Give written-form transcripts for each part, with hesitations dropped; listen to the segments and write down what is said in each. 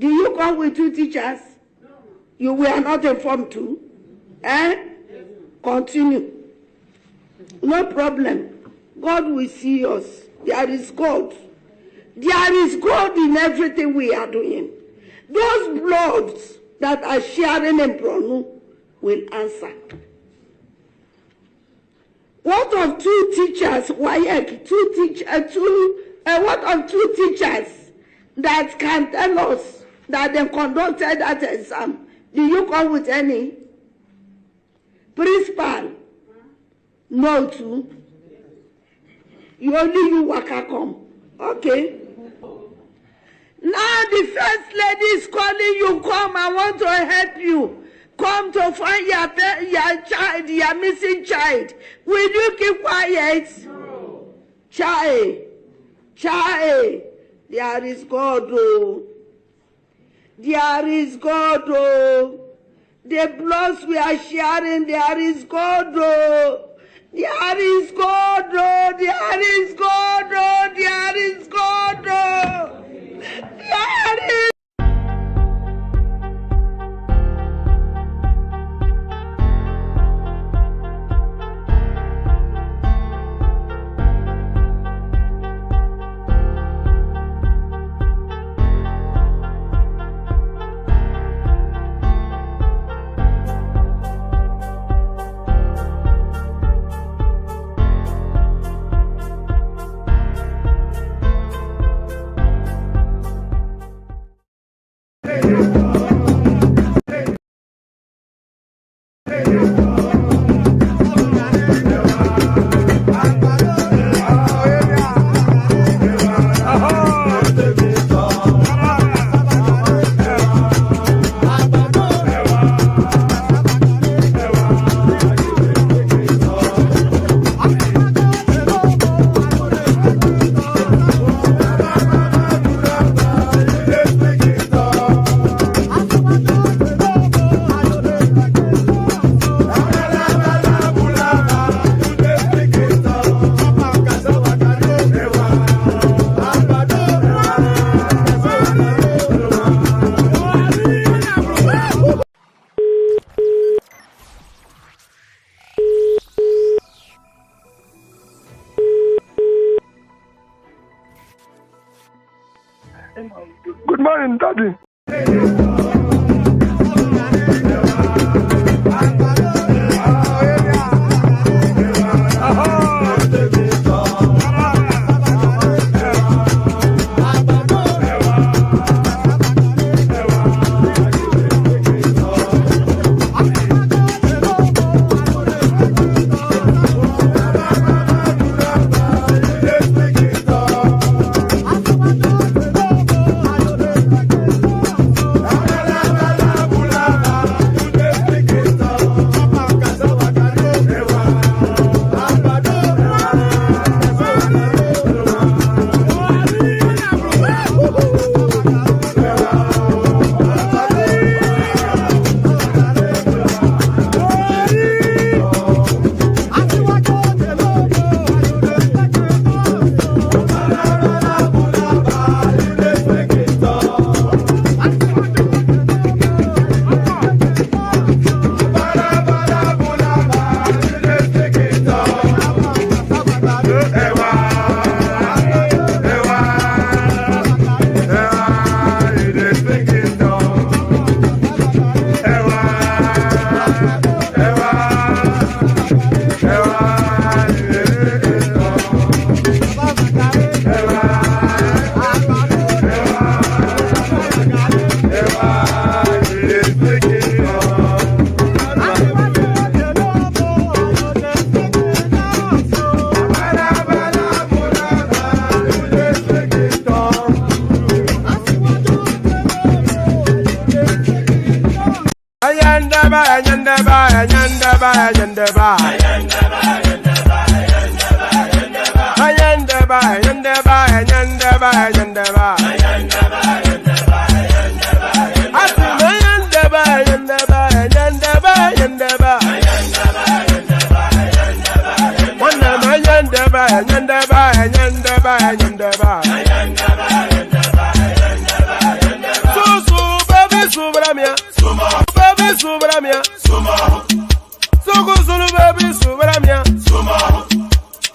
Do you come with 2 teachers? You were not informed too? Continue. No problem. God will see us. There is God. There is God in everything we are doing. Those bloods that are sharing in Bronu will answer. What of 2 teachers? What of 2 teachers that can tell us that they conducted that exam? Do you come with any? Principal? No, too. You waka come. Okay. Now the first lady is calling you. Come, I want to help you. Come to find your child, your missing child. Will you keep quiet? No. Child. There is God, oh. There is God, oh. The bloods we are sharing, there is God, oh. There is God, oh. There is God, oh. There is God, oh. There is. Good morning, Daddy. So Subramia. Soko sunu baby Subramia.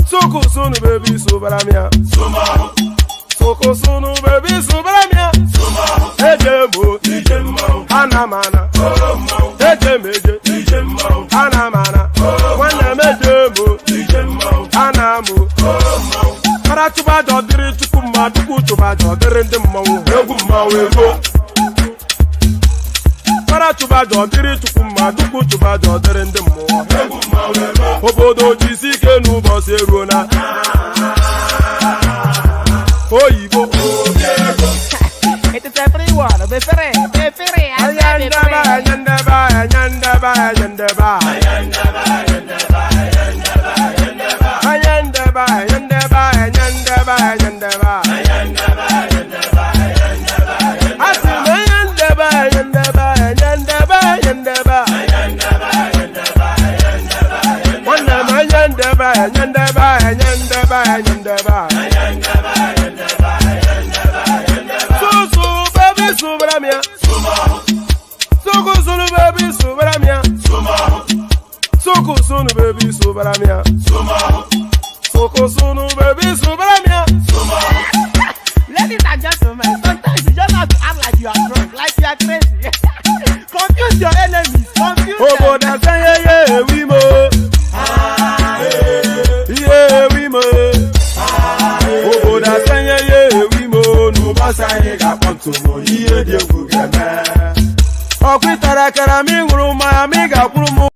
Soko sunu baby Subramia. Soko sunu baby Subramia. Ejemo, Anamana, Ejemeje, Anamana, Wanamejemo, Anamu, Paratuba Dodri Tukuma, Tukutuba Dodri in the Mo, Eguma, Paratuba Dodri Tukuma, Tukutuba Dodri in the Mo, Obodo Jisike Nubo Seruna, Oibo. It's everyone. Soko sunu baby Subramia. Soko sunu baby Subramia. Ladies and gentlemen, sometimes you just have to act like you are drunk, like you are crazy. Confuse your enemies, confuse them. Oh, that's yeah, we mo. Yeah, we mo. Oh, that's yeah, we mo. No basa ye ga ponto mo. Iye de gugeme. Okwitara kara mi nguru ma mi ga kuru mo.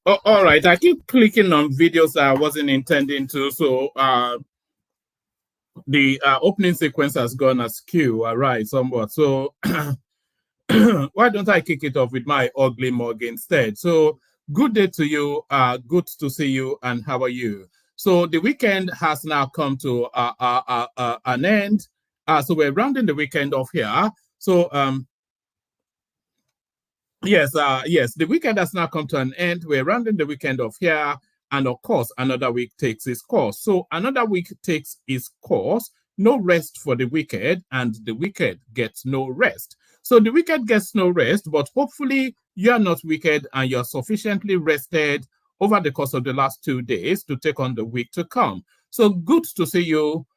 Oh, all right, I keep clicking on videos I wasn't intending to, so the opening sequence has gone askew, right, somewhat. So why don't I kick it off with my ugly mug instead? So good day to you, good to see you, and how are you? So the weekend has now come to an end. So we're rounding the weekend off here. So yes, the weekend has now come to an end. We're rounding the weekend off here. And of course, another week takes its course. So another week takes its course. No rest for the wicked, and the wicked gets no rest. So the wicked gets no rest, but hopefully you're not wicked and you're sufficiently rested over the course of the last 2 days to take on the week to come. So good to see you.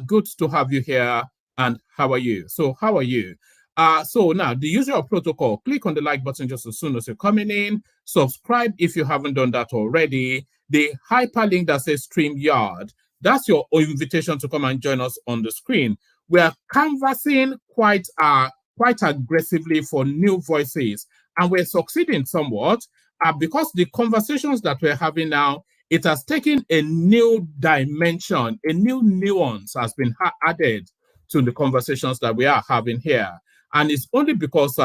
Good to have you here. And how are you? So how are you? So now the usual protocol, click on the like button just as soon as you're coming in. Subscribe if you haven't done that already. The hyperlink that says StreamYard, that's your invitation to come and join us on the screen. We are canvassing quite aggressively for new voices, and we're succeeding somewhat because the conversations that we're having now, it has taken a new dimension, a new nuance has been added to the conversations that we are having here. And it's only because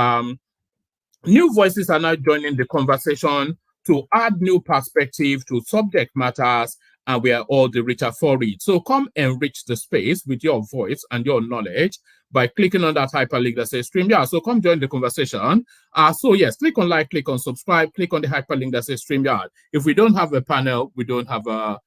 new voices are now joining the conversation to add new perspective to subject matters, and we are all the richer for it. So come enrich the space with your voice and your knowledge by clicking on that hyperlink that says StreamYard. So come join the conversation. So yes, click on like, click on subscribe, click on the hyperlink that says StreamYard. If we don't have a panel, we don't have a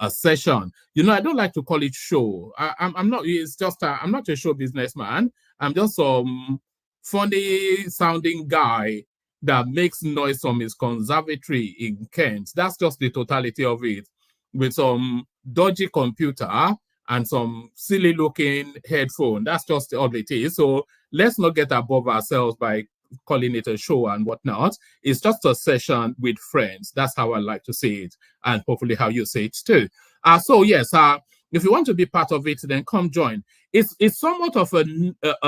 session. You know, I don't like to call it show. I'm not. It's just I'm not a show businessman. I'm just some funny sounding guy that makes noise from his conservatory in Kent. That's just the totality of it, with some dodgy computer and some silly looking headphone. That's just all it is. So let's not get above ourselves by calling it a show and whatnot. It's just a session with friends. That's how I like to say it, and hopefully how you say it too. So yes, if you want to be part of it, then come join. It's somewhat of a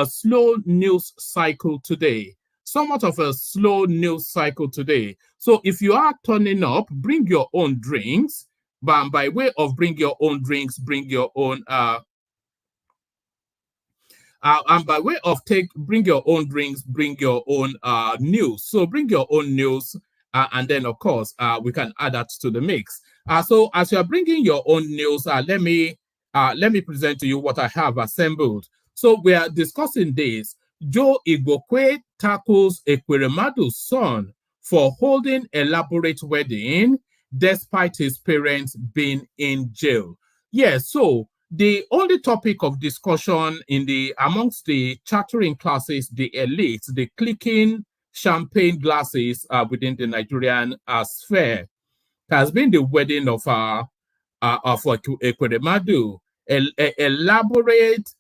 slow news cycle today. Somewhat of a slow news cycle today. So if you are turning up, bring your own drinks. But by way of bring your own drinks, bring your own and by way of bring your own drinks, bring your own news. So bring your own news, and then of course we can add that to the mix. So as you are bringing your own news, let me present to you what I have assembled. So we are discussing this. Joe Igbokwe tackles Ekweremadu's son for holding elaborate wedding. despite his parents being in jail. Yes, so the only topic of discussion amongst the chattering classes, the elites, the clicking champagne glasses within the Nigerian sphere has been the wedding of Ekweremadu. Elaborate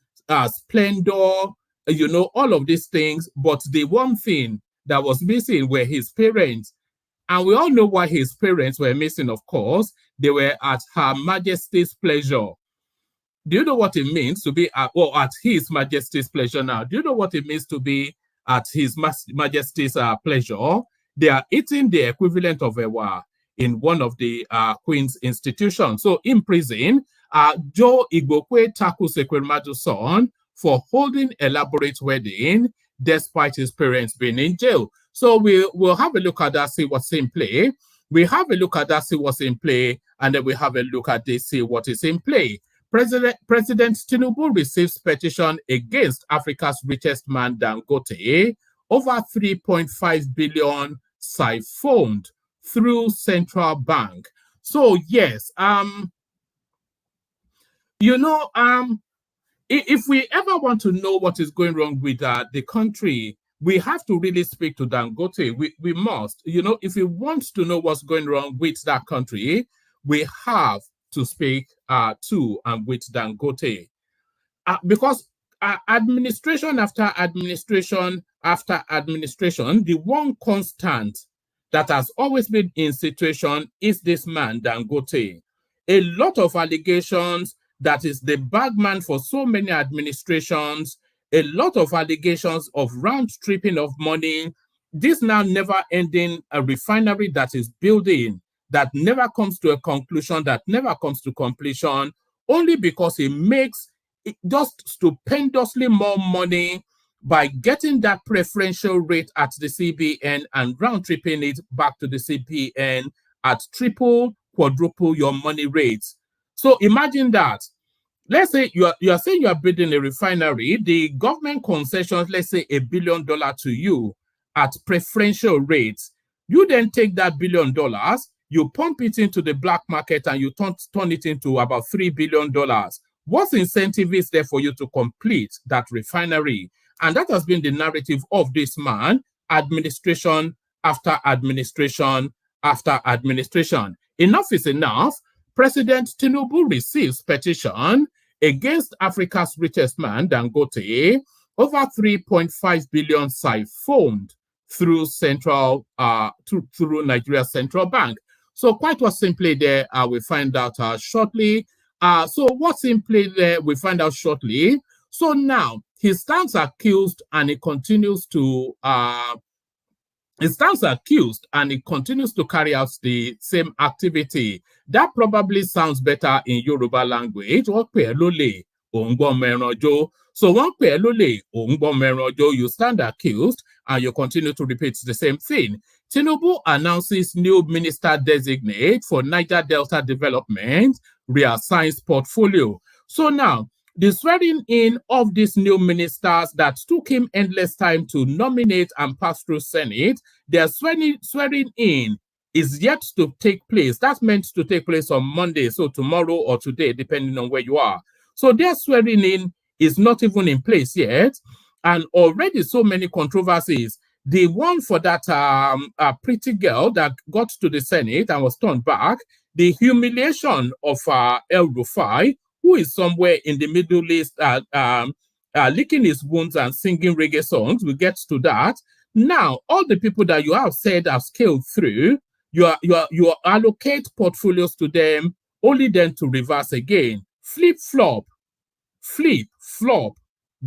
splendor, all of these things. But the one thing that was missing were his parents. And we all know why his parents were missing, of course. They were at Her Majesty's pleasure. Do you know what it means to be at His Majesty's pleasure now? Do you know what it means to be at His Majesty's pleasure? They are eating the equivalent of Ewa in one of the Queen's institutions. So in prison, Joe Igbokwe tackles Ekwemadu's son for holding elaborate wedding despite his parents being in jail. So we'll have a look at that, see what's in play. We have a look at that, see what's in play, and then we have a look at this, see what is in play. President TINUBU receives petition against Africa's richest man, Dangote, over 3.5 billion siphoned through central bank. So yes, if we ever want to know what is going wrong with the country, we have to really speak to Dangote. We must, if we want to know what's going wrong with that country, we have to speak to and with Dangote. Because administration after administration after administration, the one constant that has always been in situation is this man, Dangote. A lot of allegations that is the bagman for so many administrations, a lot of allegations of round tripping of money, this now never ending a refinery that is building, that never comes to a conclusion, that never comes to completion, only because he makes just stupendously more money by getting that preferential rate at the CBN and round tripping it back to the CBN at triple, quadruple your money rates. So imagine that. Let's say you are saying you are building a refinery, the government concessions, let's say $1 billion to you at preferential rates. You then take that $1 billion, you pump it into the black market and you turn it into about $3 billion. What incentive is there for you to complete that refinery? And that has been the narrative of this man, administration after administration after administration. Enough is enough. President TINUBU receives petition against Africa's richest man, Dangote, over 3.5 billion siphoned through through Nigeria's central bank. So quite what's simply there, we find out shortly. So what's in play there, we find out shortly. So now he stands accused and he continues to carry out the same activity. That probably sounds better in Yoruba language. So you stand accused and you continue to repeat the same thing. TINUBU announces new minister designate for Niger Delta Development, reassigns portfolio. So now, the swearing in of these new ministers that took him endless time to nominate and pass through Senate, their swearing in is yet to take place. That's meant to take place on Monday, so tomorrow or today, depending on where you are. So their swearing in is not even in place yet, and already so many controversies. The one for that pretty girl that got to the Senate and was turned back, the humiliation of RUFAI, who is somewhere in the Middle East licking his wounds and singing reggae songs. We get to that. Now, all the people that you have said have scaled through, you allocate portfolios to them, only then to reverse again. Flip-flop,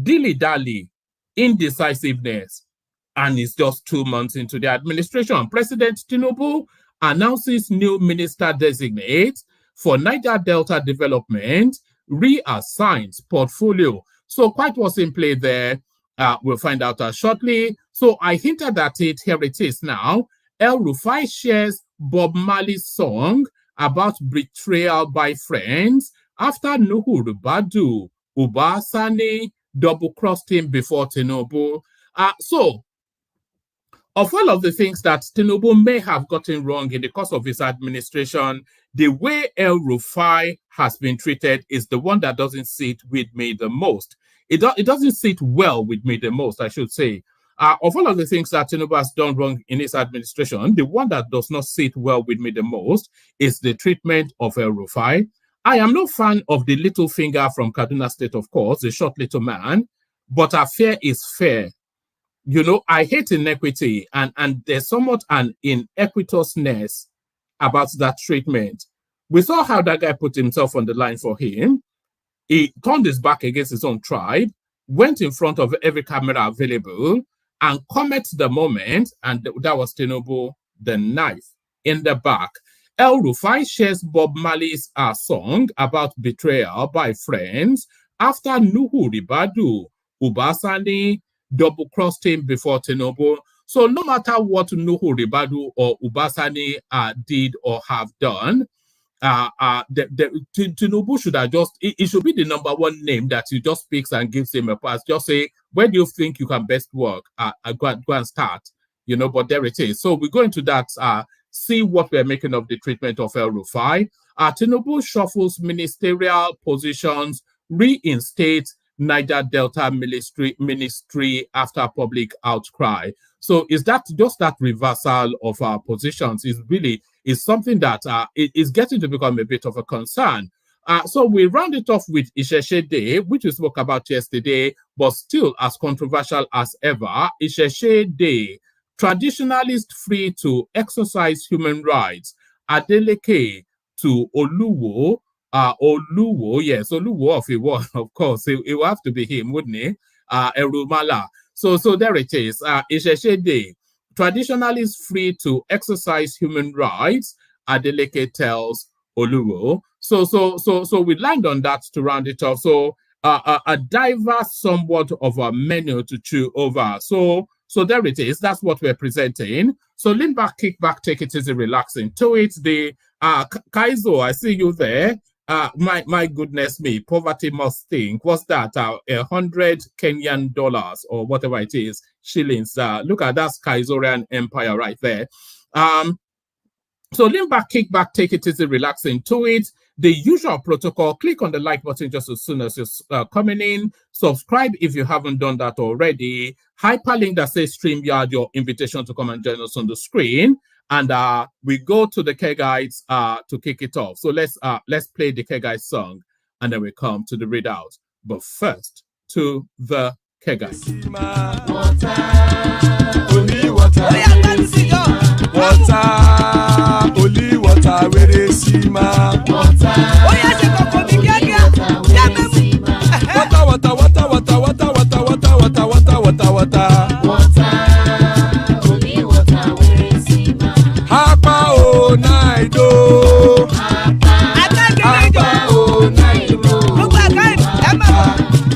dilly-dally, indecisiveness. And it's just 2 months into the administration. President TINUBU announces new minister designate for Niger Delta Development, reassigns portfolio. So quite what's in play there, we'll find out shortly. So I hinted at it, here it is now. RUFAI shares Bob Marley's song about betrayal by friends after RIBADU, Uba Sani double-crossed him before TINUBU. So of all of the things that TINUBU may have gotten wrong in the course of his administration, the way RUFAI has been treated is the one that doesn't sit with me the most. It doesn't sit well with me the most, I should say. Of all of the things that TINUBU has done wrong in his administration, the one that does not sit well with me the most is the treatment of RUFAI. I am no fan of the little finger from Kaduna State, of course, the short little man, but our fair is fair. You know, I hate inequity, and there's somewhat an inequitousness about that treatment. We saw how that guy put himself on the line for him. He turned his back against his own tribe, went in front of every camera available, and commented the moment, and that was TINUBU, the knife in the back. RUFAI shares Bob Marley's song about betrayal by friends after Nuhu Ribadu, Ubasani, double-crossed him before TINUBU. So no matter what Nuhu Ribadu or Ubasani did or have done, TINUBU should have just, it should be the number one name that he just picks and gives him a pass. Just say, where do you think you can best work? Go and start, you know, but there it is. So we go into that, see what we're making of the treatment of RUFAI. TINUBU shuffles ministerial positions, reinstates Niger Delta ministry after public outcry. So is that just that reversal of our positions is something that is getting to become a bit of a concern. So we round it off with Isheshe Day, which we spoke about yesterday, but still as controversial as ever. Isheshe Day, traditionalists free to exercise human rights. Adeleke to Oluwo. Oluwo, yes, Oluwo of Iwo, of course, it will have to be him, wouldn't he? Erumala. So there it is. Isheshe Day. Traditionalists free to exercise human rights. Adeleke tells Oluwo. So we land on that to round it off. So a diverse somewhat of a menu to chew over. So there it is. That's what we're presenting. So lean back, kick back, take it easy, relaxing to it. The Kaizo, I see you there. My goodness me, poverty must think. What's that? 100 Kenyan dollars or whatever it is, shillings. Look at that Kaizorian empire right there. So lean back, kick back, take it easy, relaxing to it. The usual protocol, click on the like button just as soon as you're coming in. Subscribe if you haven't done that already. Hyperlink that says StreamYard, your invitation to come and join us on the screen. And we go to the K Guides to kick it off. So let's play the K Guides song, and then we come to the readout. But first, to the K Guides. Water, only water, only water, where they see ma. Water,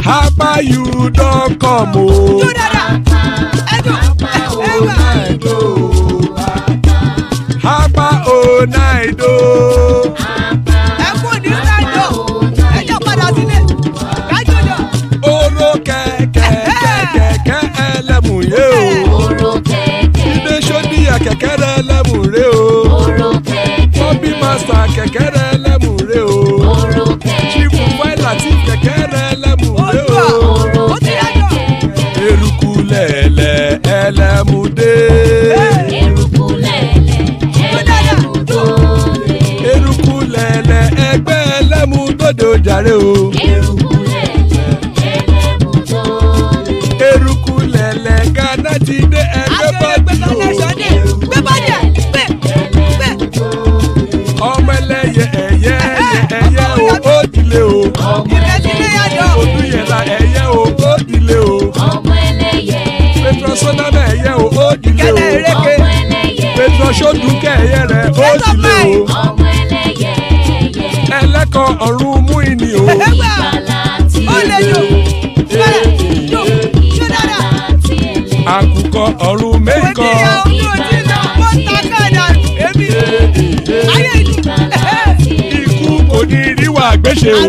Hapa you don't come oh. Hapa oh night oh. Oro keke elemu ye o. Ide shodi ya keke elemu re o. Bobby master keke elemu re o. Chief Waila ti keke elemu re o. Erukulele elemude. Erukulele egbe elemudodo jare o. Erukulele Ghana ti de egbe body o. Ọmọ ẹlẹ́yẹ ẹyẹ o òdìlé o. Odúyẹ̀lá ẹyẹ o òdìlé o. Petrosonama ẹyẹ o òdìlé o. Petrosodúnkẹ́ ẹyẹ rẹ̀ òdìlé o. Ẹlẹ́kọ̀ ọ̀run mú ìní o. Àkùkọ ọ̀run mẹ́kọ̀. Ikú kò ní ríwà gbéṣe o.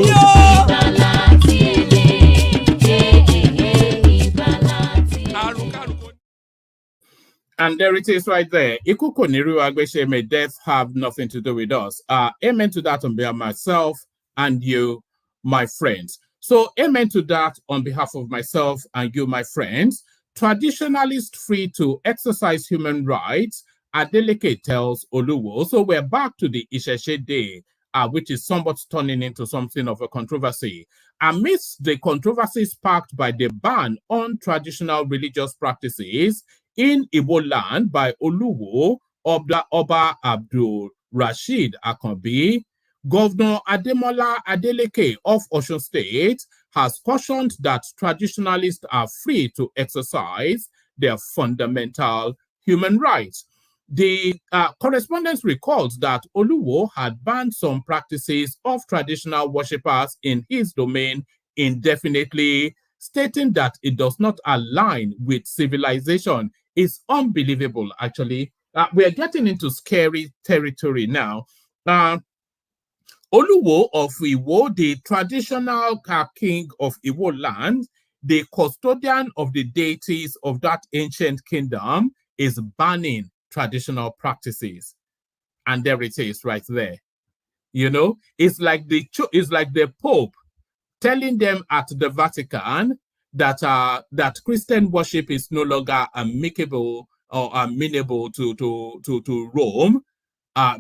And there it is right there. Ikuko Niru Agbeshe, may death have nothing to do with us. Amen to that on behalf of myself and you, my friends. So amen to that on behalf of myself and you, my friends. Traditionalists free to exercise human rights, Adeleke tells Oluwo. So we're back to the Isheshe Day, which is somewhat turning into something of a controversy. Amidst the controversy sparked by the ban on traditional religious practices in Igbo land by Oluwo, Oba Abdul Rashid Akanbi, Governor Ademola Adeleke of Osun State has cautioned that traditionalists are free to exercise their fundamental human rights. The correspondence recalls that Oluwo had banned some practices of traditional worshippers in his domain indefinitely, stating that it does not align with civilization. It's unbelievable, actually. We're getting into scary territory now. Oluwo of Iwo, the traditional king of Iwo land, the custodian of the deities of that ancient kingdom, is banning traditional practices. And there it is right there. You know, it's like the Pope telling them at the Vatican that that Christian worship is no longer amicable or amenable to Rome,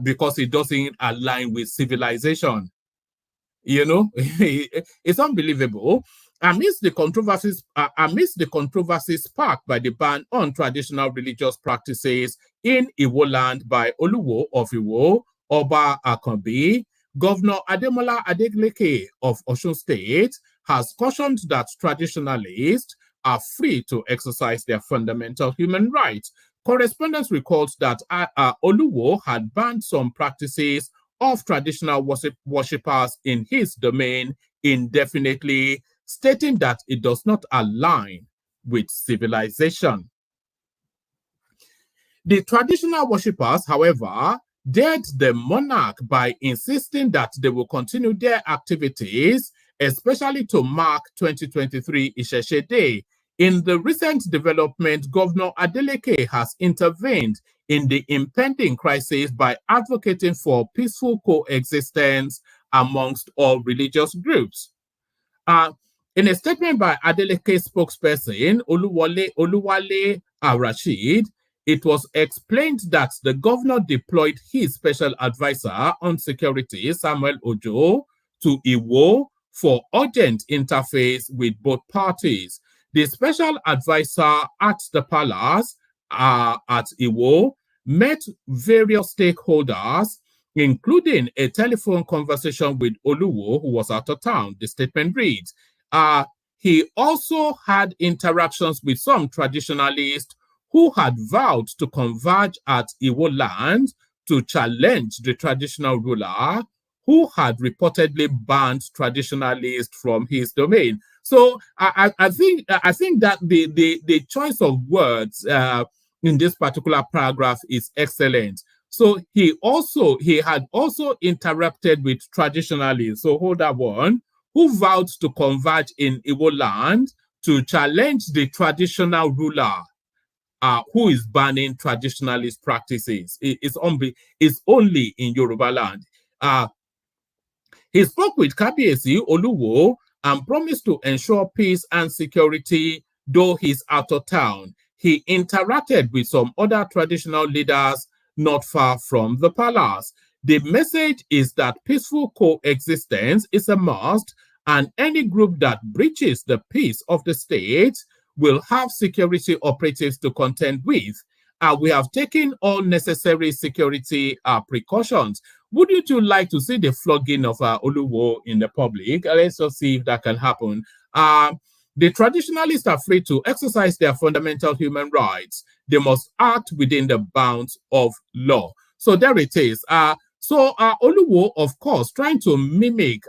because it doesn't align with civilization. You know, it's unbelievable. Amidst the controversies sparked by the ban on traditional religious practices in Iwo land by Oluwo of Iwo, Oba Akanbi, Governor Ademola Adeleke of Osun State has cautioned that traditionalists are free to exercise their fundamental human rights. Correspondence records that Oluwo had banned some practices of traditional worshippers in his domain indefinitely, stating that it does not align with civilization. The traditional worshippers, however, dared the monarch by insisting that they will continue their activities, especially to mark 2023 Isheshe Day. In the recent development, Governor Adeleke has intervened in the impending crisis by advocating for peaceful coexistence amongst all religious groups. In a statement by Adeleke spokesperson Oluwale Rashid, it was explained that the governor deployed his special advisor on security, Samuel Ojo, to Iwo for urgent interface with both parties. The special advisor at the palace at Iwo met various stakeholders, including a telephone conversation with Oluwo, who was out of town. The statement reads, he also had interactions with some traditionalists who had vowed to converge at Iwo land to challenge the traditional ruler who had reportedly banned traditionalists from his domain. So I think that the choice of words in this particular paragraph is excellent. So he had also interacted with traditionalists. So hold that one, who vowed to converge in Iwo land to challenge the traditional ruler who is banning traditionalist practices. It's only in Yoruba land. He spoke with Kabiyesi Oluwo and promised to ensure peace and security, though he's out of town. He interacted with some other traditional leaders not far from the palace. The message is that peaceful coexistence is a must, and any group that breaches the peace of the state will have security operatives to contend with. We have taken all necessary security precautions. Wouldn't you like to see the flogging of Oluwo in the public? Let's just see if that can happen. The traditionalists are free to exercise their fundamental human rights. They must act within the bounds of law. So there it is. So Oluwo, of course, trying to mimic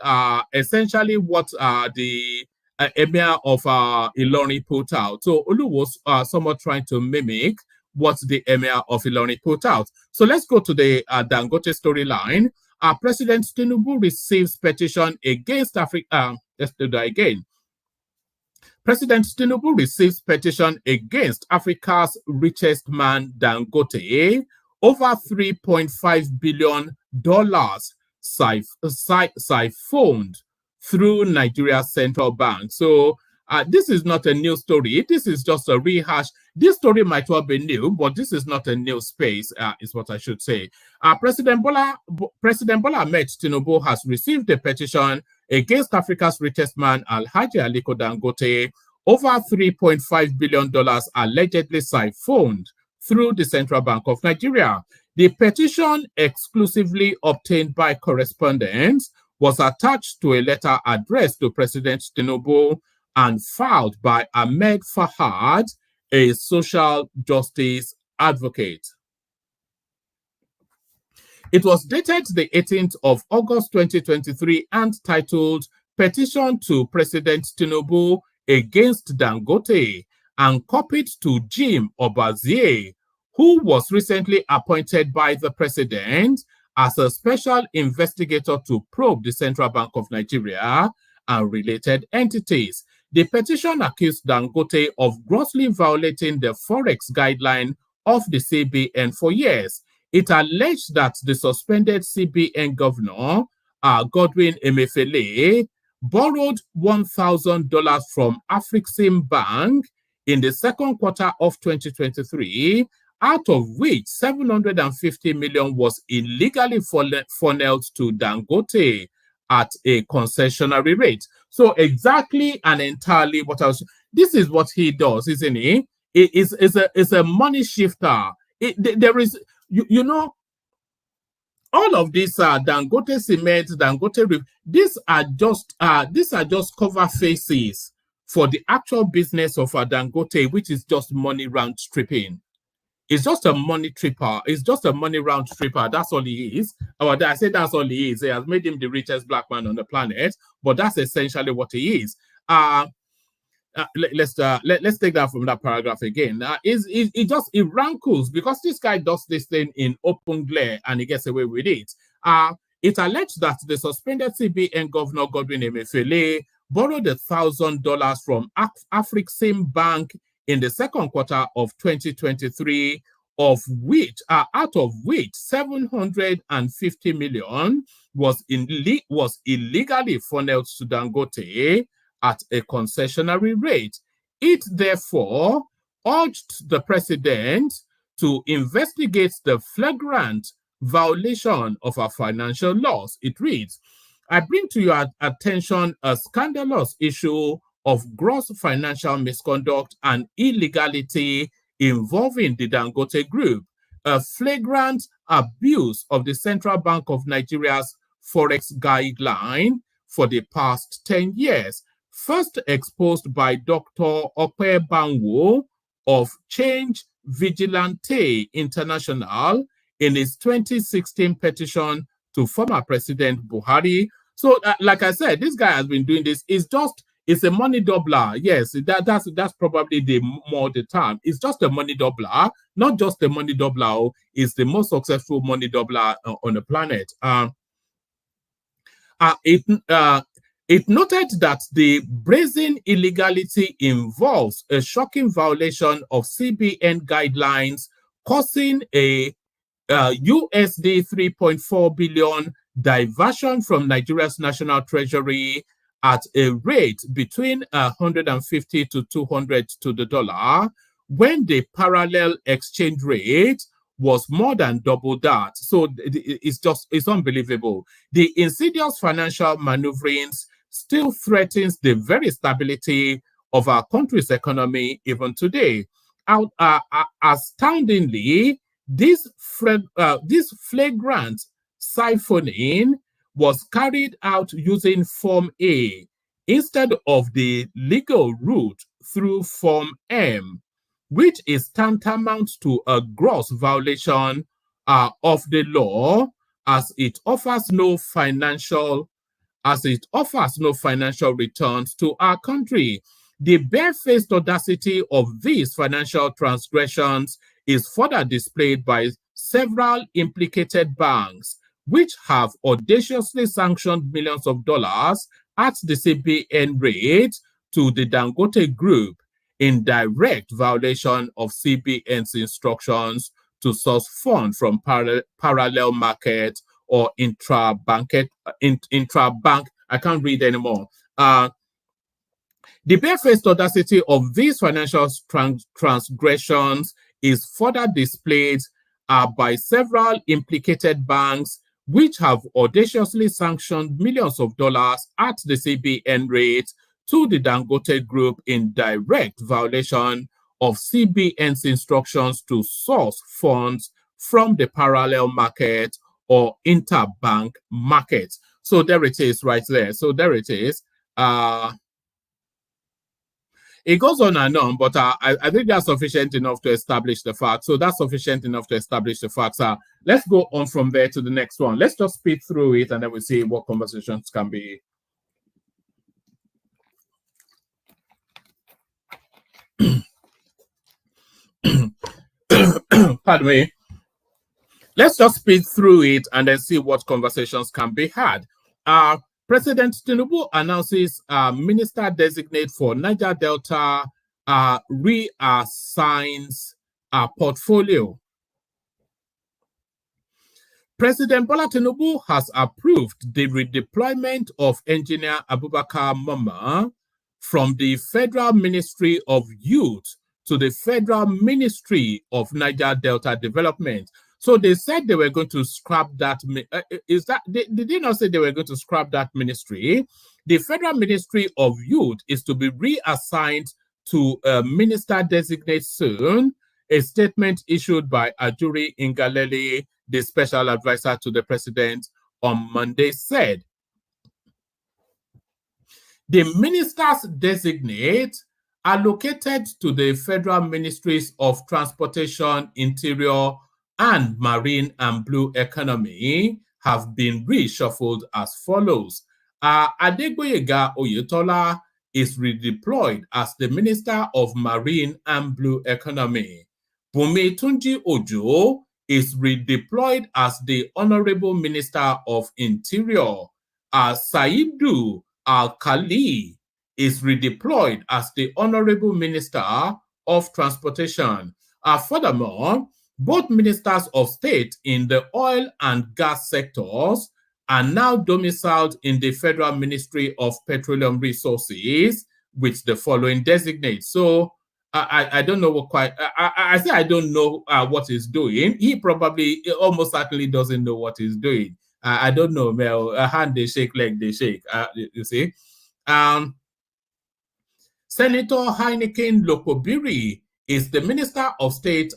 essentially what the Emir of Ilorin put out. So Oluwo was somewhat trying to mimic what the Emir of Ilorin put out. So let's go to the Dangote storyline. President TINUBU receives petition against Africa. Let's do that again. President TINUBU receives petition against Africa's richest man, Dangote, over $3.5 billion siphoned through Nigeria's central bank. So this is not a new story. This is just a rehash. This story might well be new, but this is not a new space, is what I should say. President Bola Ahmed Tinubu has received a petition against Africa's richest man, Alhaji Aliko Dangote, over $3.5 billion allegedly siphoned through the Central Bank of Nigeria. The petition, exclusively obtained by correspondence, was attached to a letter addressed to President Tinubu and filed by Ahmed Fahad, a social justice advocate. It was dated the 18th of August 2023 and titled Petition to President Tinubu Against Dangote, and copied to Jim Obazie, who was recently appointed by the president as a special investigator to probe the Central Bank of Nigeria and related entities. The petition accused Dangote of grossly violating the forex guideline of the CBN for years. It alleged that the suspended CBN governor, Godwin Emefiele, borrowed $1,000 from Afrixim Bank in the second quarter of 2023, out of which $750 million was illegally funneled to Dangote at a concessionary rate. So exactly and entirely what I was, this is what he does, isn't he? It is a money shifter. There is, you know, all of these Dangote cement, Dangote, these are just cover faces for the actual business of Dangote, which is just money round stripping. It's just a money tripper. It's just a money round tripper. That's all he is. Or I say that's all he is. He has made him the richest black man on the planet, but that's essentially what he is. Let's take that from that paragraph again. It rankles because this guy does this thing in open glare and he gets away with it. It alleged that the suspended CBN governor Godwin Emefiele borrowed $1,000 from Afrixim Bank in the second quarter of 2023, out of which $750 million was illegally funneled to Dangote at a concessionary rate. It therefore urged the president to investigate the flagrant violation of our financial laws. It reads, I bring to your attention a scandalous issue of gross financial misconduct and illegality involving the Dangote Group, a flagrant abuse of the Central Bank of Nigeria's forex guideline for the past 10 years, first exposed by Dr. Okwe Banwo of Change Vigilante International in his 2016 petition to former President Buhari. So, like I said, this guy has been doing this. It's a money doubler. Yes, that's probably the term. It's just a money doubler, not just a money doubler. It's the most successful money doubler on the planet. It noted that the brazen illegality involves a shocking violation of CBN guidelines, causing a USD 3.4 billion diversion from Nigeria's national treasury at a rate between 150 to 200 to the dollar, when the parallel exchange rate was more than double that. So it's unbelievable. The insidious financial maneuverings still threatens the very stability of our country's economy even today. Astoundingly, this flagrant siphoning was carried out using Form A instead of the legal route through Form M, which is tantamount to a gross violation of the law, as it offers no financial returns to our country. The barefaced audacity of these financial transgressions is further displayed by several implicated banks, which have audaciously sanctioned millions of dollars at the CBN rate to the Dangote Group in direct violation of CBN's instructions to source funds from parallel market or intra-bank. I can't read anymore. The barefaced audacity of these financial transgressions is further displayed by several implicated banks, which have audaciously sanctioned millions of dollars at the CBN rate to the Dangote Group in direct violation of CBN's instructions to source funds from the parallel market or interbank market. So there it is right there. So there it is. It goes on and on, but I think that's sufficient enough to establish the facts. So that's sufficient enough to establish the facts. Let's go on from there to the next one. Let's just speed through it and then we'll see what conversations can be. Pardon me. Let's just speed through it and then see what conversations can be had. President TINUBU announces Minister-designate for Niger Delta reassigns portfolio. President Bola TINUBU has approved the redeployment of Engineer Abubakar Mama from the Federal Ministry of Youth to the Federal Ministry of Niger Delta Development. So they said they were going to scrap that. Did they not say they were going to scrap that ministry? The Federal Ministry of Youth is to be reassigned to a minister designate soon. A statement issued by Ajuri Ngalale, the special advisor to the president, on Monday said, the ministers designate allocated to the Federal Ministries of Transportation, Interior, and Marine and Blue Economy have been reshuffled as follows. Adegboyega Oyetola is redeployed as the Minister of Marine and Blue Economy. Bumi Tunji Ojo is redeployed as the Honorable Minister of Interior. Saidu Al-Khali is redeployed as the Honorable Minister of Transportation. Furthermore, both ministers of state in the oil and gas sectors are now domiciled in the Federal Ministry of Petroleum Resources with the following designates. So I don't know what quite, I say I don't know what he's doing. He probably almost certainly doesn't know what he's doing. I don't know, Mel. A hand they shake, leg they shake, you see. Senator Heineken Lokobiri is the Minister of State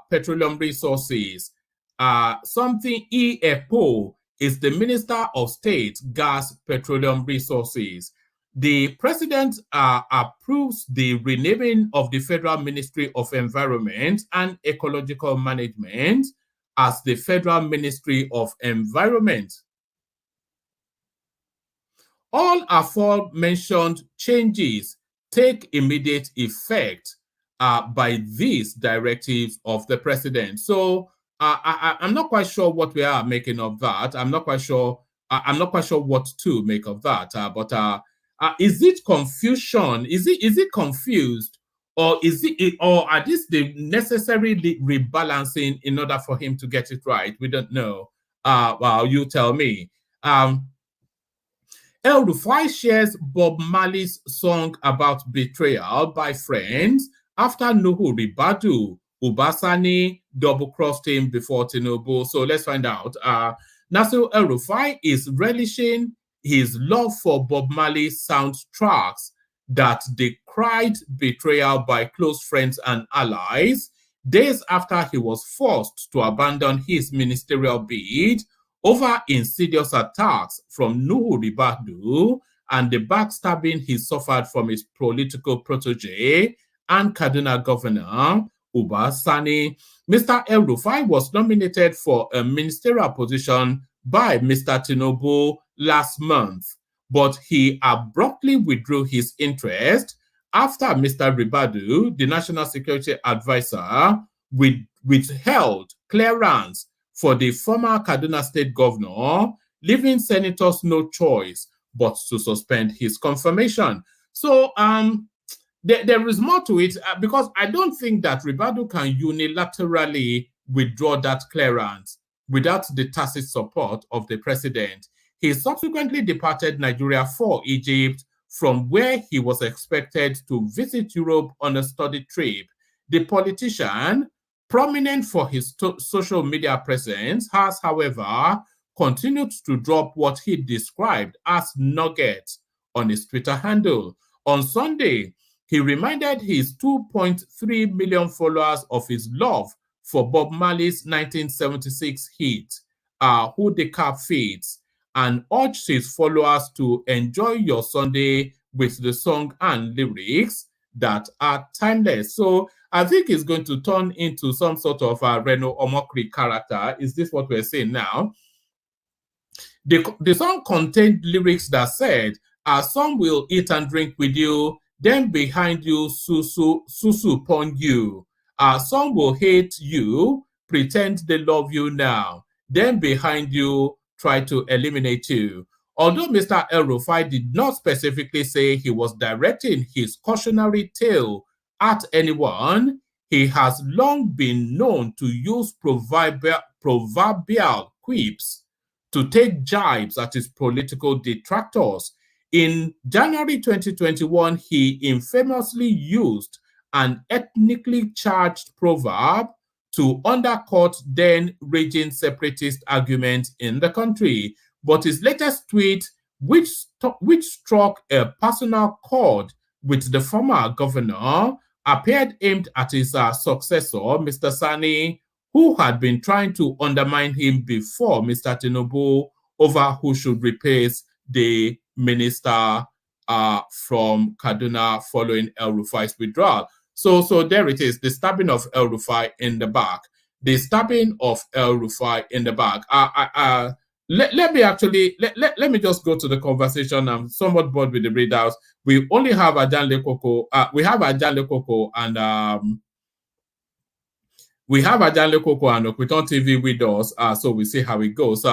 Petroleum Resources. Something Epo is the Minister of State Gas Petroleum Resources. The President approves the renaming of the Federal Ministry of Environment and Ecological Management as the Federal Ministry of Environment. All aforementioned changes take immediate effect by these directives of the president. So I'm not quite sure what we are making of that. I'm not quite sure what to make of that. But is it confusion? Is it confused, or or are these the necessary rebalancing in order for him to get it right? We don't know. Well, you tell me. RUFAI shares Bob Marley's song about betrayal by friends after Nuhu Ribadu Ubasani double-crossed him before TINUBU. So let's find out. Nasir El-Rufai is relishing his love for Bob Marley's soundtracks that decried betrayal by close friends and allies days after he was forced to abandon his ministerial bid over insidious attacks from Nuhu Ribadu and the backstabbing he suffered from his political protege and Kaduna governor, Uba Sani. Mr. El-Rufai was nominated for a ministerial position by Mr. TINUBU last month, but he abruptly withdrew his interest after Mr. Ribadu, the National Security Advisor, withheld clearance for the former Kaduna State Governor, leaving senators no choice but to suspend his confirmation. So there is more to it because I don't think that RIBADU can unilaterally withdraw that clearance without the tacit support of the president. He subsequently departed Nigeria for Egypt, from where he was expected to visit Europe on a study trip. The politician, prominent for his social media presence, has, however, continued to drop what he described as nuggets on his Twitter handle. On Sunday, he reminded his 2.3 million followers of his love for Bob Marley's 1976 hit, Who the Cap Fits, and urged his followers to enjoy your Sunday with the song and lyrics that are timeless. So I think it's going to turn into some sort of a Reno Omokri character. Is this what we're saying now? The song contained lyrics that said, some will eat and drink with you, then behind you, susu upon you. Some will hate you, pretend they love you now, then behind you, try to eliminate you. Although Mr. El-Rufai did not specifically say he was directing his cautionary tale at anyone, he has long been known to use proverbial quips to take jibes at his political detractors. In January 2021, he infamously used an ethnically charged proverb to undercut then raging separatist arguments in the country. But his latest tweet, which struck a personal chord with the former governor, appeared aimed at his successor, Mr. Sani, who had been trying to undermine him before Mr. TINUBU over who should replace the minister from Kaduna following El-Rufai's withdrawal. So there it is, the stabbing of El-Rufai in the back. The stabbing of El-Rufai in the back. Let me just go to the conversation. I'm somewhat bored with the readouts. We only have Ajanle Koko. We have Ajanle Koko and we have Ajanle Koko and Okwiton TV with us. So we see how it goes.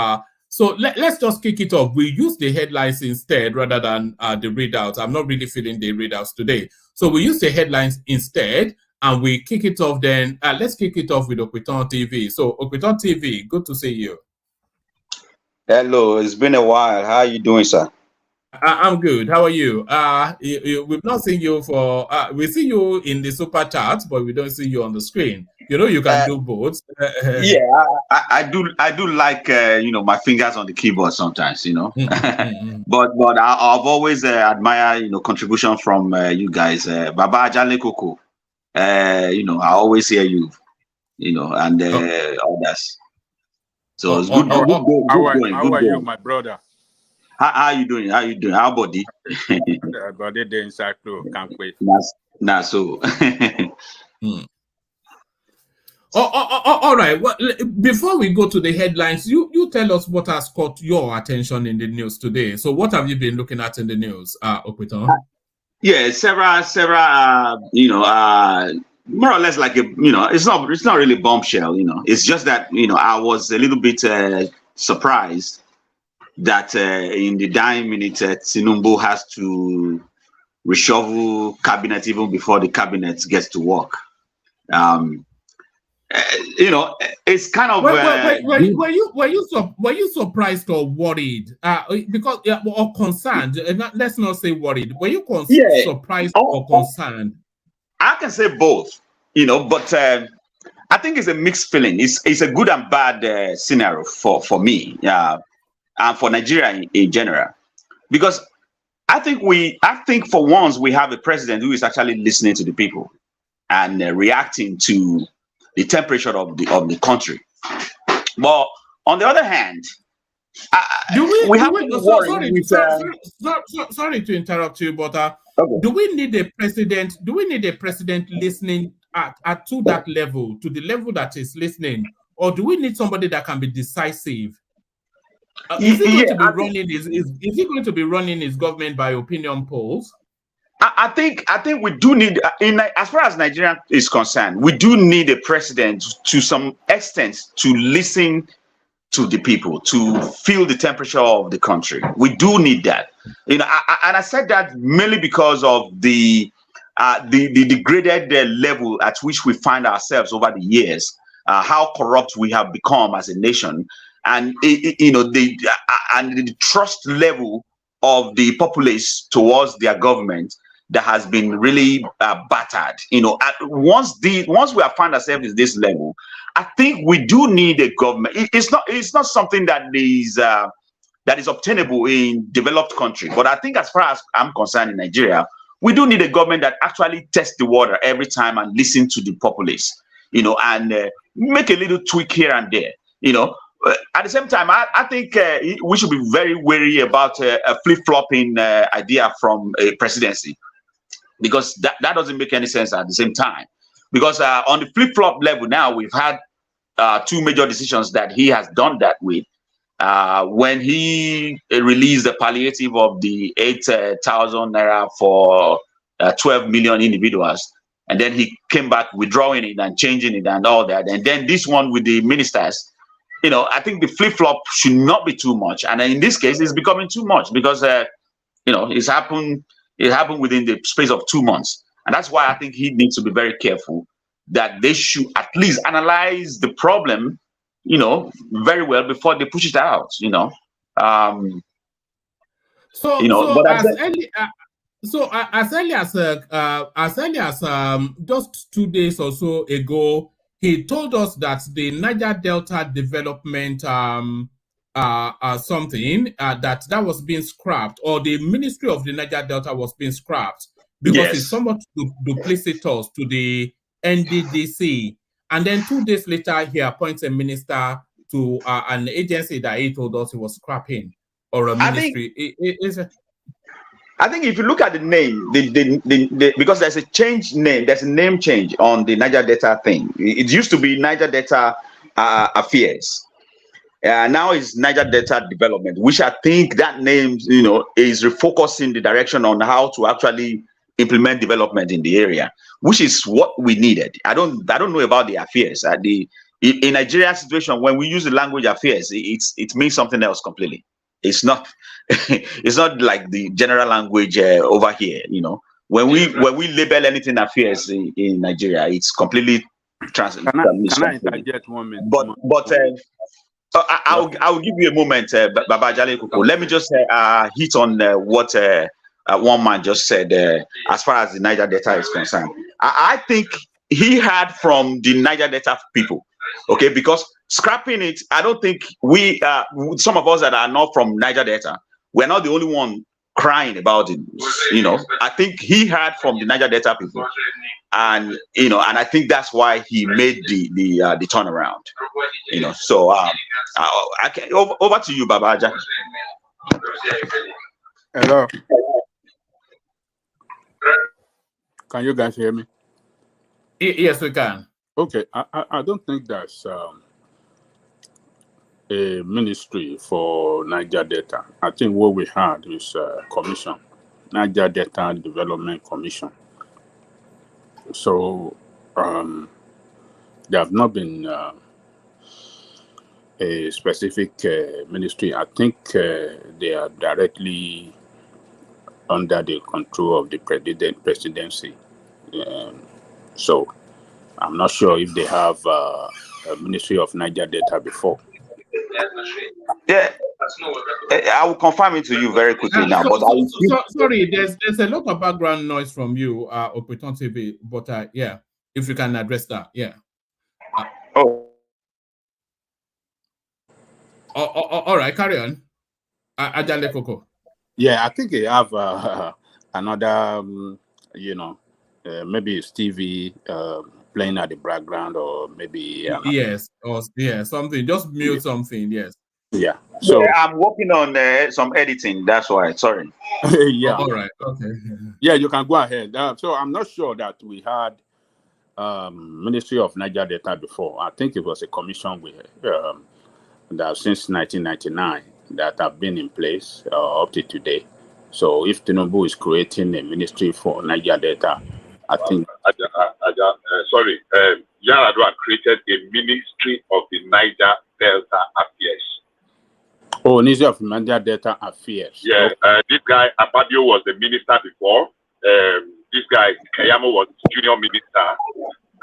So let's just kick it off. We use the headlines instead rather than the readouts. I'm not really feeling the readouts today. So we use the headlines instead and we kick it off then. Let's kick it off with Okwiton TV. So Okwiton TV, good to see you. Hello, it's been a while. How are you doing, sir? I'm good. How are you? We've not seen you for. We see you in the super chat, but we don't see you on the screen. You know, you can do both. Yeah, I do like my fingers on the keyboard sometimes. But I've always admired contribution from you guys. Baba Ajanle Koko. I always hear you. And others. So it's good. How are you, my brother? How are you doing? How body? Body the inside too. Can't wait. Nah, so. All right. Well, before we go to the headlines, you tell us what has caught your attention in the news today. So, what have you been looking at in the news, Okwiton? Yeah, several. More or less like it's not really bombshell. It's just that I was a little bit surprised that in the dying minute, TINUBU has to reshuffle cabinet even before the cabinet gets to work. It's kind of. Were you surprised or worried? Because or concerned? Let's not say worried. Were you surprised or concerned? I can say both, but I think it's a mixed feeling. It's a good and bad scenario for me. And for Nigeria in general, because I think for once we have a president who is actually listening to the people and reacting to the temperature of the country. But on the other hand, sorry to interrupt you, but okay. Do we need a president? Do we need a president listening at to that level, to the level that is listening, or do we need somebody that can be decisive? Is he going to be running his government by opinion polls? I think we do need, as far as Nigeria is concerned, we do need a president to some extent to listen to the people to feel the temperature of the country. We do need that. And I said that mainly because of the degraded level at which we find ourselves over the years, how corrupt we have become as a nation, and the trust level of the populace towards their government that has been really battered. Once we have found ourselves at this level, I think we do need a government. It's not something that is obtainable in developed countries. But I think, as far as I'm concerned, in Nigeria, we do need a government that actually tests the water every time and listen to the populace, and make a little tweak here and there. At the same time, I think we should be very wary about a flip-flopping idea from a presidency, because that doesn't make any sense at the same time. Because on the flip-flop level now, we've had two major decisions that he has done that with. When he released the palliative of the 8,000 naira for 12 million individuals, and then he came back withdrawing it and changing it and all that. And then this one with the ministers, I think the flip-flop should not be too much. And in this case, it's becoming too much because, it happened within the space of 2 months. And that's why I think he needs to be very careful that they should at least analyze the problem, very well before they push it out, as early as just 2 days or so ago, he told us that the Niger Delta development something that was being scrapped, or the Ministry of the Niger Delta was being scrapped because it's somewhat duplicitous to the NDDC. And then 2 days later, he appoints a minister to an agency that he told us he was scrapping, or a ministry. I think if you look at the name, because there's a change name, there's a name change on the Niger Delta thing. It used to be Niger Delta Affairs. Now it's Niger Delta Development, which I think that name, is refocusing the direction on how to actually implement development in the area, which is what we needed. I don't know about the affairs. In Nigerian situation, when we use the language affairs, it means something else completely. It's not it's not like the general language over here. When we label anything affairs in Nigeria, it's completely translated. Can I interject 1 minute? But I'll give you a moment, Baba Jale Koko. Let me just hit on what one man just said as far as the Niger Delta is concerned. I think he heard from the Niger Delta people, okay, because scrapping it, I don't think some of us that are not from Niger Delta, we're not the only one crying about it. I think he heard from the Niger Delta people, and and I think that's why he made the turnaround. So over to you, Babaja. Hello. Can you guys hear me? Yes, we can. Okay, I don't think that's a ministry for Niger Delta. I think what we had is a commission, Niger Delta Development Commission. So there have not been a specific ministry. I think they are directly under the control of the presidency. So I'm not sure if they have a Ministry of Niger Delta before. Yeah, I will confirm it to you very quickly now. Sorry, there's a lot of background noise from you, Opeton TV. But yeah, if you can address that, yeah. All right, carry on. Ajale Koko. Yeah, I think they have another, maybe Stevie playing at the background, or maybe something. Just mute something. Yes. Yeah. So I'm working on some editing. That's why. Sorry. Yeah. All right. Okay. Yeah, you can go ahead. So I'm not sure that we had Ministry of Niger Delta before. I think it was a commission that since 1999 that have been in place up to today. So if TINUBU is creating a ministry for Niger Delta, I think Yaradua created a Ministry of the Niger Delta Affairs. Oh, Ministry of Niger Delta Affairs. Yeah, this guy Abadio was the minister before. This guy Kayamo was junior minister,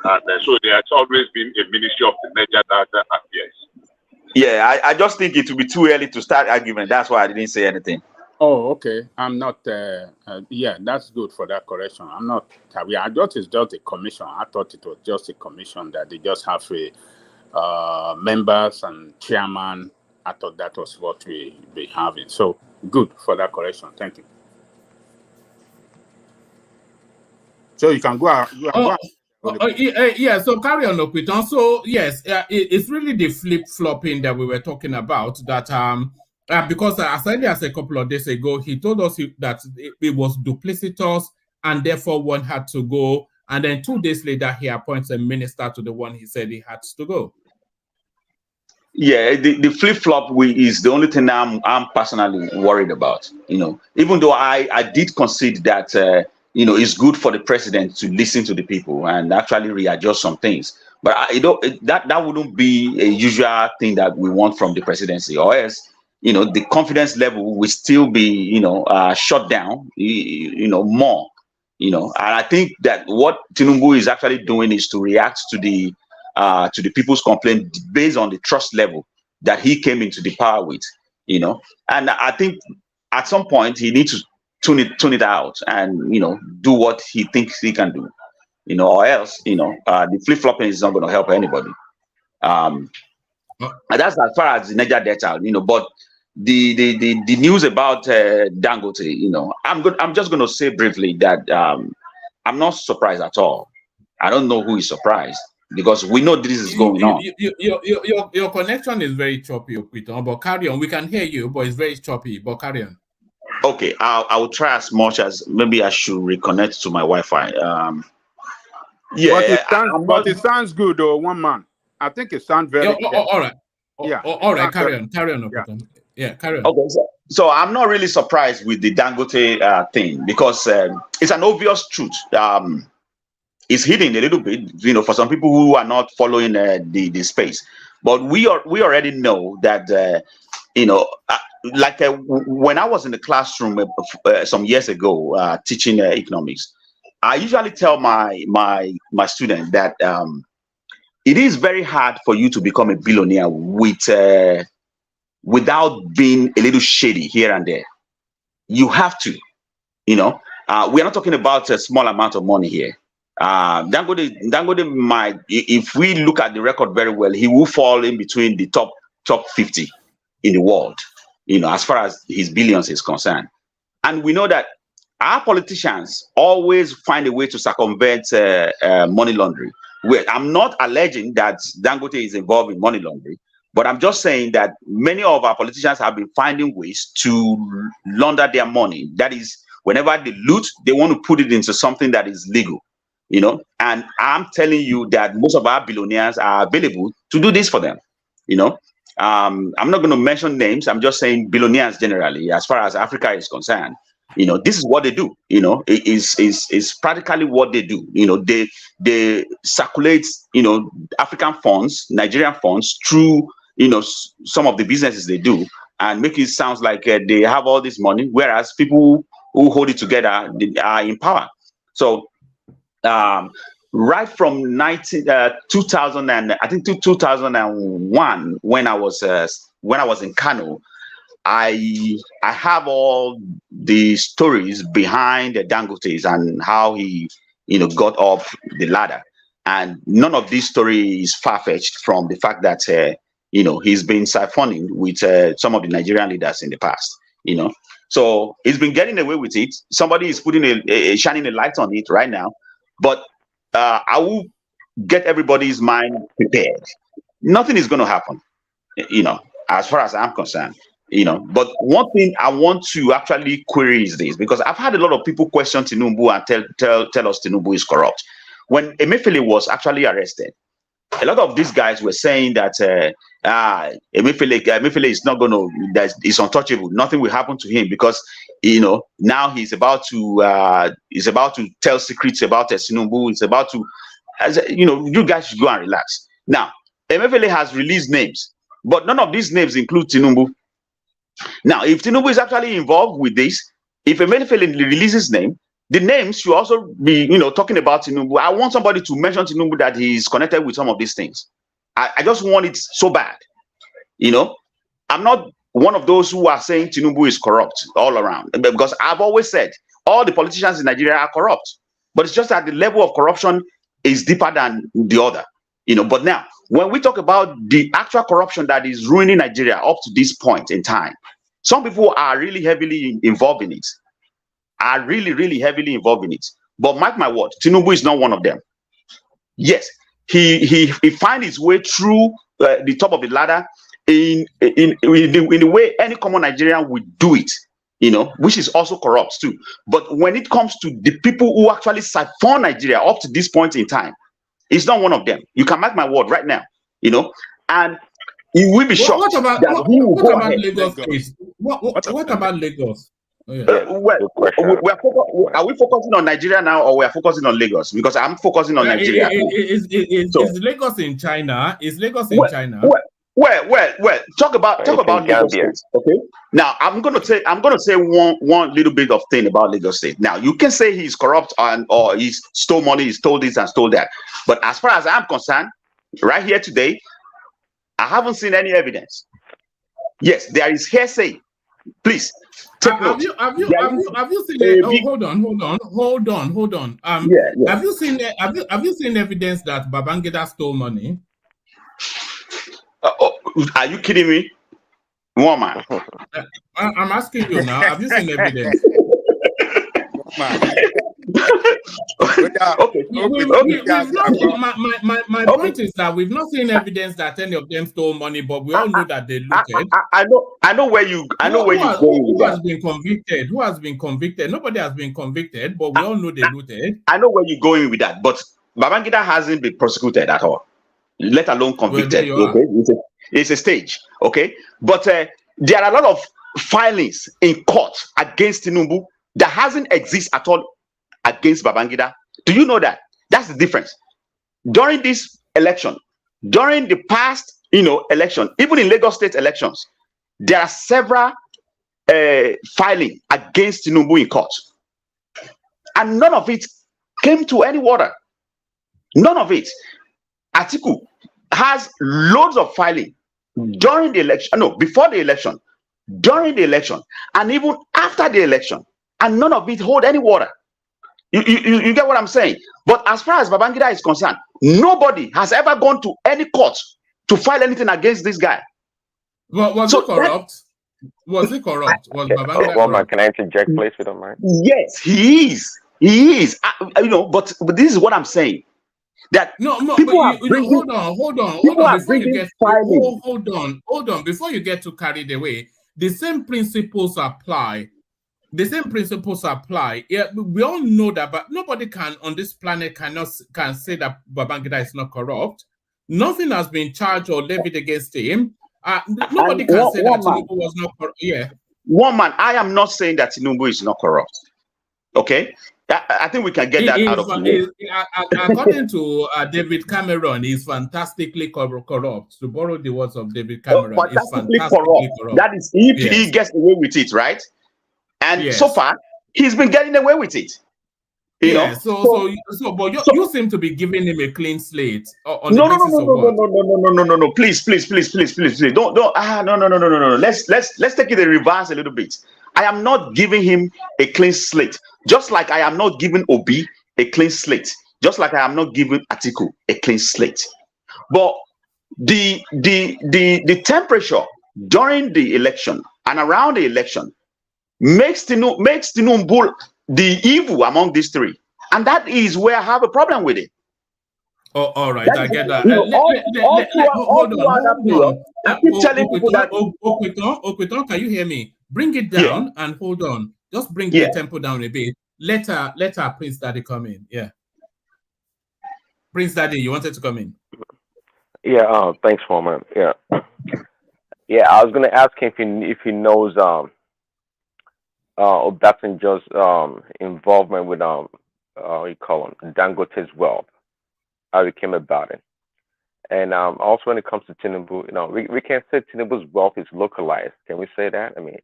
and so there has always been a Ministry of the Niger Delta Affairs. Yeah, I just think it would be too early to start argument. That's why I didn't say anything. Oh, okay. I'm not. Yeah, that's good for that correction. I'm not. I thought it's just a commission. I thought it was just a commission that they just have a members and chairman. I thought that was what we be having. So good for that correction. Thank you. So you can go out. Yeah, so carry on, Okwiton. So yes, it's really the flip-flopping that we were talking about. That because as early as a couple of days ago, he told us that it was duplicitous and therefore one had to go. And then 2 days later, he appoints a minister to the one he said he had to go. Yeah, the flip-flop is the only thing I'm personally worried about. Even though I did concede that it's good for the president to listen to the people and actually readjust some things, but that wouldn't be a usual thing that we want from the presidency, or else the confidence level will still be shut down more. And I think that what TINUBU is actually doing is to react to the people's complaint based on the trust level that he came into the power with, and I think at some point he needs to tune it out and do what he thinks he can do, or else the flip-flopping is not going to help anybody. And that's as far as the Niger Delta, but the news about Dangote, I'm just going to say briefly that I'm not surprised at all. I don't know who is surprised, because we know this is going on. Your connection is very choppy, Okwiton, but carry on. We can hear you, but it's very choppy, but carry on. Okay, I will try as much as maybe I should reconnect to my Wi-Fi. Yeah, but it sounds good, though. One man, I think it sounds very. All right. Yeah. All right. Carry on, Okwiton. Yeah, carry on. Okay, so I'm not really surprised with the Dangote thing, because it's an obvious truth. It's hidden a little bit, for some people who are not following the space. But we already know that, when I was in the classroom some years ago teaching economics, I usually tell my students that it is very hard for you to become a billionaire without being a little shady here and there. You have to, we are not talking about a small amount of money here. Dangote might, if we look at the record very well, he will fall in between the top 50 in the world, as far as his billions is concerned. And we know that our politicians always find a way to circumvent money laundering. I'm not alleging that Dangote is involved in money laundering, but I'm just saying that many of our politicians have been finding ways to launder their money. That is, whenever they loot, they want to put it into something that is legal. And I'm telling you that most of our billionaires are available to do this for them. I'm not going to mention names. I'm just saying billionaires generally, as far as Africa is concerned. This is what they do. It's practically what they do. They circulate, African funds, Nigerian funds through, some of the businesses they do, and make it sound like they have all this money, whereas people who hold it together, they are in power. So, right from 2000 and I think to 2001, when I was in Kano, I have all the stories behind the Dangotes and how he got up the ladder, and none of this story is far-fetched from the fact that he's been siphoning with some of the Nigerian leaders in the past. So he's been getting away with it. Somebody is putting shining a light on it right now. But I will get everybody's mind prepared. Nothing is going to happen, as far as I'm concerned. But one thing I want to actually query is this, because I've had a lot of people question TINUBU and tell us TINUBU is corrupt. When Emefiele was actually arrested, a lot of these guys were saying that Emefiele is not going to, that is untouchable. Nothing will happen to him because now he's about to tell secrets about TINUBU. He's about to, you guys should go and relax. Now, Emefiele has released names, but none of these names include TINUBU. Now, if Tinubu is actually involved with this, if Emefiele releases his name, the names should also be, talking about Tinubu. I want somebody to mention Tinubu that he is connected with some of these things. I just want it so bad. I'm not one of those who are saying Tinubu is corrupt all around, because I've always said all the politicians in Nigeria are corrupt, but it's just that the level of corruption is deeper than the other. But now, when we talk about the actual corruption that is ruining Nigeria up to this point in time, some people are really heavily involved in it. Really heavily involved in it. But mark my word, Tinubu is not one of them. Yes, he finds his way through the top of the ladder in the way any common Nigerian would do it, which is also corrupt too. But when it comes to the people who actually siphon Nigeria up to this point in time, it's not one of them. You can mark my word right now, and you will be shocked. What about Lagos? What about Lagos? Oh, yeah. Are we focusing on Nigeria now, or we are focusing on Lagos? Because I'm focusing on Nigeria. Is Lagos in China? Is Lagos in China? Well. Talk about Lagos State. Okay. Now I'm gonna say one little bit of thing about Lagos State. Now you can say he's corrupt or he stole money, he stole this and stole that. But as far as I'm concerned, right here today, I haven't seen any evidence. Yes, there is hearsay. Please. Have you seen it? Hold on. Have you seen evidence that Babangida stole money? Are you kidding me? Woman. I'm asking you now. Have you seen evidence? Okay. My point is that we've not seen evidence that any of them stole money, but we all know that they looted. I know where you going with that. Who has been convicted? Who has been convicted? Nobody has been convicted, but we all know they looted. I know where you're going with that, but Babangida hasn't been prosecuted at all, let alone convicted. Okay, it's a stage. Okay, but there are a lot of filings in court against Tinubu that hasn't exist at all against Babangida. Do you know that? That's the difference. During this election, during the past, election, even in Lagos State elections, there are several filing against Tinubu in court, and none of it came to any water. None of it. Atiku has loads of filing during the election, before the election, during the election, and even after the election, and none of it hold any water. You get what I'm saying? But as far as Babangida is concerned, nobody has ever gone to any court to file anything against this guy. Was he corrupt? Was Babangida corrupt? Can I interject, please, if you don't mind? Yes, he is. He is. But this is what I'm saying. That hold on. Before you get too carried away, the same principles apply. Yeah, we all know that, but nobody on this planet can say that Babangida is not corrupt. Nothing has been charged or levied against him. Nobody can say that Tinubu was not corrupt. Yeah. One man, I am not saying that Tinubu is not corrupt. Okay? I think we can get that out of the way. According to David Cameron, he's fantastically corrupt. To borrow the words of David Cameron, fantastically corrupt. That is if he gets away with it, right? And so far, he's been getting away with it. You know? But you seem to be giving him a clean slate. No. Please. Don't. No. Let's take it in reverse a little bit. I am not giving him a clean slate. Just like I am not giving Obi a clean slate. Just like I am not giving Atiku a clean slate. But the temperature during the election and around the election makes Tinubu the evil among these three. And that is where I have a problem with it. Oh, all right, I get that. Hold on. I keep telling people that. Okweton, can you hear me? Bring it down and hold on. Just bring the tempo down a bit. Let our Prince Daddy come in. Yeah. Prince Daddy, you wanted to come in? Yeah, thanks, Foreman. Yeah. Yeah, I was gonna ask him if he knows Obasanjo's involvement with you call him Dangote's wealth, how he came about it. And also when it comes to TINUBU, we can't say TINUBU's wealth is localized. Can we say that? I mean,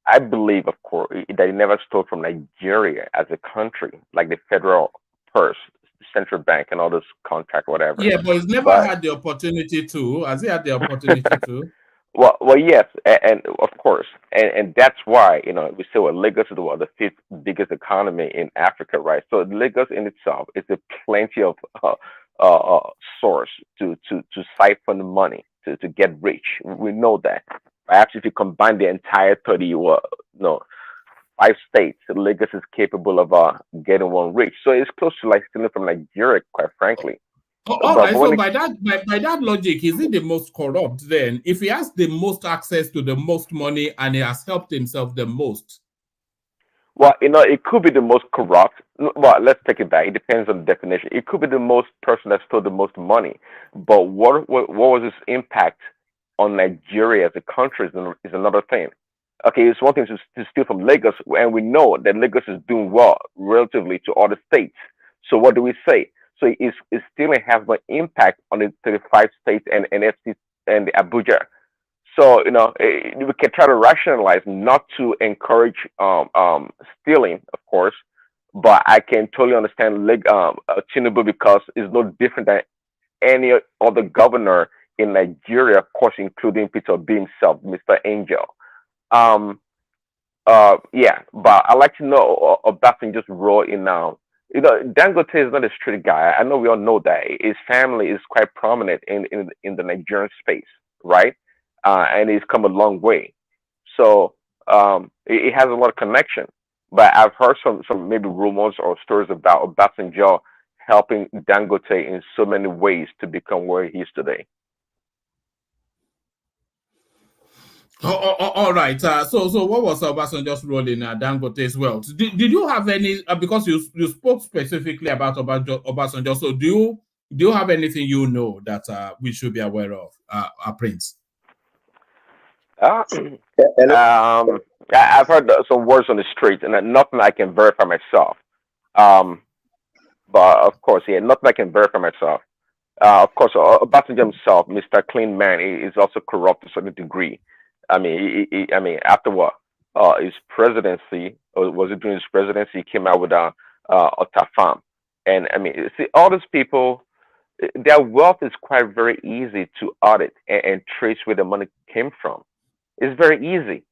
I believe, of course, that he never stole from Nigeria as a country, like the federal purse, central bank, and all those contract, whatever. Yeah, but he's never had the opportunity to. Has he had the opportunity to? Well, yes, and of course, and that's why we say Lagos is the fifth biggest economy in Africa, right? So Lagos in itself is a plenty of source to siphon the money to get rich. We know that. Perhaps if you combine the entire 5 states, Lagos is capable of getting one rich. So it's close to like stealing from Nigeria, quite frankly. All right. So by that logic, is he the most corrupt then? If he has the most access to the most money and he has helped himself the most? Well, it could be the most corrupt. Well, let's take it back. It depends on the definition. It could be the most person that stole the most money. But what was his impact on Nigeria as a country is another thing. Okay, it's one thing to steal from Lagos, and we know that Lagos is doing well relatively to other states. So what do we say? So it's stealing has an impact on the 35 states and NFC and Abuja. So we can try to rationalize not to encourage stealing, of course, but I can totally understand TINUBU because it's no different than any other governor in Nigeria, of course, including Peter B himself, Mr. Angel. Yeah, but I like to know Obasanjo's role in now. Dangote is not a street guy. I know we all know that. His family is quite prominent in the Nigerian space, right? And he's come a long way. So it has a lot of connection. But I've heard some maybe rumors or stories about Obasanjo helping Dangote in so many ways to become where he is today. All right. So what was Obasanjo's role in Dangote's wealth? Did you have any? Because you spoke specifically about Obasanjo. So do you have anything that we should be aware of, Prince? I've heard some words on the street, and nothing I can verify myself. But of course, nothing I can verify myself. Of course, Obasanjo himself, Mr. Clean Man, is also corrupt to a certain degree. I mean, after his presidency, or was it during his presidency, he came out with Otafam. And I mean, see, all these people, their wealth is quite very easy to audit and trace where the money came from. It's very easy.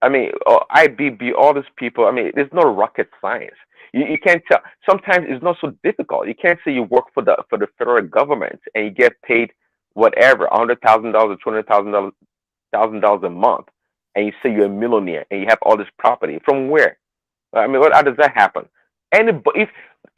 I mean, IBB, all these people, I mean, there's no rocket science. You can't tell. Sometimes it's not so difficult. You can't say you work for the federal government and you get paid whatever, $100,000 or $200,000 a month, and you say you're a millionaire and you have all this property. From where? I mean, how does that happen?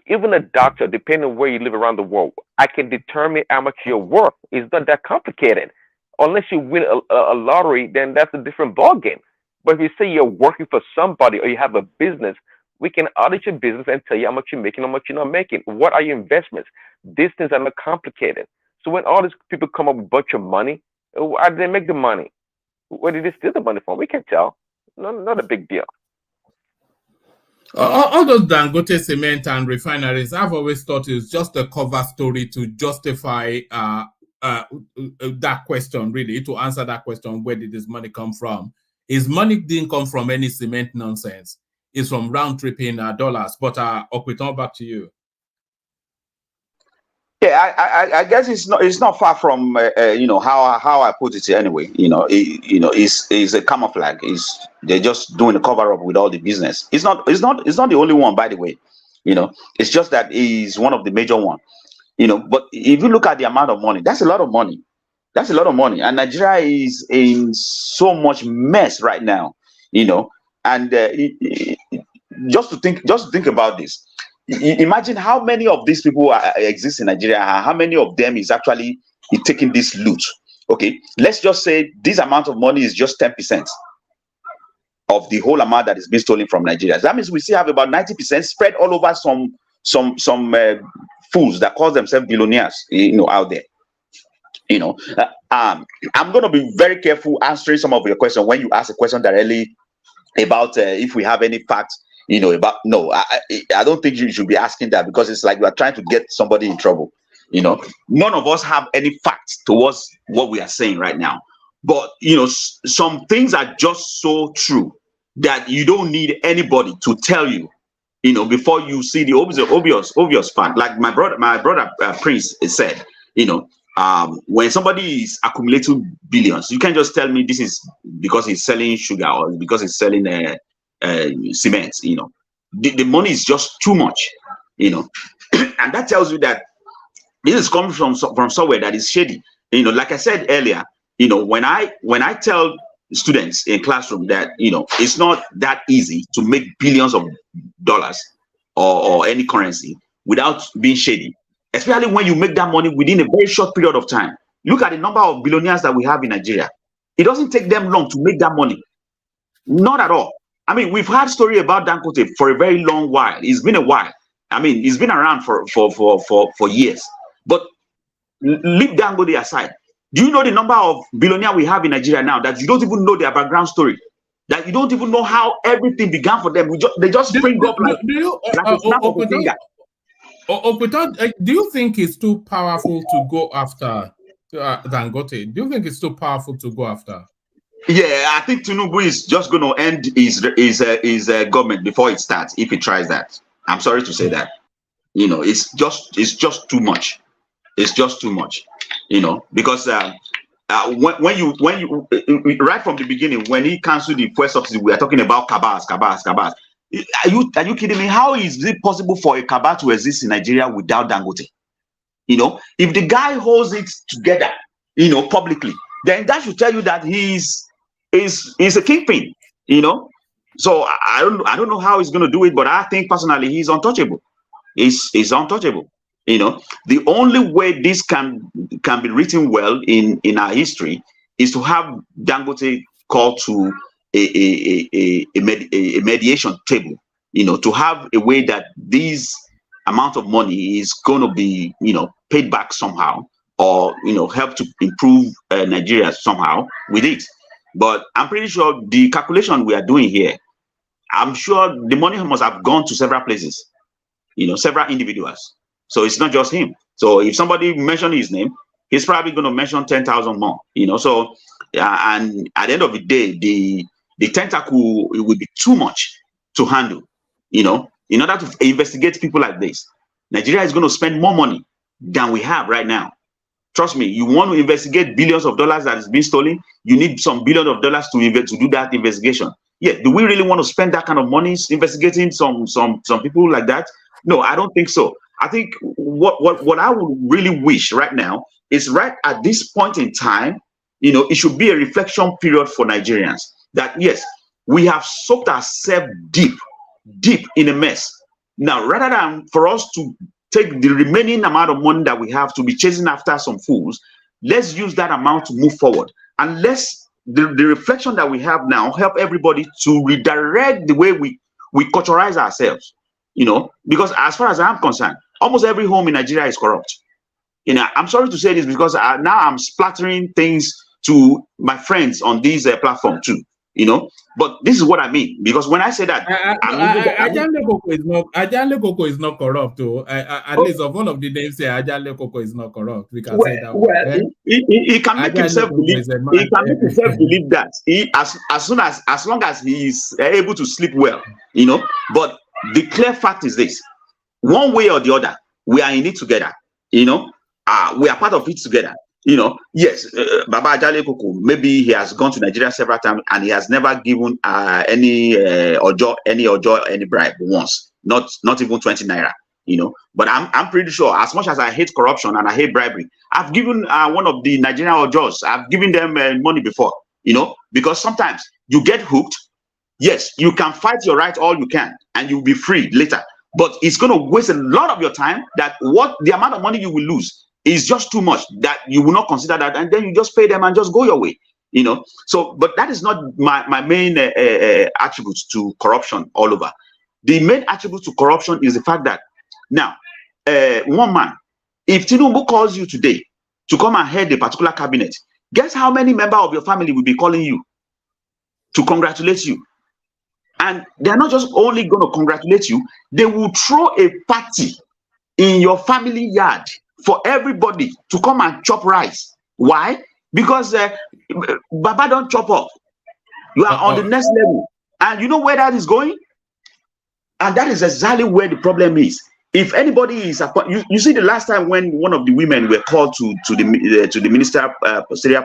Even a doctor, depending on where you live around the world, I can determine how much you're worth. It's not that complicated. Unless you win a lottery, then that's a different ballgame. But if you say you're working for somebody or you have a business, we can audit your business and tell you how much you're making, how much you're not making. What are your investments? These things are not complicated. So when all these people come up with a bunch of money, how do they make the money? Where did they steal the money from? We can tell. Not a big deal. All those Dangote cement and refineries, I've always thought it's just a cover story to justify that question, really, to answer that question, where did this money come from? His money didn't come from any cement nonsense. It's from round-tripping dollars. But Okwiton, back to you. Yeah, I guess it's not far from how I put it anyway. It's a camouflage. They're just doing a cover up with all the business. It's not the only one, by the way. It's just that it's one of the major one. But if you look at the amount of money, that's a lot of money. That's a lot of money, and Nigeria is in so much mess right now. And just to think about this. Imagine how many of these people exist in Nigeria. How many of them is actually taking this loot? Okay, let's just say this amount of money is just 10% of the whole amount that is being stolen from Nigeria. That means we still have about 90% spread all over some fools that call themselves billionaires, out there. I'm going to be very careful answering some of your questions when you ask a question directly about if we have any facts. I don't think you should be asking that, because it's like you are trying to get somebody in trouble. You know, none of us have any facts towards what we are saying right now. But you know, some things are just so true that you don't need anybody to tell you, you know, before you see the obvious fact. Like my brother Prince said, you know, when somebody is accumulating billions, you can't just tell me this is because he's selling sugar or because he's selling cement. You know, the money is just too much, you know, and that tells you that this is coming from somewhere that is shady. You know, like I said earlier, you know, when I tell students in classroom that, you know, it's not that easy to make billions of dollars or any currency without being shady, especially when you make that money within a very short period of time. Look at the number of billionaires that we have in Nigeria. It doesn't take them long to make that money. Not at all. I mean, we've had story about Dangote for a very long while. It's been a while. I mean, it's been around for years. But leave Dangote aside. Do you know the number of billionaires we have in Nigeria now that you don't even know their background story? That you don't even know how everything began for them. They just spring up like a snap of a finger. Do you think it's too powerful to go after Dangote? Do you think it's too powerful to go after? Yeah, I think TINUBU is just going to end his government before it starts if he tries that. I'm sorry to say that. You know, it's just too much. It's just too much. You know, because when you right from the beginning, when he canceled the fuel subsidy, we are talking about cabals. Are you kidding me? How is it possible for a cabal to exist in Nigeria without Dangote? You know, if the guy holds it together, you know, publicly, then that should tell you that he's a kingpin. You know, so I don't know how he's going to do it, but I think personally he's untouchable. He's untouchable. You know, the only way this can be written well in our history is to have Dangote called to a mediation table. You know, to have a way that this amount of money is going to be, you know, paid back somehow, or, you know, help to improve Nigeria somehow with it. But I'm pretty sure the calculation we are doing here, I'm sure the money must have gone to several places, you know, several individuals. So it's not just him. So if somebody mentioned his name, he's probably going to mention 10,000 more, you know. So, and at the end of the day, the tentacle, it will be too much to handle, you know. In order to investigate people like this, Nigeria is going to spend more money than we have right now. Trust me, you want to investigate billions of dollars that is being stolen, you need some billions of dollars to do that investigation. Yeah, do we really want to spend that kind of money investigating some people like that? No, I don't think so. I think what I would really wish right now is, right at this point in time, you know, it should be a reflection period for Nigerians that, yes, we have soaked ourselves deep in a mess. Now, rather than for us to take the remaining amount of money that we have to be chasing after some fools, let's use that amount to move forward. And let's, the reflection that we have now, help everybody to redirect the way we culturalize ourselves, you know, because as far as I'm concerned, almost every home in Nigeria is corrupt. You know, I'm sorry to say this because now I'm splattering things to my friends on these platform too, you know, but this is what I mean, because when I say that Ajale Koko is not corrupt too. At least of all of the names here, Ajale Koko is not corrupt. We can say that. Well, he can make himself believe. He can make himself believe that as long as he is able to sleep well, you know. But the clear fact is this: one way or the other, we are in it together. You know, we are part of it together. You know, yes, Baba Ajale Koko, maybe he has gone to Nigeria several times and he has never given any bribe once, not even 20 naira. You know, but I'm pretty sure, as much as I hate corruption and I hate bribery, I've given one of the Nigerian Ojos, I've given them money before. You know, because sometimes you get hooked. Yes, you can fight your right all you can and you'll be free later, but it's going to waste a lot of your time. That the amount of money you will lose is just too much that you will not consider that, and then you just pay them and just go your way, you know. So, but that is not my main attributes to corruption all over. The main attribute to corruption is the fact that now, one man, if TINUBU calls you today to come and head a particular cabinet, guess how many members of your family will be calling you to congratulate you? And they're not just only going to congratulate you, they will throw a party in your family yard for everybody to come and chop rice. Why? Because Baba don't chop up. You are on the next level. And you know where that is going? And that is exactly where the problem is. If anybody is, you see the last time when one of the women were called to the ministerial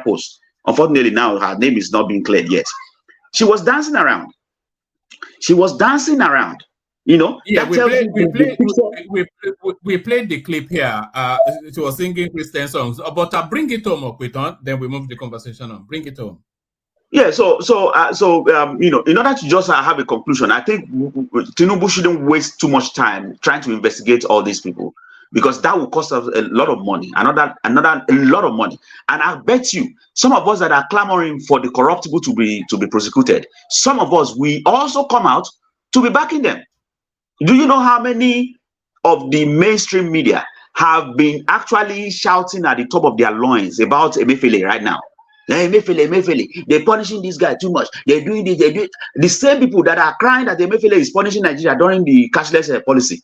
post. Unfortunately, now her name is not being cleared yet. She was dancing around. She was dancing around. You know. Yeah, we played the clip here. She was singing Christian songs. But bring it home, Okweton. Then we move the conversation on. Bring it home. Yeah, so you know, in order to just have a conclusion, I think TINUBU shouldn't waste too much time trying to investigate all these people, because that will cost us a lot of money, a lot of money. And I bet you, some of us that are clamoring for the corruptible to be prosecuted, some of us, we also come out to be backing them. Do you know how many of the mainstream media have been actually shouting at the top of their loins about Emefiele right now? Emefiele, they're punishing this guy too much. They're doing this, they do it. The same people that are crying that Emefiele is punishing Nigeria during the cashless policy,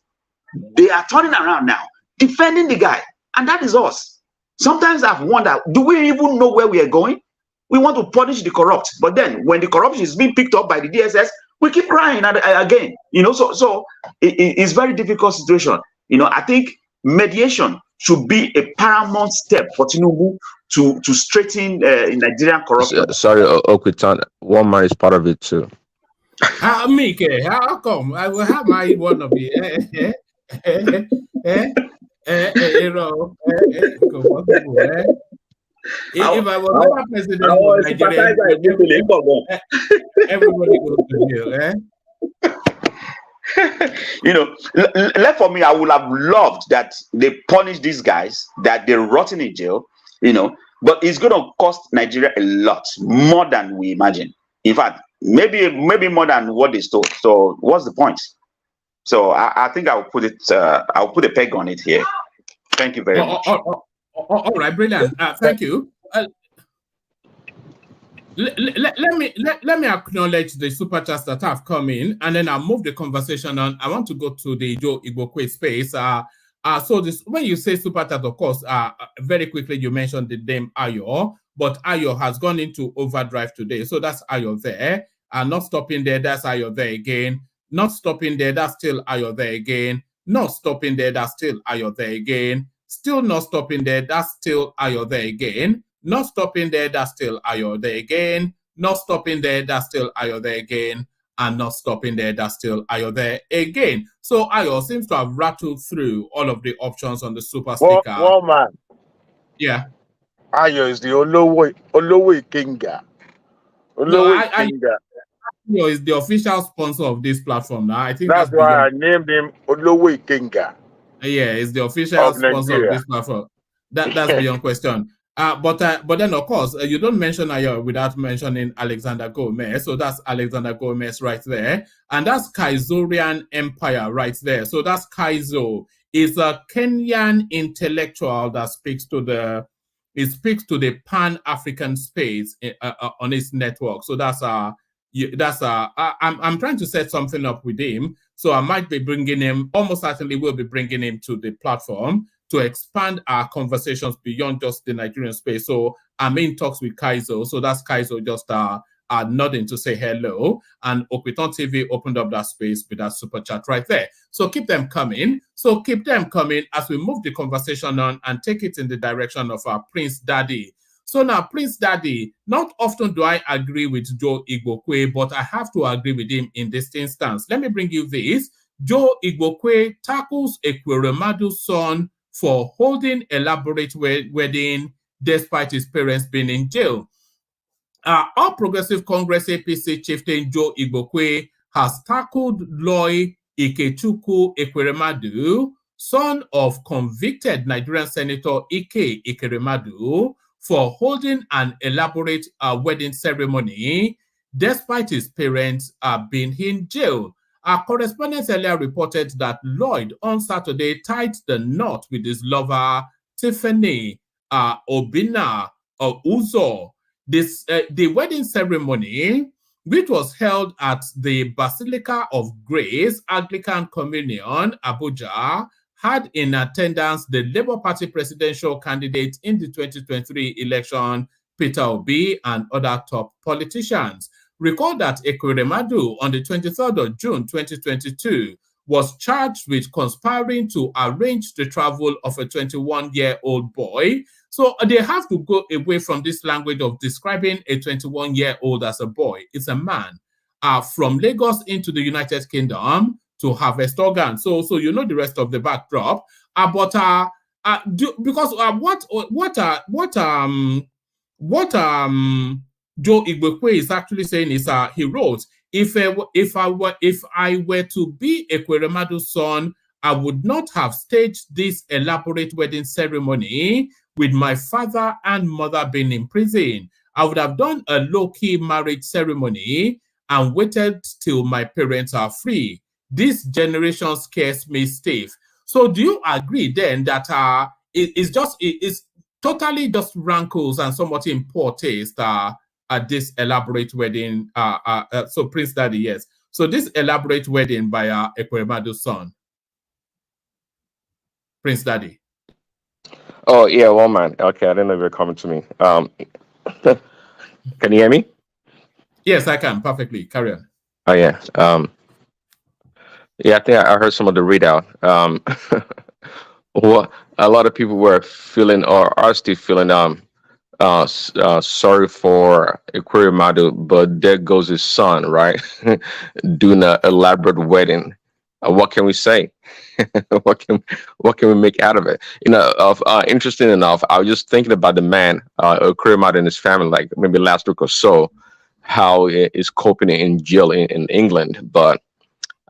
they are turning around now, defending the guy. And that is us. Sometimes I've wondered, do we even know where we are going? We want to punish the corrupt, but then when the corruption is being picked up by the DSS, we keep crying again. You know, so it's very difficult situation. You know, I think mediation should be a paramount step for TINUBU to straighten Nigerian corruption. Sorry, Okweton, one man is part of it too. How come? I will have my one of you. If I was ever president of Nigeria, everybody goes to jail. You know, left for me, I would have loved that they punish these guys, that they're rotting in jail, you know, but it's going to cost Nigeria a lot more than we imagine. In fact, maybe more than what they stole. So what's the point? So I think I'll put a peg on it here. Thank you very much. All right, brilliant. Thank you. Let me acknowledge the super chats that have come in, and then I'll move the conversation on. I want to go to the Joe Igbokwe space. So this, when you say super chat, of course, very quickly you mentioned the name Ayo, but Ayo has gone into overdrive today. So that's Ayo there. Not stopping there, that's Ayo there again. Not stopping there, that's still Ayo there again. Not stopping there, that's still Ayo there again. Still not stopping there, that's still Ayo there again. Not stopping there, that's still Ayo there again. Not stopping there, that's still Ayo there again. And not stopping there, that's still Ayo there again. So Ayo seems to have rattled through all of the options on the super sticker. Well, man. Yeah. Ayo is the Olowe Kinga. Olowe Kinga. Ayo is the official sponsor of this platform now. I think that's why I named him Olowe Kinga. Yeah, it's the official sponsor of this platform. That's beyond question. But then, of course, you don't mention Ayo without mentioning Alexander Gomez. So that's Alexander Gomez right there. And that's Kaizorian Empire right there. So that's Kaizo. Is a Kenyan intellectual that speaks to the Pan-African space on his network. So I'm trying to set something up with him. So I might be bringing him, almost certainly will be bringing him to the platform to expand our conversations beyond just the Nigerian space. So I'm in talks with Kaizo. So that's Kaizo just nodding to say hello. And Okweton TV opened up that space with that super chat right there. So keep them coming. So keep them coming as we move the conversation on and take it in the direction of our Prince Daddy. So now, Prince Daddy, not often do I agree with Joe Igbokwe, but I have to agree with him in this instance. Let me bring you this. Joe Igbokwe tackles Ekweremadu's son for holding elaborate wedding despite his parents being in jail. All Progressive Congress APC chieftain Joe Igbokwe has tackled Loy Ikechukwu Ekweremadu, son of convicted Nigerian Senator Ike Ekweremadu, for holding an elaborate wedding ceremony despite his parents being in jail. Our correspondent earlier reported that Lloyd on Saturday tied the knot with his lover, Tiffany Obina Uzo. The wedding ceremony, which was held at the Basilica of Grace Anglican Communion, Abuja, had in attendance the Labour Party presidential candidate in the 2023 election, Peter Obi, and other top politicians. Recall that Ekweremadu on the 23rd of June 2022 was charged with conspiring to arrange the travel of a 21-year-old boy. So they have to go away from this language of describing a 21-year-old as a boy. It's a man from Lagos into the United Kingdom to harvest organs. So you know the rest of the backdrop. Because what Joe Igbekwe is actually saying is he wrote, if I were to be Ekweremadu's son, I would not have staged this elaborate wedding ceremony with my father and mother being in prison. I would have done a low-key marriage ceremony and waited till my parents are free. This generation scares me stiff. So do you agree then that it's totally just rankles and somewhat in poor taste at this elaborate wedding? So Prince Daddy, yes. So this elaborate wedding by Ekweremadu's son, Prince Daddy. Oh yeah, one man. Okay, I didn't know you were coming to me. Can you hear me? Yes, I can perfectly. Carry on. Oh yeah. Yeah, I think I heard some of the readout. What a lot of people were feeling, or are still feeling, sorry for Ekweremadu, but there goes his son, right? Doing an elaborate wedding. What can we say? what can we make out of it? You know, interesting enough, I was just thinking about the man, Ekweremadu, and his family, like maybe last week or so, how he is coping in jail in England, but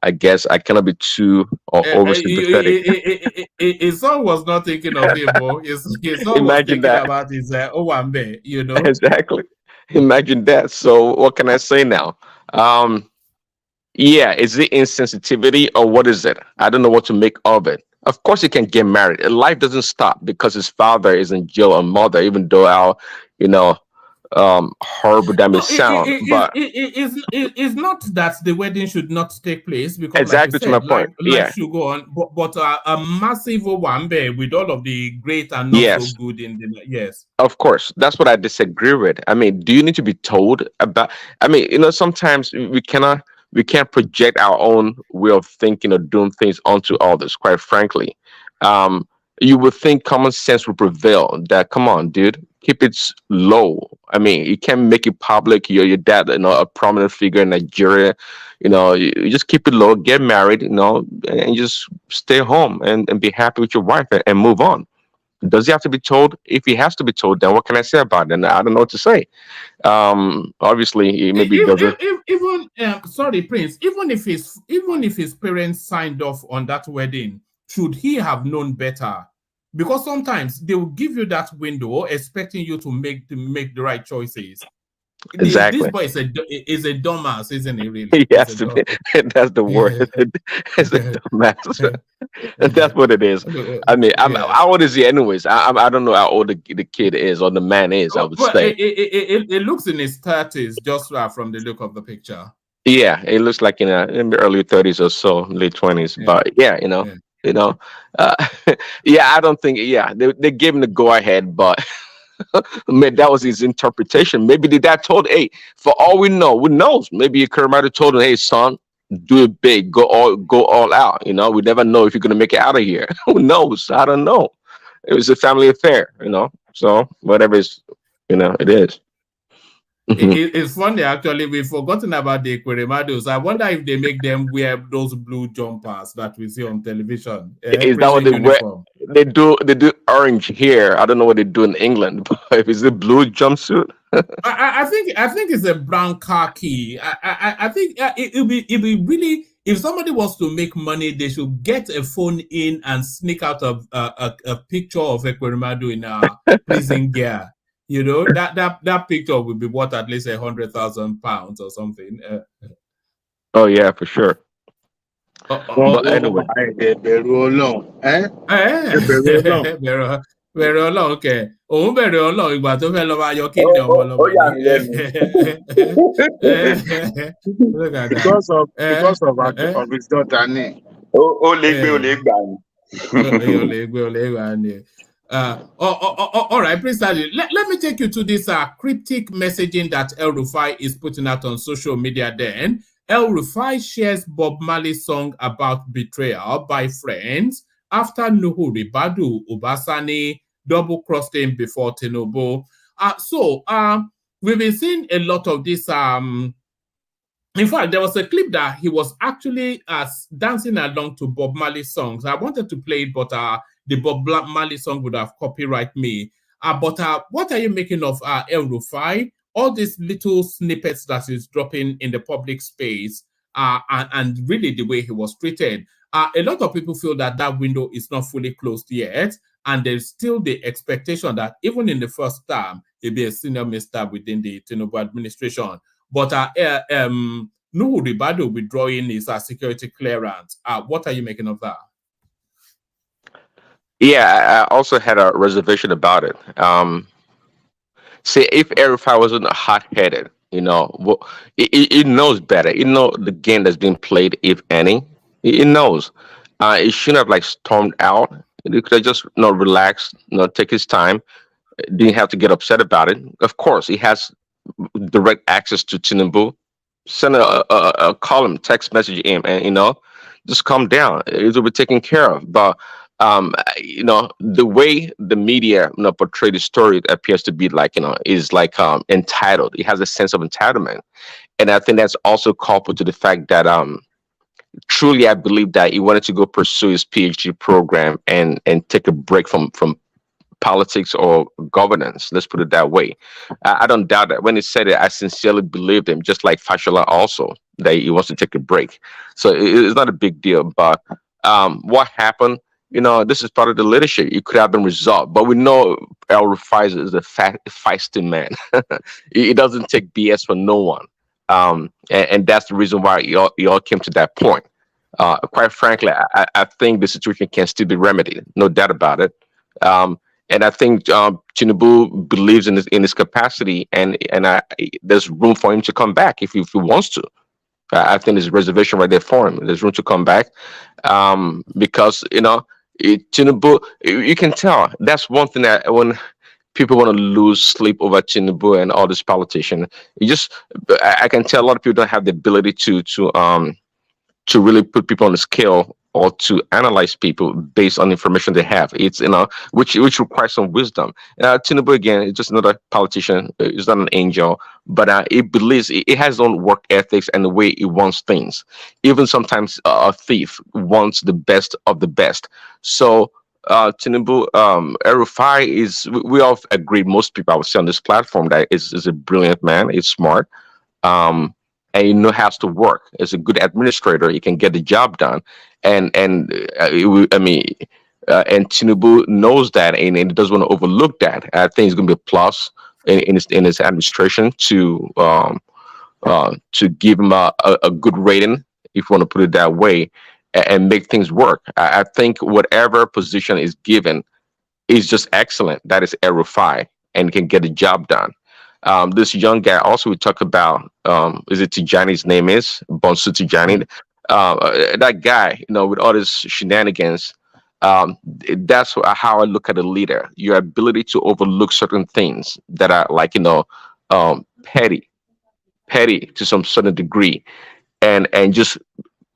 I guess I cannot be too over sympathetic. His son was not thinking of him, his son was thinking about his Owambe, you know. Exactly. Imagine that. So what can I say now? Yeah, is it insensitivity or what is it? I don't know what to make of it. Of course he can get married. Life doesn't stop because his father is in jail or mother, even though our, horrible that may sound, but it's not that the wedding should not take place, because exactly, like you said, to my point, life should go on, but a massive Owambe with all of the great and not so good in the of course, that's what I disagree with. I mean, do you need to be told about? I mean, sometimes we can't project our own way of thinking or doing things onto others, quite frankly. You would think common sense would prevail, that come on, dude, keep it low. I mean, you can't make it public. You're your dad, a prominent figure in Nigeria. You just keep it low, get married, and just stay home and be happy with your wife and move on. Does he have to be told? If he has to be told, then what can I say about it? And I don't know what to say. Obviously, maybe sorry, Prince. Even if his parents signed off on that wedding, should he have known better? Because sometimes they will give you that window, expecting you to make the right choices. Exactly. This boy is a dumbass, isn't he? Really? Yes, that's the word. It's a dumbass. That's what it is. I mean, how old is he, anyways? I don't know how old the kid is or the man is. I would say it looks in his 30s, just from the look of the picture. Yeah, it looks like in the early 30s or so, late 20s. Yeah. But I don't think. Yeah, they gave him the go ahead, but. Maybe that was his interpretation. Maybe the dad told, hey, for all we know, who knows? Maybe Ekweremadu told him, hey, son, do it big, go all out. We never know if you're gonna make it out of here. Who knows? I don't know. It was a family affair, So whatever it is. It's funny, actually. We've forgotten about the Ekweremadus. I wonder if they make them wear those blue jumpers that we see on television. Is that what they wear? They do orange here. I don't know what they do in England, but if it's a blue jumpsuit. I think it's a brown khaki. I think it'll be really, if somebody wants to make money, they should get a phone in and sneak out a picture of Ekweremadu in a prison gear. That picture would be worth at least £100,000 or something. Oh yeah, for sure. But anyway, okay. Ìgbà tó fẹ́ lọ máa yọ kíni ọmọ lọ́mọ. Because of his daughter. Ó lè gbé, ó lè gbà ni. All right, precisely. Let me take you to this cryptic messaging that El Rufai is putting out on social media. Then El Rufai shares Bob Marley's song about betrayal by friends after Nuhu Ribadu Obasani double-crossed him before TINUBU. We've been seeing a lot of this. In fact, there was a clip that he was actually dancing along to Bob Marley's songs. I wanted to play it, but the Bob Marley song would have copyright me. But what are you making of El Rufai? All these little snippets that he's dropping in the public space, and really the way he was treated. A lot of people feel that that window is not fully closed yet, and there's still the expectation that even in the first term, he'll be a senior minister within the TINUBU administration. But Nuhu Ribadu withdrawing his security clearance. What are you making of that? Yeah, I also had a reservation about it. See, if Erifai wasn't hot-headed, you know, it knows better. It knows the game that's being played, if any. It knows. It shouldn't have like stormed out. It could have just relaxed, take his time. Didn't have to get upset about it. Of course, he has direct access to TINUBU. Send a column, text message him, and just calm down. It will be taken care of. But the way the media portray the story, it appears to be like is like entitled. It has a sense of entitlement, and I think that's also coupled to the fact that truly I believe that he wanted to go pursue his PhD program and take a break from politics or governance. Let's put it that way. I don't doubt that. When he said it, I sincerely believed him, just like Fashola also, that he wants to take a break. So it's not a big deal. But what happened, this is part of the leadership. It could have been resolved. But we know El Rufai is a feisty man. He doesn't take BS for no one. And that's the reason why you all came to that point. Quite frankly, I think the situation can still be remedied. No doubt about it. And I think TINUBU believes in his capacity, and there's room for him to come back if he wants to. I think there's a reservation right there for him. There's room to come back because TINUBU. You can tell that's one thing that when people want to lose sleep over TINUBU and all these politicians, I can tell a lot of people don't have the ability to really put people on the scale or to analyze people based on information they have. It's which requires some wisdom. TINUBU again is just another politician. He's not an angel, but it believes it has its own work ethics and the way it wants things. Even sometimes a thief wants the best of the best. So TINUBU, Rufai is. We all agree. Most people I would say on this platform that is a brilliant man. He's smart. And he knows how to work. As a good administrator, he can get the job done. And TINUBU knows that, and he doesn't want to overlook that. I think it's going to be a plus in his administration to give him a good rating, if you want to put it that way, and make things work. I think whatever position is given is just excellent. That is Rufai, and can get the job done. This young guy also we talk about, is it Tijani's name is? Bonsu Tijani. That guy, with all his shenanigans, that's how I look at a leader. Your ability to overlook certain things that are like, petty to some certain degree, and just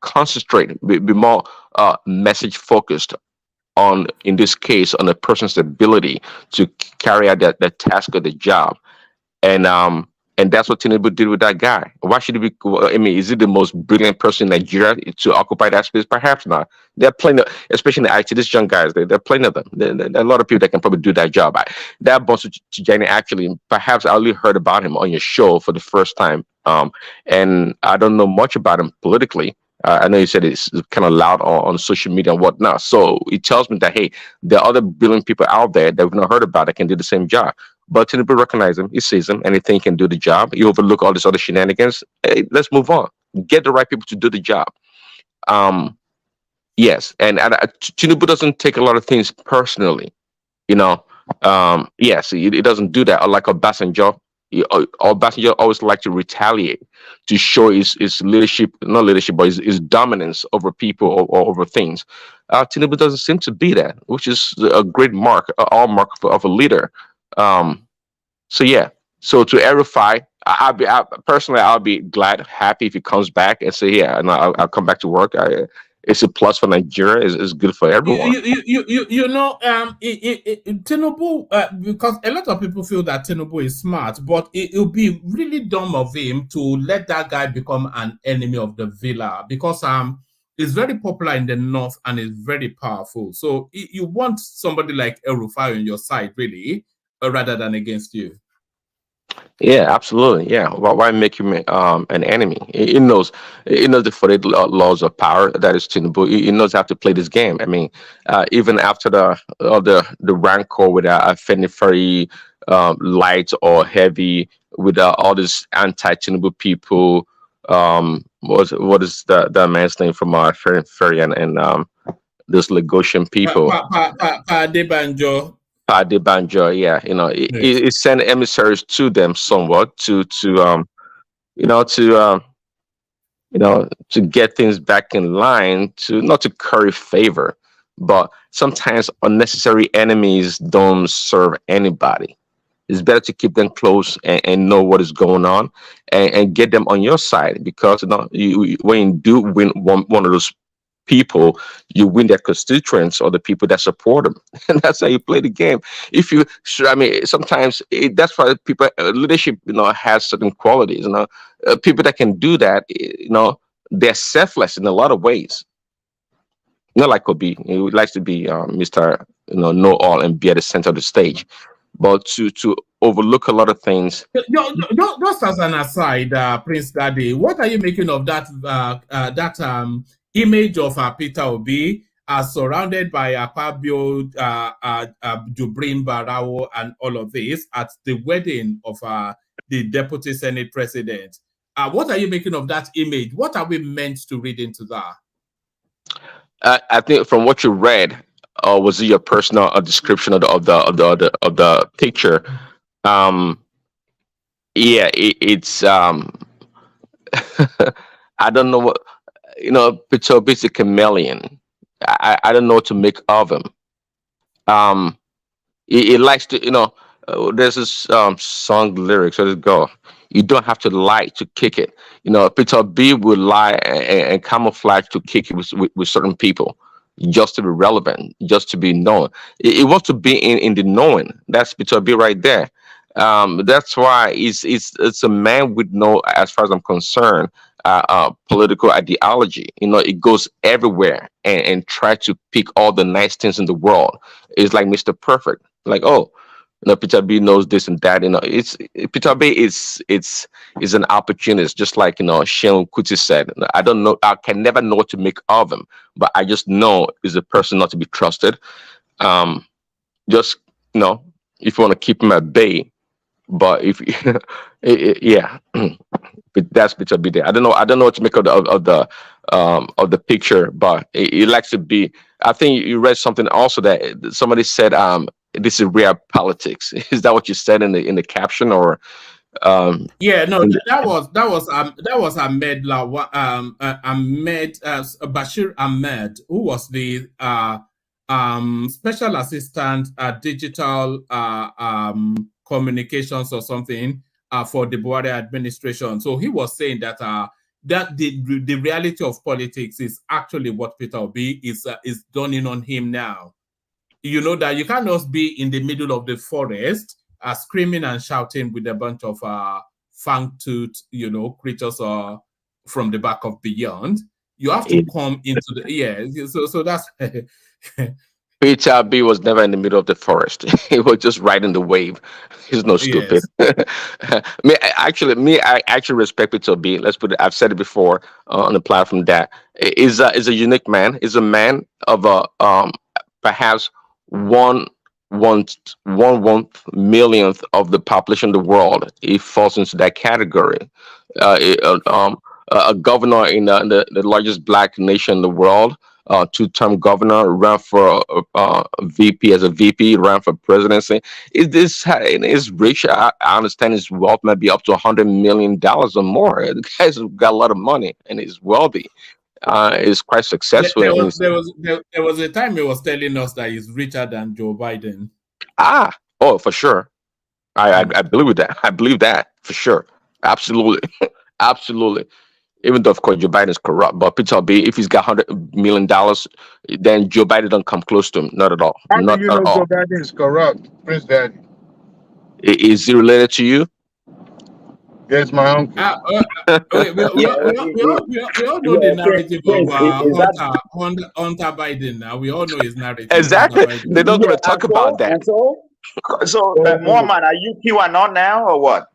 concentrate, be more message focused on, in this case, on a person's ability to carry out that task or the job. And that's what TINUBU did with that guy. Why should he be? Is he the most brilliant person in Nigeria to occupy that space? Perhaps not. There are plenty, especially in the IT, these young guys, there are plenty of them. There are a lot of people that can probably do that job. That Bonsu Tijani, actually, perhaps I only heard about him on your show for the first time. And I don't know much about him politically. I know you said it's kind of loud on social media and whatnot. So it tells me that, hey, there are other brilliant people out there that we've not heard about that can do the same job. But TINUBU recognizes him, he sees him, and he thinks he can do the job. You overlook all these other shenanigans. Hey, let's move on. Get the right people to do the job. Yes, and TINUBU doesn't take a lot of things personally. Yes, it doesn't do that. Or like Obasanjo, Obasanjo always like to retaliate to show his leadership, not leadership, but his dominance over people or over things. Tinubu doesn't seem to be that, which is a great mark, all mark of a leader. So yeah, so to RFI, personally, I'll be glad, happy if he comes back and say, yeah, and I'll come back to work. It's a plus for Nigeria. It's good for everyone. Tinubu, because a lot of people feel that Tinubu is smart, but it will be really dumb of him to let that guy become an enemy of the villa, because he's very popular in the north and is very powerful. So you want somebody like RUFAI on your side, really, rather than against you. Yeah, absolutely. Yeah, why make him an enemy? He knows the 48 laws of power. That is Tinubu. He knows how to play this game. I mean, even after the rancor with Emefiele, light or heavy, with all these anti-Tinubu people. What is the man's name from Ferry and this Lagosian people? Debanjo. Debanjo, yeah, it sent emissaries to them somewhat to get things back in line, to not to curry favor, but sometimes unnecessary enemies don't serve anybody. It's better to keep them close and know what is going on and get them on your side, because when you do win one of those people, you win their constituents or the people that support them, and that's how you play the game. Sometimes that's why people leadership has certain qualities. People that can do that, they're selfless in a lot of ways. Not like Obi, he likes to be Mr. Know all and be at the center of the stage, but to overlook a lot of things. Just as an aside, Prince Daddy, what are you making of that image of Peter Obi surrounded by Akpabio, Jubrin Barao, and all of this at the wedding of the Deputy Senate President? What are you making of that image? What are we meant to read into that? I think from what you read, was it your personal description of the picture? Yeah, it's I don't know what. Peter Obi is a chameleon. I don't know what to make of him. He likes to, there's this song lyrics. Let it go. You don't have to lie to kick it. Peter Obi would lie and camouflage to kick it with certain people, just to be relevant, just to be known. He wants to be in the knowing. That's Peter Obi right there. That's why it's a man with no, as far as I'm concerned, political ideology. It goes everywhere and try to pick all the nice things in the world. It's like Mr. Perfect. Like, oh, Peter B knows this and that. It's Peter B is an opportunist, just like Sheon Kuti said. I don't know. I can never know what to make of him, but I just know is a person not to be trusted. Just if you want to keep him at bay. But if yeah, but that's Peter B there. I don't know what to make of the picture, but it likes to be. I think you read something also that somebody said this is real politics. Is that what you said in the caption, or? Yeah, no, that was Ahmed Bashir Ahmed, who was the special assistant digital communications or something for the Buhari administration. So he was saying that that the reality of politics is actually what Peter Obi is dawning on him now. That you cannot be in the middle of the forest screaming and shouting with a bunch of fang-toothed, creatures from the back of beyond. You have to come into the So that's. Peter B was never in the middle of the forest. He was just riding the wave. He's no stupid. Yes. I actually respect Peter B. Let's put it. I've said it before on the platform that is a unique man. Is a man of perhaps one millionth of the population of the world. He falls into that category. A governor in the largest black nation in the world. two-term governor, ran for VP as a VP, ran for presidency. Is rich. I understand his wealth might be up to $100 million or more. The guy's got a lot of money and he's wealthy. Is quite successful. There was a time he was telling us that he's richer than Joe Biden. Oh, for sure. I believe that. I believe that for sure. Absolutely. Absolutely. Even though, of course, Joe Biden is corrupt, but Peter B, if he's got $100 million, then Joe Biden don't come close to him. Not at all. How Not do you at know all. Joe Biden is corrupt, Prince Daddy? Is he related to you? Yes, my uncle. We all know the narrative of Hunter Biden. Now we all know his narrative. Exactly. They're not going to talk about that. So Mohammed, are you QAnon now or what?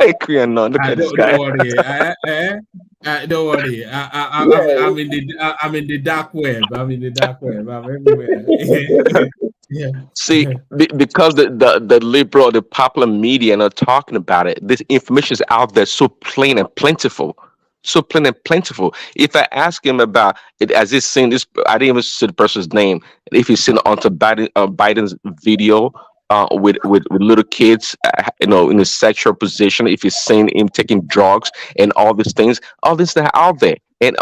QAnon, look at this guy. Don't worry. I'm in the dark web. I'm everywhere. Yeah. See, because the liberal, the popular media are not talking about it. This information is out there so plain and plentiful. So plain and plentiful. If I ask him about it, as he's seen this, I didn't even see the person's name. If he's seen onto Biden's video with little kids, in a sexual position, if he's seen him taking drugs and all these things are out there. And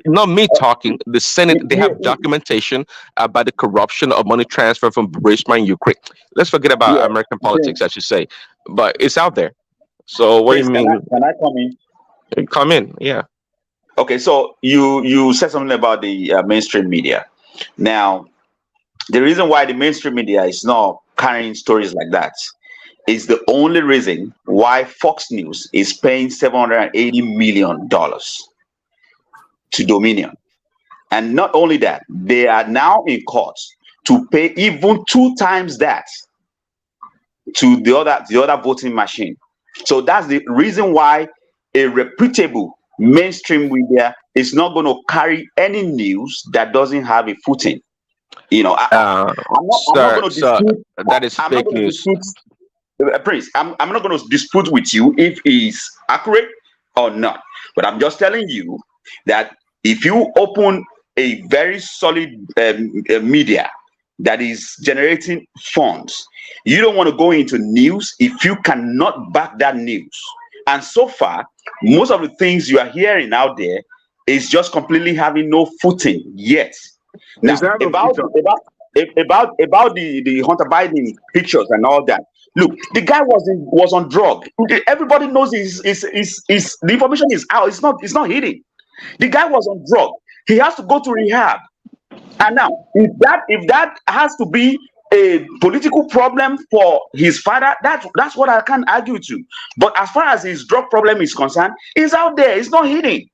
not me talking, the Senate, they have documentation about the corruption of money transfer from Burisma in Ukraine. Let's forget about American politics, I should say. But it's out there. So what do you mean? Can I come in? Come in, yeah. Okay, so you said something about the mainstream media. Now, the reason why the mainstream media is not carrying stories like that is the only reason why Fox News is paying $780 million to Dominion. And not only that, they are now in court to pay even 2 times that to the other voting machine. So that's the reason why a reputable mainstream media is not going to carry any news that doesn't have a footing. I'm not going to dispute. That is fake news. Prince, I'm not going to dispute with you if it's accurate or not. But I'm just telling you that if you open a very solid media that is generating funds, you don't want to go into news if you cannot back that news. And so far, most of the things you are hearing out there is just completely having no footing yet. Now, about the Hunter Biden pictures and all that. Look, the guy was on drug. Everybody knows the information is out. It's not hidden. The guy was on drug. He has to go to rehab. And now, if that has to be a political problem for his father, that's what I can't argue to. But as far as his drug problem is concerned, it's out there. It's not hidden.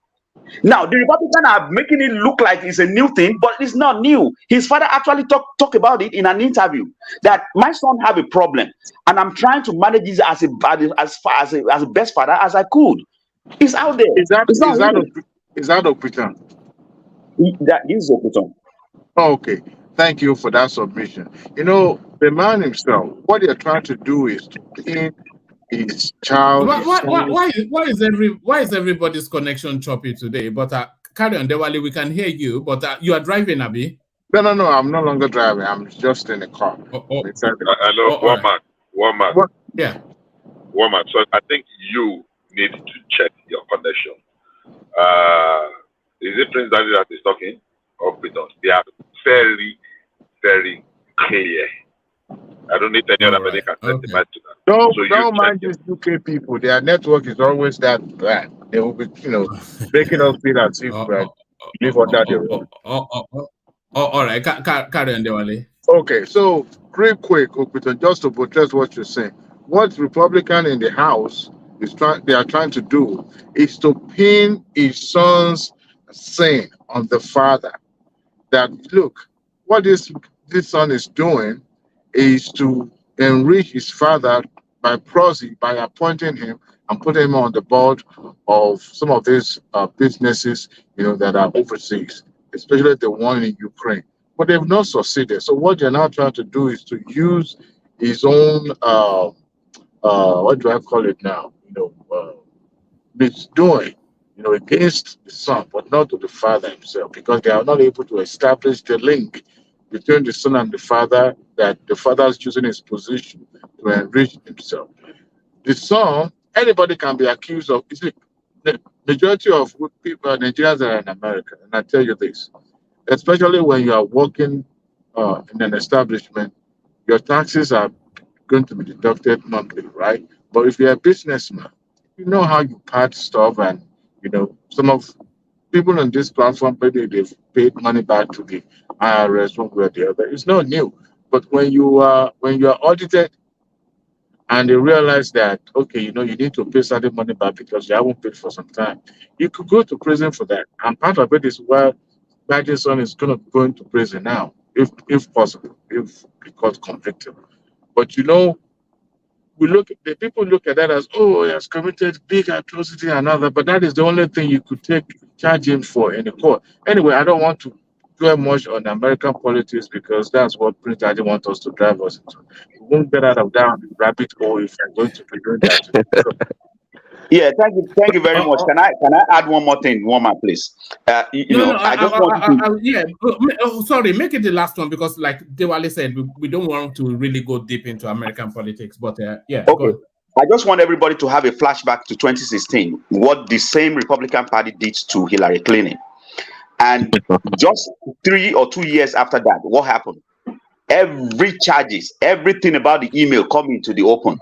Now, the Republicans are making it look like it's a new thing, but it's not new. His father actually talked about it in an interview that my son have a problem, and I'm trying to manage this as a best father as I could. It's out there. Is that Opitan? That is Opitan. Okay, thank you for that submission. The man himself, what they're trying to do is to clean his child. Why is everybody's connection choppy today? But carry on, Dewali, we can hear you. But you are driving, Abi? No, I'm no longer driving. I'm just in the car. Hello, Walmart. What? Yeah. Walmart. So I think you need to check your connection. Is it Prince Daddy that is talking? Or Piton? They are very, very clear. I don't need any other medical testimony to that. Don't mind these UK people. Their network is always that bad. They will be, making us feel as if live under the road. All right, carry on, Dewale. Okay, so real quick, just to buttress what you're saying, what Republican in the House they are trying to do is to pin his son's sin on the father. That look, what this son is doing is to enrich his father by proxy, by appointing him and putting him on the board of some of these businesses, that are overseas, especially the one in Ukraine. But they've not succeeded. So what they're now trying to do is to use his own, what do I call it now? Misdoing against the son, but not to the father himself, because they are not able to establish the link between the son and the father, that the father is using his position to enrich himself. The son, anybody can be accused of. You see, the majority of people, Nigerians, are in America, and I tell you this, especially when you are working in an establishment, your taxes are going to be deducted monthly, right? But if you're a businessman, you know how you pad stuff, and some of people on this platform, maybe they've paid money back to the IRS one way or the other. It's not new. But when you are audited and they realize that, okay, you need to pay certain money back because you haven't paid for some time, you could go to prison for that. And part of it is why Biden's son is going to go into prison now, if possible, if because convicted. But the people look at that as, oh, he has committed big atrocity and other, but that is the only thing you could charge him for in the court. Anyway, I don't want to dwell much on American politics, because that's what Prince Daddy wants us to drive us into. We won't get out of that rabbit hole if I'm going to be doing that. Yeah, thank you very much. Can I add one more thing, please? Sorry, make it the last one, because like Dewale said, we don't want to really go deep into American politics, but yeah. Okay. I just want everybody to have a flashback to 2016, what the same Republican Party did to Hillary Clinton. And just 3 or 2 years after that, what happened? Everything about the email coming to the open,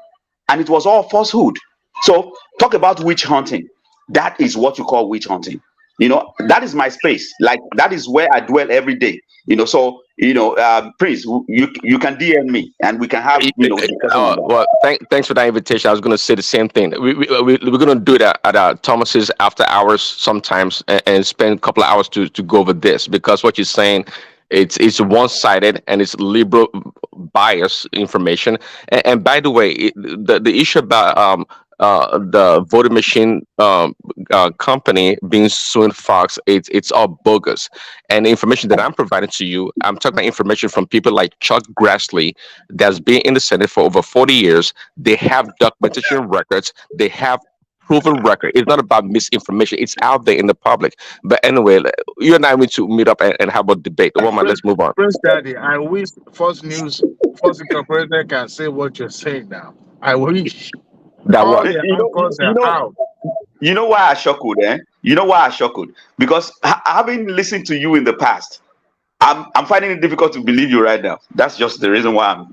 and it was all falsehood. So talk about witch hunting. That is what you call witch hunting. That is my space. Like, that is where I dwell every day. So Prince, you can DM me and we can have well, thanks for that invitation. I was going to say the same thing. We're going to do that at Thomas's after hours sometimes, and spend a couple of hours to go over this, because what you're saying, it's one-sided and it's liberal bias information. And by the way, the issue about the voting machine company being suing Fox, it's all bogus. And the information that I'm providing to you, I'm talking about information from people like Chuck Grassley, that's been in the Senate for over 40 years. They have documentation records. They have proven record. It's not about misinformation. It's out there in the public. But anyway, you and I need to meet up and have a debate. Let's move on. Prince Daddy, I wish First Incorporated can say what you're saying now. I wish. That was, you know why I chuckled, eh? You know why I chuckled? Because having listened to you in the past, I'm finding it difficult to believe you right now. That's just the reason why I'm.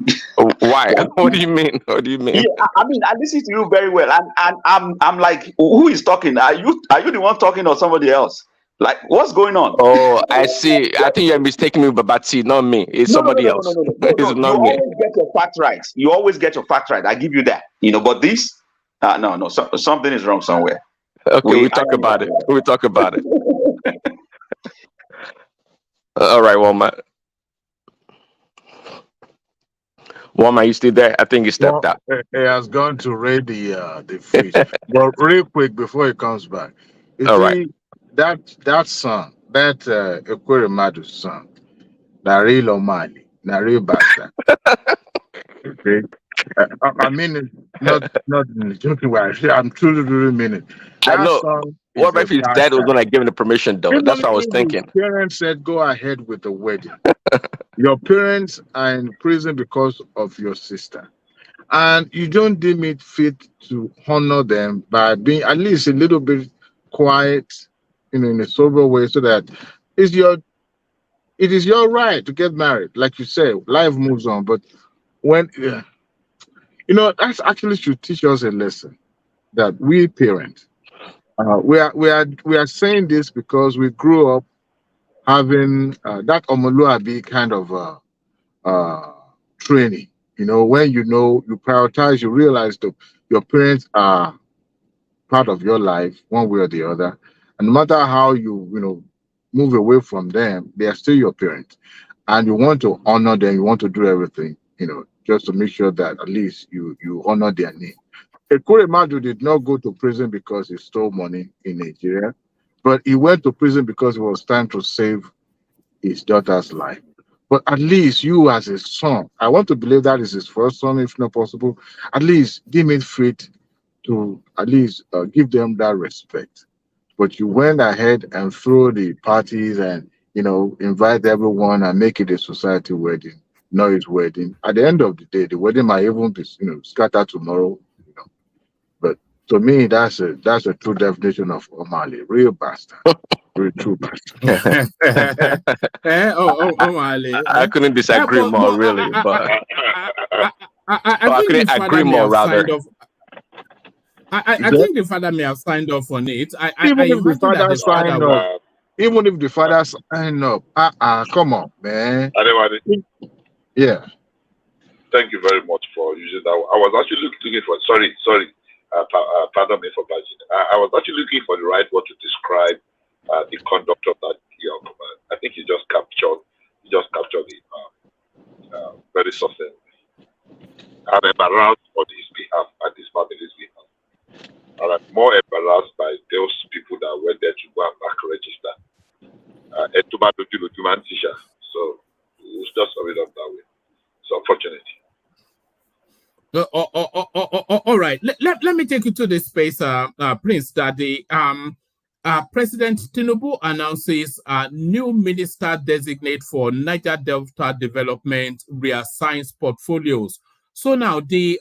Why? What do you mean? What do you mean? Yeah, I mean, I listen to you very well, and I'm like, who is talking? Are you the one talking, or somebody else? Like, what's going on? Oh, I see. I think you're mistaking me, Babati, not me. It's somebody else. It's not me. You always get your facts right. You always get your facts right. I give you that. But this, no, something is wrong somewhere. Okay, we'll talk about it. We'll talk about it. All right, Walmart. Walmart, you still there? I think he stepped out. He has gone to raid the fish. But real quick before he comes back, right. That son, that Ekweremadu son, Naril Omani, Naril Basta. Okay. I mean it, not in a joking way. I'm truly mean it. I know. What if his dad was gonna give him the permission though? That's what I was thinking. His parents said go ahead with the wedding. Your parents are in prison because of your sister. And you don't deem it fit to honor them by being at least a little bit quiet, in a sober way, so that it is your right to get married. Like you say, life moves on. But when that's actually should teach us a lesson that we parents, we are saying this because we grew up having that Omoluabi kind of training. When you prioritize, you realize that your parents are part of your life one way or the other, and no matter how you move away from them, they are still your parents, and you want to honor them. You want to do everything just to make sure that at least you honor their name. Ekweremadu did not go to prison because he stole money in Nigeria, but he went to prison because it was time to save his daughter's life. But at least you as a son, I want to believe that is his first son, if not possible, at least deem it fit to at least give them that respect, but you went ahead and threw the parties and invite everyone and make it a society wedding, noise wedding. At the end of the day, the wedding might even be scattered tomorrow. But to me, that's a true definition of Omali, real bastard, real true bastard. I couldn't disagree more, really, but I couldn't agree more, rather. I think the father may have signed off on it. Even if the father signed up, even if the father signed up, come on, man. Yeah. Thank you very much for using that. I was actually looking for. Sorry. Pardon me for bashing. I was actually looking for the right word to describe the conduct of that young man. I think he just captured it very succinctly. I'm embarrassed on his behalf and his family's behalf. And I'm more embarrassed by those people that went there to go and back register. So we'll just sum it up that way. So unfortunate. All right. Let me take you to this space, Prince, that the President TINUBU announces a new minister designate for Niger Delta Development reassigns portfolios. So now the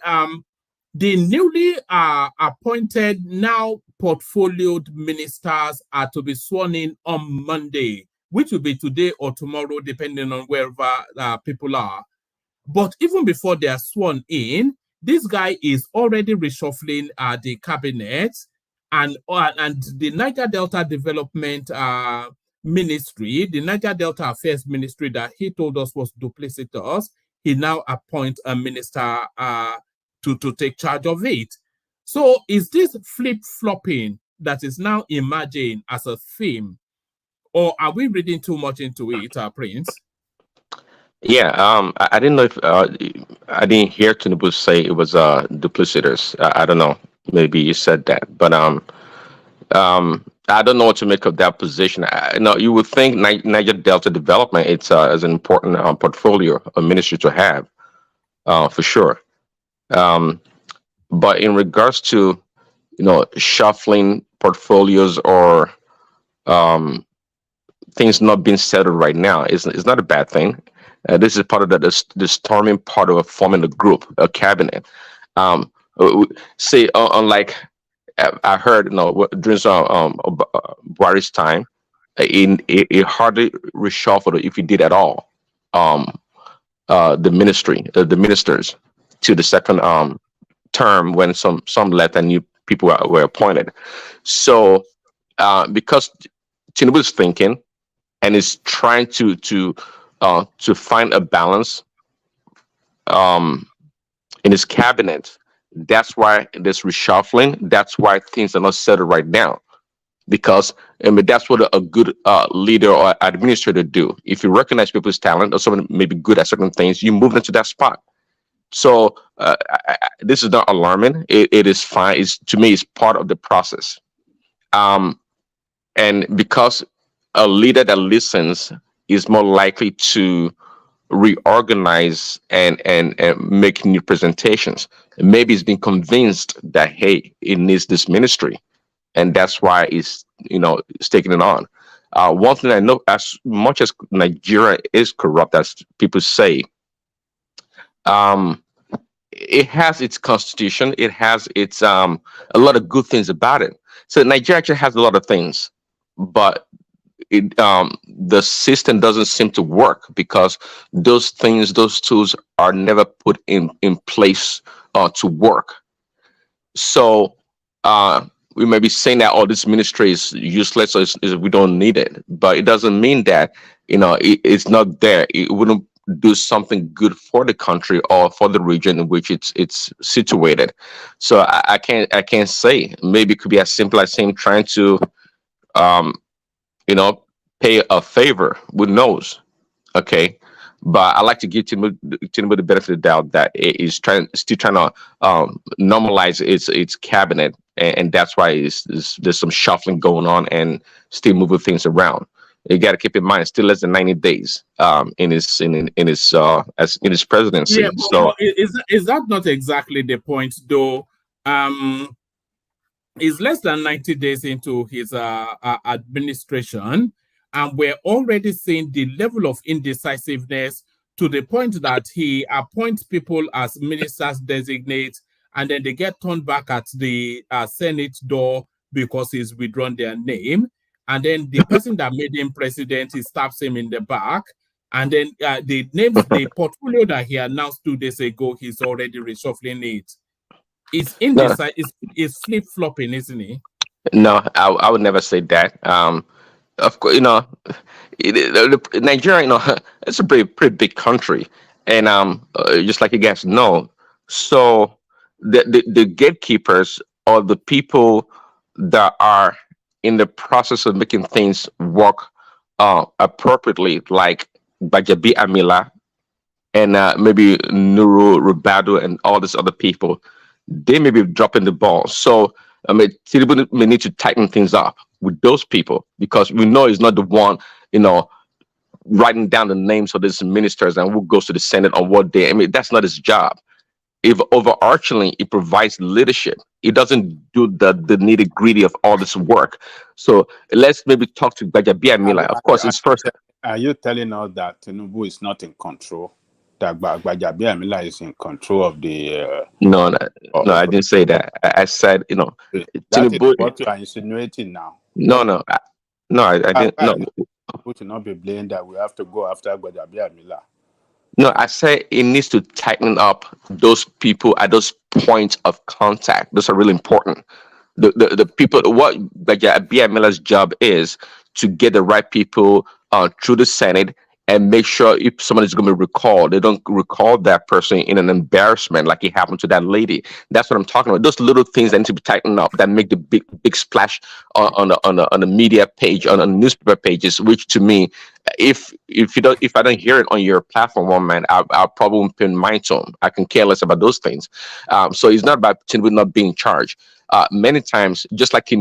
newly appointed now portfolioed ministers are to be sworn in on Monday, which will be today or tomorrow, depending on wherever people are. But even before they are sworn in, this guy is already reshuffling the cabinet, and the Niger Delta Development Ministry, the Niger Delta Affairs Ministry that he told us was duplicitous, he now appoints a minister to take charge of it. So is this flip-flopping that is now emerging as a theme, or are we reading too much into it, Prince? Yeah, I didn't know if I didn't hear TINUBU say it was duplicitous. I don't know. Maybe you said that, but I don't know what to make of that position. You would think Niger Delta Development it's as an important portfolio of ministry to have, for sure. But in regards to shuffling portfolios or things not being settled right now, it's not a bad thing. This is part of the storming part of forming a group, a cabinet. Unlike I heard, during Buhari's time, it hardly reshuffled, if he did at all, the ministers to the second term when some left and new people were appointed. So because TINUBU is thinking and is trying to find a balance in his cabinet. That's why there's reshuffling. That's why things are not settled right now. Because that's what a good leader or administrator do. If you recognize people's talent or someone may be good at certain things, you move them to that spot. So this is not alarming. It is fine. To me, it's part of the process. And because a leader that listens is more likely to reorganize and make new presentations. Maybe he's been convinced that, hey, it needs this ministry, and that's why it's taking it on. One thing I know, as much as Nigeria is corrupt, as people say, it has its constitution. It has its a lot of good things about it. So Nigeria actually has a lot of things, but the system doesn't seem to work because those tools are never put in place to work. So we may be saying that this ministry is useless, or we don't need it, but it doesn't mean that it's not there. It wouldn't do something good for the country or for the region in which it's situated. So I can't say. Maybe it could be as simple as him trying to pay a favor. Who knows? Okay. But I like to give TINUBU the benefit of the doubt that it is still trying to normalize its cabinet, and that's why there's some shuffling going on and still moving things around. You got to keep in mind, it's still less than 90 days in his presidency. Yeah, so is that not exactly the point, though? is less than 90 days into his administration, and we're already seeing the level of indecisiveness to the point that he appoints people as ministers designate, and then they get turned back at the Senate door because he's withdrawn their name. And then the person that made him president, he stabs him in the back. And then the portfolio that he announced 2 days ago, he's already reshuffling it. It's indecisive, it's flip-flopping, isn't it? No, I would never say that. Of course, Nigeria, it's a pretty big country, and just like you guys know, so the gatekeepers or the people that are in the process of making things work appropriately, like Bajabi Amila and maybe Nuru Ribadu and all these other people, they may be dropping the ball. So TINUBU may need to tighten things up with those people, because we know he's not the one, writing down the names of these ministers and who goes to the Senate on what day. I mean, that's not his job. If overarchingly, it provides leadership, it doesn't do the nitty gritty of all this work. So let's maybe talk to Bajabi Amila. Of course, it's first. Are you telling us that TINUBU is not in control? That Bajabi Amila is in control of the? No, I didn't say that. I said, that TINUBU. is what you are insinuating now. No, I didn't. No, We should not be blamed that we have to go after Bajabi Amila. No, I say it needs to tighten up those people at those points of contact. Those are really important. The people, what Bajabi Amila's job is to get the right people through the Senate and make sure if somebody's going to be recalled, they don't recall that person in an embarrassment like it happened to that lady. That's what I'm talking about. Those little things that need to be tightened up that make the big splash on the media page, on the newspaper pages. Which to me, if I don't hear it on your platform, one man, I'll probably pin my tone. I can care less about those things. So it's not about TINUBU not being in charge. Many times, just like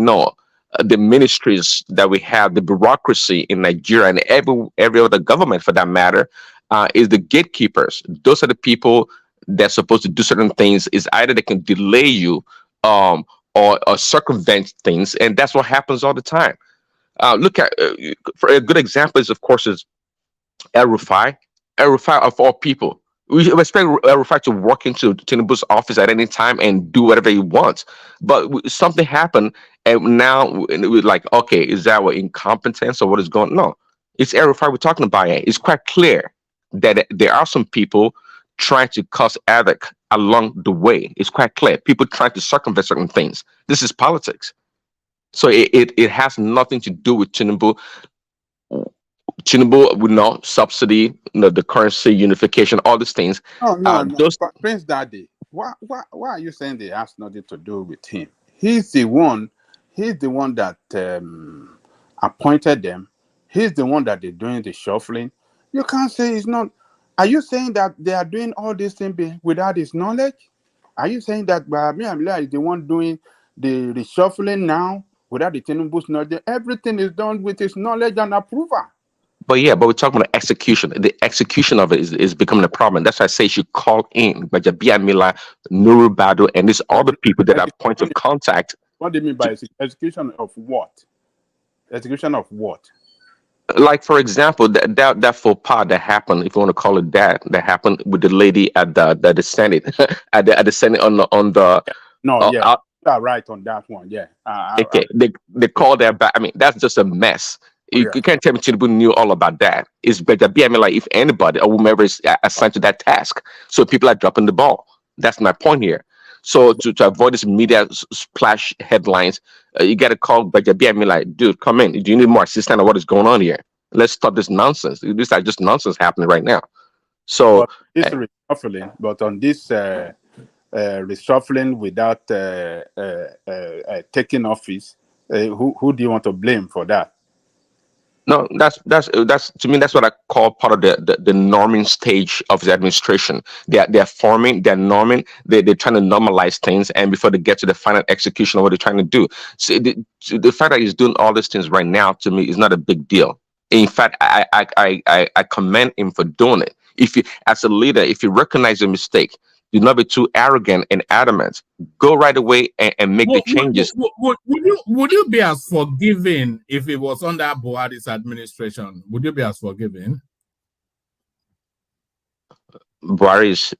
the ministries that we have, the bureaucracy in Nigeria and every other government for that matter, is the gatekeepers. Those are the people that's supposed to do certain things. Is either they can delay you or circumvent things, and that's what happens all the time. Look at for a good example is RUFAI. RUFAI of all people. We expect RUFAI to walk into TINUBU's office at any time and do whatever he wants. But something happened, and now we're like, okay, is that what incompetence or what is going on? No, it's RUFAI we're talking about. It's quite clear that there are some people trying to cause havoc along the way. It's quite clear. People trying to circumvent certain things. This is politics. So it has nothing to do with TINUBU. TINUBU would not subsidy, the currency unification, all these things. Oh no, but Prince Daddy, why are you saying they has nothing to do with him? He's the one that appointed them. He's the one that they're doing the shuffling. You can't say he's not. Are you saying that they are doing all these things without his knowledge? Are you saying that Bajabi Amila is the one doing the reshuffling now without the TINUBU's knowledge? Everything is done with his knowledge and approval. But we're talking about execution. The execution of it is becoming a problem. That's why I say you should call in Bajabi Amila, Nuru Ribadu, and these other people that are points of contact. What do you mean by execution of what? Execution of what? Like, for example, that faux pas that happened, if you want to call it that happened with the lady at the Senate, at the Senate on the. No, right on that one. Yeah. Okay, they call that back. I mean, that's just a mess. You can't tell me TINUBU knew all about that. It's Bajabi Amila, if anybody or whomever is assigned to that task. So people are dropping the ball. That's my point here. So to avoid this media splash headlines, you got to call Bajabi Amila, dude, come in. Do you need more assistance on what is going on here? Let's stop this nonsense. This is just nonsense happening right now. So it's reshuffling, but on this reshuffling without taking office, who do you want to blame for that? No, that's to me, that's what I call part of the norming stage of the administration. They're forming, they're norming, they're trying to normalize things, and before they get to the final execution of what they're trying to do. So the fact that he's doing all these things right now, to me, is not a big deal. In fact, I commend him for doing it. If you, as a leader, if you recognize a mistake, Do not be too arrogant and adamant. Go right away and make the changes. Would you be as forgiving if it was under Buhari's administration? Would you be as forgiving? Buhari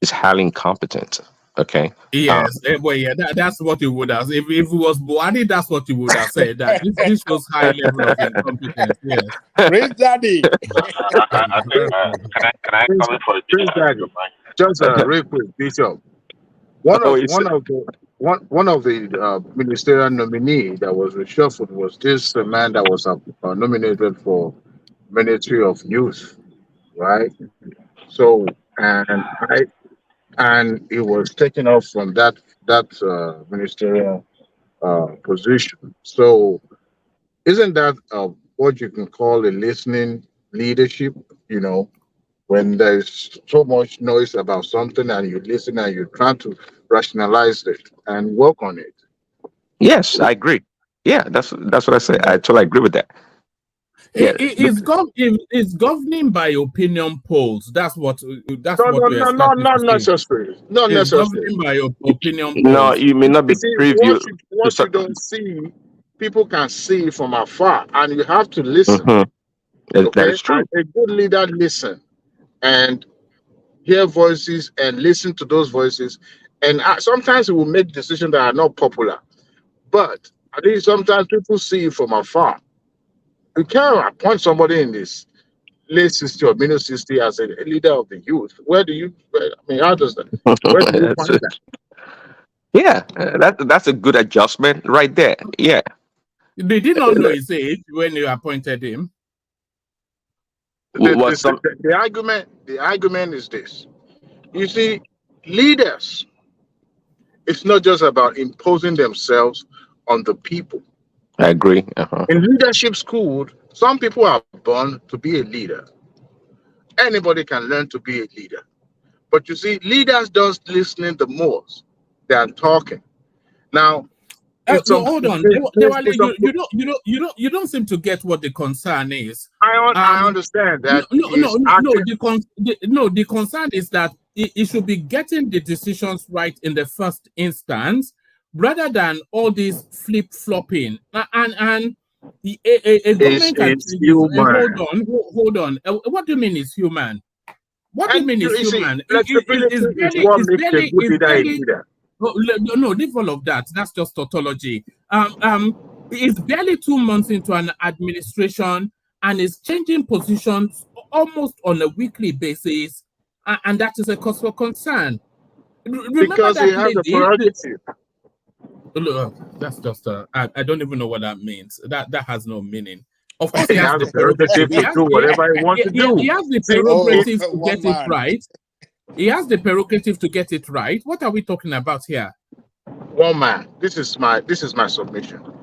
is highly incompetent. Okay. Yes, well, yeah, that's what you would have. If it was Buhari, that's what you would have said. That this was high level of incompetence. Yes. Praise Daddy. Can I come in for a Daddy? Just real quick, Bishop. One of the ministerial nominee that was reshuffled was this man that was nominated for Ministry of Youth, right? So and he was taken off from that ministerial position. So isn't that what you can call a listening leadership? You know, when there's so much noise about something and you listen and you try to rationalize it and work on it. Yes, I agree. Yeah, that's what I say. I totally agree with that. Yeah, it's governing by opinion polls. That's what not necessarily. Not necessarily. Governing by opinion polls. No, you may not be preview. Once you don't see, people can see from afar, and you have to listen. Okay? That is true. A good leader listen and hear voices and listen to those voices, and sometimes it will make decisions that are not popular. But I think sometimes people see from afar. You can't appoint somebody in this late 60 or middle 60 as a leader of the youth. How does that? Where do you find that? Yeah, that's a good adjustment right there. Yeah. They did not know his age when you appointed him. The argument is this. You see, leaders, it's not just about imposing themselves on the people. I agree. In leadership school, some people are born to be a leader. Anybody can learn to be a leader. But you see, leaders don't listen the most than talking. Now, hold on. You don't seem to get what the concern is. I understand that. The concern is that it should be getting the decisions right in the first instance, rather than all this flip-flopping. And a government can hold on. What do you mean is human? What do you mean is human? No, leave all of that. That's just tautology. It's barely 2 months into an administration and is changing positions almost on a weekly basis, and that is a cause for concern. Because he has a prerogative. Look, that's just I don't even know what that means. That has no meaning. Of course, he has the prerogative to do whatever he wants to do. He has the prerogative to get it right. He has the prerogative to get it right. What are we talking about here? One man. This is my submission.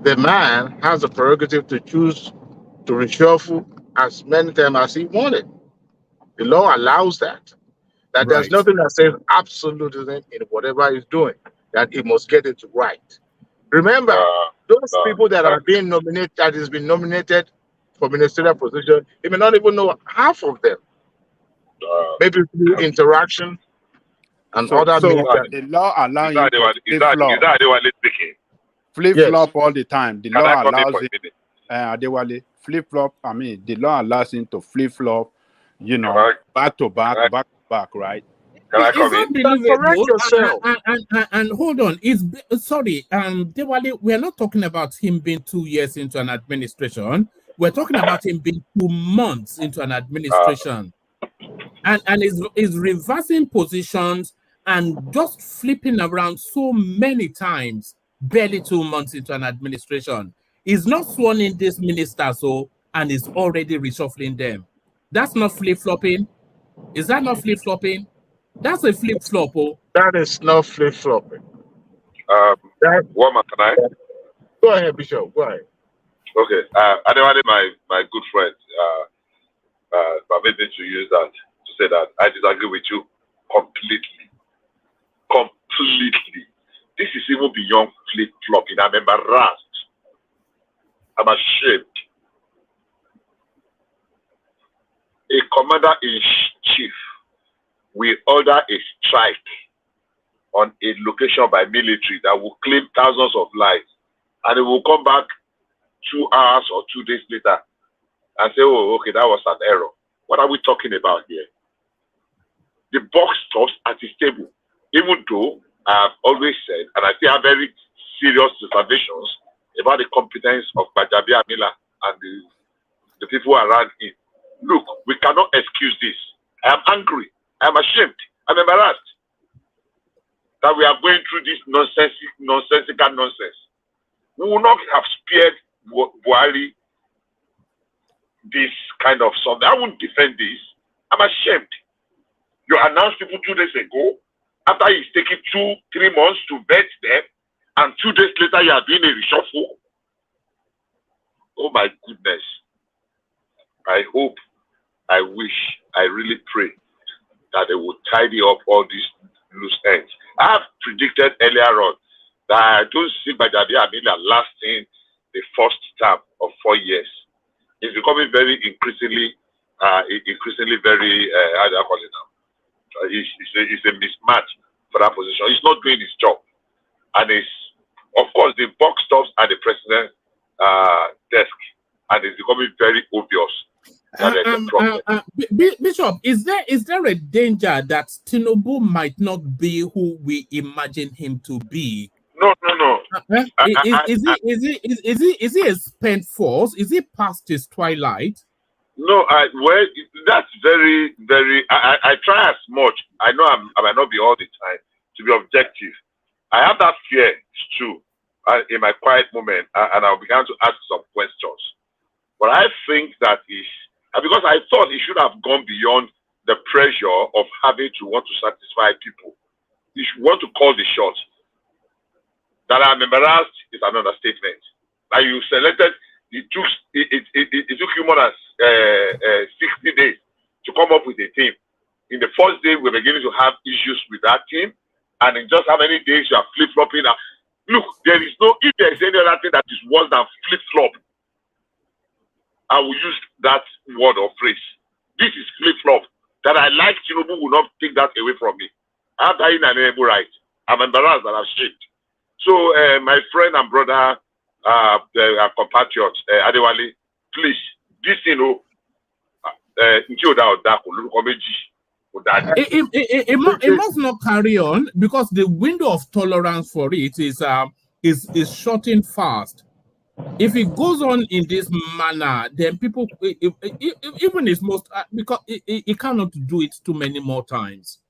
The man has the prerogative to choose to reshuffle as many times as he wanted. The law allows that. That there's nothing that says absolutism in whatever he's doing, that he must get it right. Remember, those people that are being nominated, that has been nominated for ministerial position, he may not even know half of them. Maybe through interaction and other means. The law allows you to flip-flop all the time. The law allows it. Flip-flop, the law allows him to flip-flop, back to back, right? Correct yourself. And hold on, Dewale, we're not talking about him being 2 years into an administration. We're talking about him being 2 months into an administration. And is reversing positions and just flipping around so many times, barely 2 months into an administration. He's not sworn in this minister, and is already reshuffling them. That's not flip-flopping. Is that not flip-flopping? That's a flip-flop. That is not flip-flopping. Woman, can I? Go ahead, Bishop. Go ahead. Okay. I don't want my good friend permit me to use that to say that I disagree with you completely. Completely. This is even beyond flip-flopping. I'm embarrassed. I'm ashamed. A commander-in-chief will order a strike on a location by military that will claim thousands of lives, and it will come back 2 hours or 2 days later and say, oh, okay, that was an error. What are we talking about here? The buck stops at his table. Even though I have always said, and I still have very serious reservations about the competence of Bajabi Amila and the people around him. Look, we cannot excuse this. I am angry. I am ashamed. I'm embarrassed that we are going through this nonsensical nonsense. We will not have spared Buhari this kind of something. I won't defend this. I'm ashamed. You announced people 2 days ago, after he's taken 2-3 months to vet them, and 2 days later you are doing a reshuffle. Oh my goodness. I hope, I wish, I really pray that they will tidy up all these loose ends. I have predicted earlier on that I don't see Bajabi Amila lasting the first term of 4 years. It's becoming very increasingly very, how do I call it now? It's a mismatch for that position. He's not doing his job. And it's, of course, the buck stops at the president's desk. And it's becoming very obvious that there's a problem. Bishop, is there a danger that TINUBU might not be who we imagine him to be? No. Is he a spent force? Is he past his twilight? No, well, that's very, very. I try as much. I know I might not be all the time to be objective. I have that fear too in my quiet moment, and I began to ask some questions. But I think that is because I thought he should have gone beyond the pressure of having to want to satisfy people. He should want to call the shots. That I'm embarrassed is an understatement. Like you selected, it took you more than 60 days to come up with a team. In the first day, we're beginning to have issues with that team, and in just how many days you are flip-flopping. Look, if there is any other thing that is worse than flip-flop, I will use that word or phrase. This is flip-flop. That I like TINUBU will not take that away from me. I have that inalienable right. I'm embarrassed and ashamed. So, my friend and brother, compatriot, Adewale, please, this it must not carry on because the window of tolerance for it is shorting fast. If it goes on in this manner, then people, even his most, because it cannot do it too many more times.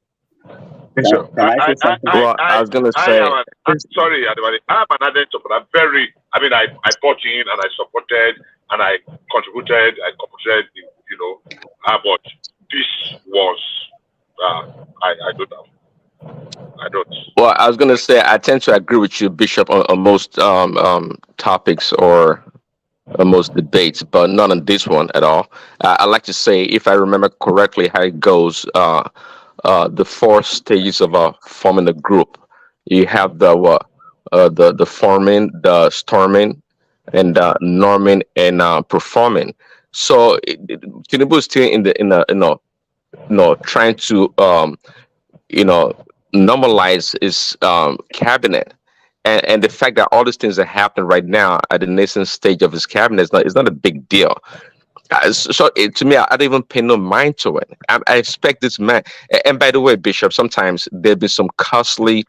Sure. I was going to say. I'm sorry, Adewale. I have an addendum, but I bought in and I supported and I contributed, but this was, I don't know. I don't. Well, I was going to say, I tend to agree with you, Bishop, on most topics or most debates, but not on this one at all. I like to say, if I remember correctly, how it goes, the 4 stages of forming a group. You have the forming, the storming, and norming and performing. So TINUBU is still in the trying to normalize its cabinet, and the fact that all these things are happening right now at the nascent stage of his cabinet is not a big deal. So to me, I don't even pay no mind to it. I expect this man. And by the way, Bishop, sometimes there've been some costly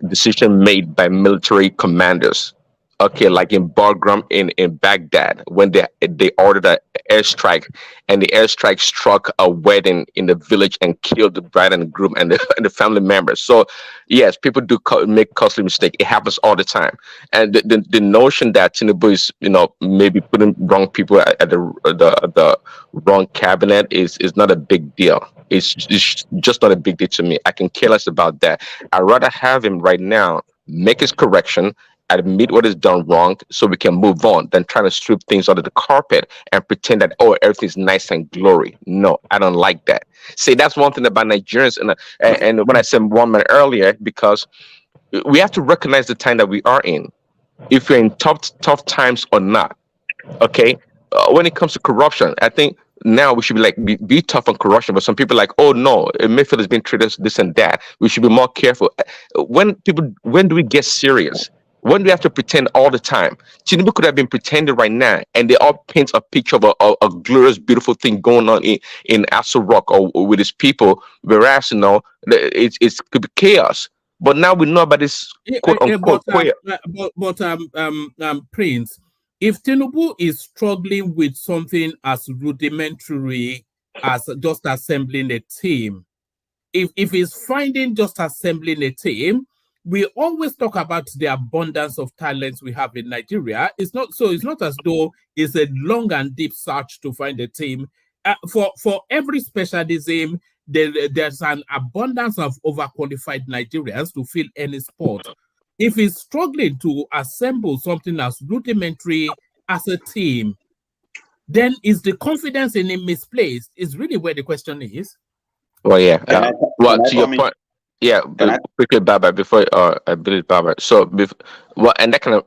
decision made by military commanders. Okay, like in Bagram in Baghdad, when they ordered an airstrike, and the airstrike struck a wedding in the village and killed the bride and groom and the family members. So yes, people do make costly mistakes. It happens all the time. And the notion that TINUBU is maybe putting wrong people at the wrong cabinet is not a big deal. It's just not a big deal to me. I can care less about that. I'd rather have him right now make his correction, admit what is done wrong so we can move on than trying to sweep things under the carpet and pretend that, oh, everything's nice and glory. No, I don't like that. See, that's one thing about Nigerians. And when I said 1 minute earlier, because we have to recognize the time that we are in. If you're in tough times or not, okay? When it comes to corruption, I think now we should be like be tough on corruption, but some people are like, oh no, Emefiele has been treated this and that. We should be more careful. When do we get serious? When do we have to pretend all the time? TINUBU could have been pretending right now, and they all paint a picture of a glorious, beautiful thing going on in Aso Rock or with his people, whereas it could be chaos. But now we know about this quote unquote Prince, if TINUBU is struggling with something as rudimentary as just assembling a team, if he's finding just assembling a team, we always talk about the abundance of talents we have in Nigeria. It's not as though it's a long and deep search to find a team. For every specialism, there's an abundance of overqualified Nigerians to fill any spot. If he's struggling to assemble something as rudimentary as a team, then is the confidence in him misplaced? Is really where the question is. Well, yeah. To your point, yeah. Quickly, Baba, before I believe Baba. So, and that can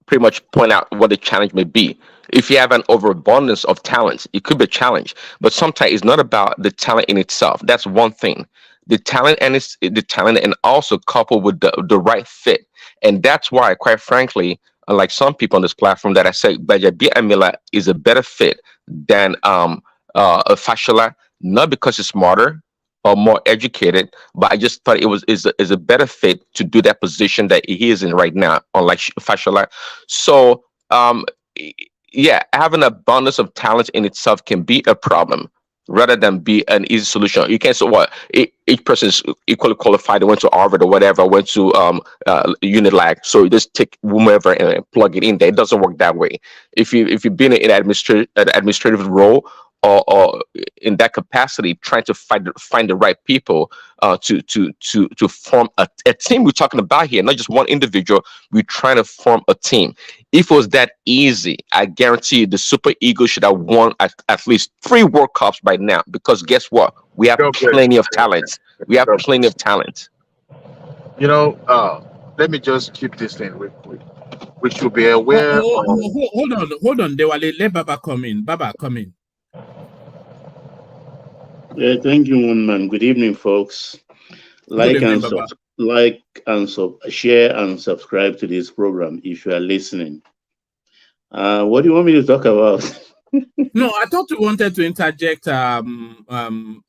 pretty much point out what the challenge may be. If you have an overabundance of talents, it could be a challenge. But sometimes it's not about the talent in itself. That's one thing. The talent and also coupled with the right fit. And that's why, quite frankly, like some people on this platform, that I say Bajabi Amila is a better fit than a Fashola, not because he's smarter or more educated, but I just thought is a better fit to do that position that he is in right now, unlike Fashola. So yeah, having an abundance of talent in itself can be a problem rather than be an easy solution. You can't say what each person is equally qualified. They went to Harvard or whatever, went to Unilag, so you just take whomever and plug it in there. It doesn't work that way. If you've been in an administrative role or in that capacity, trying to find the right people to form a team. We're talking about here, not just one individual. We're trying to form a team. If it was that easy, I guarantee you the Super Eagles should have won at least 3 World Cups by now. Because guess what? We have plenty of talent. We have plenty of talent. Let me just keep this thing real quick. We should be aware. Hold on. They will let Baba come in. Baba, come in. Yeah, thank you, man. Good evening, folks. Share and subscribe to this program if you are listening. What do you want me to talk about? No, I thought you wanted to interject. Who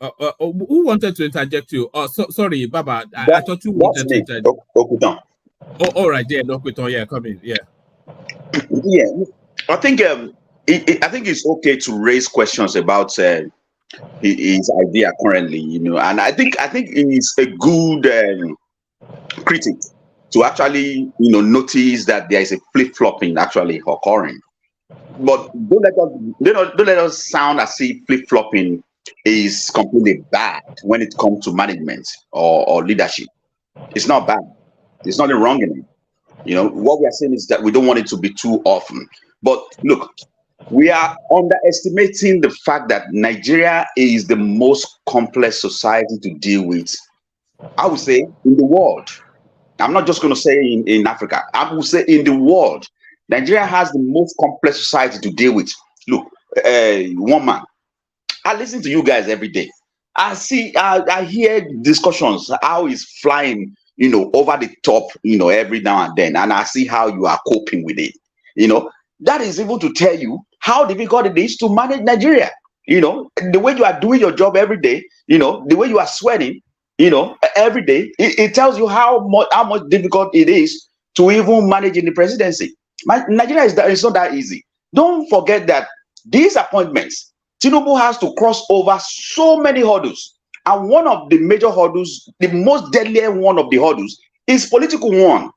wanted to interject you? Oh, sorry, Baba. I thought you wanted to interject. Oh, all right, yeah, Dokuton, yeah, come in, yeah. Yeah, I think it's okay to raise questions about his idea currently, and I think he's a good critic to actually notice that there is a flip-flopping actually occurring. But don't let us sound as if flip-flopping is completely bad when it comes to management or leadership. It's not bad. There's nothing wrong in it. What we are saying is that we don't want it to be too often. But look, we are underestimating the fact that Nigeria is the most complex society to deal with, I would say, in the world. I'm not just going to say in Africa. I would say in the world. Nigeria has the most complex society to deal with. Look, one man, I listen to you guys every day. I hear discussions, how he's flying, over the top, every now and then. And I see how you are coping with it. That is able to tell you how difficult it is to manage Nigeria. The way you are doing your job every day, the way you are sweating, every day, it tells you how much difficult it is to even manage in the presidency. Nigeria is not that easy. Don't forget that these appointments, TINUBU has to cross over so many hurdles. And one of the major hurdles, the most deadly one of the hurdles, is political one.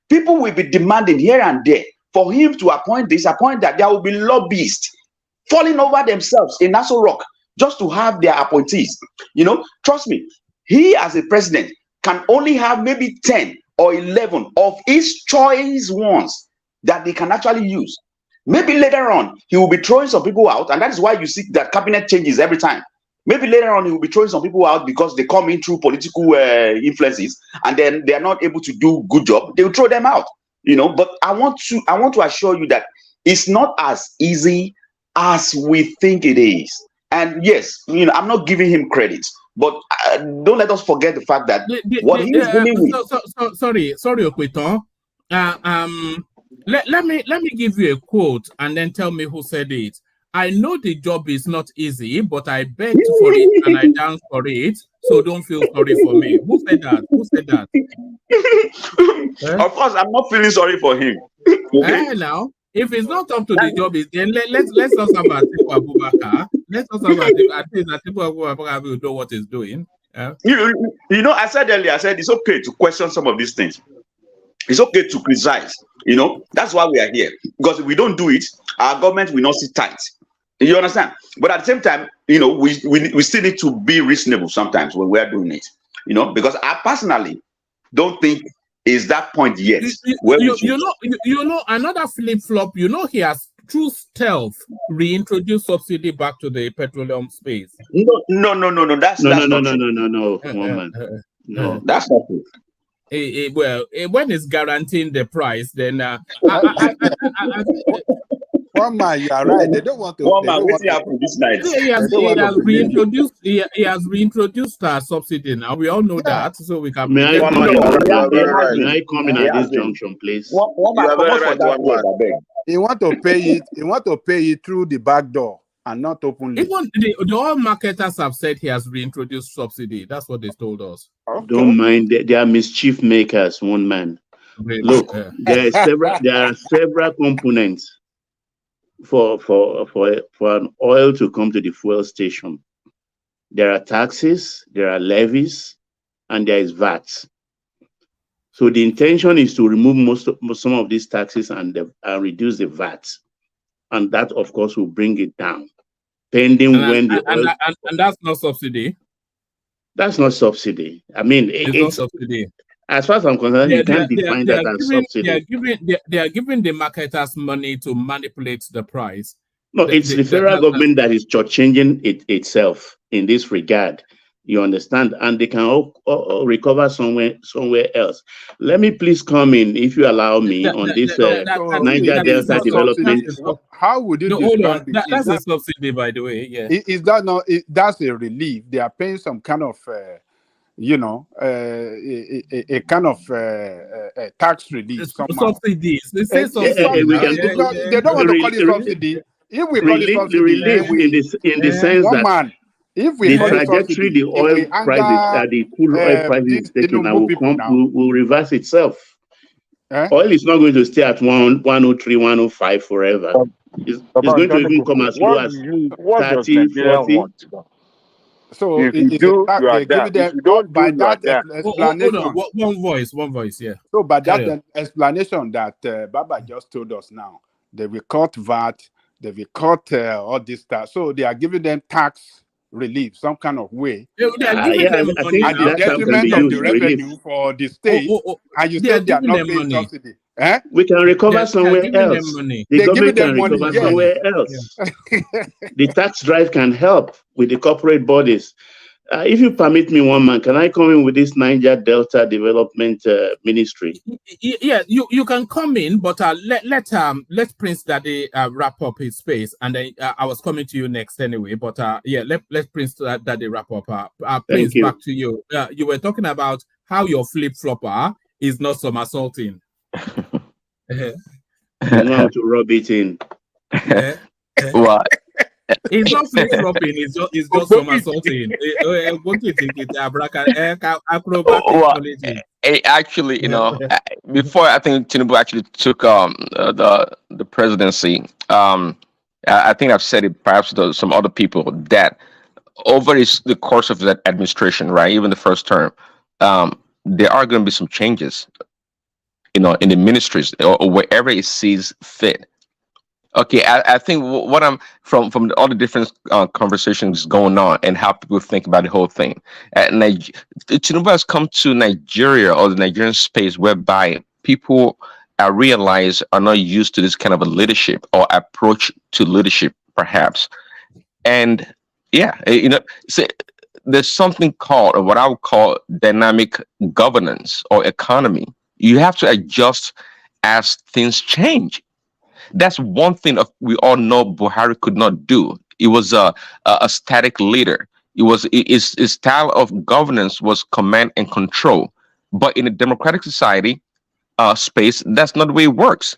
People will be demanding here and there for him to appoint that. There will be lobbyists falling over themselves in Aso Rock just to have their appointees. Trust me, he as a president can only have maybe 10 or 11 of his choice ones that they can actually use. Maybe later on, he will be throwing some people out, and that is why you see that cabinet changes every time. Maybe later on, he will be throwing some people out because they come in through political influences, and then they are not able to do good job. They will throw them out. But I want to assure you that it's not as easy as we think it is. And yes, I'm not giving him credit, but don't let us forget the fact that what he's dealing with. Sorry, Okweton. Let me give you a quote and then tell me who said it. I know the job is not easy, but I begged for it and I danced for it. So don't feel sorry for me. Who said that? Who said that? Of course, I'm not feeling sorry for him. Okay? Now, if it's not up to the job, then let's not have Atiku Abubakar. Let's not have at least Atiku Abubakar will know what he's doing. I said earlier, I said it's okay to question some of these things. It's okay to criticize. That's why we are here. Because if we don't do it, our government will not sit tight. You understand? But at the same time, we still need to be reasonable sometimes when we are doing it. Because I personally don't think is that point yet. Another flip-flop, he has through stealth reintroduced subsidy back to the petroleum space. No. That's not no. No, that's not true. Well, when it's guaranteeing the price, then one man, you are right. They don't want to. One man, what's happening this night? He has reintroduced subsidy now. We all know that, so we can. May I come in at this junction, please? He want to pay it. He want to pay it through the back door and not openly. Even the oil marketers have said he has reintroduced subsidy. That's what they told us. Okay. Don't mind. They are mischief makers. One man. Really? Look, there are several components for an oil to come to the fuel station. There are taxes, there are levies, and there is VAT. So the intention is to remove some of these taxes and reduce the VAT, and that of course will bring it down. Pending when the oil and that's not subsidy. That's not subsidy. I mean, it's not subsidy. As far as I'm concerned, you can't define that as subsidy. They are giving the marketers money to manipulate the price. No, it's the federal government that is changing itself in this regard. You understand? And they can recover somewhere else. Let me please come in, if you allow me, on this Niger Delta development. How would you that's a subsidy, by the way. Yeah. Is that not? That's a relief. They are paying some kind of a kind of tax relief. Subsidies. They say subsidies. They don't want to call it subsidy. If we call it subsidy, relief in the sense that if we the trajectory the oil prices, the crude oil prices is taking now will reverse itself. Oil is not going to stay at 103, 105 forever. It's going to even come as low as 30, 40. So if you do, you are there. If you don't by that explanation, one voice, yeah. So by that explanation that Baba just told us now, they will cut VAT, they will cut all this stuff. So they are giving them tax relief, some kind of way. They are giving them money at the detriment of the revenue for the state. And you said they are not paying subsidy. We can recover somewhere else. The government can recover somewhere else. The tax drive can help with the corporate bodies. If you permit me, one man, can I come in with this Niger Delta Development Ministry? Yeah, you can come in, but let Prince Daddy wrap up his space, and then I was coming to you next anyway. But let Prince Daddy wrap up. Prince, back to you. You were talking about how your flip flopper is not somersaulting. You know how to rub it in. What? It's not flip-flopping, it's just somersaulting. Actually, before I think TINUBU actually took the presidency, I think I've said it perhaps to some other people that over the course of that administration, right, even the first term, there are going to be some changes, in the ministries or wherever it sees fit. Okay, I think what I'm from all the different conversations going on and how people think about the whole thing. TINUBU has come to Nigeria or the Nigerian space whereby people are not used to this kind of a leadership or approach to leadership, perhaps. And there's something called, or what I would call, dynamic governance or economy. You have to adjust as things change. That's one thing we all know Buhari could not do. It was a static leader. His style of governance was command and control. But in a democratic society space, that's not the way it works.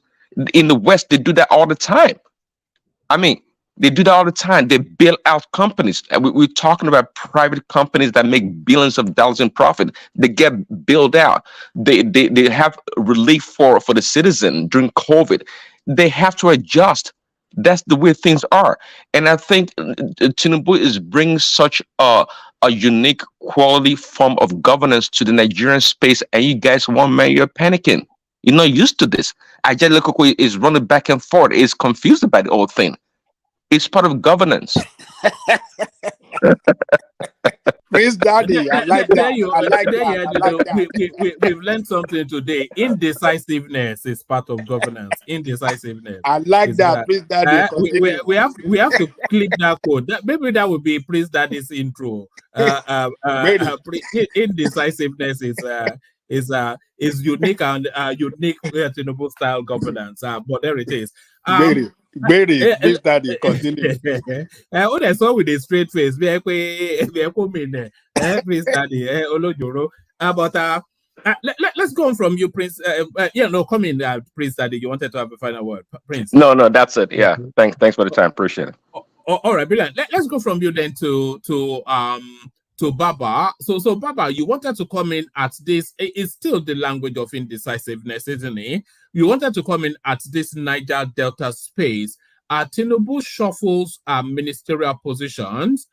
In the West, they do that all the time. I mean, they do that all the time. They bail out companies. And we're talking about private companies that make billions of dollars in profit. They get bailed out. They have relief for the citizen during COVID. They have to adjust. That's the way things are. And I think TINUBU is bringing such a unique quality form of governance to the Nigerian space. And you guys, one man, you're panicking. You're not used to this. Ajay Lekoko is running back and forth. Is confused about the whole thing. It's part of governance. Prince Daddy, I like that. We've learned something today. Indecisiveness is part of governance. Indecisiveness. I like that, Prince Daddy. We have to click that code. Maybe that would be Prince Daddy's intro. Indecisiveness is unique and unique TINUBU style governance. But there it is. Prince Daddy, continue. What I saw with a straight face, Prince Daddy, but let's go on from you, Prince. Come in, Prince Daddy. You wanted to have a final word, Prince? No, that's it. Yeah, thanks for the time. Appreciate it. All right, brilliant. Let's go from you then to Baba. So Baba, you wanted to come in at this. It's still the language of indecisiveness, isn't it? You wanted to come in at this Niger Delta space. TINUBU shuffles ministerial positions,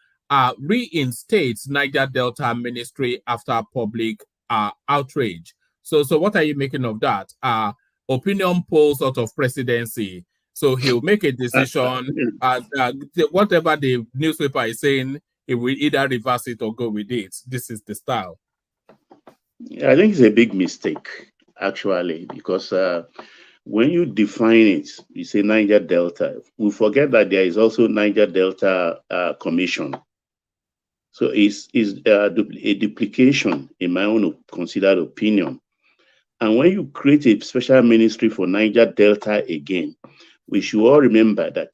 reinstates Niger Delta ministry after public outrage. So what are you making of that? Opinion polls out of presidency. So he'll make a decision. Whatever the newspaper is saying, he will either reverse it or go with it. This is the style. I think it's a big mistake, actually, because when you define it, you say Niger Delta. We forget that there is also Niger Delta Commission. So it's a duplication, in my own considered opinion. And when you create a special ministry for Niger Delta again, we should all remember that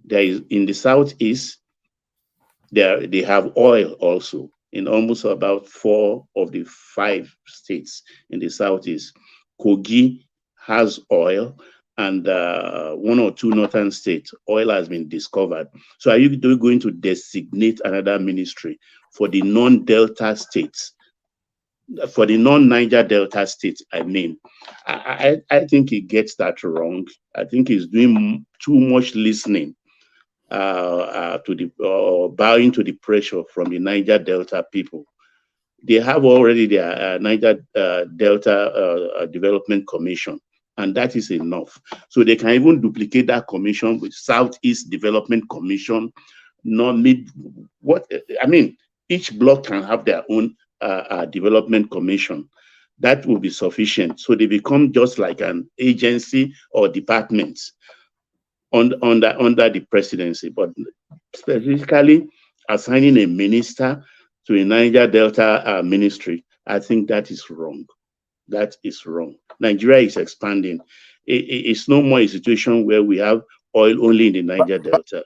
there is in the southeast, they have oil also in almost about 4 of the 5 states in the southeast. Kogi has oil, and 1 or 2 northern states, oil has been discovered. So are you going to designate another ministry for the non-Delta states? For the non-Niger Delta states, I mean, I think he gets that wrong. I think he's doing too much listening to the bowing to the pressure from the Niger Delta people. They have already their Niger Delta Development Commission, and that is enough. So they can even duplicate that commission with Southeast Development Commission. Each block can have their own development commission. That will be sufficient. So they become just like an agency or department under the presidency. But specifically assigning a minister to a Niger Delta ministry, I think that is wrong. That is wrong. Nigeria is expanding. It's no more a situation where we have oil only in the Niger Delta.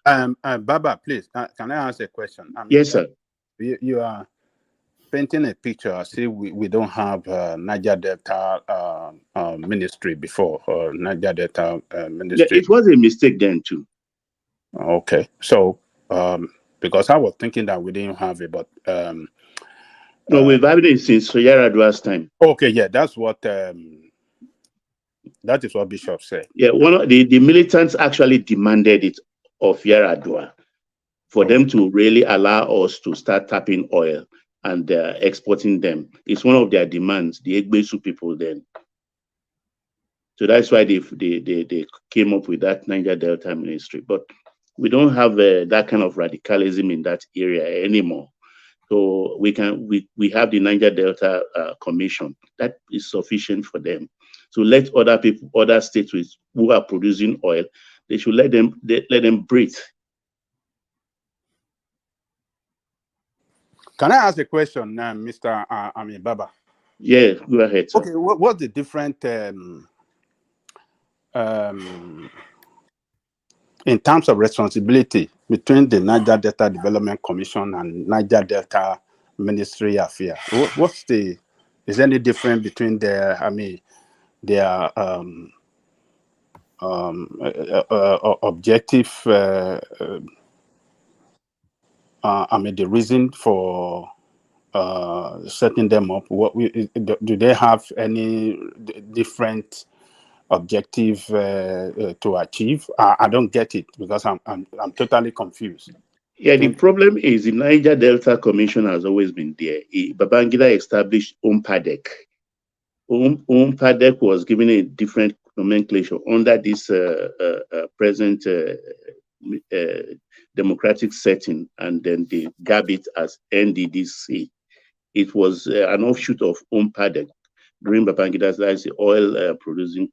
Baba, please, can I ask a question? Yes, sir. You are painting a picture. See, we don't have Niger Delta ministry before, or Niger Delta ministry. It was a mistake then too. Okay, so because I was thinking that we didn't have it, but no, we've had it since Yaradua's time. Okay, yeah, that's what that is what Bishop said. Yeah, one of the militants actually demanded it of Yaradua for them to really allow us to start tapping oil and exporting them. It's one of their demands, the Egbesu people then. So that's why they came up with that Niger Delta ministry. But we don't have that kind of radicalism in that area anymore. So we have the Niger Delta Commission. That is sufficient for them. So let other states who are producing oil, they should let them breathe. Can I ask a question, Mr. Baba? Yeah, go ahead, sir. Okay, what's the different in terms of responsibility between the Niger Delta Development Commission and Niger Delta Ministry Affairs, what's the, is there any difference between their, I mean, their objective, I mean, the reason for setting them up? Do they have any different objective to achieve? I don't get it, because I'm totally confused. Yeah, the problem is the Niger Delta Commission has always been there. Babangida established UMPADEC. UMPADEC was given a different nomenclature under this present democratic setting, and then they gave it as NDDC. It was an offshoot of UMPADEC during Babangida's, that's the oil producing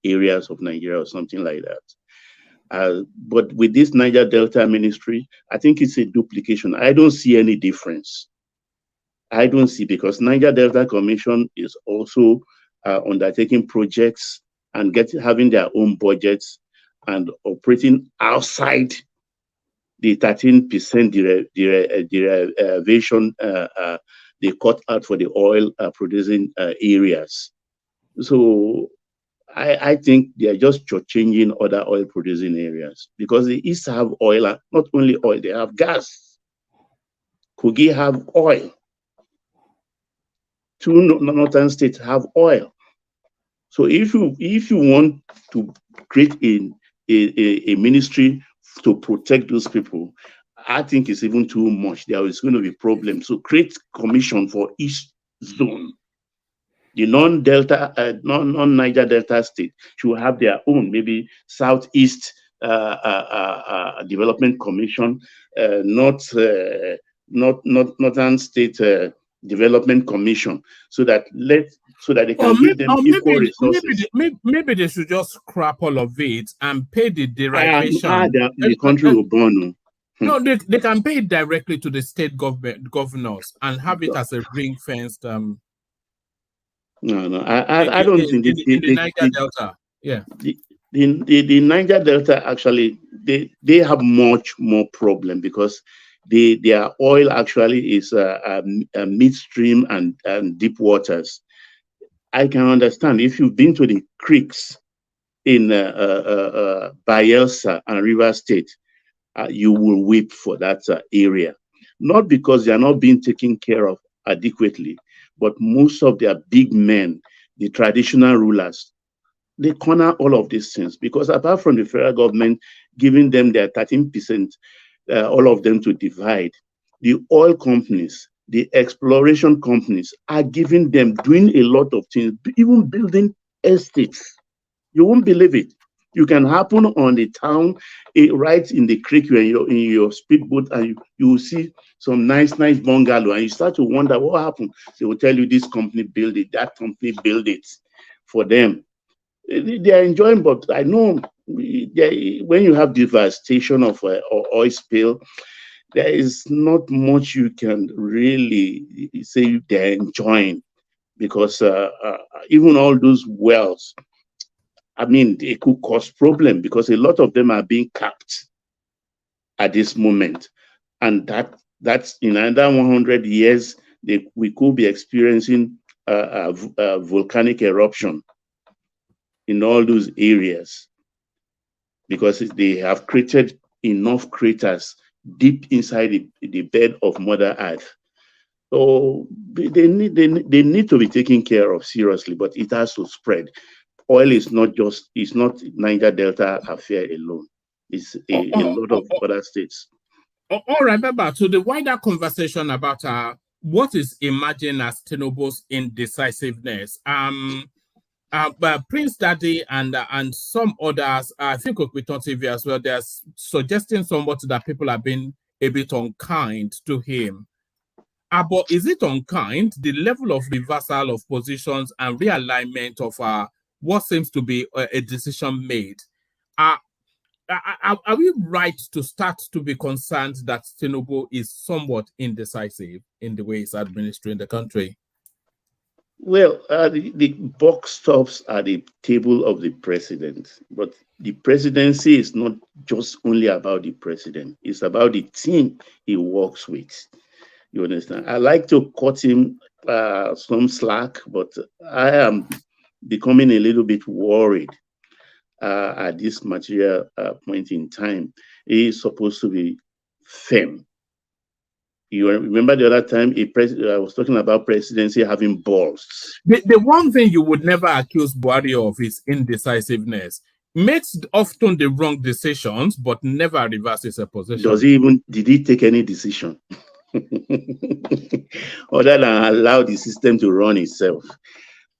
areas of Nigeria or something like that. But with this Niger Delta Ministry, I think it's a duplication. I don't see any difference. I don't see, because Niger Delta Commission is also undertaking projects and having their own budgets and operating outside the 13% derivation they cut out for the oil producing areas. So I think they are just changing other oil producing areas, because the East have oil, not only oil, they have gas. Kogi have oil. Two northern states have oil. So if you want to create a ministry to protect those people, I think it's even too much. There is going to be problems. So create commission for each zone. The non-Delta, non-Niger Delta state should have their own, maybe Southeast Development Commission, Northern State Development Commission, so that they can give them equal resources. Maybe they should just scrap all of it and pay the derivation. The country will burn. No, they can pay it directly to the state governors and have it as a ring-fenced. No, I don't think the Niger Delta. Yeah. The Niger Delta, actually, they have much more problem, because their oil actually is midstream and deep waters. I can understand if you've been to the creeks in Bayelsa and River State, you will weep for that area. Not because they are not being taken care of adequately, but most of their big men, the traditional rulers, they corner all of these things, because apart from the federal government giving them their 13%, all of them to divide, the oil companies, the exploration companies are giving them, doing a lot of things, even building estates. You won't believe it. You can happen on the town, right in the creek, in your speedboat, and you will see some nice bungalow, and you start to wonder what happened. They will tell you this company built it, that company built it for them. They are enjoying, but I know when you have devastation of oil spill, there is not much you can really say they're enjoying, because even all those wells, I mean, it could cause problem, because a lot of them are being capped at this moment. And that's in another 100 years, we could be experiencing a volcanic eruption in all those areas, because they have created enough craters deep inside the bed of Mother Earth. So they need to be taken care of seriously, but it has to spread. Oil is not Niger Delta affair alone. It's a lot of other states. All right, remember, to the wider conversation about what is emerging as TINUBU's indecisiveness. But Prince Daddy and some others, I think Okwiton TV as well, they're suggesting somewhat that people have been a bit unkind to him. But is it unkind? The level of reversal of positions and realignment of what seems to be a decision made. Are we right to start to be concerned that TINUBU is somewhat indecisive in the way he's administering the country? Well, the buck stops at the table of the president, but the presidency is not just only about the president. It's about the team he works with. You understand? I like to cut him some slack, but I am becoming a little bit worried at this material point in time. He is supposed to be firm. You remember the other time I was talking about presidency having balls. The one thing you would never accuse Buhari of is indecisiveness. Makes often the wrong decisions, but never reverses a position. Did he take any decision? Other than allow the system to run itself.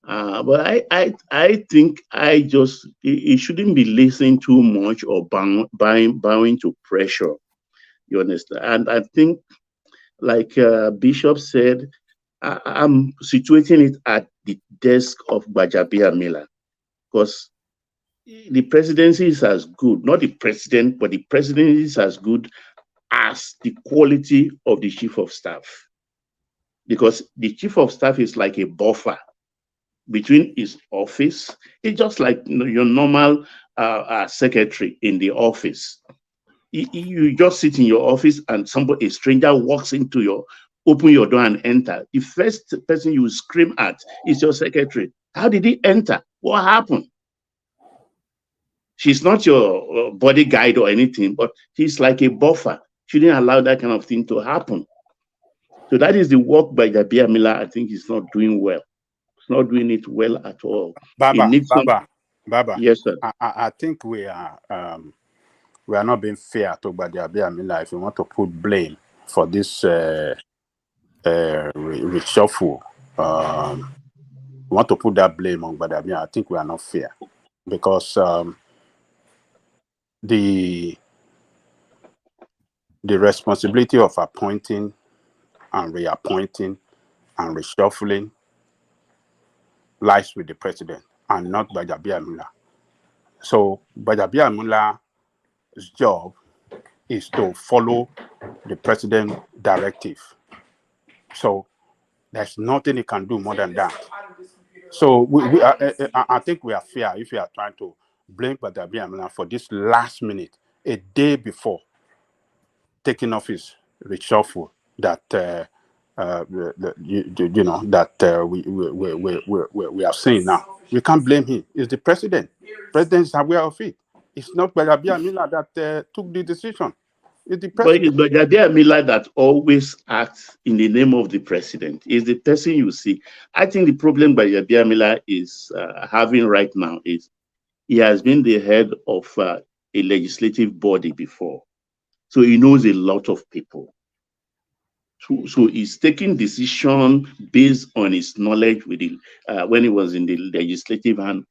But I think it shouldn't be listening too much or bowing to pressure. You understand? And I think, like Bishop said, I'm situating it at the desk of Gbajabiamila, because the presidency is as good, not the president, but the presidency is as good as the quality of the chief of staff. Because the chief of staff is like a buffer between his office. It's just like your normal secretary in the office. You just sit in your office and a stranger walks open your door and enter. The first person you scream at is your secretary. How did he enter? What happened? She's not your bodyguard or anything, but she's like a buffer. She didn't allow that kind of thing to happen. So that is the work by Gbajabiamila. I think he's not doing well. He's not doing it well at all. Baba, yes, sir. I think we are not being fair to Gbajabiamila if you want to put blame for this reshuffle. Want to put that blame on Gbajabiamila. I think we are not fair, because the responsibility of appointing and reappointing and reshuffling lies with the president and not Gbajabiamila. So Gbajabiamila's job is to follow the president's directive. So there's nothing he can do more than that. So I think we are fair if we are trying to blame Gbajabiamila for this last minute, a day before taking office reshuffle that we are seeing now. We can't blame him. It's the president. President is aware of it. It's not Gbajabiamila that took the decision. It's the president. But it's Gbajabiamila that always acts in the name of the president. It's the person you see. I think the problem Gbajabiamila is having right now is he has been the head of a legislative body before. So he knows a lot of people. So he's taking decision based on his knowledge with when he was in the legislative arm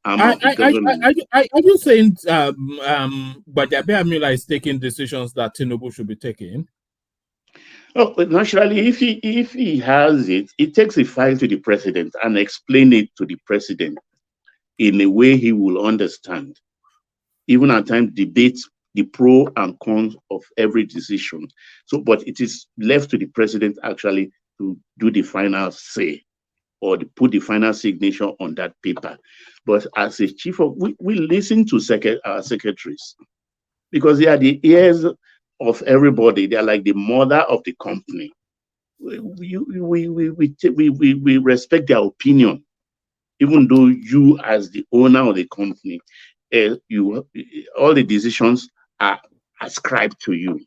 of the government. Are you saying Gbajabiamila is taking decisions that TINUBU should be taking? Oh, but naturally, if he has it, he takes a file to the president and explain it to the president in a way he will understand. Even at times debate the pro and cons of every decision. So, but it is left to the president actually to do the final say or to put the final signature on that paper. But as a chief of, we listen to our secretaries because they are the ears of everybody. They are like the mother of the company. We respect their opinion, even though you as the owner of the company, all the decisions are ascribed to you.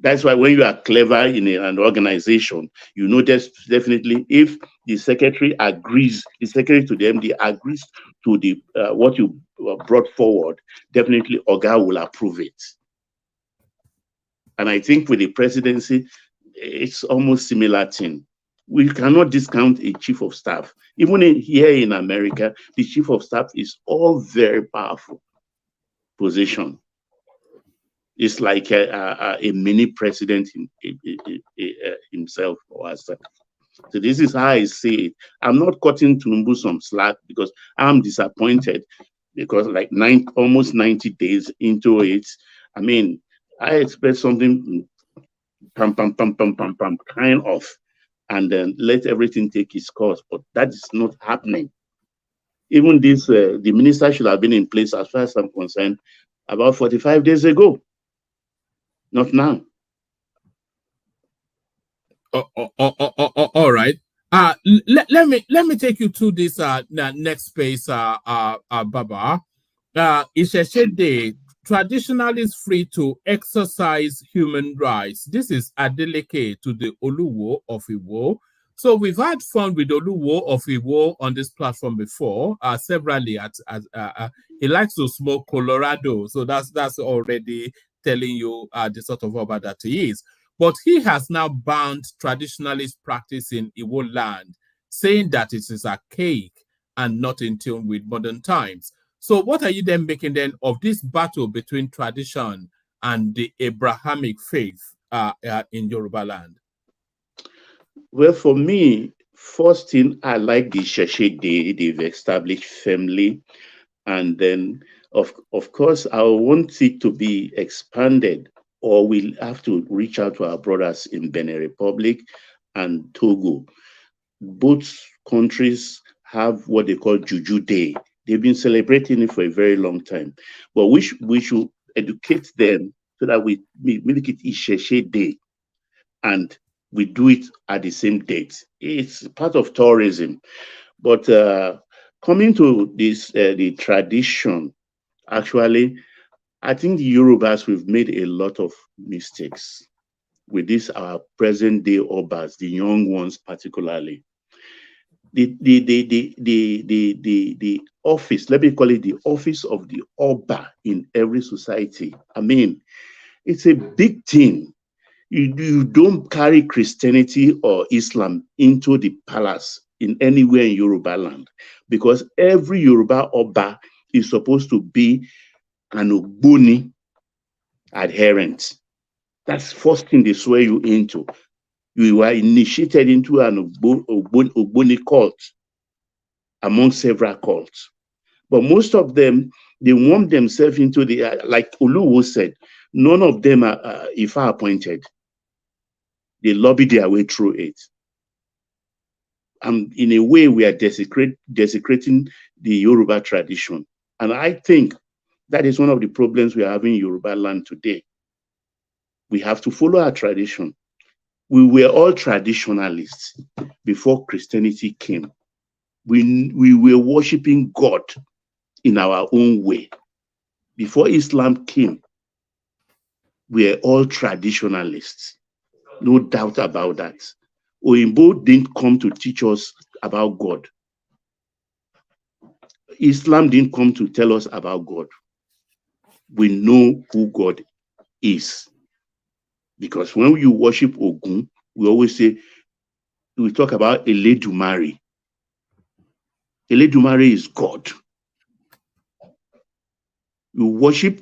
That's why when you are clever in an organization, you know definitely if the secretary agrees, the secretary to the MD agrees to the what you brought forward, definitely Oga will approve it. And I think with the presidency, it's almost similar thing. We cannot discount a chief of staff. Even here in America, the chief of staff is all very powerful position. It's like a mini president himself or herself. So this is how I see it. I'm not cutting TINUBU some slack because I'm disappointed because like almost 90 days into it, I mean, I expect something kind of. and then let everything take its course. But that is not happening. Even this, the minister should have been in place, as far as I'm concerned, about 45 days ago. Not now. All right. Let me take you to this next space, Baba. Isheshe Day, traditionalists free to exercise human rights. This is Adeleke to the Oluwo of Iwo. So we've had fun with Oluwo of Iwo on this platform before, severally. He likes to smoke Colorado, so that's already telling you the sort of Oba that he is. But he has now banned traditionalist practice in Iwo land, saying that it is archaic and not in tune with modern times. So what are you then making then of this battle between tradition and the Abrahamic faith in Yoruba land? Well, for me, first thing, I like the Isheshe Day they've established firmly. And then, of course, I want it to be expanded, or we'll have to reach out to our brothers in Benin Republic and Togo. Both countries have what they call Juju Day. They've been celebrating it for a very long time. But we should educate them so that we make it Isheshe Day and we do it at the same date. It's part of tourism. But coming to this, the tradition, actually, I think the Yorubas, we've made a lot of mistakes with this, our present day Obas, the young ones particularly. The office, let me call it the office of the Oba in every society. I mean, it's a big thing. You don't carry Christianity or Islam into the palace in anywhere in Yoruba land, because every Yoruba Oba is supposed to be an Ogboni adherent. That's first thing they swear you into. You were initiated into an Ogboni cult among several cults. But most of them, they warm themselves into the, like Oluwo said, none of them are Ifa appointed. They lobby their way through it. And in a way, we are desecrating the Yoruba tradition. And I think that is one of the problems we are having in Yoruba land today. We have to follow our tradition. We were all traditionalists before Christianity came. We were worshiping God in our own way. Before Islam came, we are all traditionalists. No doubt about that. Oyinbo didn't come to teach us about God. Islam didn't come to tell us about God. We know who God is. Because when you worship Ogun, we always say, we talk about Eledumare. Eledumare is God. You worship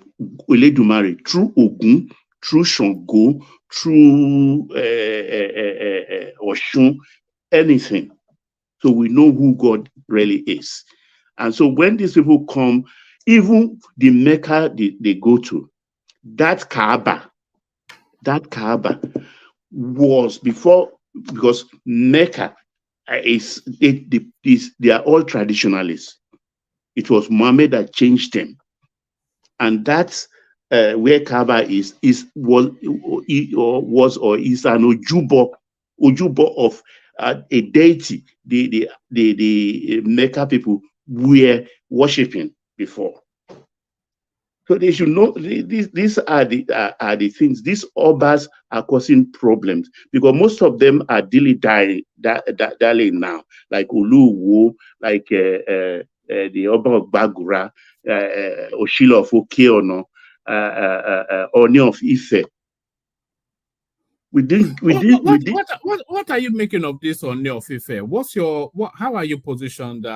Eledumare through Ogun, through Shango, through Oshun, anything. So we know who God really is. And so when these people come, even the Mecca they go to, that Kaaba was before, because Mecca they are all traditionalists. It was Muhammad that changed them. And that's where Kaaba was or is an Ojubo of a deity the Mecca people were worshipping before. So they should know these are the things. These Obas are causing problems because most of them are dilly-dallying now, like Uluwo, like the Oba of Bagura, Oshilo of Okeono, Oni of Ife. What are you making of this Oni of Ife? How are you positioned?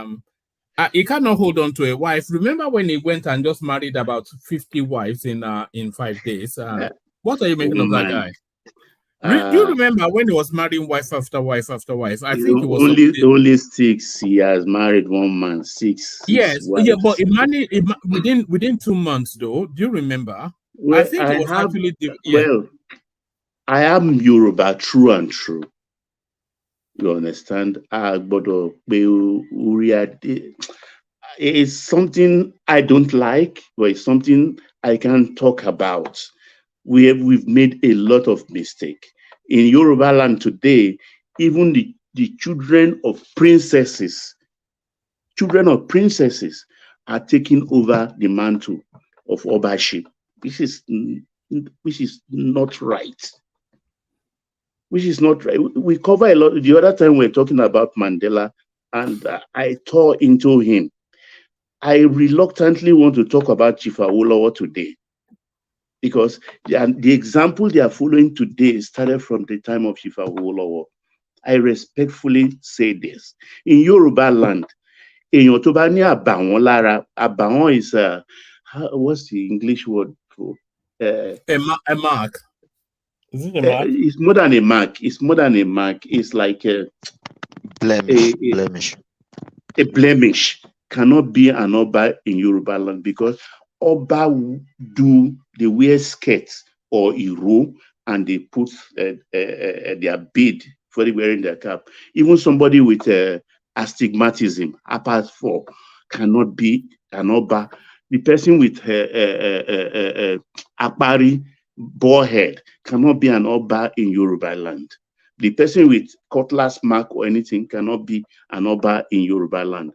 He cannot hold on to a wife. Remember when he went and just married about 50 wives in 5 days? What are you making of that guy? Do you remember when he was marrying wife after wife after wife? I think it was only 6. He has married one man. 6. Yes, wives. Yeah, but he married within 2 months, though. Do you remember? Well, I think it was actually. Well, I am Yoruba, true and true. You understand? It's something I don't like, but it's something I can talk about. We've made a lot of mistake. In Yoruba land today, even the children of princesses are taking over the mantle of Obaship, which is not right. Which is not right. We cover a lot. The other time we were talking about Mandela, and I tore into him. I reluctantly want to talk about Chief Awolowo today, because the example they are following today started from the time of Chief Awolowo. I respectfully say this. In Yoruba land, èèyàn tó bá ní àbàwọ́n lára, àbàwọ́n is what's the English word for a mark? Is it a mark? It's more than a mark. It's more than a mark. It's like a blemish. A blemish cannot be an Oba in Yoruba land, because Oba they wear skirts or iro, and they put their bead for wearing their cap. Even somebody with astigmatism, apart from, cannot be an Oba. The person with apari, borehead, cannot be an Oba in Yoruba land. The person with cutlass mark or anything cannot be an Oba in Yoruba land.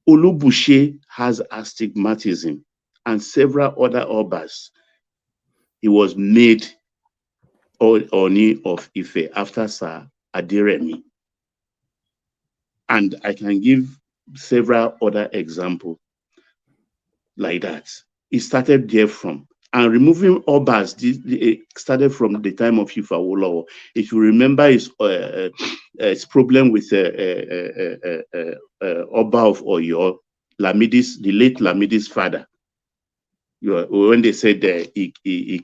Olubushe has astigmatism, and several other Obas. He was made Oni of Ife after Sir Adiremi. And I can give several other examples like that. It started there from. And removing Obas started from the time of Chief Awolowo. If you remember his problem with Oba of Oyo, the late Lamidi's father, when they said he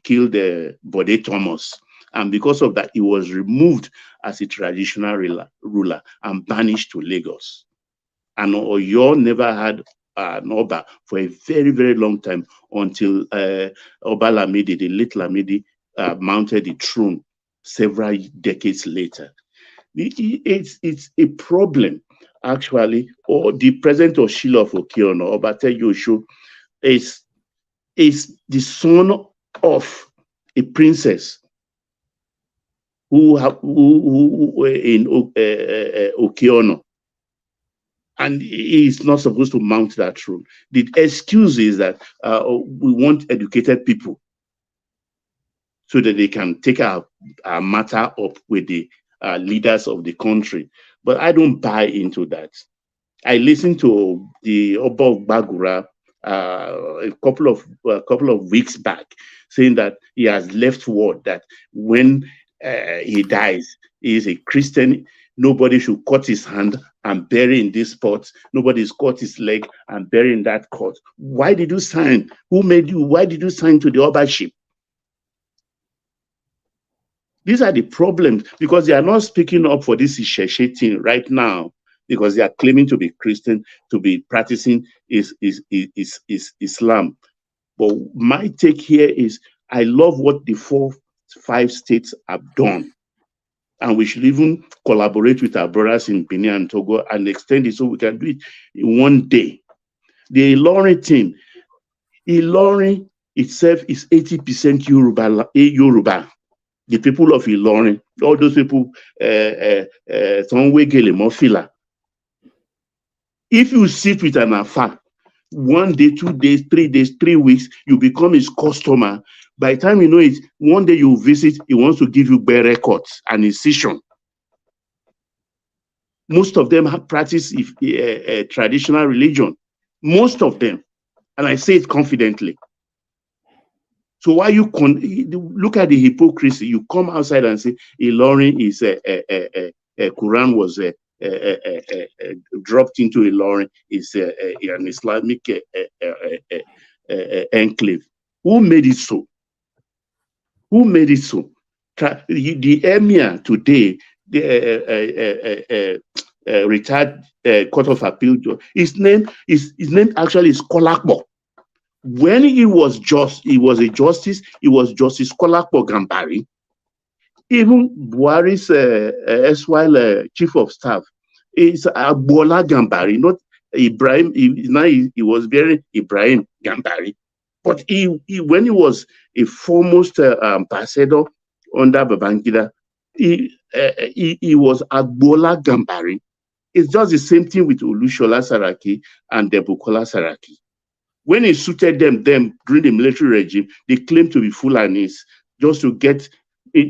killed Bode Thomas. And because of that, he was removed as a traditional ruler and banished to Lagos. And Oyo never had an Oba for a very, very long time, until Oba Lamidi, the late Lamidi, mounted the throne several decades later. It's a problem, actually. Or the president of Shilo of Okiono, Obate Yosho, is the son of a princess who were in Okiono. And he is not supposed to mount that throne. The excuse is that we want educated people so that they can take our matter up with the leaders of the country. But I don't buy into that. I listened to the Oba of Bagura a couple of weeks back, saying that he has left word that when he dies, he is a Christian. Nobody should cut his hand and bury in this spot. Nobody's cut his leg and bury in that court. Why did you sign? Who made you? Why did you sign to the Obaship? These are the problems, because they are not speaking up for this Isheshe thing right now, because they are claiming to be Christian, to be practicing Islam. But my take here is, I love what the 4-5 states have done. And we should even collaborate with our brothers in Benin and Togo and extend it so we can do it in one day. The Ilorin thing, Ilorin itself is 80% Yoruba. The people of Ilorin, all those people, if you sit with an Afa, 1 day, 2 days, 3 days, 3 weeks, you become his customer. By the time you know it, one day you visit, he wants to give you bare records and incision. Most of them have practiced a traditional religion. Most of them. And I say it confidently. So why you look at the hypocrisy? You come outside and say, Ilorin is Quran was dropped into Ilorin, is an Islamic enclave. Who made it so? Who made it so? The emir today, the retired Court of Appeal, his name actually is Kolakbo. When he was a justice, he was Justice Kolakbo Gambari. Even Buhari's erstwhile chief of staff is Agbola Gambari, not Ibrahim. He was very Ibrahim Gambari. But when he was a foremost ambassador under Babangida, he was Agbola Gambari. It's just the same thing with Olushola Saraki and Bukola Saraki. When it suited them during the military regime, they claimed to be Fulanis just to get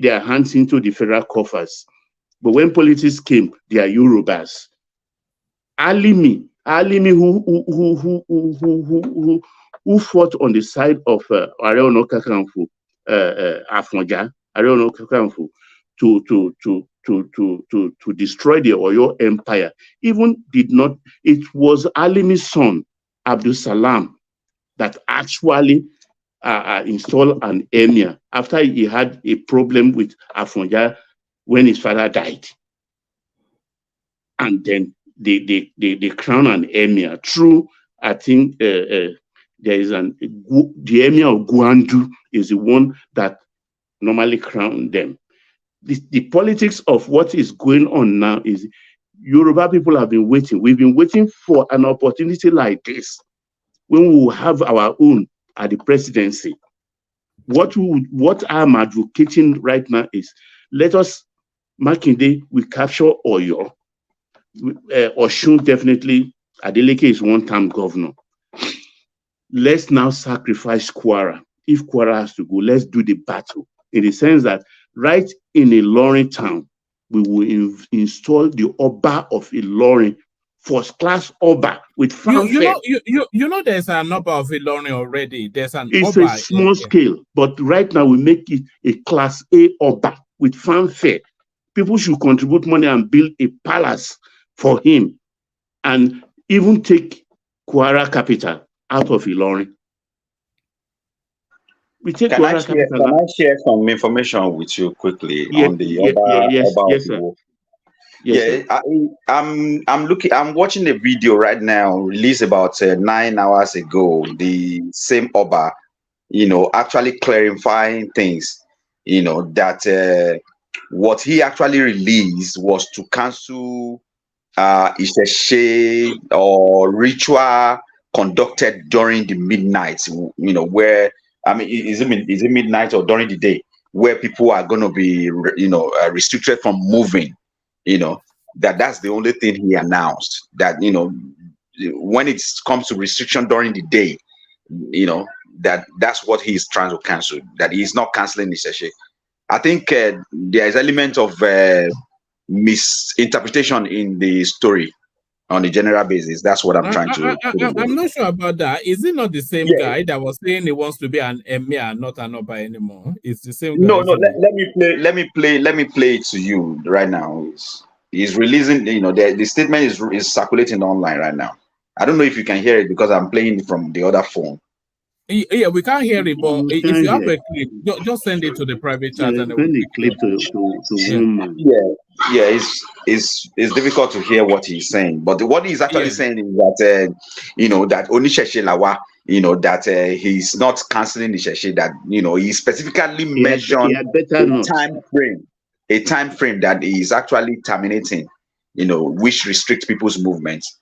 their hands into the federal coffers. But when politics came, they are Yorubas. Alimi who fought on the side of Areono Kakanfu, Afonja, Areono Kakanfu, to destroy the Oyo Empire, even did not. It was Alimi's son, Abdul Salam, that actually installed an emir after he had a problem with Afonja when his father died. And then they crown an emir through, I think, there is the emir of Gwandu is the one that normally crown them. The politics of what is going on now is Yoruba people have been waiting. We've been waiting for an opportunity like this when we will have our own at the presidency. What I'm advocating right now is let us, Makinde, we capture Oyo. Oshun definitely, Adeleke is one-time governor. Let's now sacrifice Kwara. If Kwara has to go, let's do the battle. In the sense that right in Ilorin town, we will install the Oba of Ilorin, first-class Oba with fanfare. You know there's an Oba of Ilorin already. There's an It's Oba a small scale, but right now we make it a class A Oba with fanfare. People should contribute money and build a palace for him, and even take Kwara capital out of Ilorin. Can I share some information with you quickly on the Oba? Yes, sir. Yes, I'm watching a video right now released about 9 hours ago. The same Oba, actually clarifying things, that what he actually released was to cancel Isheshe or ritual conducted during the midnight, where, I mean, is it midnight or during the day, where people are going to be, restricted from moving, that's the only thing he announced, that, when it comes to restriction during the day, that's what he's trying to cancel, that he's not canceling Isheshe. I think there is element of misinterpretation in the story on a general basis. That's what I'm trying to. I'm not sure about that. Is it not the same guy that was saying he wants to be an emir, not an Oba anymore? It's the same guy. No. Let me play it to you right now. He's releasing. The statement is circulating online right now. I don't know if you can hear it because I'm playing from the other phone. Yeah, we can't hear it, but if you have a clip, just send it to the private chat and send the clip to it's difficult to hear what he's saying, but what he's actually saying is that that Onisheshe Lawa, that he's not canceling Isheshe, that he specifically mentioned a time frame that is actually terminating, which restricts people's movements,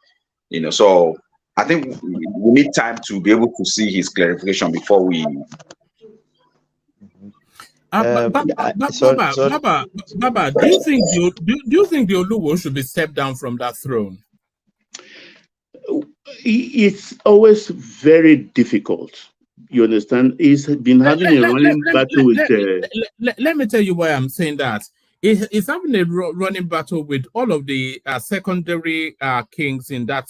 so I think we need time to be able to see his clarification before we. Baba, do you think the Oluwo should be stepped down from that throne? It's always very difficult. You understand? He's been having a running battle with. Let me tell you why I'm saying that. It's having a running battle with all of the secondary kings in that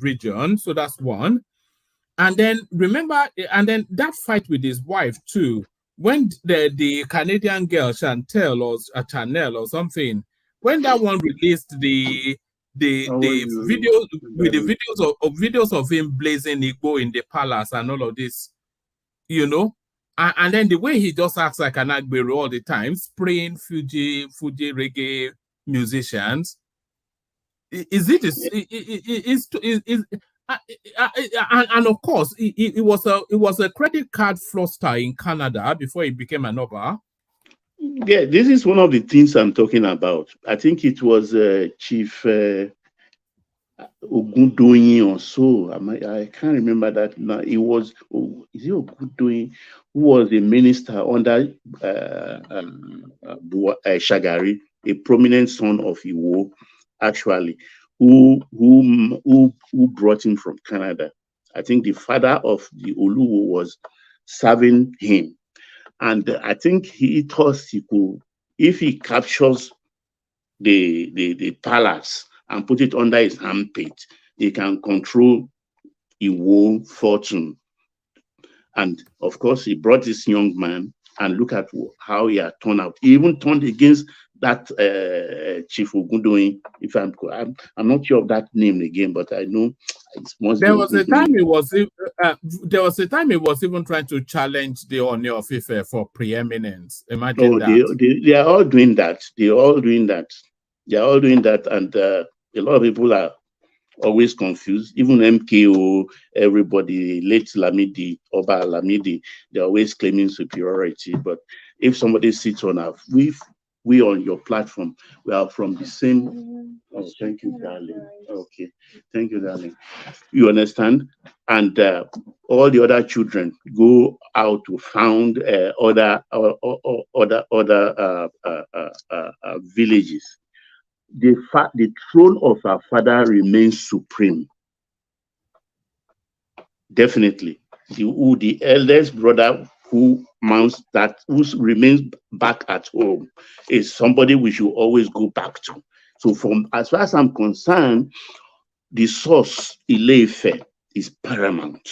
region. So that's one. And then remember, and then that fight with his wife too. When the Canadian girl Chantel or Chanel or something, when that one released the video with the videos of him blazing Igbo in the palace and all of this, and then the way he just acts like an Agbero all the time, spraying Fuji reggae musicians. And of course, it was a credit card fraudster in Canada before he became an Oba. Yeah, this is one of the things I'm talking about. I think it was Chief Ogundoyin or so. I can't remember that now. It was, is it Ogundoyin, who was a minister under Shagari, a prominent son of Iwo, actually, who brought him from Canada. I think the father of the Oluwo was serving him. And I think he thought he could, if he captures the palace and put it under his armpit, he can control Iwo fortune. And of course, he brought this young man, and look at how he had turned out. He even turned against that Chief Ogundoyin. If I'm not sure of that name again, but I know it must there be. Was a time he was there was a time he was even trying to challenge the Ooni of Ife for preeminence. Imagine that. They are all doing that. They are all doing that. They are all doing that, and a lot of people are always confused. Even MKO, everybody, late Lamidi, Oba Lamidi, they're always claiming superiority. But if somebody sits on we on your platform, we are from the same. Oh, thank you, darling. Okay, thank you, darling. You understand? And all the other children go out to found other villages. The throne of our father remains supreme. Definitely. The eldest brother who mounts that, who remains back at home, is somebody we should always go back to. So as far as I'm concerned, the source, Ile-Ife, is paramount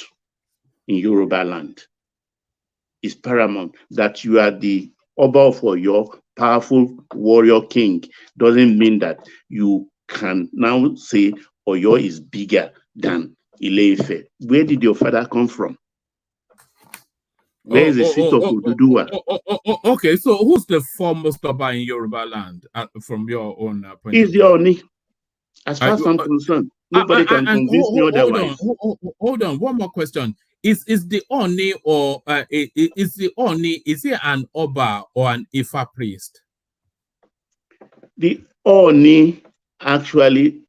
in Yoruba land. It's paramount. That you are the Oba of Oyo, powerful warrior king, doesn't mean that you can now say Oyo is bigger than Ile-Ife. Where did your father come from? Where is the seat of Oduduwa? Okay, so who's the foremost Oba in Yoruba land from your own point of view? Is the Oni. As far as I'm concerned, nobody can convince me otherwise. Hold on, one more question. Is the Oni or is the Oni, is he an Oba or an Ifa priest? The Oni actually,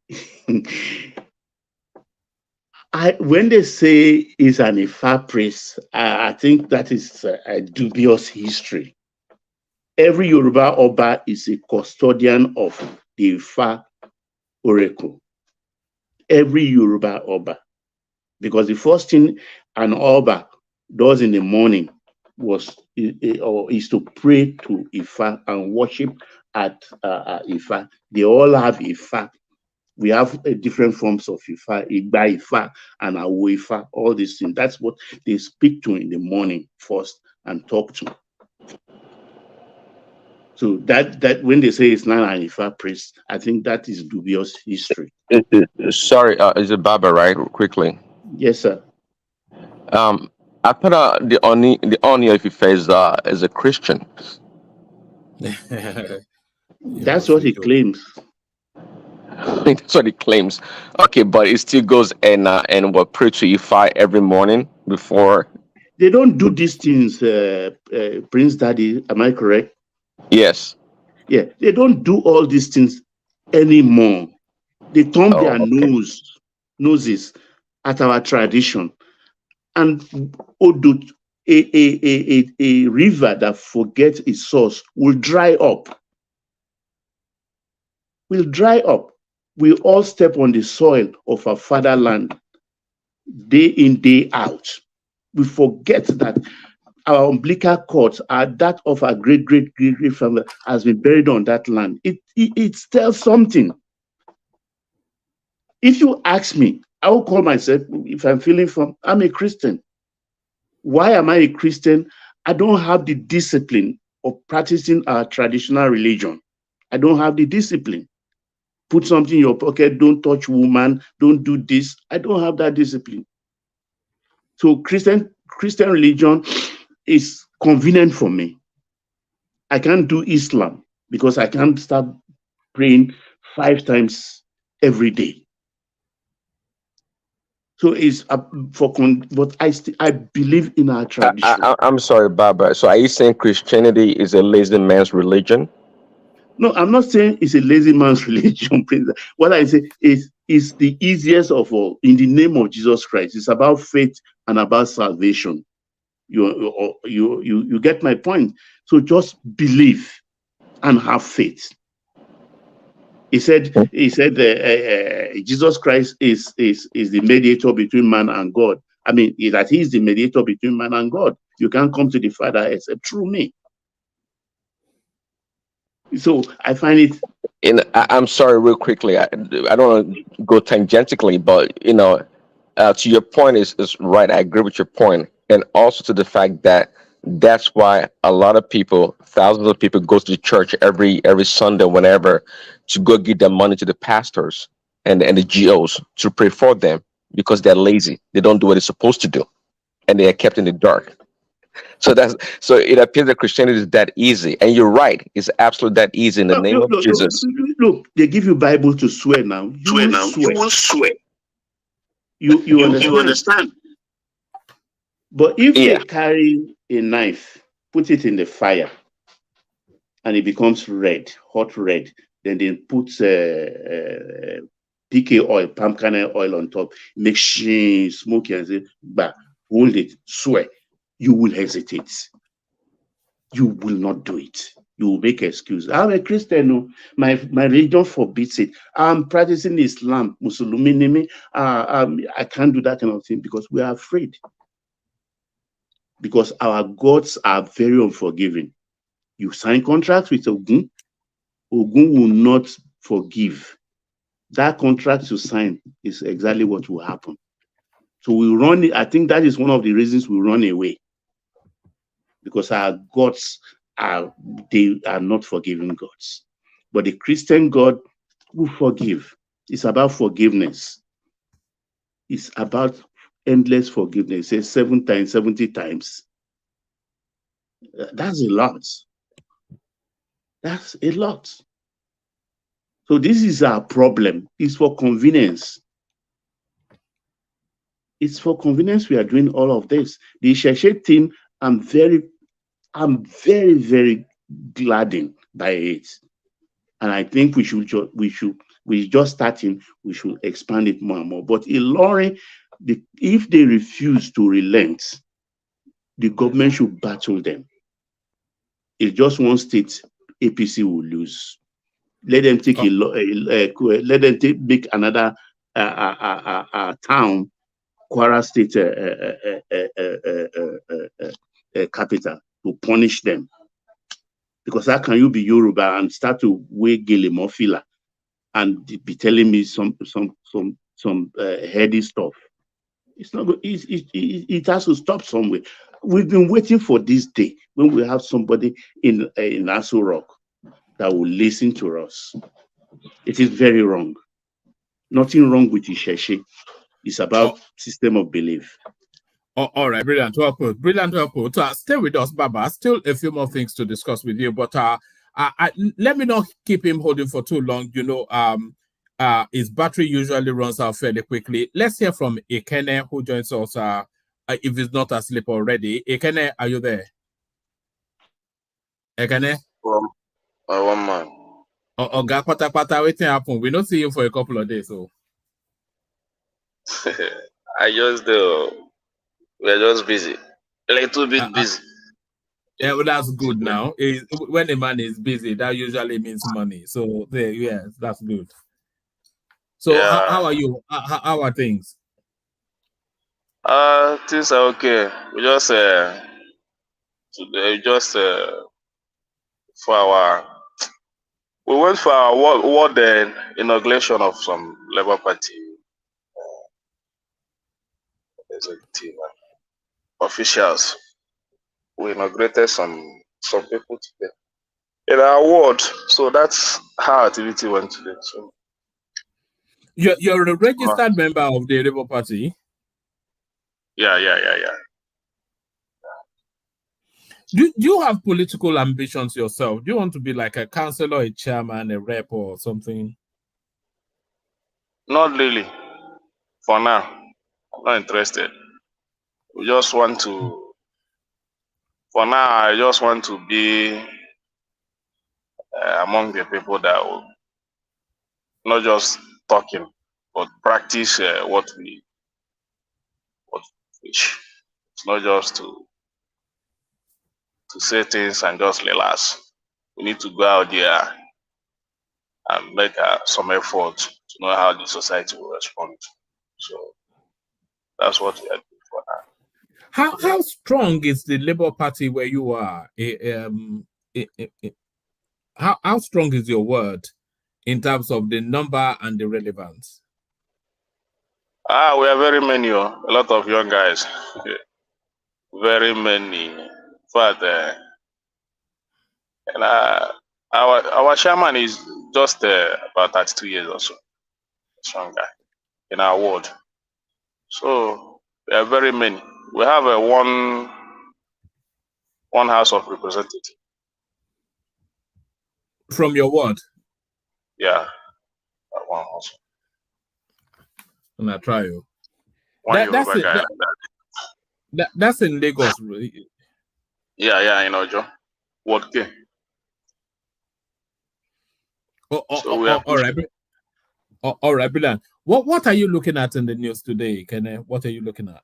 when they say is an Ifa priest, I think that is a dubious history. Every Yoruba Oba is a custodian of the Ifa oracle. Every Yoruba Oba. Because the first thing an Oba does in the morning is to pray to Ifa and worship at Ifa. They all have Ifa. We have different forms of Ifa, Igba Ifa and Awo Ifa, all these things. That's what they speak to in the morning first and talk to. So that when they say it's not an Ifa priest, I think that is dubious history. Sorry, is it Baba, right? Quickly. Yes, sir. I put the Oni of Ife as a Christian. That's what he claims. That's what he claims. Okay, but it still goes and will pray to Ifa every morning before. They don't do these things, Prince Daddy. Am I correct? Yes. Yeah, they don't do all these things anymore. They turn their noses at our tradition. And a river that forgets its source will dry up. Will dry up. We all step on the soil of our fatherland day in, day out. We forget that our umbilical cords are that of our great family has been buried on that land. It tells something. If you ask me, I will call myself, if I'm feeling I'm a Christian. Why am I a Christian? I don't have the discipline of practicing our traditional religion. I don't have the discipline. Put something in your pocket, don't touch woman, don't do this. I don't have that discipline. So Christian religion is convenient for me. I can't do Islam because I can't start praying 5 times every day. So it's but I believe in our tradition. I'm sorry, Baba. So are you saying Christianity is a lazy man's religion? No, I'm not saying it's a lazy man's religion. What I say is it's the easiest of all. In the name of Jesus Christ, it's about faith and about salvation. You get my point. So just believe and have faith. He said Jesus Christ is the mediator between man and God. I mean, that he is the mediator between man and God. You can't come to the Father except through me. So I find it. I'm sorry, real quickly. I don't want to go tangentially, but to your point is right. I agree with your point, and also to the fact that that's why a lot of people, thousands of people, go to the church every Sunday, whenever, to go give their money to the pastors and the GOs to pray for them, because they're lazy. They don't do what they're supposed to do, and they are kept in the dark. So it appears that Christianity is that easy, and you're right. It's absolutely that easy in the name of Jesus. Look, they give you Bible to swear now. You won't swear. You understand? But if they carry a knife, put it in the fire, and it becomes red, hot red, then they put PK oil, palm kernel oil on top, make smoky, and say, "Bah, hold it, swear." You will hesitate. You will not do it. You will make excuse. I'm a Christian. No, my religion forbids it. I'm practicing Islam, Muslim. I can't do that kind of thing because we are afraid. Because our gods are very unforgiving. You sign contracts with Ogun, Ogun will not forgive. That contract you sign is exactly what will happen. So we run. I think that is one of the reasons we run away. Because our gods are not forgiving gods. But the Christian God will forgive. It's about forgiveness. It's about endless forgiveness. It says 7 times, 70 times. That's a lot. That's a lot. So this is our problem. It's for convenience. It's for convenience we are doing all of this. The Sheshe thing, I'm very, very gladdened by it. And I think we just starting, we should expand it more and more. But in Ilorin, if they refuse to relent, the government should battle them. It's just one state, APC will lose. Let them take make another town, Kwara State capital, to punish them. Because how can you be Yoruba and start to weigh Gelimofila and be telling me some heady stuff? It's not good. It has to stop somewhere. We've been waiting for this day when we have somebody in Aso Rock that will listen to us. It is very wrong. Nothing wrong with Isheshe. It's about system of belief. All right, brilliant. Well put. Brilliant. Well put. Stay with us, Baba. Still a few more things to discuss with you, but let me not keep him holding for too long. His battery usually runs out fairly quickly. Let's hear from Ekene, who joins us. If he's not asleep already, Ekene, are you there? Ekene? One man. Oga Pata, waiting happen. We don't see you for a couple of days, so. We're just busy. A little bit busy. Yeah, well, that's good now. When a man is busy, that usually means money. So, yes, that's good. So, yeah. How are you? How are things? Things are okay. We just we went for our ward inauguration of some Labour Party officials. We inaugurated some people today in our ward. So that's how activity went today. So you're a registered member of the Labour Party? Yeah. Do you have political ambitions yourself? Do you want to be like a councillor, a chairman, a rep, or something? Not really. For now, I'm not interested. We just want to, for now, I just want to be among the people that will not just talking, but practice what we preach. It's not just to say things and just relax. We need to go out there and make some effort to know how the society will respond. So that's what we are doing for now. How strong is the Labour Party where you are? How strong is your word in terms of the number and the relevance? We are very many, a lot of young guys, very many. But and our chairman is just about 32 years or so, strong guy in our ward. So there are very many. We have one House of Representatives. From your ward? Yeah, one house. And I try you. That's in Lagos, really. Yeah, in Ojo. Ward K. All right. All right, Bilan. What are you looking at in the news today, Kene? What are you looking at?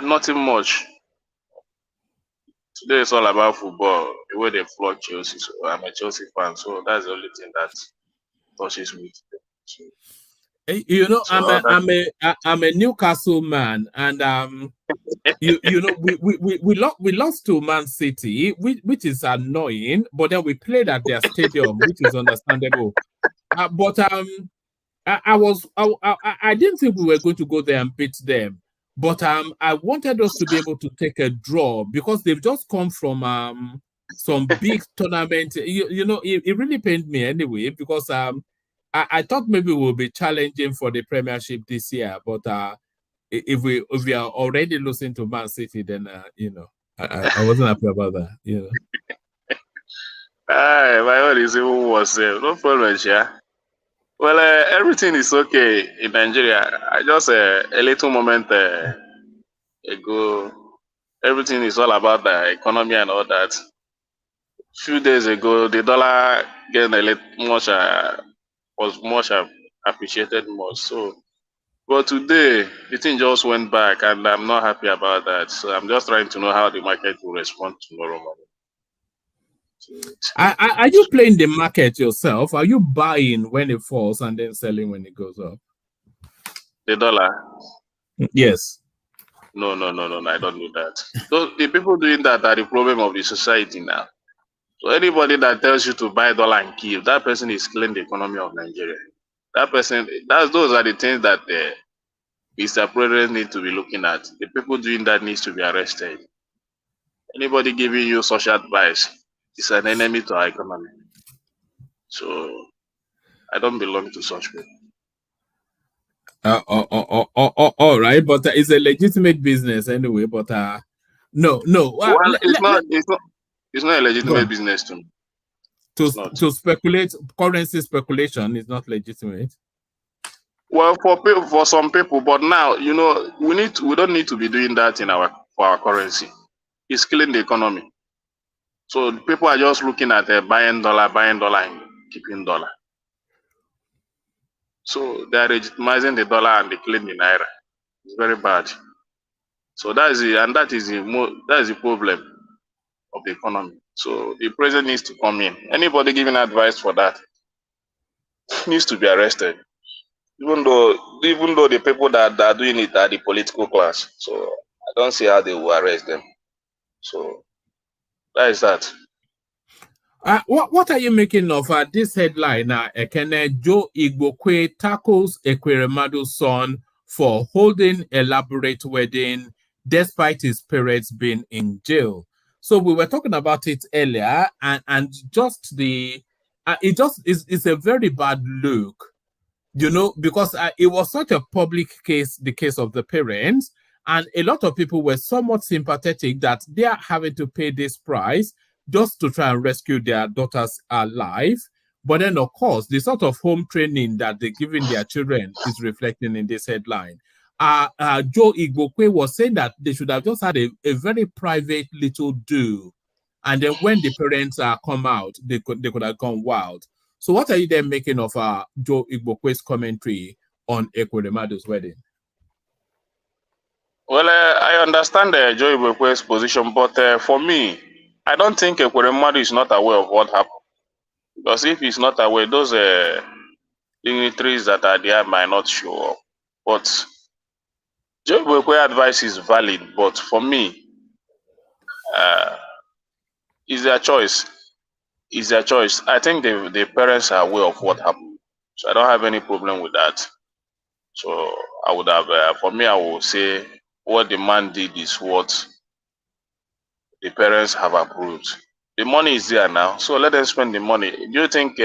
Nothing much. Today is all about football. The way they flog Chelsea. So I'm a Chelsea fan, so that's the only thing that touches me today. You know, so I'm a Newcastle man, and you know we lost to Man City, which is annoying. But then we played at their stadium, which is understandable. But I didn't think we were going to go there and beat them. But I wanted us to be able to take a draw because they've just come from some big tournament. You know, it really pained me anyway because I thought maybe we'll be challenging for the Premiership this year. But if we are already losing to Man City, then you know, I wasn't happy about that. You know. My own is even worse. No problem, yeah. Well, everything is okay in Nigeria. I just a little moment ago, everything is all about the economy and all that. Few days ago, the dollar was much appreciated more. So, but today the thing just went back, and I'm not happy about that. So I'm just trying to know how the market will respond tomorrow morning. Are you playing the market yourself? Are you buying when it falls and then selling when it goes up? The dollar? Yes. No, I don't do that. So the people doing that are the problem of the society now. So anybody that tells you to buy dollar and kill, that person is killing the economy of Nigeria. Those are the things that Mr. President needs to be looking at. The people doing that needs to be arrested. Anybody giving you such advice is an enemy to our economy. So I don't belong to such people. All right, but it's a legitimate business anyway. But no. Well, it's not a legitimate business to me. To speculate, currency speculation is not legitimate. Well, for some people, but now you know we don't need to be doing that for our currency. It's killing the economy. So people are just looking at buying dollar, and keeping dollar. So they are legitimizing the dollar and they killing the naira. It's very bad. So that is the problem of the economy. So the president needs to come in. Anybody giving advice for that needs to be arrested. Even though the people that are doing it are the political class. So I don't see how they will arrest them. So that is that. What are you making of this headline? Ekene Joe Igbokwe tackles Ekweremadu's son for holding elaborate wedding despite his parents being in jail. So we were talking about it earlier, and just it's a very bad look, you know, because it was such a public case, the case of the parents, and a lot of people were somewhat sympathetic that they are having to pay this price just to try and rescue their daughter's life. But then, of course, the sort of home training that they're giving their children is reflecting in this headline. Joe Igbokwe was saying that they should have just had a very private little do. And then when the parents come out, they could have gone wild. So what are you then making of Joe Igbokwe's commentary on Ekweremadu's wedding? Well, I understand Joe Igbokwe's position, but for me, I don't think Ekweremadu is not aware of what happened. Because if he's not aware, those dignitaries that are there might not show up. But Joe Igbokwe's advice is valid, but for me, it's their choice. It's their choice. I think the parents are aware of what happened. So I don't have any problem with that. So I would have, for me, I would say what the man did is what the parents have approved. The money is there now, so let them spend the money. Do you think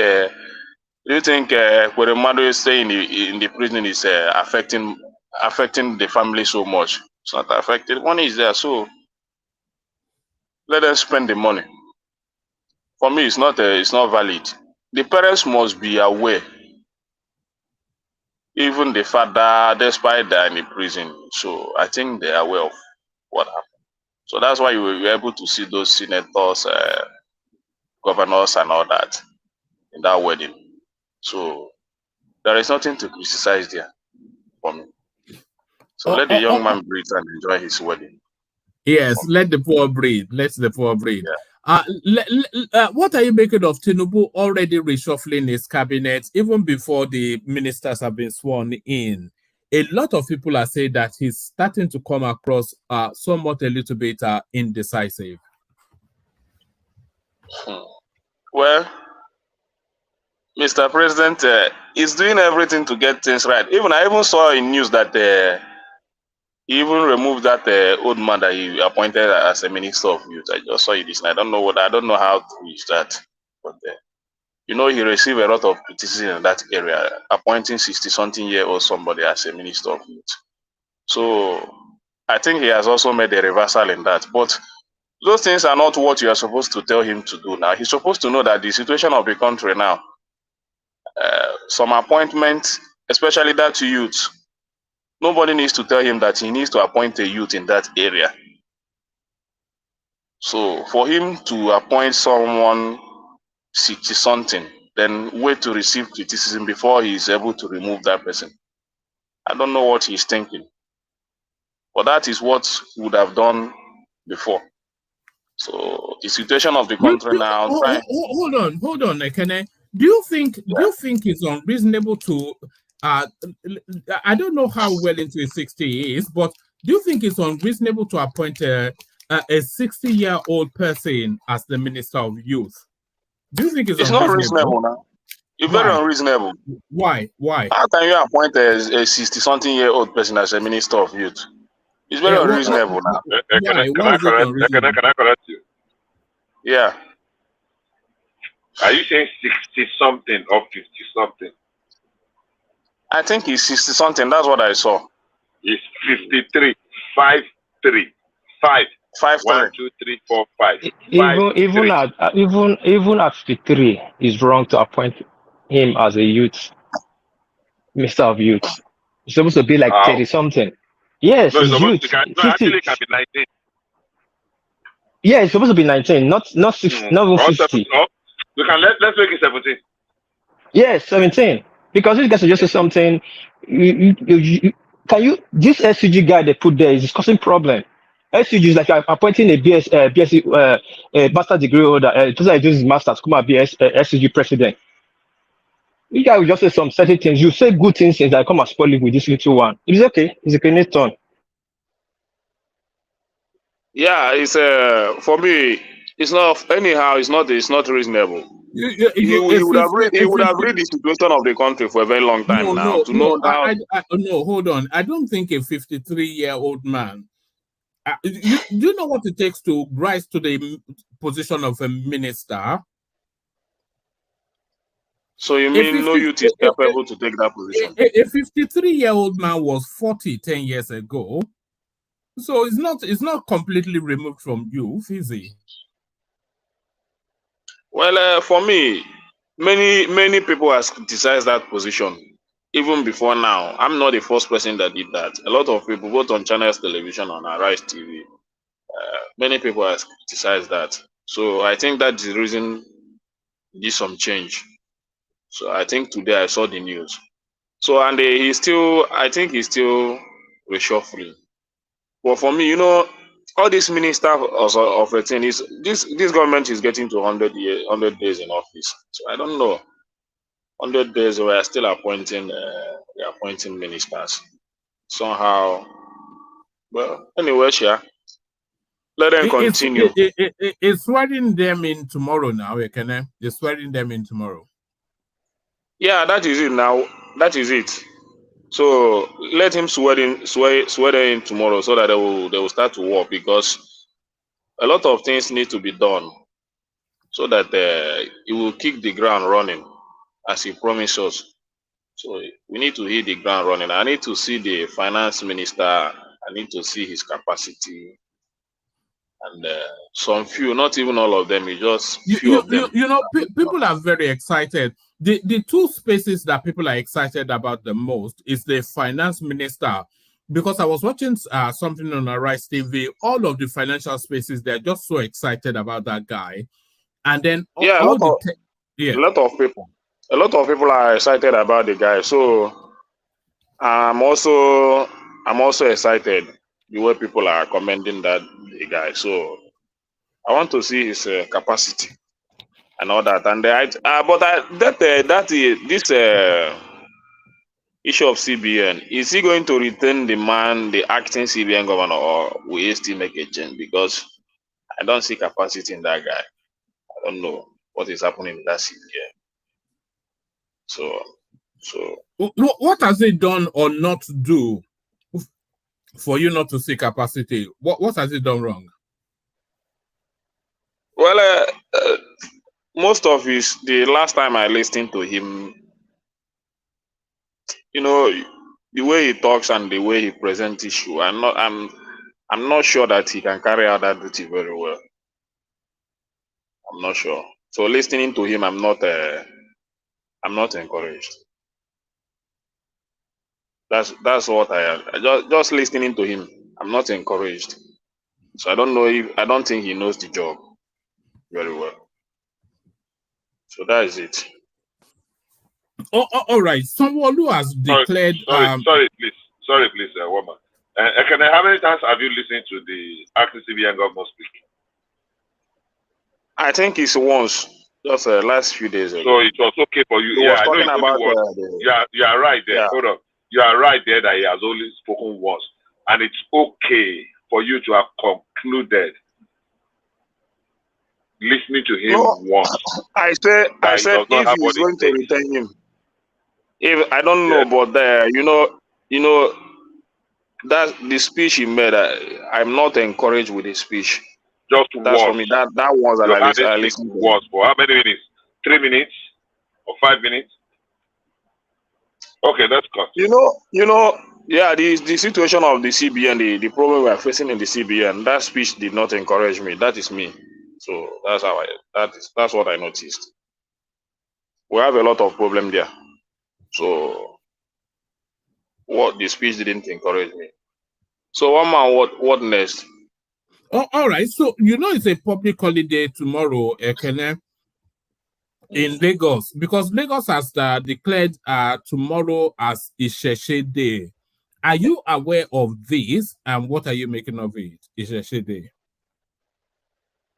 Ekweremadu staying in the prison is affecting the family so much? It's not affected. The money is there, so let them spend the money. For me, it's not valid. The parents must be aware. Even the father, despite they're in the prison, so I think they're aware of what happened. So that's why you were able to see those senators, governors, and all that in that wedding. So there is nothing to criticize there for me. So let the young man breathe and enjoy his wedding. Yes, let the poor breathe. Let the poor breathe. Yeah. What are you making of TINUBU already reshuffling his cabinet even before the ministers have been sworn in? A lot of people are saying that he's starting to come across somewhat a little bit indecisive. Well, Mr. President is doing everything to get things right. I even saw in news that he even removed that old man that he appointed as a minister of youth. I just saw it this night. I don't know how to reach that, but he received a lot of criticism in that area, appointing 60-something-year-old somebody as a minister of youth. So I think he has also made a reversal in that. But those things are not what you are supposed to tell him to do now. He's supposed to know that the situation of the country now, some appointments, especially that to youth, nobody needs to tell him that he needs to appoint a youth in that area. So for him to appoint someone 60-something, then wait to receive criticism before he is able to remove that person. I don't know what he's thinking. But that is what he would have done before. So the situation of the country now. Hold on, Ekene. Do you think it's unreasonable to I don't know how well into his 60 he is, but do you think it's unreasonable to appoint a 60-year-old person as the Minister of Youth? Do you think it's not reasonable now? It's very unreasonable. Why? How can you appoint a 60-something-year-old person as a Minister of Youth? It's very unreasonable now. Can I correct you? Yeah. Are you saying 60-something or 50-something? I think he's 60-something. That's what I saw. It's 53. 5-3. 5. 5. 1, 2, 3, 4, 5. Even at 53, it's wrong to appoint him as a youth, Minister of Youth. It's supposed to be like 30-something. Yes, no, it's youth. Actually, it can be 19. Yeah, it's supposed to be 19, not 60, not even 50. We can let's make it 17. Yes, 17. Because this guy suggested something. This SCG guy they put there is causing problem. SCG is like appointing a BSc master degree holder. Just like this master's come and be SCG president. You guy will just say some certain things. You say good things that come and spoil it with this little one. It's okay. It's a clean turn. Yeah, it's for me. It's not anyhow. It's not reasonable. He would have read the situation of the country for a very long time hold on. I don't think a 53-year-old man. Do you know what it takes to rise to the position of a minister? So you mean no youth is capable to take that position? A 53-year-old man was 40 10 years ago. So it's not completely removed from youth, is he? Well, for me, many people have criticized that position even before now. I'm not the first person that did that. A lot of people, both on Channels Television and Arise TV, many people have criticized that. So I think that's the reason did some change. So I think today I saw the news. So and he's still, I think he's still reshuffling. But for me, all these ministers of a thing is this government is getting to 100 days in office. So I don't know. 100 days we are still appointing ministers. Somehow, well, anyway, sure. Let them continue. It's swearing them in tomorrow now, Ekene. They're swearing them in tomorrow. Yeah, that is it now. That is it. So let him swear in tomorrow so that they will start to work, because a lot of things need to be done so that he will kick the ground running as he promised us. So we need to hit the ground running. I need to see the finance minister. I need to see his capacity. And some few, not even all of them, just few of them. People are very excited. The two spaces that people are excited about the most is the finance minister, because I was watching something on Arise TV. All of the financial spaces, they're just so excited about that guy. And then a lot of people are excited about the guy. So I'm also excited the way people are commending the guy. So I want to see his capacity and all that. And this issue of CBN, is he going to retain the acting CBN governor, or will he still make a change? Because I don't see capacity in that guy. I don't know what is happening in that CBN. So what has he done or not do for you not to see capacity? What has he done wrong? Well, most of the last time I listened to him, the way he talks and the way he presents issue, I'm not sure that he can carry out that duty very well. I'm not sure. So listening to him, I'm not encouraged. That's what I am. Just listening to him, I'm not encouraged. So I don't think he knows the job very well. So that is it. Oh, all right. Someone who has declared. Sorry, please, woman. How many times have you listened to the acting CBN governor speak? I think it's once, just last few days ago. So it was okay for you. He was talking about you are right there. Yeah. Hold on. You are right there that he has only spoken once, and it's okay for you to have concluded listening to him once. I said if he's going to retain him, if I don't know, but that the speech he made, I'm not encouraged with the speech. Just that's for me. That was that I listened to. Was for how many minutes? 3 minutes or 5 minutes? Okay, that's cut. The situation of the CBN, the problem we are facing in the CBN, that speech did not encourage me. That is me. So that's that's what I noticed. We have a lot of problem there. So what the speech didn't encourage me. So one man, what next? Oh, all right. So it's a public holiday tomorrow, Ekene, in Lagos, because Lagos has declared tomorrow as Isheshe Day. Are you aware of this, and what are you making of it, Isheshe Day?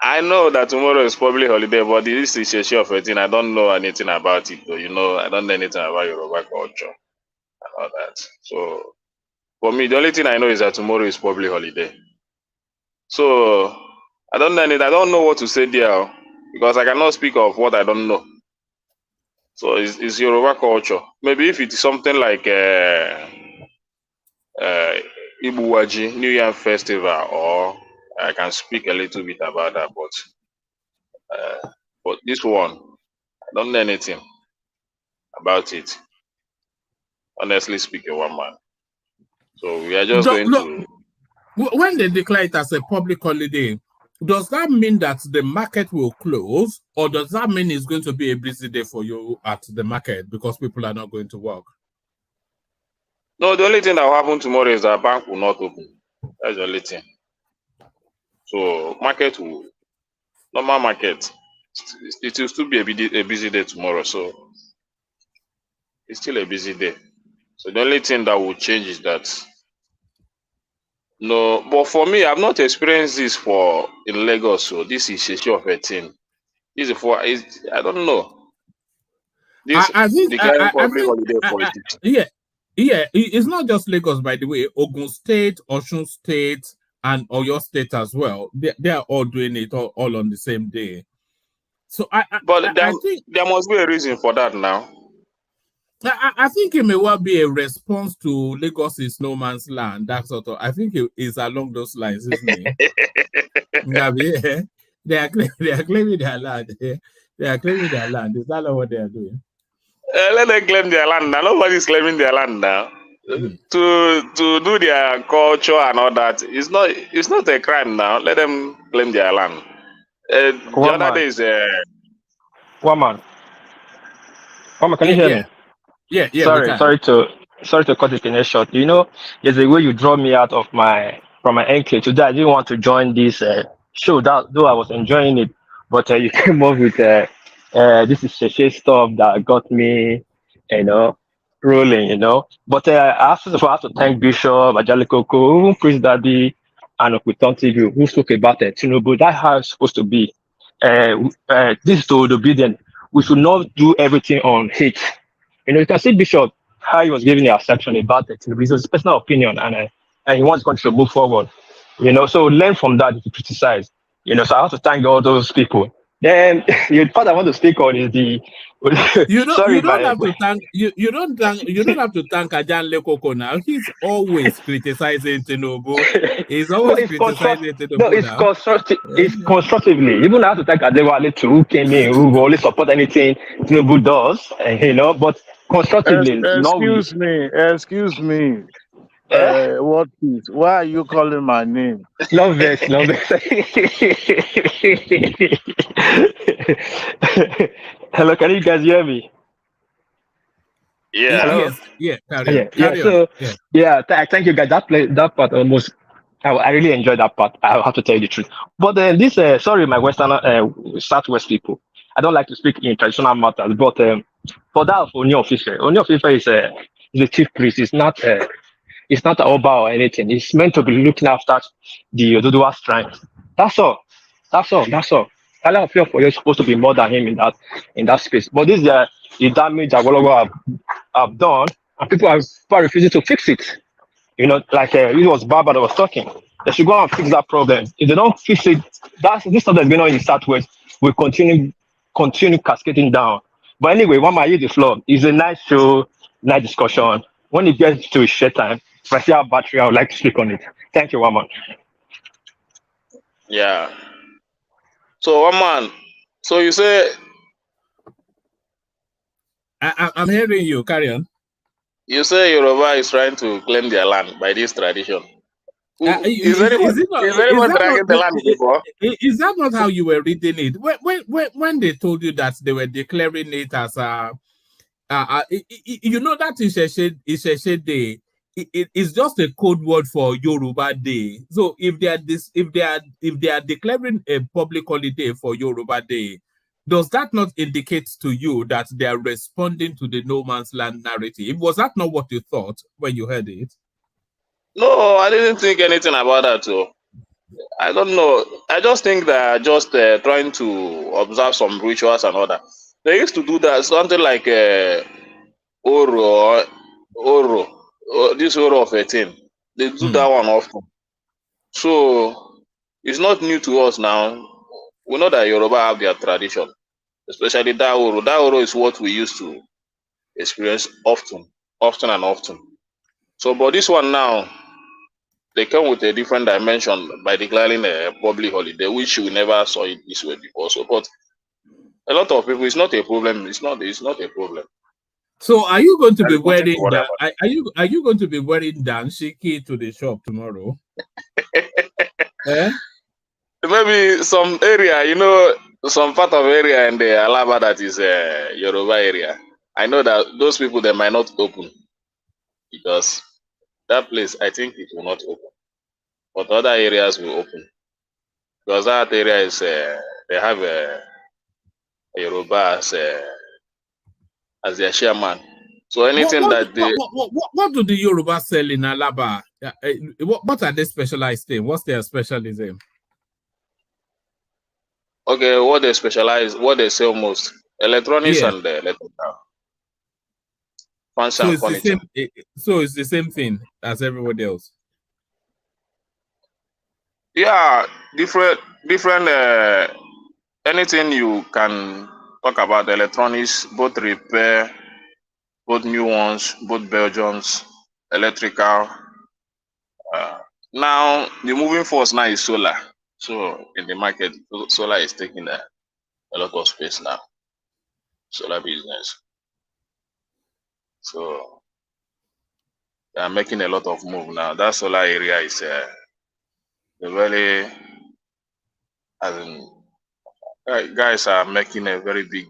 I know that tomorrow is public holiday, but this is Isheshe of a thing. I don't know anything about it, though. I don't know anything about Yoruba culture and all that. So for me, the only thing I know is that tomorrow is public holiday. So I don't know anything. I don't know what to say there, because I cannot speak of what I don't know. So it's Yoruba culture. Maybe if it is something like Ibuwaji, New Year Festival, or I can speak a little bit about that, but this one, I don't know anything about it. Honestly speaking, one man. So we are just going to. When they declare it as a public holiday, does that mean that the market will close, or does that mean it's going to be a busy day for you at the market because people are not going to work? No, the only thing that will happen tomorrow is that bank will not open. That's the only thing. So market will, normal market, it will still be a busy day tomorrow. So it's still a busy day. So the only thing that will change is that, no, but for me, I've not experienced this in Lagos. So this is a show of a thing. This is I don't know. This I think declaring public holiday for yeah, it's not just Lagos, by the way. Ogun State, Osun State, and Oyo State as well. They are all doing it all on the same day. So I think there must be a reason for that now. I think it may well be a response to Lagos' no man's land. That sort of. I think it is along those lines, isn't it? Yeah, they are claiming their land. They are claiming their land. Is that not what they are doing? Let them claim their land now. Nobody's claiming their land now. To do their culture and all that, it's not a crime now. Let them claim their land. The other day is Woman, can you hear me? Yeah. Sorry to cut it in a short. You know, there's a way you draw me out of from my enclave. Today I didn't want to join this show, though I was enjoying it, but you came up with this is Sheshe stuff that got me, rolling, But I have to thank Bishop Ajalikoko, even Priest Daddy, and Okuton TV, who spoke about TINUBU. That's how it's supposed to be. This is to the obedient. We should not do everything on hate. You can see Bishop, how he was giving a section about it. It's his personal opinion, and he wants the country to move forward. So learn from that if you criticize. So I have to thank all those people. Then the part I want to speak on is the. You don't have to thank Ajan Lekoko now. He's always criticizing TINUBU. He's always criticizing TINUBU. No, it's constructive. It's constructively. Even I have to thank Adewale too, who came in, who will always support anything TINUBU does, but constructively. Excuse me. What is? Why are you calling my name? Love this. Hello, can you guys hear me? Yeah. Hello? Yes. Thank you guys. That part almost. I really enjoyed that part. I have to tell you the truth. But this, sorry, my Southwest people. I don't like to speak in traditional matters. But for that, Oni Ofife is a chief priest. It's not Oba or anything. It's meant to be looking after the Oduduwa strength. That's all. Allah of you is supposed to be more than him in that space. But this is the damage that Wologo have done, and people are refusing to fix it. Like it was Baba that was talking. They should go and fix that problem. If they don't fix it, this stuff that's going on in Southwest will continue cascading down. But anyway, one might use the floor. It's a nice show, nice discussion. When it gets to share time, if I see our battery, I would like to speak on it. Thank you, Waman. Yeah. So, Waman, so you say... I'm hearing you. Carry on. You say Yoruba is trying to claim their land by this tradition. Is anyone dragging the land before? Is that not how you were reading it? When they told you that they were declaring it as that Isheshe Day, it's just a code word for Yoruba Day. So if they are declaring a public holiday for Yoruba Day, does that not indicate to you that they are responding to the no man's land narrative? Was that not what you thought when you heard it? No, I didn't think anything about that too. I don't know. I just think they're just trying to observe some rituals and all that. They used to do that, something like Oro, this Oro of 18. They do that one often. So it's not new to us now. We know that Yoruba have their tradition, especially that Oro. That Oro is what we used to experience often. So, but this one now, they come with a different dimension by declaring a public holiday, which we never saw it this way before. So, but a lot of people, it's not a problem. It's not a problem. So, are you going to be wearing that? Are you going to be wearing danshiki to the shop tomorrow? maybe some area, some part of area in the Alaba that is Yoruba area. I know that those people, they might not open because that place, I think it will not open. But other areas will open because that area is, they have a Yoruba as their chairman. So anything what do the Yoruba sell in Alaba? What are they specialized in? What's their specialism? Okay, what they specialize, what they sell most, electronics and electrical. So it's furniture. It's the same thing as everybody else. Yeah, different. Anything you can talk about electronics, both repair, both new ones, both Belgians, electrical. Now the moving force now is solar. So in the market, solar is taking a lot of space now. Solar business. So they are making a lot of move now. That solar area is really, as in, guys are making a very big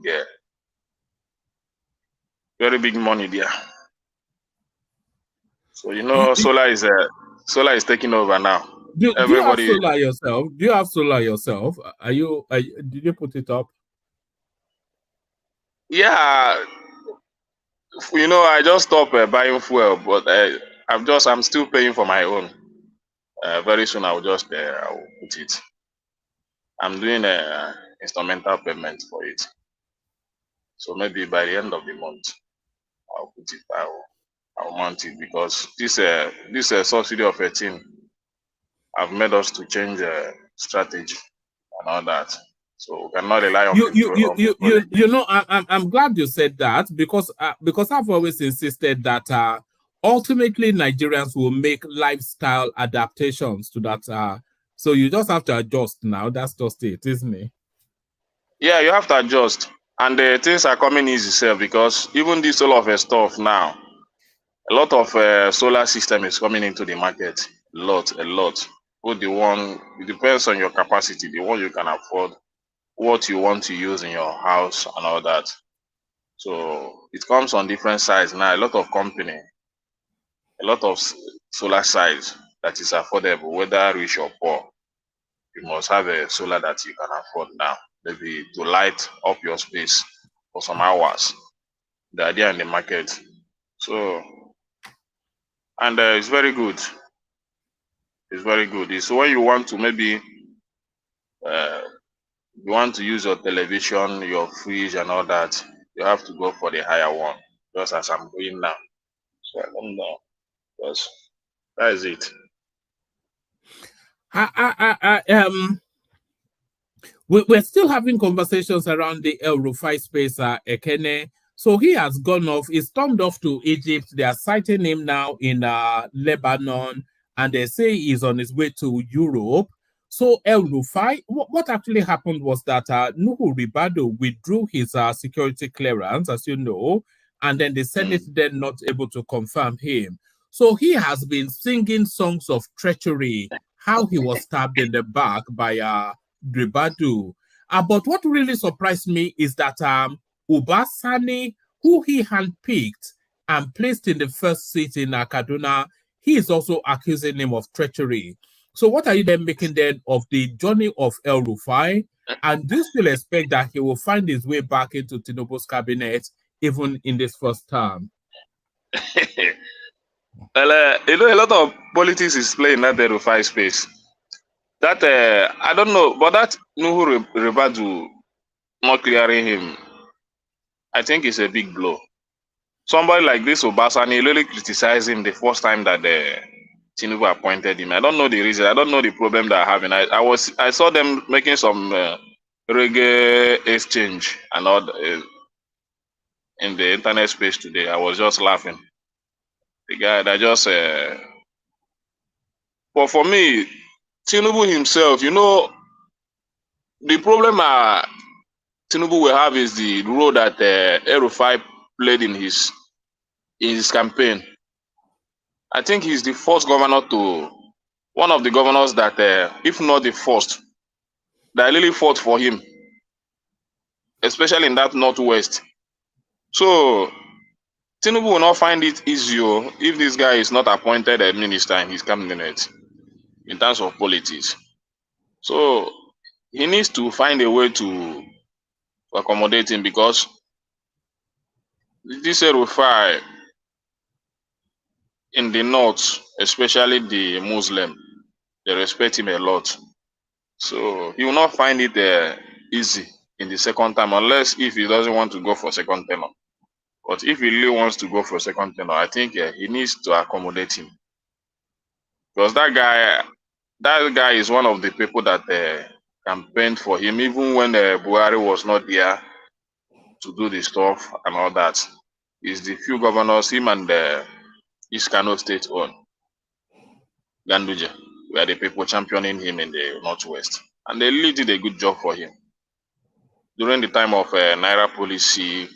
money there. So solar is taking over now. Do you have solar yourself? Do you have solar yourself? Did you put it up? Yeah, I just stopped buying fuel, but I'm still paying for my own. Very soon I will just I will put it. I'm doing a instrumental payment for it. So maybe by the end of the month, I'll put it. I'll mount it because this subsidy of 18 have made us to change strategy and all that. So we cannot rely on I'm glad you said that because I've always insisted that ultimately Nigerians will make lifestyle adaptations to that. So you just have to adjust now. That's just it, isn't it? Yeah, you have to adjust. And things are coming easy, sir, because even this all of stuff now, a lot of solar system is coming into the market. A lot. But it depends on your capacity, the one you can afford, what you want to use in your house and all that. So it comes on different sides now. A lot of solar size that is affordable, whether rich or poor. You must have a solar that you can afford now, maybe to light up your space for some hours. The idea in the market. So, and it's very good. It's very good. It's when you want to maybe you want to use your television, your fridge, and all that, you have to go for the higher one, just as I'm doing now. So I don't know. Because that is it. We're still having conversations around the El Rufai space, Ekene. So he has gone off. He's stormed off to Egypt. They are citing him now in Lebanon, and they say he's on his way to Europe. So El Rufai, what actually happened was that Nuhu RIBADU withdrew his security clearance, as you know, and then the Senate then not able to confirm him. So he has been singing songs of treachery, how he was stabbed in the back by RIBADU. But what really surprised me is that Ubasani, who he handpicked and placed in the first seat in Kaduna, he is also accusing him of treachery. So what are you then making then of the journey of El Rufai? And do you still expect that he will find his way back into TINUBU's cabinet even in this first term? Well, a lot of politics is playing that El Rufai space. That I don't know, but that Nuhu RIBADU not clearing him, I think it's a big blow. Somebody like this Obasani really criticized him the first time that TINUBU appointed him. I don't know the reason. I don't know the problem they're having. I saw them making some reggae exchange and all in the internet space today. I was just laughing. The guy that just but for me, TINUBU himself, the problem TINUBU will have is the role that El Rufai played in his campaign. I think he's the first governor one of the governors that, if not the first, that really fought for him, especially in that Northwest. So TINUBU will not find it easy if this guy is not appointed a minister in his cabinet in terms of politics. So he needs to find a way to accommodate him, because this RUFAI in the north, especially the Muslim, they respect him a lot. So he will not find it easy in the second time, unless if he doesn't want to go for second tenure. But if he really wants to go for second tenure, I think he needs to accommodate him, because that guy is one of the people that campaigned for him, even when Buhari was not there to do the stuff and all that. Is the few governors, him and East Kano State on Ganduje, were the people championing him in the Northwest. And they really did a good job for him. During the time of Naira policy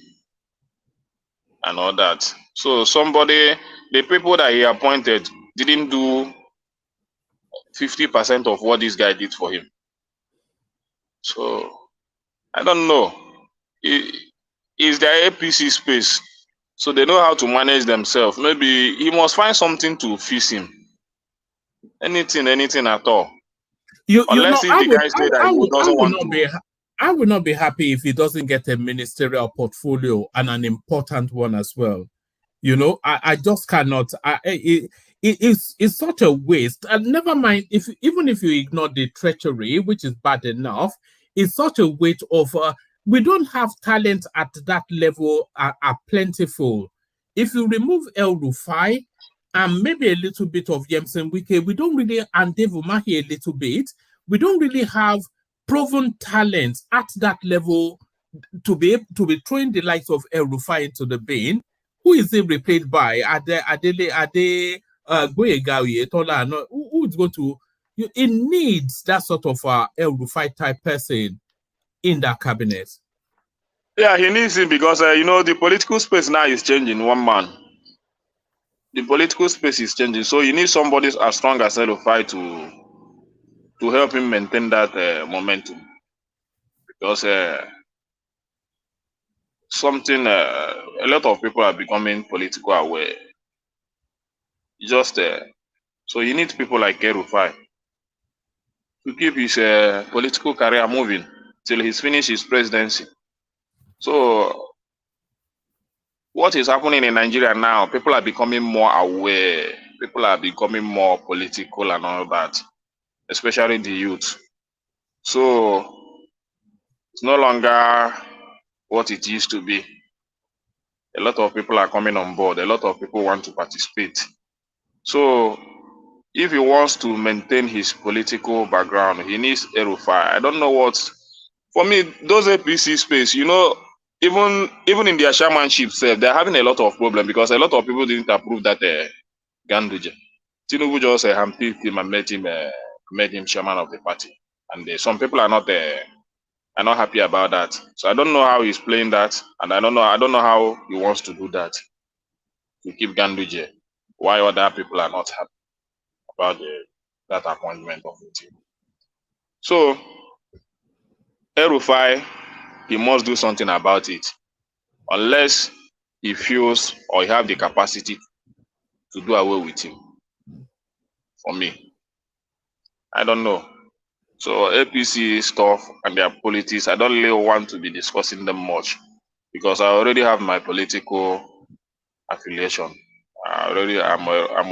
and all that. So the people that he appointed didn't do 50% of what this guy did for him. So I don't know. Is their APC space? So they know how to manage themselves. Maybe he must find something to fix him. Anything at all. Unless if the guy say that he doesn't want to. I would not be happy if he doesn't get a ministerial portfolio, and an important one as well. You know, I just cannot. It's such a waste. And never mind, even if you ignore the treachery, which is bad enough, it's such a waste of. We don't have talent at that level are plentiful. If you remove El Rufai and maybe a little bit of Yemsen Wike, we don't really, and Dave Umahi a little bit, we don't really have proven talent at that level to be throwing the likes of El Rufai into the bin. Who is he replaced by? Ade Goyegawi, who is going to? It needs that sort of El Rufai type person in that cabinet. Yeah, he needs him because the political space now is changing. One man, the political space is changing, so you need somebody as strong as El Rufai to help him maintain that momentum. Because a lot of people are becoming political aware. So you need people like El Rufai to keep his political career moving till he's finished his presidency. So what is happening in Nigeria now, people are becoming more aware, people are becoming more political and all that, especially the youth. So it's no longer what it used to be. A lot of people are coming on board, a lot of people want to participate. So if he wants to maintain his political background, he needs El Rufai. I don't know what. For me, those APC space, even in their chairmanship, they're having a lot of problems because a lot of people didn't approve that Ganduje. TINUBU just handpicked him and made him chairman of the party, and some people are not happy about that. So I don't know how he's playing that, and I don't know how he wants to do that to keep Ganduje. Why other people are not happy about that appointment of the team. So El Rufai, he must do something about it, unless he feels or he have the capacity to do away with him. For me, I don't know. So APC stuff and their politics, I don't really want to be discussing them much because I already have my political affiliation. I'm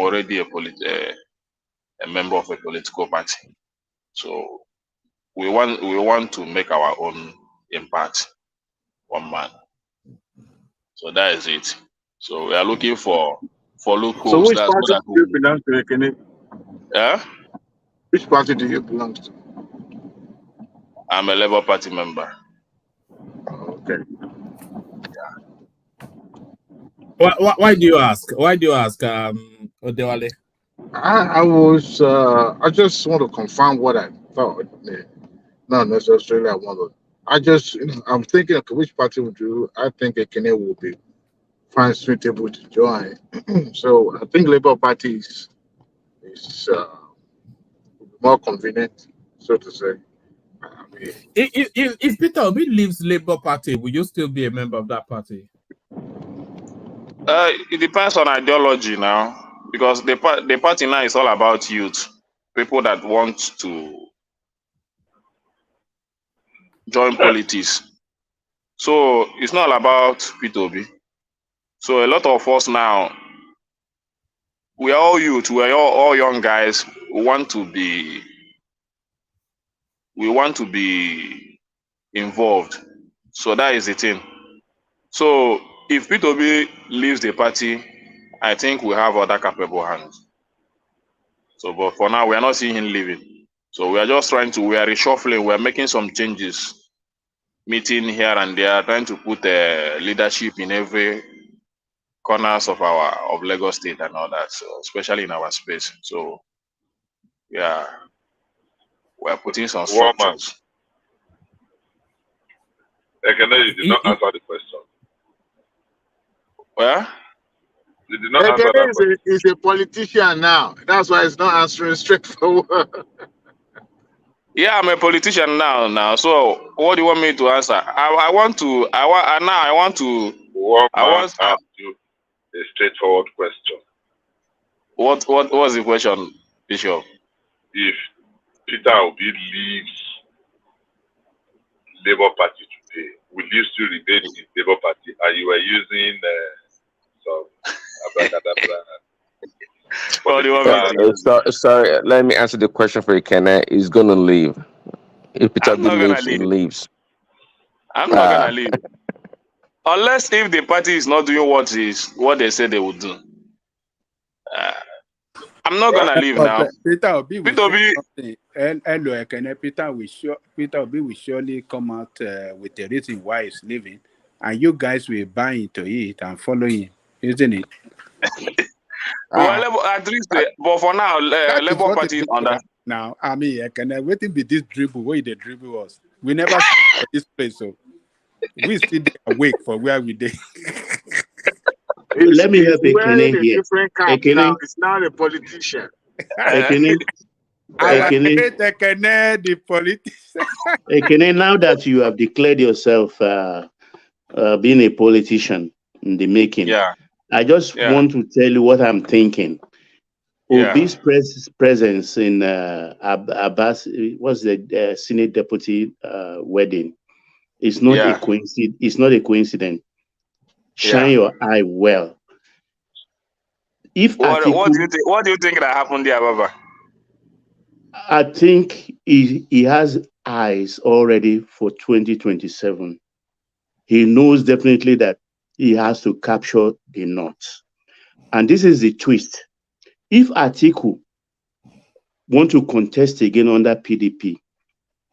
already a member of a political party. So we want to make our own impact, one man. So that is it. So we are looking for loopholes. So which party do you belong to, Ekene? Yeah? Which party do you belong to? I'm a Labour Party member. Okay. Yeah. Why do you ask? Odewale? I just want to confirm what I thought. Not necessarily I want to. I'm thinking, okay, which party would you? I think Ekene will be fine, suitable to join. So I think Labour Party is more convenient, so to say. If Peter Obi leaves Labour Party, will you still be a member of that party? It depends on ideology now, because the party now is all about youth, people that want to join politics. So it's not about P2B. So a lot of us now, we are all youth, we are all young guys. We want to be involved. So that is the thing. So if P2B leaves the party, I think we have other capable hands. So, but for now, we are not seeing him leaving. So we are just we are reshuffling, we are making some changes, meeting here and there, trying to put leadership in every corners of Lagos State and all that, so especially in our space. So yeah, we are putting some structures. Ekene, you did not answer the question. Well, you did not answer that question. He's a politician now. That's why he's not answering straightforward. Yeah, I'm a politician now. So what do you want me to answer? I want to ask you a straightforward question. What was the question, Bishop? If Peter Obi leaves Labour Party today, will you still remain in Labour Party? And you were using some abracadabra. Sorry, let me answer the question for you, Kenneth. He's gonna leave. If Peter Obi leaves, he leaves. I'm not gonna leave. Unless if the party is not doing what they said they would do. I'm not gonna leave now. Peter Obi will surely come out with the reason why he's leaving, and you guys will buy into it and follow him, isn't it? Well, at least, but for now, Labour Party on that. Now, I mean, I can waiting with this dribble. Where the dribble was, we never see this place, so we still awake for where we did. Let me help Ekene here. Ekene is not a politician. Ekene, the politician. Ekene, now that you have declared yourself being a politician in the making, I just want to tell you what I'm thinking. Obi's presence in Abbas was the Senate deputy wedding. It's not a coincidence. It's not a coincidence. Shine your eye well. If what do you think? What do you think that happened there, Baba? I think he has eyes already for 2027. He knows definitely that he has to capture the North. And this is the twist. If Atiku want to contest again under PDP,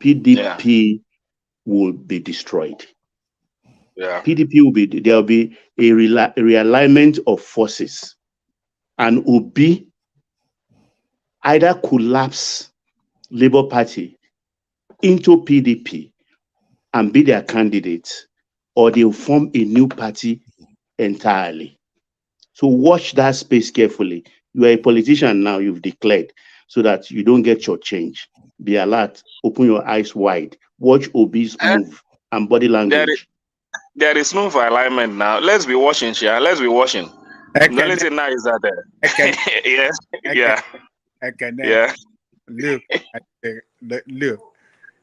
PDP will be destroyed. PDP will be, there will be a realignment of forces, and Obi either collapse Labour Party into PDP and be their candidate, or they'll form a new party entirely. So watch that space carefully. You are a politician now, you've declared, so that you don't get your change. Be alert, open your eyes wide, watch Obi's move and body language. There is no alignment now. Let's be watching, Shia. Let's be watching. The only thing now is that Look,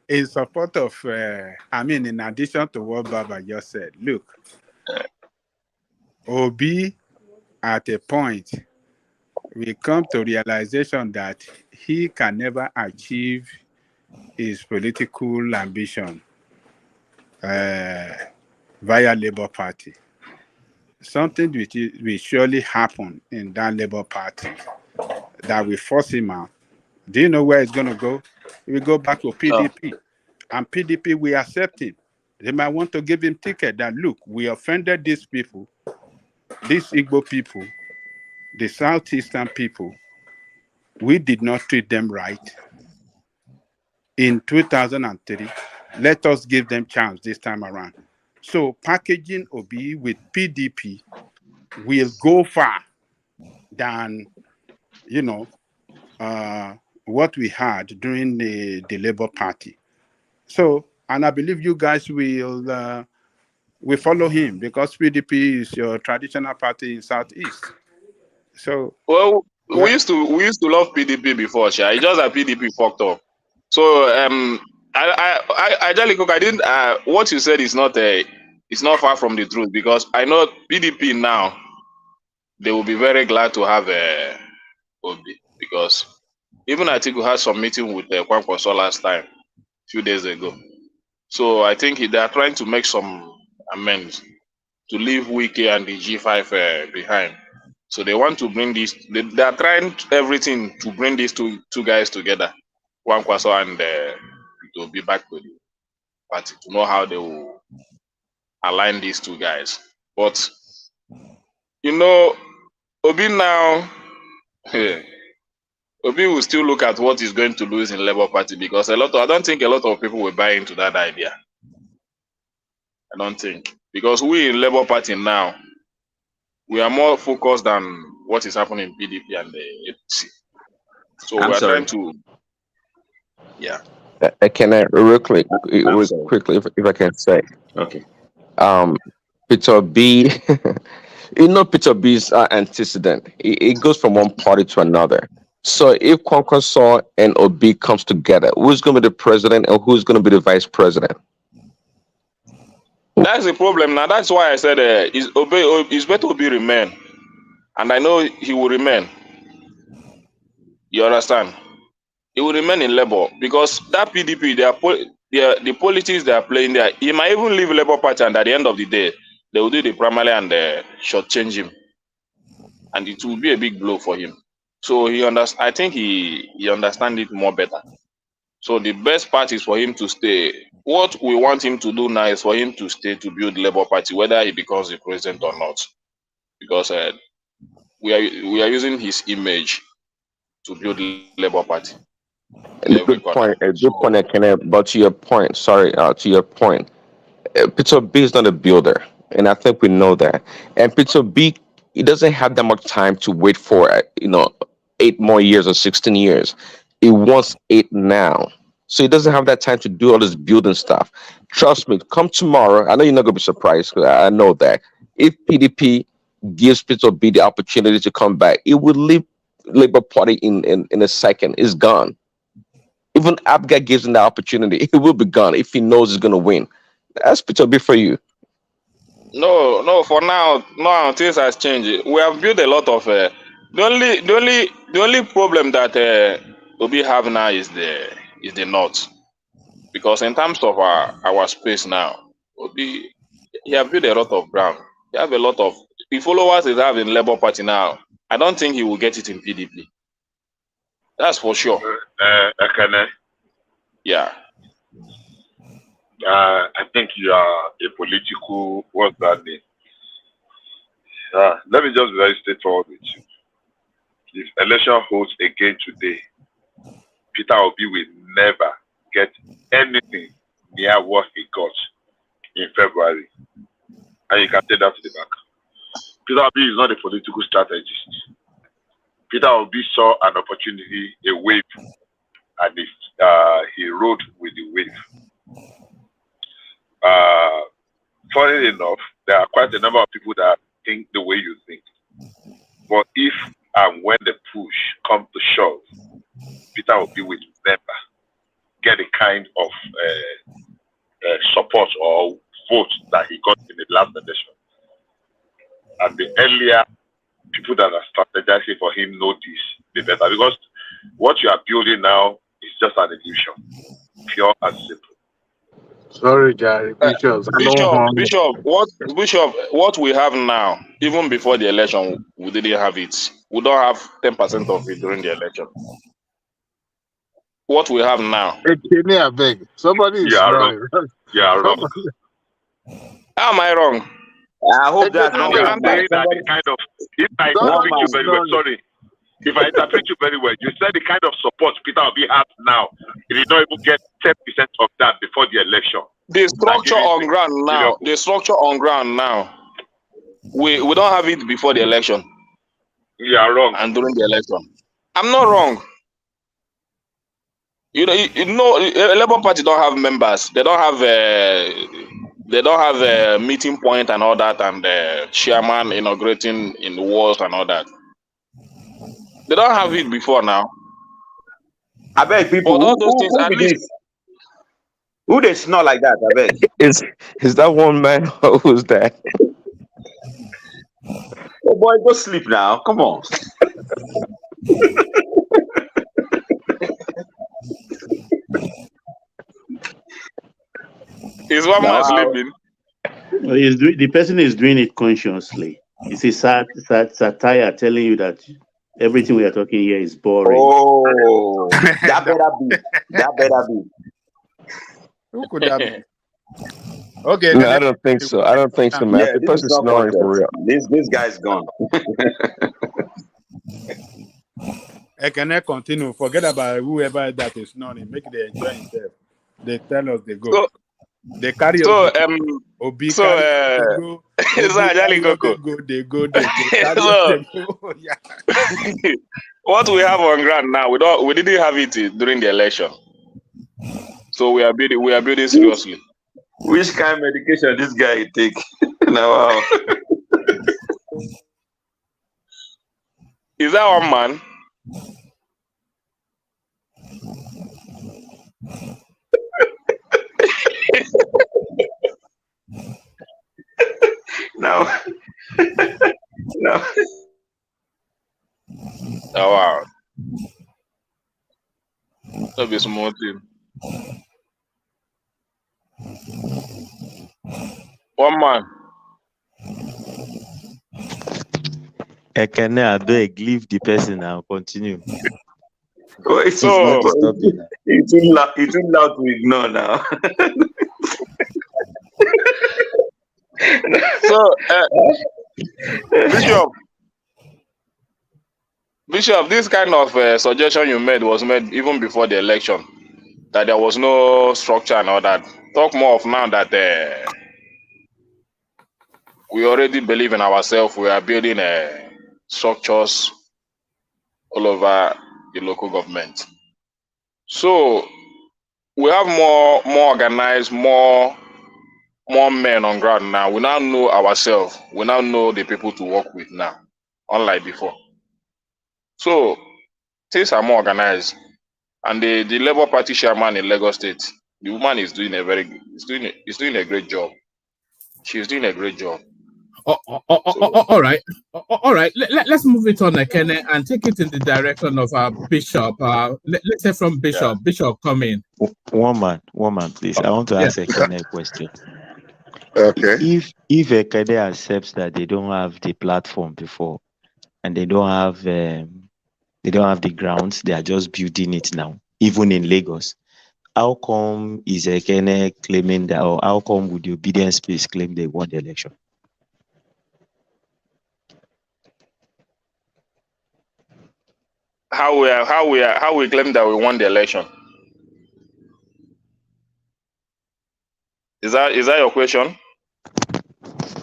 in support of, in addition to what Baba just said, look, Obi at a point we come to realization that he can never achieve his political ambition via Labour Party. Something which will surely happen in that Labour Party that will force him out. Do you know where it's going to go? He will go back to PDP. And PDP will accept him. They might want to give him ticket that, look, we offended these people, these Igbo people, the Southeastern people. We did not treat them right. In 2003, let us give them chance this time around. So packaging Obi with PDP will go far than, what we had during the Labour Party. So, and I believe you guys will follow him because PDP is your traditional party in Southeast. So, well, we used to love PDP before, Sha. It's just that PDP fucked up. So I didn't. What you said is not it's not far from the truth, because I know PDP now, they will be very glad to have Obi, because even I think we had some meeting with Kwankwaso last time, a few days ago. So I think they are trying to make some amends to leave Wiki and the G5 behind. So they want to bring this. They are trying everything to bring these two guys together, Kwankwaso and to be back with the party, to know how they will align these two guys. But you know, Obi now, Obi will still look at what he's going to lose in Labour Party, because I don't think a lot of people will buy into that idea. I don't think, because we in Labour Party now, we are more focused on what is happening in PDP and the APC. So we are trying to, yeah. Can I real quickly, if I can say, okay. Peter B, Peter B's antecedent. It goes from one party to another. So if Kwankwaso and Obi comes together, who's going to be the president and who's going to be the vice president? That's the problem now. That's why I said it's better Obi remain, and I know he will remain. You understand? He will remain in Labour, because that PDP, the politics they are playing there. He might even leave Labour Party, and at the end of the day, they will do the primary and shortchange him, and it will be a big blow for him. So I think he understands it more better. So the best part is for him to stay. What we want him to do now is for him to stay to build Labour Party, whether he becomes the president or not, because we are using his image to build Labour Party. A good point, but to your point, Peter B is not a builder, and I think we know that. And Peter B, he doesn't have that much time to wait for 8 more years or 16 years. He wants 8 now, so he doesn't have that time to do all this building stuff. Trust me, come tomorrow, I know you're not gonna be surprised, because I know that if PDP gives Peter B the opportunity to come back, it would leave Labour Party in a second. It's gone. Even Abga gives him the opportunity, it will be gone if he knows he's going to win. That's Peter B for you. No. For now, things has changed. We have built a lot of. The only problem that Obi have now is the north, because in terms of our space now, Obi, he have built a lot of ground. He have a lot of the followers he have in Labour Party now. I don't think he will get it in PDP. That's for sure. Yeah. I think you are a political, what's that name? Let me just be very straightforward with you. If election holds again today, Peter Obi will never get anything near what he got in February. And you can take that to the bank. Peter Obi is not a political strategist. Peter Obi saw an opportunity, a wave, and he rode with the wave. Funny enough, there are quite a number of people that think the way you think. But if and when the push comes to shove, Peter Obi will never get the kind of support or vote that he got in the last election. And the earlier people that are strategizing for him know this, the better. Because what you are building now is just an illusion, pure and simple. Sorry, Jerry. Bishop, what we have now, even before the election, we didn't have it. We don't have 10% of it during the election. What we have now. I beg. Somebody is wrong. You are wrong. How am I wrong? I hope that's not the kind of. If I interpret you very well, sorry. If I interpret you very well, you said the kind of support Peter Obi has now, he did not even get 10% of that before the election. The structure on ground now, we don't have it before the election. You are wrong. And during the election. I'm not wrong. You know, Labour Party don't have members. They don't have a meeting point and all that, and chairman inaugurating in the walls and all that. They don't have it before now. I beg people. But all those things, at least. Who they snore like that? I beg. Is that one man? Who's that? Oh boy, go sleep now. Come on. Is one man sleeping? Well, the person is doing it consciously. It's a satire telling you that everything we are talking here is boring. Oh, that better be. That better be. Who could that be? Okay. No, I don't think so. I don't think so, man. Yeah, The person's snoring for real. This guy's gone. I cannot continue. Forget about whoever that is snoring. Make them enjoy themselves. They tell us they go. So, they carry so us. Obi so go. They go. Yeah. What we have on ground now, we didn't have it during the election. So we are building seriously. Which kind of medication this guy take? Now, wow. Is that one man? No. No. Oh wow. That'll be a small thing. One man. Ekene, I beg, leave the person now. Continue. Oh, it's too loud to ignore now. So, Bishop, this kind of suggestion you made was made even before the election, that there was no structure and all that. Talk more of now that we already believe in ourselves. We are building structures all over the local government. So we have more organized, more men on ground now. We now know ourselves. We now know the people to work with now, unlike before. So things are more organized. And the Labour Party chairman in Lagos State, the woman is doing a great job. She's doing a great job. All right. Let's move it on, Ekene, and take it in the direction of our Bishop. Let's say from Bishop. Yeah. Bishop, come in. One man, please. I want to ask Ekene a question. Okay. If Ekene accepts that they don't have the platform before, and they don't have the grounds, they are just building it now, even in Lagos. How come is Ekene claiming that, or how come would the obedience space claim they won the election? How we claim that we won the election? Is that your question?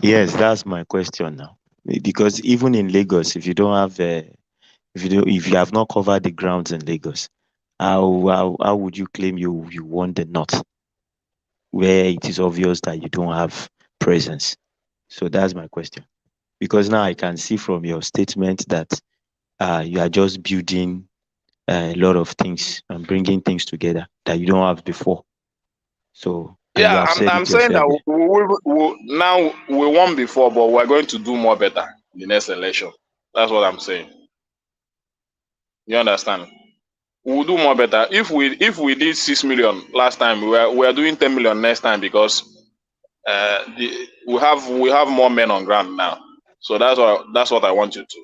Yes, that's my question now. Because even in Lagos, if you don't have if you have not covered the grounds in Lagos, how would you claim you won the North, where it is obvious that you don't have presence? So that's my question. Because now I can see from your statement that you are just building a lot of things and bringing things together that you don't have before. So yeah, I'm saying that now we won before, but we're going to do more better in the next election. That's what I'm saying. You understand? We'll do more better. If we did 6 million last time, we are doing 10 million next time, because we have more men on ground now. So that's what I want you to.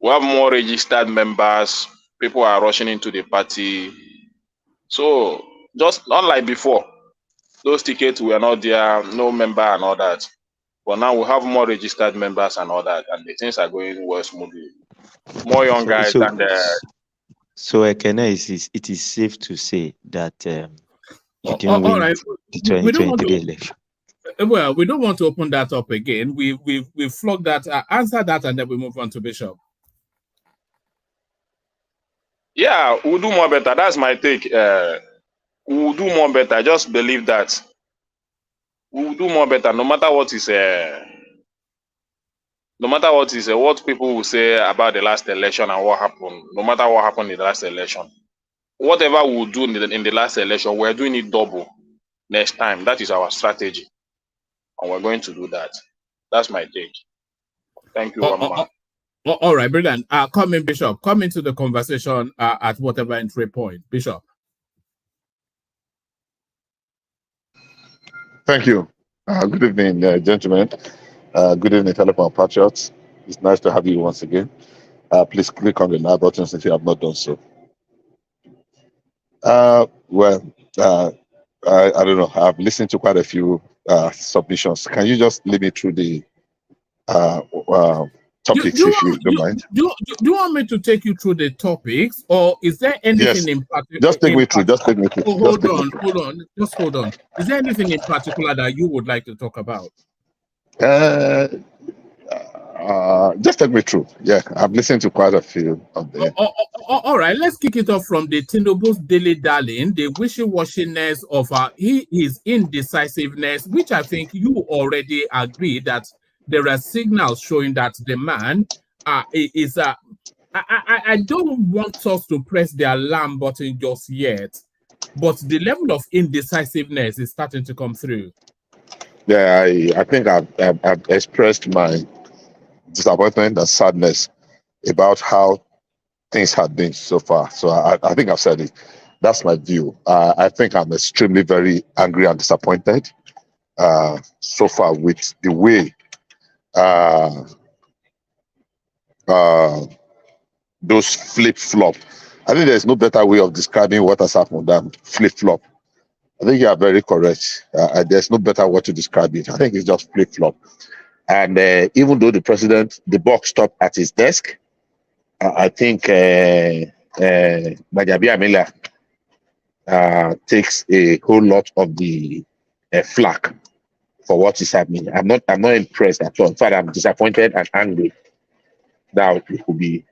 We have more registered members. People are rushing into the party. So just not like before, those tickets were not there, no member and all that. But now we have more registered members and all that, and the things are going well smoothly. More young guys and. So Ekene, it is safe to say that you didn't win the 2023 election. Well, we don't want to open that up again. We flogged that, answer that, and then we move on to Bishop. Yeah, we'll do more better. That's my take. We'll do more better. Just believe that we'll do more better. No matter what is what people will say about the last election and what happened. No matter what happened in the last election, whatever we'll do in the last election, we're doing it double next time. That is our strategy, and we're going to do that. That's my take. Thank you, Mama. All right, brilliant. Come in, Bishop. Come into the conversation at whatever entry point. Bishop. Thank you. Good evening, gentlemen. Good evening, Telephone Patriots. It's nice to have you once again. Please click on the like button if you have not done so. I don't know. I've listened to quite a few submissions. Can you just lead me through the topics, if you don't mind? Do you want me to take you through the topics, or is there anything in particular? Just take me through. Just take me through. Oh, hold on. Just hold on. Is there anything in particular that you would like to talk about? Just take me through. Yeah, I've listened to quite a few of them. All right, let's kick it off from the TINUBU's daily darling, the wishy-washiness of his indecisiveness, which I think you already agree that there are signals showing that the man is I don't want us to press the alarm button just yet, but the level of indecisiveness is starting to come through. Yeah, I think I've expressed my disappointment and sadness about how things have been so far. So I think I've said it. That's my view. I think I'm extremely very angry and disappointed so far with the way those flip-flop. I think there's no better way of describing what has happened than flip-flop. I think you are very correct. There's no better way to describe it. I think it's just flip-flop. And even though the buck stopped at his desk, I think Majabi Amila takes a whole lot of the flack for what is happening. I'm not impressed at all. In fact, I'm disappointed and angry that we could be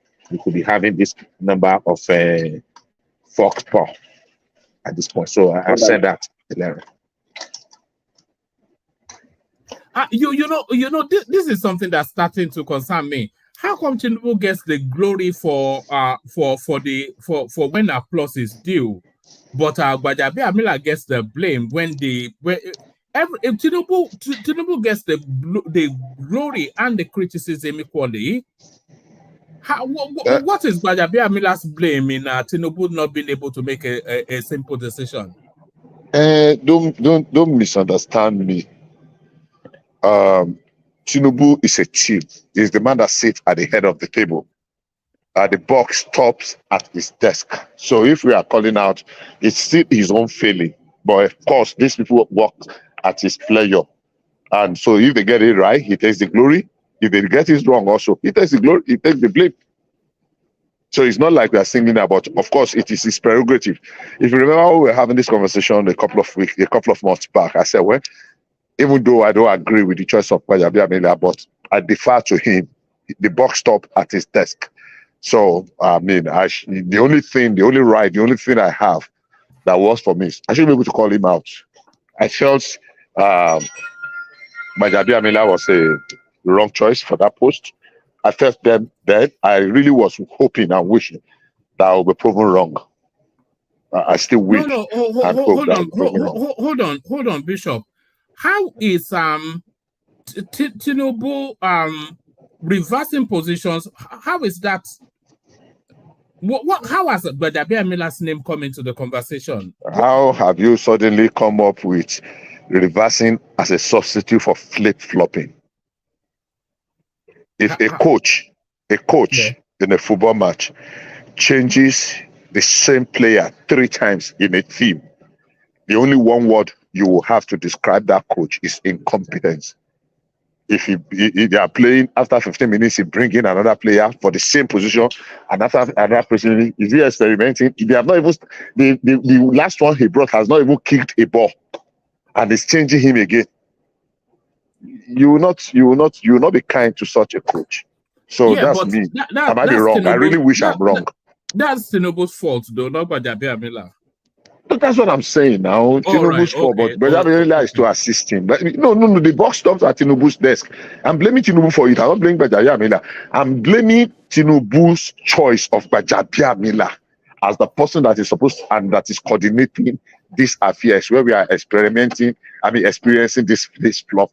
having this number of fox paw at this point. So I've said that. You know, this is something that's starting to concern me. How come TINUBU gets the glory for when applause is due, but Gbajabi Amila gets the blame when TINUBU gets the glory and the criticism equally? What is Gbajabi Amila's blame in TINUBU not being able to make a simple decision? Don't misunderstand me. TINUBU is a team. He's the man that sits at the head of the table. The buck stops at his desk. So if we are calling out, it's still his own failing. But of course, these people work at his pleasure. And so if they get it right, he takes the glory. If they get it wrong also, he takes the glory, he takes the blame. So it's not like we are singing about, of course, it is his prerogative. If you remember, we were having this conversation a couple of months back. I said, well, even though I don't agree with the choice of Gbajabi Amila, but I defer to him. The buck stopped at his desk. So, I mean, the only thing I have that works for me, I should be able to call him out. I felt Gbajabi Amila was a wrong choice for that post. I felt then I really was hoping and wishing that I would be proven wrong. I still wish. Hold on, Bishop. How is TINUBU reversing positions? How is that? How has Gbajabi Amila's name come into the conversation? How have you suddenly come up with reversing as a substitute for flip-flopping? If a coach in a football match changes the same player 3 times in a team, the only one word you will have to describe that coach is incompetence. If they are playing, after 15 minutes, he bring in another player for the same position, and after another person, is he experimenting? They have not even the last one he brought has not even kicked a ball, and it's changing him again. You will not be kind to such a coach. So yeah, that's me. Am I wrong? I really wish I'm wrong. That's TINUBU's fault, though, not Gbajabiamila. That's what I'm saying now. TINUBU's fault, but Gbajabiamila is to assist him. But no, the box stops at TINUBU's desk. I'm blaming TINUBU for it. I'm not blaming Gbajabiamila. I'm blaming TINUBU's choice of Gbajabiamila as the person that is supposed to, and that is coordinating these affairs where we are experiencing this flop.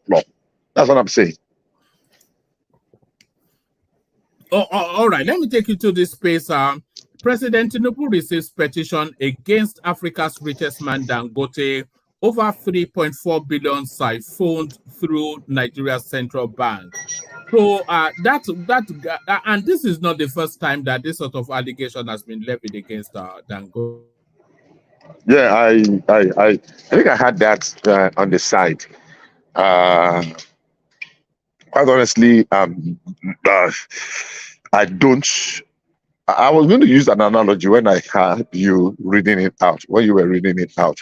That's what I'm saying. All right, let me take you to this space. President TINUBU receives petition against Africa's richest man, Dangote, over 3.4 billion siphoned through Nigeria's central bank. So and this is not the first time that this sort of allegation has been levied against Dangote. Yeah, I think I had that on the side. Quite honestly, I was going to use an analogy when I had you reading it out. When you were reading it out,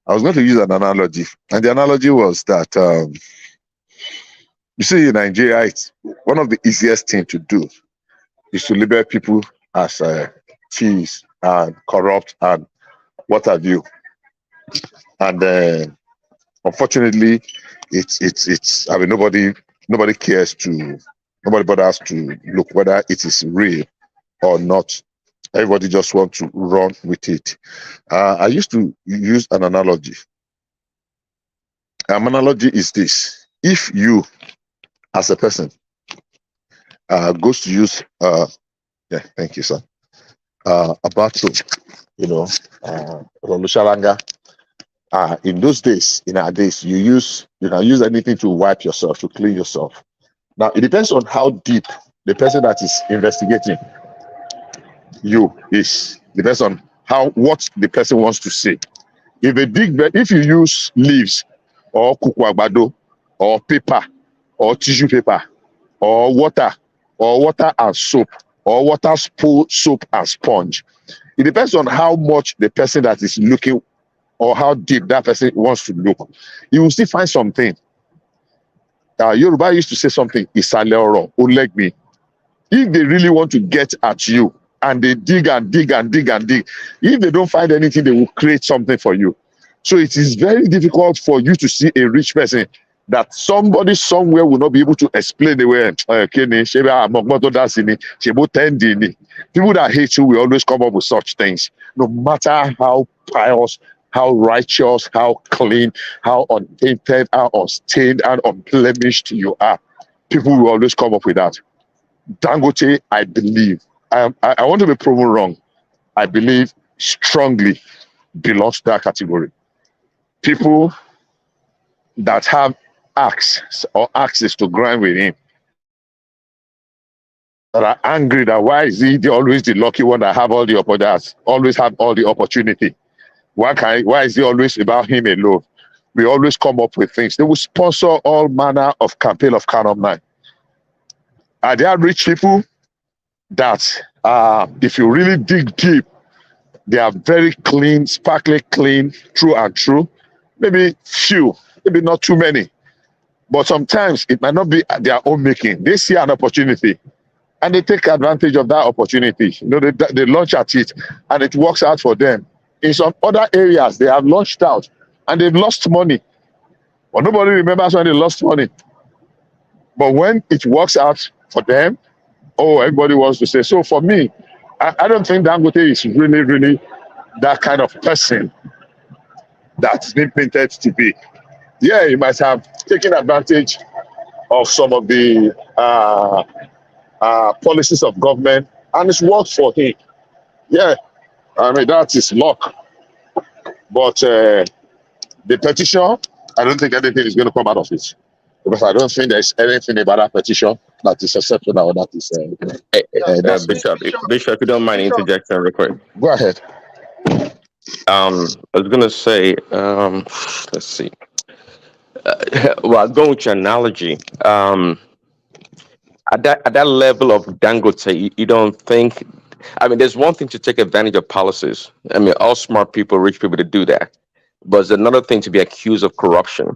I was going to use an analogy, and the analogy was that you see, in Nigeria, it's one of the easiest things to do is to label people as thieves and corrupt and what have you. And unfortunately, it's I mean, nobody bothers to look whether it is real or not. Everybody just wants to run with it. I used to use an analogy. An analogy is this: if you, as a person, goes to use thank you, sir. A bathroom, Lusharanga. In those days, in our days, you can use anything to wipe yourself, to clean yourself. Now it depends on how deep the person that is investigating you is. Depends on what the person wants to say. If you use leaves or kukwabado or paper or tissue paper or water and soap or water, soap and sponge, it depends on how much the person that is looking or how deep that person wants to look. You will still find something. Yoruba used to say something, Isale oro, oleg me. If they really want to get at you and they dig and dig and dig and dig, if they don't find anything, they will create something for you. So it is very difficult for you to see a rich person that somebody somewhere will not be able to explain the way. People that hate you will always come up with such things, no matter how pious, how righteous, how clean, how untainted, how unstained, and unblemished you are. People will always come up with that. Dangote, I believe, I want to be proven wrong, I believe strongly belongs to that category. People that have access to grind with him, that are angry that why is he always the lucky one that always have all the opportunity? Why is it always about him alone? We always come up with things. They will sponsor all manner of campaign of kind of mind. Are there rich people that, if you really dig deep, they are very clean, sparkly clean, true and true? Maybe few, maybe not too many. But sometimes it might not be their own making. They see an opportunity and they take advantage of that opportunity. They launch at it and it works out for them. In some other areas, they have launched out and they've lost money. But nobody remembers when they lost money. But when it works out for them, everybody wants to say. So for me, I don't think Dangote is really, really that kind of person that's been painted to be. Yeah, he might have taken advantage of some of the policies of government and it's worked for him. Yeah, I mean, that is luck. But the petition, I don't think anything is going to come out of it. Because I don't think there's anything about that petition that is exceptional or that is... Bishop, if you don't mind interjecting real quick. Go ahead. I was going to say, let's see. Well, going with your analogy, at that level of Dangote, you don't think... I mean, there's one thing to take advantage of policies. I mean, all smart people, rich people to do that. But it's another thing to be accused of corruption.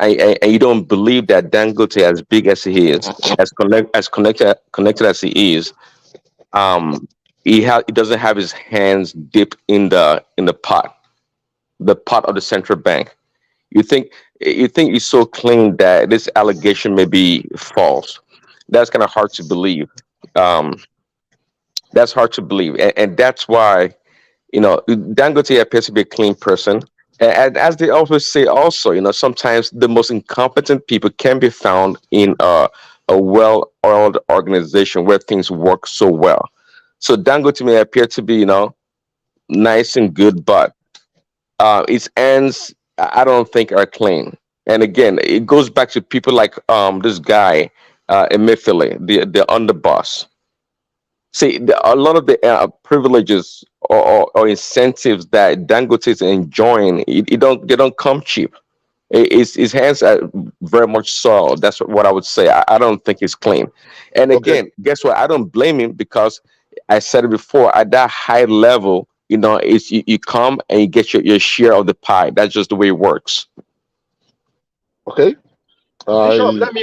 And you don't believe that Dangote, as big as he is, as connected as he is, he doesn't have his hands dipped in the pot of the central bank. You think he's so clean that this allegation may be false? That's kind of hard to believe. That's hard to believe, and that's why Dangote appears to be a clean person. And as they always say, also, sometimes the most incompetent people can be found in a well-oiled organization where things work so well. So Dangote may appear to be, nice and good, but its ends, I don't think, are clean. And again, it goes back to people like this guy, Emefiele, the underboss. See, a lot of the privileges or incentives that Dangote is enjoying, they don't come cheap. His hands are very much soiled. That's what I would say. I don't think it's clean. And again, guess what? I don't blame him, because I said it before, at that high level, it's you come and you get your share of the pie. That's just the way it works. Okay. Bishop, let me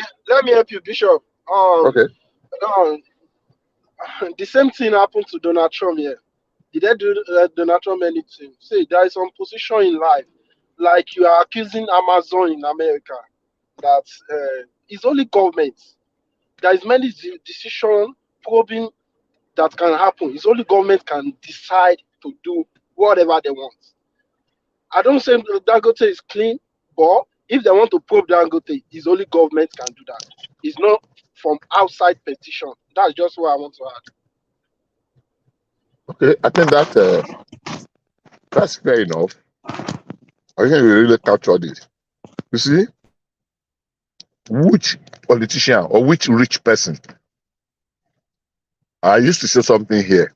help you, Bishop. Okay. The same thing happened to Donald Trump here. Did they do Donald Trump anything? See, there is some position in life, like you are accusing Amazon in America, that it's only government. There is many decision probing that can happen. It's only government can decide to do whatever they want. I don't say Dangote is clean, but if they want to probe Dangote, it's only government can do that. It's not from outside petition. That's just what I want to add. Okay, I think that's fair enough. I think we really captured it. You see, which politician or which rich person? I used to say something here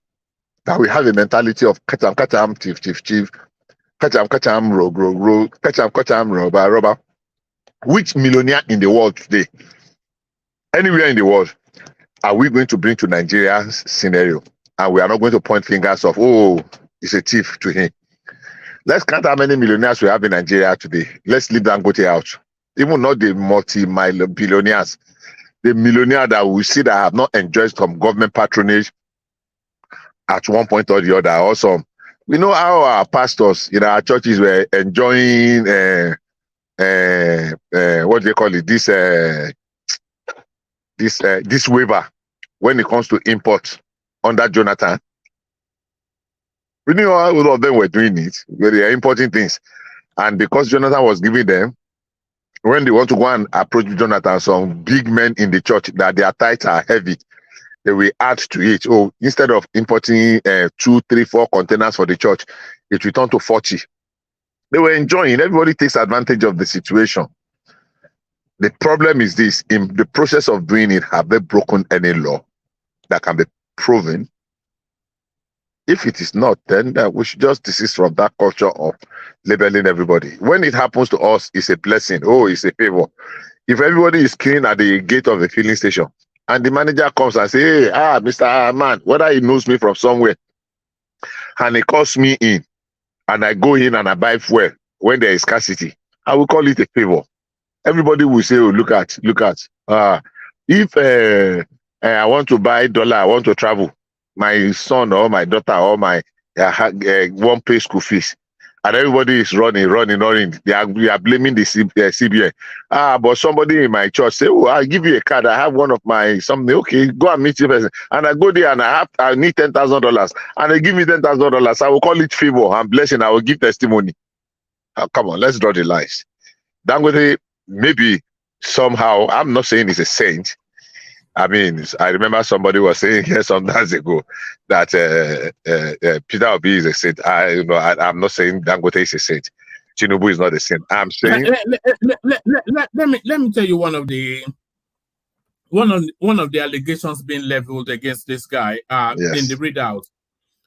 that we have a mentality of kacham, chief, kacham, rogue, kacham, robber. Which millionaire in the world today, anywhere in the world, are we going to bring to Nigeria's scenario? And we are not going to point fingers of, oh, it's a thief to him. Let's count how many millionaires we have in Nigeria today. Let's leave Dangote out. Even not the multi-billionaires. The millionaire that we see that have not enjoyed some government patronage at one point or the other. Also, we know how our pastors in our churches were enjoying what do they call it? This waiver when it comes to import under Jonathan. We knew all of them were doing it, where they are importing things. And because Jonathan was giving them, when they want to go and approach Jonathan, some big men in the church that their tithes are heavy, they will add to it. Oh, instead of importing 2, 3, 4 containers for the church, it will turn to 40. They were enjoying. Everybody takes advantage of the situation. The problem is this: in the process of doing it, have they broken any law that can be proven? If it is not, then we should just desist from that culture of labeling everybody. When it happens to us, it's a blessing. Oh, it's a favor. If everybody is queuing at the gate of the filling station and the manager comes and says, hey, Mr. Man, whether he knows me from somewhere, and he calls me in, and I go in and I buy fuel when there is scarcity, I will call it a favor. Everybody will say, oh, look at. If I want to buy dollar, I want to travel, my son or my daughter or my won't pay school fees, and everybody is running. We are blaming the CBN. But somebody in my church say, oh, I'll give you a card. I have one of my something. Okay, go and meet the person. And I go there and I need $10,000, and they give me $10,000. I will call it favor and blessing. I will give testimony. Come on, let's draw the lines. Dangote, maybe somehow, I'm not saying he's a saint. I mean, I remember somebody was saying here some time ago that Peter Obi is a saint. I'm not saying Dangote is a saint. TINUBU is not a saint. I'm saying. Let me tell you one of the allegations being leveled against this guy in the readout.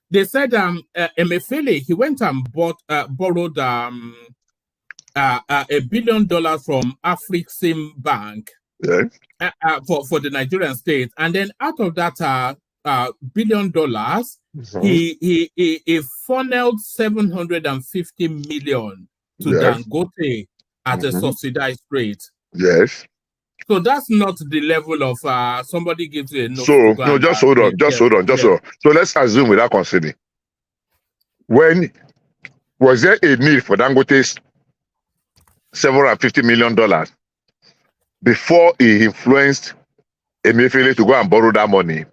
They said Emefiele, he went and borrowed $1 billion from Afrixim Bank. Yeah. For the Nigerian state, and then out of that $1 billion, he funneled 750 million to Dangote at a subsidized rate. Yes. So that's not the level of somebody gives you a note So to go no, and just hold on, just hold on, just hold on. So let's assume without considering. When was there a need for Dangote's $750 million before he influenced Emefiele to go and borrow that money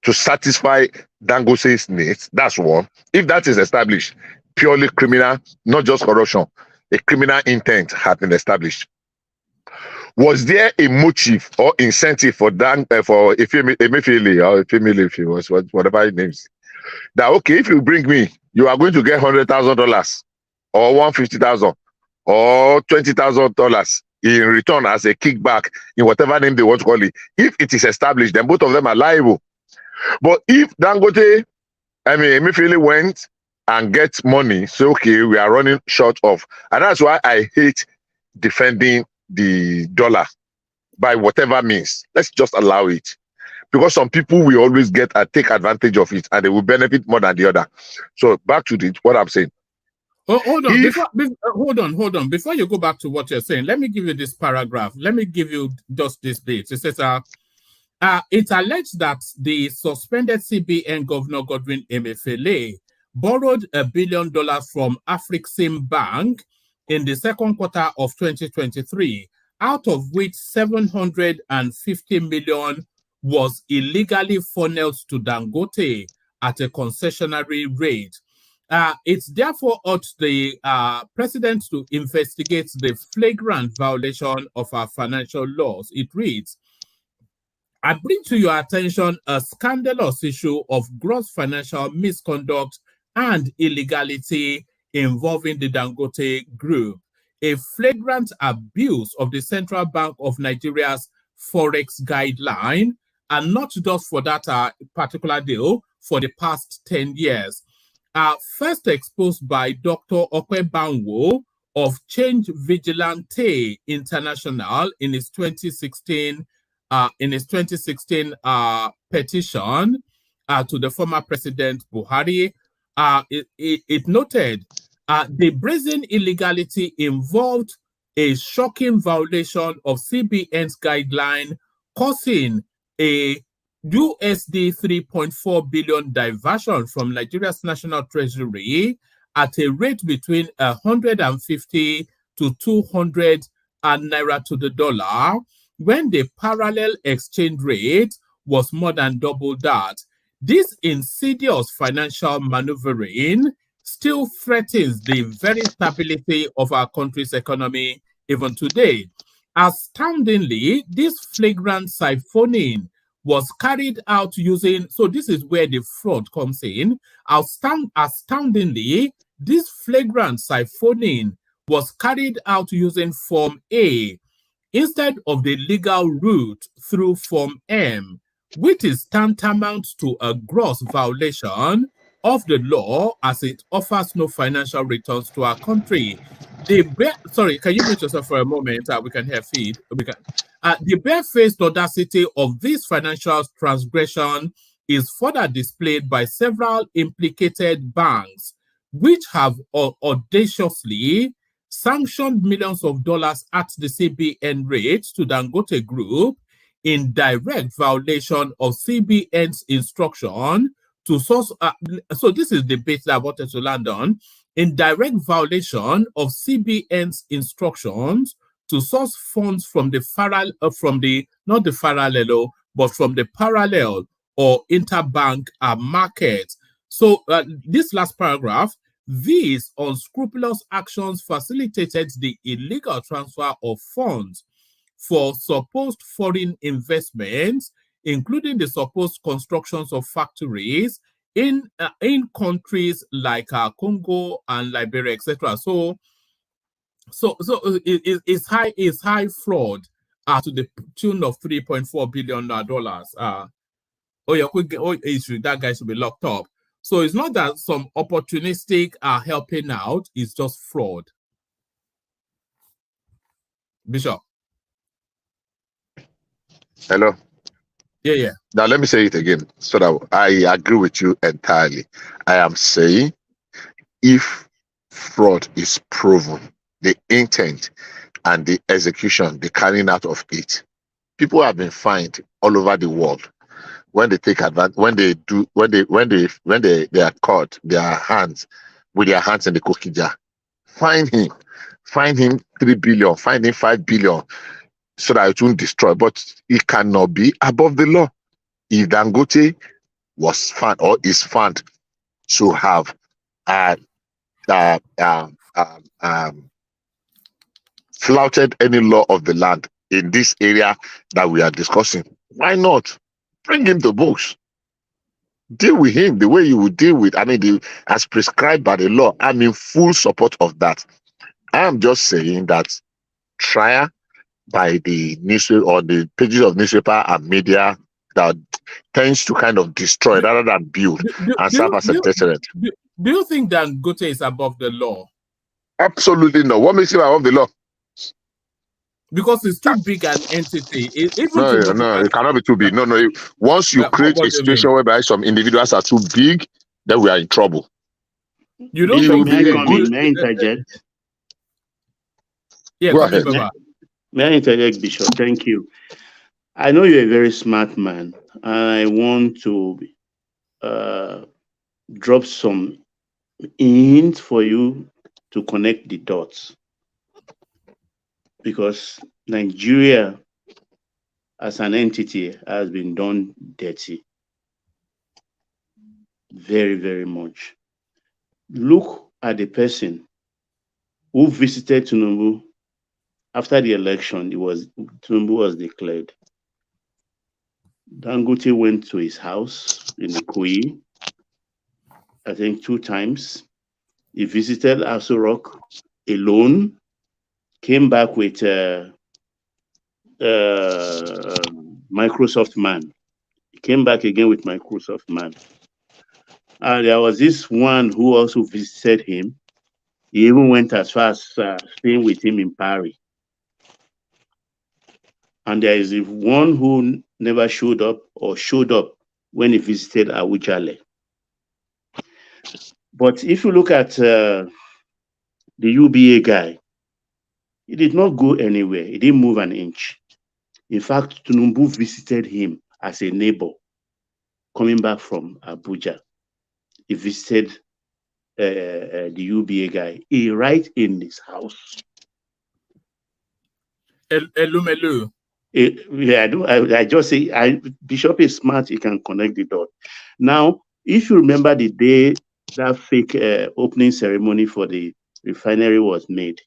to satisfy Dangote's needs? That's one. If that is established, purely criminal, not just corruption, a criminal intent had been established. Was there a motive or incentive for Emefiele or Emefiele, if he was whatever his name is, that okay, if you bring me, you are going to get $100,000 or $150,000 or $20,000 in return as a kickback in whatever name they want to call it? If it is established, then both of them are liable. But if Dangote, Emefiele went and gets money, so okay, we are running short of, and that's why I hate defending the dollar by whatever means. Let's just allow it, because some people will always get and take advantage of it, and they will benefit more than the other. So back to what I'm saying. Oh, hold on. Hold on. Before you go back to what you're saying, let me give you this paragraph. Let me give you just this bit. It says, it's alleged that the suspended CBN Governor Godwin Emefiele borrowed $1 billion from Afrexim Bank in the second quarter of 2023, out of which 750 million was illegally funneled to Dangote at a concessionary rate. It's therefore urged the president to investigate the flagrant violation of our financial laws. It reads, I bring to your attention a scandalous issue of gross financial misconduct and illegality involving the Dangote Group, a flagrant abuse of the Central Bank of Nigeria's Forex guideline, and not just for that particular deal, for the past 10 years. First exposed by Dr. Okwebanwo of Change Vigilante International in his 2016 petition to the former President Buhari. It noted the brazen illegality involved a shocking violation of CBN's guideline, causing a USD 3.4 billion diversion from Nigeria's national treasury at a rate between 150 to 200 naira to the dollar, when the parallel exchange rate was more than double that. This insidious financial maneuvering still threatens the very stability of our country's economy even today. Astoundingly, this flagrant siphoning was carried out using, so this is where the fraud comes in. Astoundingly, this flagrant siphoning was carried out using Form A instead of the legal route through Form M, which is tantamount to a gross violation of the law, as it offers no financial returns to our country. Sorry, can you mute yourself for a moment? We can hear feed. The barefaced audacity of this financial transgression is further displayed by several implicated banks, which have audaciously sanctioned millions of dollars at the CBN rate to Dangote Group in direct violation of CBN's instruction to source. So this is the bit that I wanted to land on. In direct violation of CBN's instructions to source funds from the parallel or interbank market. So this last paragraph, these unscrupulous actions facilitated the illegal transfer of funds for supposed foreign investments, including the supposed constructions of factories in countries like Congo and Liberia, etc. So it's high fraud to the tune of $3.4 billion. That guy should be locked up. So it's not that some opportunistic are helping out, it's just fraud. Bishop. Hello. Yeah. Now let me say it again so that I agree with you entirely. I am saying if fraud is proven, the intent and the execution, the carrying out of it. People have been fined all over the world when they take advantage, when they are caught, their hands with their hands in the cookie jar. Fine him 3 billion, fine him 5 billion, so that it won't destroy. But it cannot be above the law. If Dangote was found or is found to have flouted any law of the land in this area that we are discussing, why not bring him to books? Deal with him the way you would deal with, as prescribed by the law. I'm in full support of that. I'm just saying that trial by the newspaper or the pages of newspaper and media that tends to kind of destroy rather than build and serve as a deterrent. Do you think Dangote is above the law? Absolutely no. What makes him above the law? Because it's too big an entity. No, it cannot be too big. No. Once you create a situation whereby some individuals are too big, then we are in trouble. You don't think May I interject? Yeah, go ahead. May I interject, Bishop? Thank you. I know you're a very smart man, and I want to drop some hints for you to connect the dots. Because Nigeria as an entity has been done dirty. Very, very much. Look at the person who visited TINUBU after the election. TINUBU was declared. Dangote went to his house in Ikoyi, I think 2 times. He visited Aso Rock alone. Came back with Microsoft Man. He came back again with Microsoft Man. And there was this one who also visited him. He even went as far as staying with him in Paris. And there is one who never showed up or showed up when he visited Awujale. But if you look at the UBA guy, he did not go anywhere. He didn't move an inch. In fact, TINUBU visited him as a neighbor coming back from Abuja. He visited the UBA guy. He right in his house. Elumelu. I just say, Bishop is smart. He can connect the dot. Now, if you remember the day that fake opening ceremony for the refinery was made,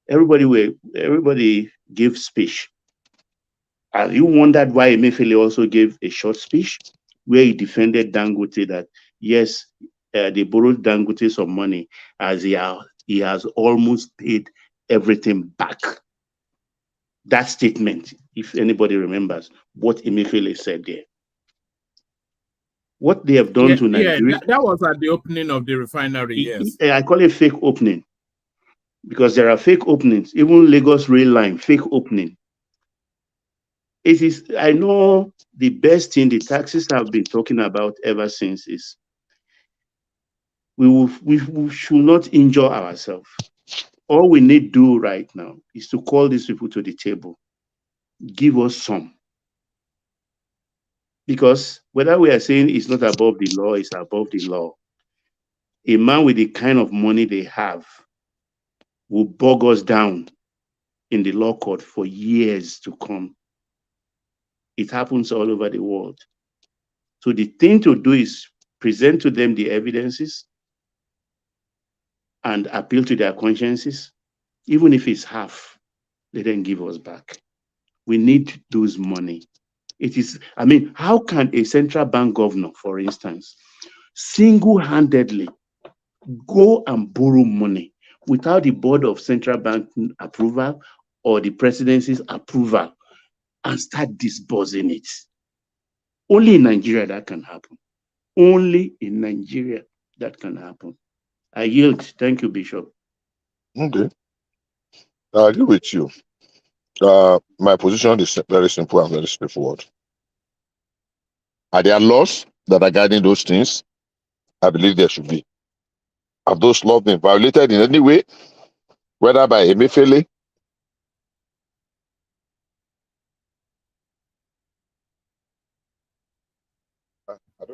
everybody gave speech. And you wondered why Emefiele also gave a short speech where he defended Dangote that yes, they borrowed Dangote some money as he has almost paid everything back. That statement, if anybody remembers what Emefiele said there. What they have done to Nigeria. That was at the opening of the refinery, yes. I call it fake opening. Because there are fake openings, even Lagos Rail Line, fake opening. It is, I know the best thing the taxis have been talking about ever since is we should not injure ourselves. All we need to do right now is to call these people to the table. Give us some. Because whether we are saying it's not above the law, it's above the law. A man with the kind of money they have will bog us down in the law court for years to come. It happens all over the world. So the thing to do is present to them the evidences and appeal to their consciences. Even if it's half, let them give us back. We need those money. It is, how can a central bank governor, for instance, single-handedly go and borrow money without the board of central bank approval or the presidency's approval and start disbursing it? Only in Nigeria that can happen. Only in Nigeria that can happen. I yield. Thank you, Bishop. Okay. I agree with you. My position is very simple and very straightforward. Are there laws that are guiding those things? I believe there should be. Have those laws been violated in any way, whether by Emefiele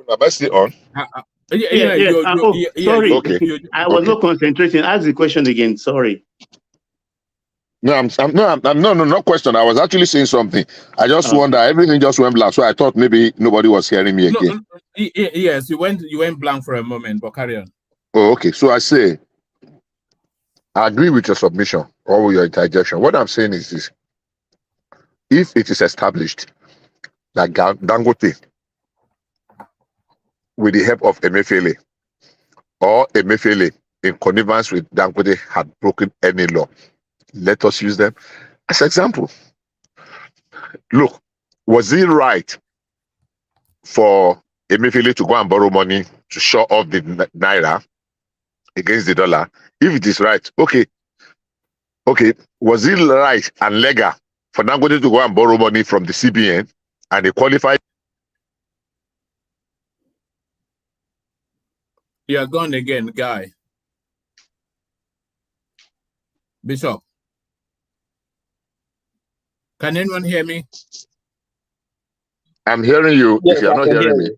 Am I still on? Yes. Sorry. Okay. I was not concentrating. Ask the question again. Sorry. No, no question. I was actually saying something. I just wonder, everything just went black. So I thought maybe nobody was hearing me again. Yes, you went blank for a moment, but carry on. Oh, okay. So I say, I agree with your submission or with your interjection. What I'm saying is this: if it is established that Dangote, with the help of Emefiele, or Emefiele in connivance with Dangote had broken any law, let us use them as example. Look, was it right for Emefiele to go and borrow money to show off the naira against the dollar? If it is right, okay. Was it right and legal for Dangote to go and borrow money from the CBN and they qualified? You're gone again, guy. Bishop. Can anyone hear me? I'm hearing you. Yes, if you're not hearing me.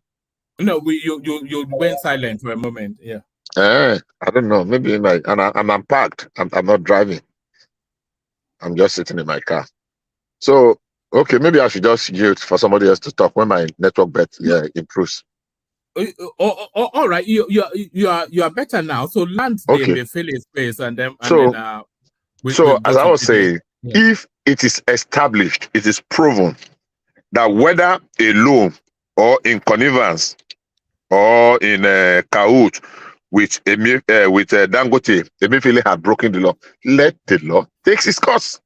No, you went silent for a moment. Yeah. I don't know. Maybe I'm unpacked. I'm not driving. I'm just sitting in my car. So okay, maybe I should just yield for somebody else to talk when my network improves. All right, you are better now. So land the Emefiele space and then as I was saying, if it is established, it is proven that whether alone or in connivance or in cahoot with Dangote, Emefiele had broken the law. Let the law take its course.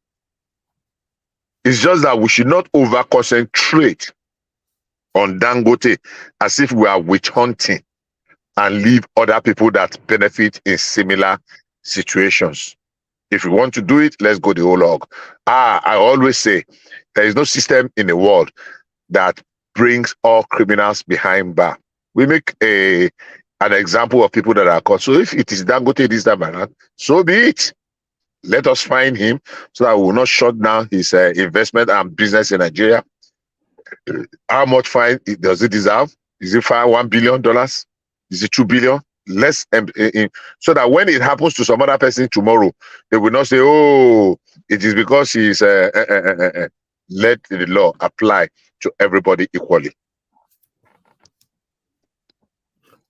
It's just that we should not over concentrate on Dangote as if we are witch hunting and leave other people that benefit in similar situations. If we want to do it, let's go the whole hog. I always say there is no system in the world that brings all criminals behind bar. We make an example of people that are caught. So if it is Dangote this time around, so be it. Let us find him so that we will not shut down his investment and business in Nigeria. How much fine does it deserve? Is it $1 billion? Is it $2 billion? Less, so that when it happens to some other person tomorrow, they will not say, "Oh, it is because he's." Let the law apply to everybody equally.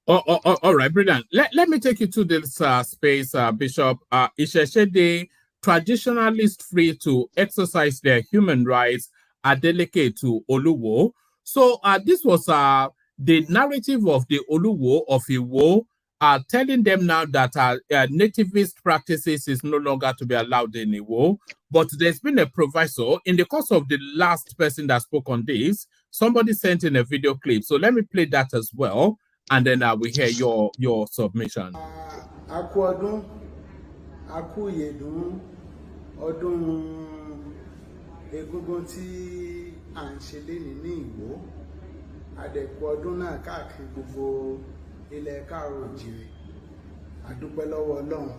All right, brilliant. Let me take you to this space, Bishop. Isheshede, traditionalists free to exercise their human rights are delicate to Oluwo. So this was the narrative of the Oluwo of Iwo, telling them now that nativist practices is no longer to be allowed in Iwo. But there's been a proviso. In the course of the last person that spoke on this, somebody sent in a video clip. So let me play that as well, and then we hear your submission. Akwodun, akuyedun, odun egungun tí à ń ṣe lénìí ní Ìwó, adẹ̀kù ọdún náà káàkiri gbogbo ilẹ̀ káàárọ̀ òjìrè, àdúpẹ́ lọ́wọ́ Ọlọ́run,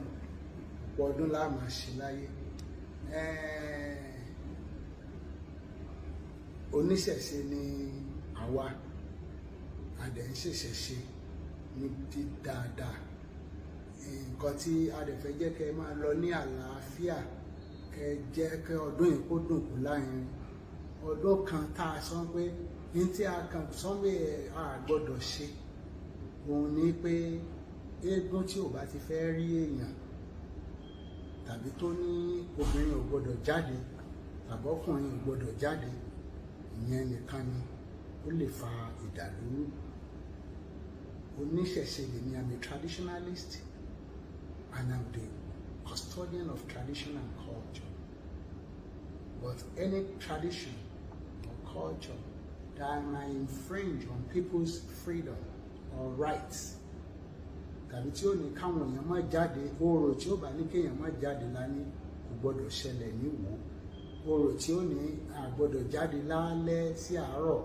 ọ̀pọ̀ ọdún la máa ṣe láyé. Oníṣẹ̀ṣe ni àwa, adẹ̀ ń ṣèṣẹ̀ṣe ní ti dáadáa. Nǹkan tí adẹ̀ fẹ́ jẹ́ kẹ́ máa lọ ní àlàáfíà, kẹ́ jẹ́ kẹ́ ọdún yìí kó dùn kú láyìn. Ọdún kan tá a sọ pé ní tí a kàn sọ pé a gbọ́dọ̀ ṣe, òun ni pé eégún tí ò bá ti fẹ́ rí èèyàn tàbí tó ní obìnrin ò gbọ́dọ̀ jáde tàbí ọkùnrin ò gbọ́dọ̀ jáde, ìyẹn nìkan ni ó lè fa ìdàlúrú. Oníṣẹ̀ṣe lèmi, I'm a traditionalist and I'm the custodian of tradition and culture. But any tradition or culture that might infringe on people's freedom or rights, tàbí tí ó ní káwọn èèyàn má jáde, orò tí ó bá ní kéèyàn má jáde lání kò gbọdọ̀ ṣẹlẹ̀ ní Ìwó. Orò tí ó ní àgbọdọ̀ jáde lálẹ́ sí àárọ̀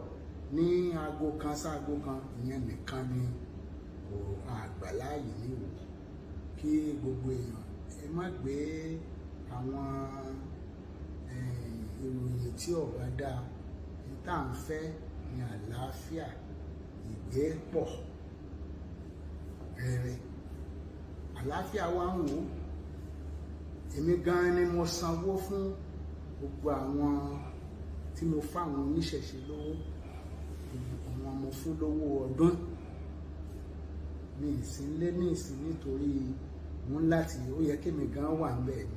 ní aago kan sáago kan, ìyẹn nìkan ni àgbàláyè ní Ìwó. Kí gbogbo èèyàn ẹ má gbé àwọn ìròyìn tí ò bá dáa. Tá à ń fẹ́ ní àlàáfíà, ìgbé pọ̀ rere àlàáfíà wa ń wò èmi gan ni mo sanwó fún gbogbo àwọn tí mo fáwọn oníṣẹ̀ṣe lówó àwọn mo fún lówó ọdún mi ìsìn lé ní ìsìn nítorí wọn láti ó yẹ kémi gan wà ń bẹ̀ ni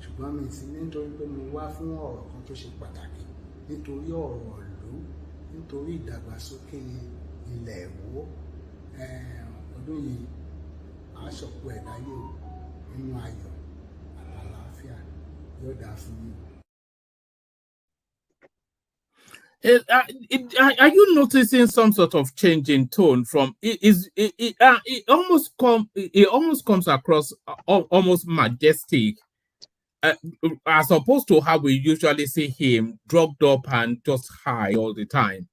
ṣùgbọ́n mi ìsìn nítorí pé mo wá fún ọ̀rọ̀ kan tó ṣe pàtàkì nítorí ọ̀rọ̀ ìlú nítorí ìdàgbàsókè ilẹ̀ Ìwó ọdún yìí aṣọ̀pọ̀ ẹ̀dá yóò nínú ayọ̀ àlàáfíà yóò dá fún mi. Are you noticing some sort of change in tone from it almost comes across almost majestic as opposed to how we usually see him drugged up and just high all the time?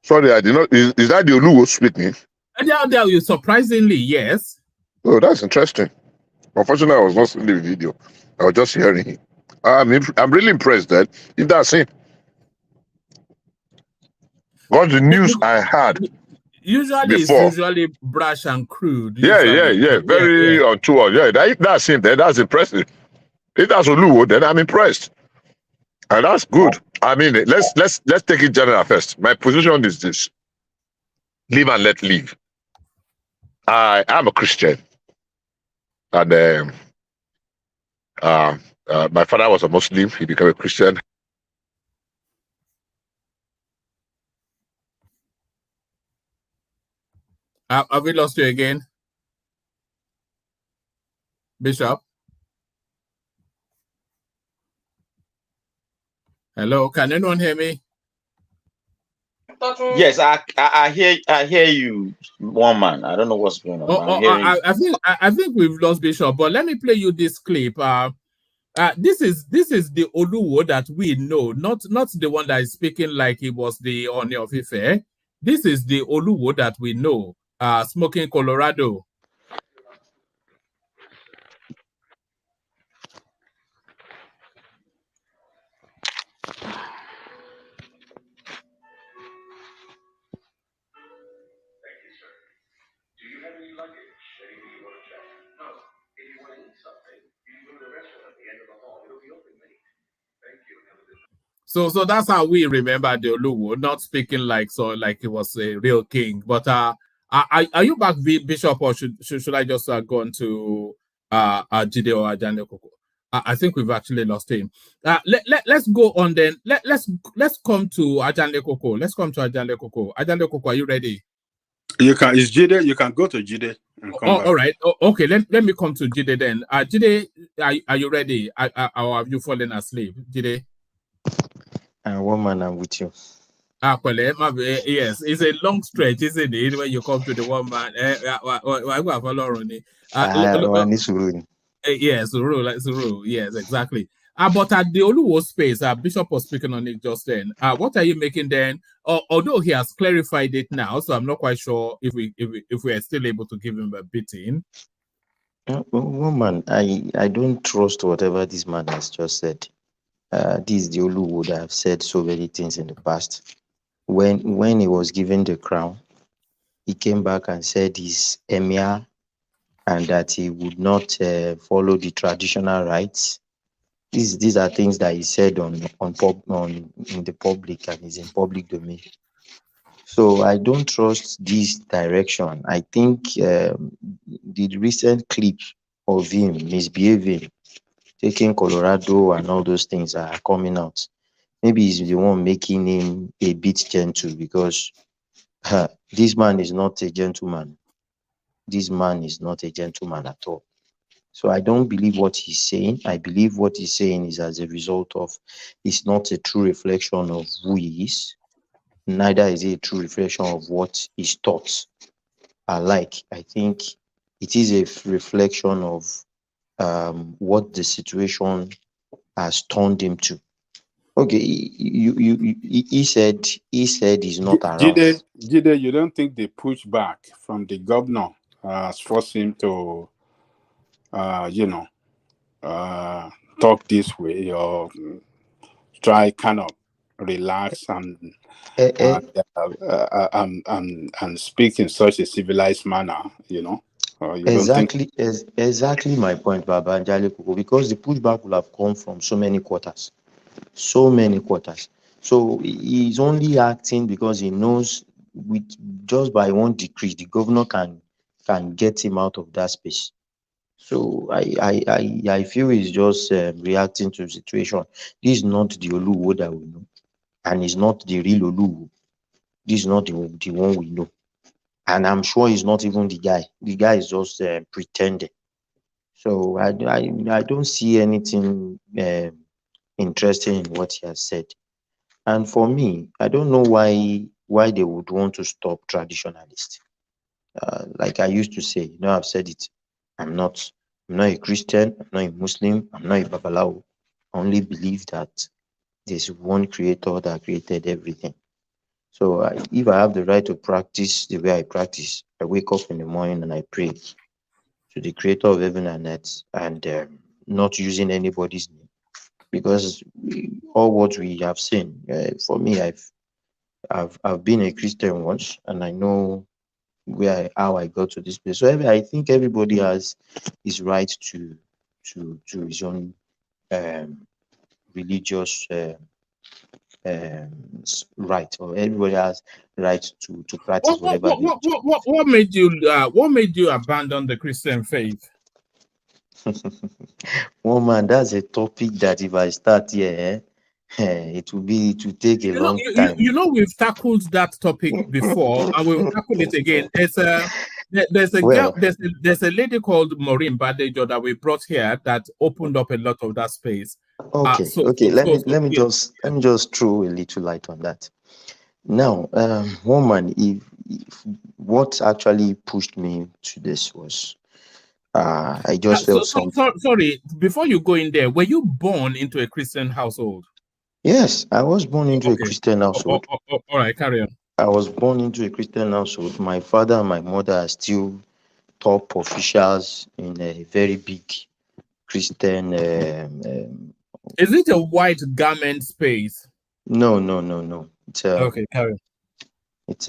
Sorry, I did not. Is that the Oluwo speaking? Yeah, surprisingly, yes. Oh, that's interesting. Unfortunately, I was not seeing the video. I was just hearing it. I'm really impressed that if that's him. Because the news I had usually before, it's usually brash and crude. Yeah. Very untoward. Yeah, that's him. Then that's impressive. If that's Oluwo, then I'm impressed. And that's good. I mean, let's take it general first. My position is this: live and let live. I am a Christian, and my father was a Muslim. He became a Christian. Have we lost you again, Bishop? Hello, can anyone hear me? Yes, I hear you, one man. I don't know what's going on. I think we've lost Bishop, but let me play you this clip. This is the Oluwo that we know, not the one that is speaking like he was the Oni of Ife. This is the Oluwo that we know, smoking Colorado. So that's how we remember the Oluwo, not speaking like he was a real king. But are you back, Bishop, or should I just go on to Jide or Ajane Koko? I think we've actually lost him. Let's go on then. Let's come to Ajane Koko. Let's come to Ajane Koko. Ajane Koko, are you ready? You can. It's Jide. You can go to Jide and come back. All right. Okay. Let me come to Jide then. Jide, are you ready? Or have you fallen asleep, Jide? Woman, I'm with you. Yes, it's a long stretch, isn't it? When you come to the one man, yes, Suru, yes, exactly. But at the Oluwo space, Bishop was speaking on it just then. What are you making then? Although he has clarified it now, so I'm not quite sure if we are still able to give him a beating. Woman, I don't trust whatever this man has just said. This is the Oluwo that have said so many things in the past. When he was given the crown, he came back and said he's emir and that he would not follow the traditional rites. These are things that he said in the public and is in public domain. So I don't trust this direction. I think the recent clip of him misbehaving, taking Colorado and all those things are coming out. Maybe he's the one making him a bit gentle because this man is not a gentleman. This man is not a gentleman at all. So I don't believe what he's saying. I believe what he's saying is as a result of, it's not a true reflection of who he is. Neither is it a true reflection of what his thoughts are like. I think it is a reflection of what the situation has turned him to. Okay, he said he's not around. Jide, you don't think the pushback from the governor has forced him to, talk this way or try kind of relax and speak in such a civilized manner, you know. You exactly, exactly my point, Baba Njale Koko, because the pushback will have come from so many quarters. So many quarters. So he's only acting because he knows with just by one decree, the governor can get him out of that space. So I feel he's just reacting to the situation. This is not the Oluwo that we know, and it's not the real Oluwo. This is not the one we know, and I'm sure he's not even the guy. The guy is just pretending. So I don't see anything interesting in what he has said. And for me, I don't know why they would want to stop traditionalists. Like I used to say, you know, I've said it. I'm not a Christian, I'm not a Muslim, I'm not a Babalawo. I only believe that there's one creator that created everything. So if I have the right to practice the way I practice, I wake up in the morning and I pray to the creator of heaven and earth, and not using anybody's name. Because all what we have seen, for me, I've been a Christian once, and I know how I got to this place. So I think everybody has his right to his own religious right, or everybody has right to practice whatever they what made you abandon the Christian faith? Well, man, that's a topic that if I start here, it will take a long time. You know, we've tackled that topic before, and we'll tackle it again. There's a lady called Maureen Badejo that we brought here that opened up a lot of that space. Okay, let me just throw a little light on that. Now, woman, if what actually pushed me to this was I just felt sorry, before you go in there, were you born into a Christian household? Yes, I was born into a Christian household. All right, carry on. I was born into a Christian household. My father and my mother are still top officials in a very big Christian. Is it a white garment space? No. It's okay, carry on. It's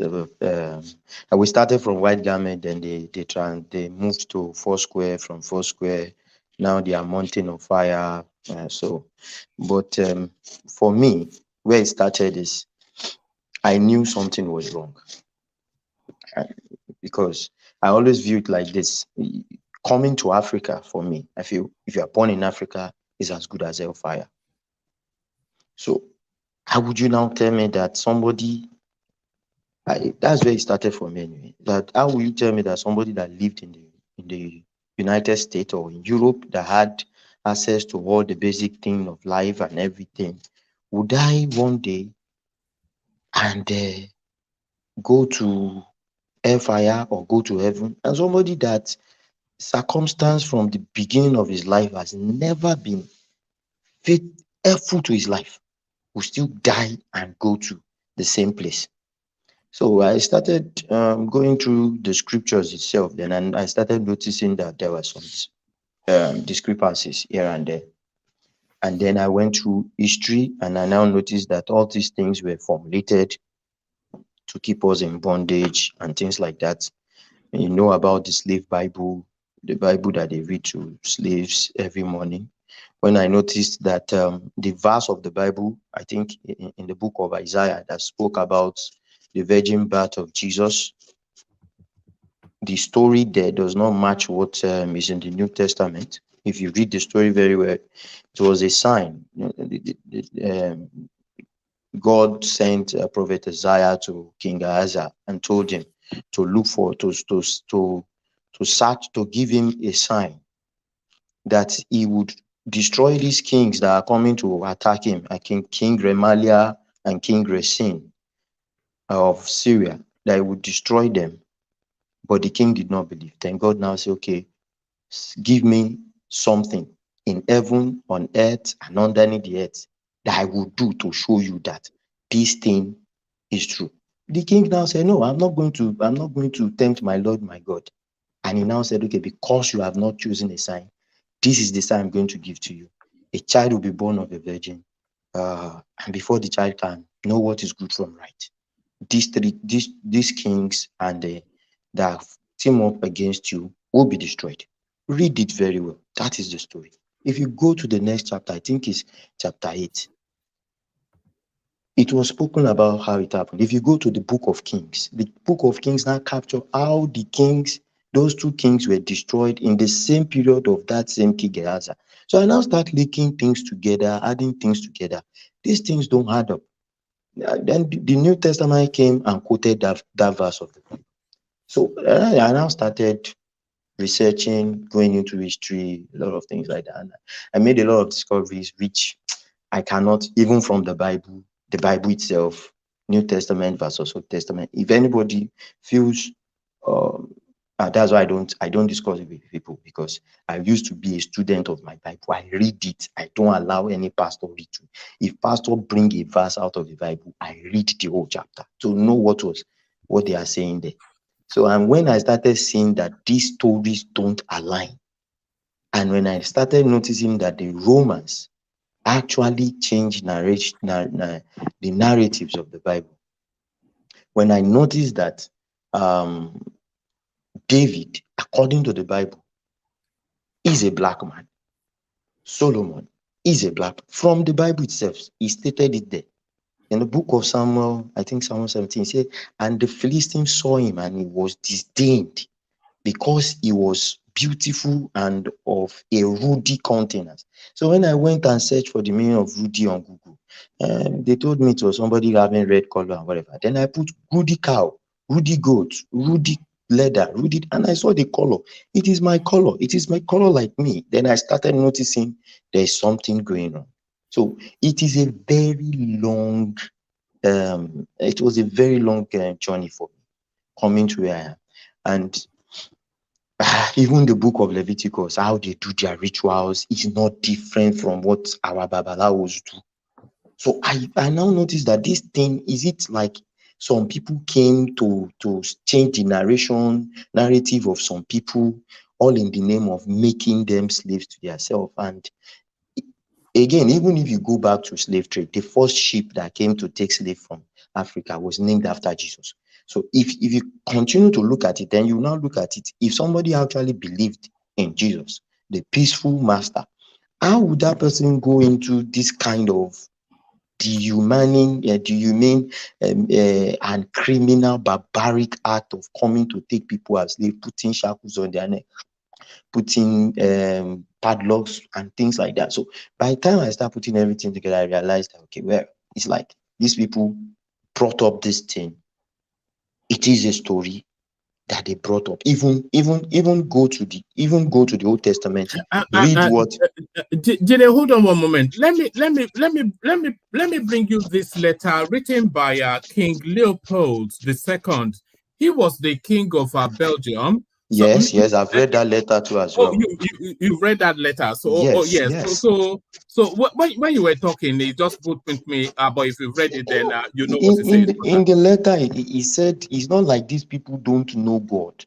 we started from white garment, then they moved to Foursquare. From Foursquare, now they are Mountain of Fire. But for me, where it started is I knew something was wrong, because I always viewed like this. Coming to Africa, for me, I feel if you are born in Africa, is as good as hellfire. So how would you now tell me that somebody, that's where it started for me anyway, that how will you tell me that somebody that lived in the United States or in Europe that had access to all the basic things of life and everything, would I one day and go to hellfire or go to heaven? And somebody that circumstance from the beginning of his life has never been faithful to his life will still die and go to the same place. So I started going through the scriptures itself then, and I started noticing that there were some discrepancies here and there. And then I went through history, and I now noticed that all these things were formulated to keep us in bondage and things like that. And you know about the slave Bible, the Bible that they read to slaves every morning. When I noticed that the verse of the Bible, I think in the book of Isaiah, that spoke about the virgin birth of Jesus, the story there does not match what is in the New Testament. If you read the story very well, it was a sign. God sent Prophet Isaiah to King Ahaz and told him to look for, to search, to give him a sign that he would destroy these kings that are coming to attack him, King Remaliah and King Resin of Syria, that he would destroy them. But the king did not believe. Then God now said, okay, give me something in heaven, on earth, and underneath the earth that I will do to show you that this thing is true. The king now said, no, I'm not going to tempt my Lord, my God. And he now said, okay, because you have not chosen a sign, this is the sign I'm going to give to you. A child will be born of a virgin, and before the child can know what is good from right, these kings and that team up against you will be destroyed. Read it very well. That is the story. If you go to the next chapter, I think it's chapter 8. It was spoken about how it happened. If you go to the book of Kings, the book of Kings now capture how the kings, those two kings were destroyed in the same period of that same King Gehazi. So I now start linking things together, adding things together. These things don't add up. Then the New Testament came and quoted that verse of the Bible. So I now started researching, going into history, a lot of things like that. And I made a lot of discoveries, which I cannot, even from the Bible itself, New Testament versus Old Testament. If anybody feels, that's why I don't discuss it with people, because I used to be a student of my Bible. I read it. I don't allow any pastor read to. If pastor bring a verse out of the Bible, I read the whole chapter to know what they are saying there. So, and when I started seeing that these stories don't align, and when I started noticing that the Romans actually changed the narratives of the Bible, when I noticed that David, according to the Bible, is a black man, Solomon is a black man. From the Bible itself, he stated it there. In the book of Samuel, I think Samuel 17, he said, and the Philistines saw him and he was disdained because he was beautiful and of a ruddy countenance. So when I went and searched for the meaning of ruddy on Google, they told me it was somebody having red color and whatever. Then I put ruddy cow, ruddy goat, ruddy leather, ruddy, and I saw the color. It is my color. It is my color like me. Then I started noticing there's something going on. So it is a very long, it was a very long journey for me coming to where I am. And even the book of Leviticus, how they do their rituals is not different from what our Babalawos do. So I now notice that this thing, is it like some people came to change the narrative of some people, all in the name of making them slaves to themselves. And again, even if you go back to slave trade, the first ship that came to take slave from Africa was named after Jesus. So if you continue to look at it, then you now look at it. If somebody actually believed in Jesus, the peaceful master, how would that person go into this kind of dehumane and criminal, barbaric act of coming to take people as slaves, putting shackles on their neck, putting padlocks and things like that? So by the time I start putting everything together, I realized that, okay, well, it's like these people brought up this thing. It is a story that they brought up. Even go to the Old Testament. Read what. Jide, hold on one moment. Let me bring you this letter written by King Leopold II. He was the king of Belgium. So, yes, I've read that letter too as well. You read that letter. So yes. So when you were talking, it just put me. But if you've read it, then you know what to say. In the letter, he said it's not like these people don't know God,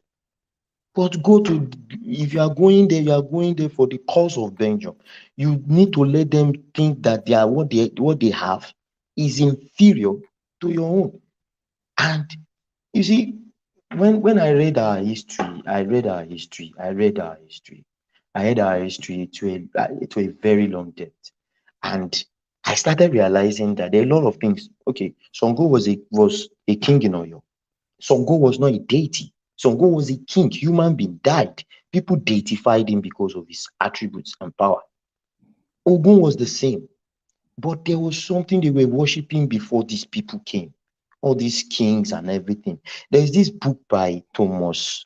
but if you are going there, you are going there for the cause of Belgium. You need to let them think that they are what they have is inferior to your own. And you see, when I read our history, I read our history to a very long depth, and I started realizing that there are a lot of things. Okay, Songo was a king in Oyo. Songo was not a deity. Songo was a king. Human being died. People deified him because of his attributes and power. Ogun was the same, but there was something they were worshiping before these people came. All these kings and everything. There's this book by Thomas.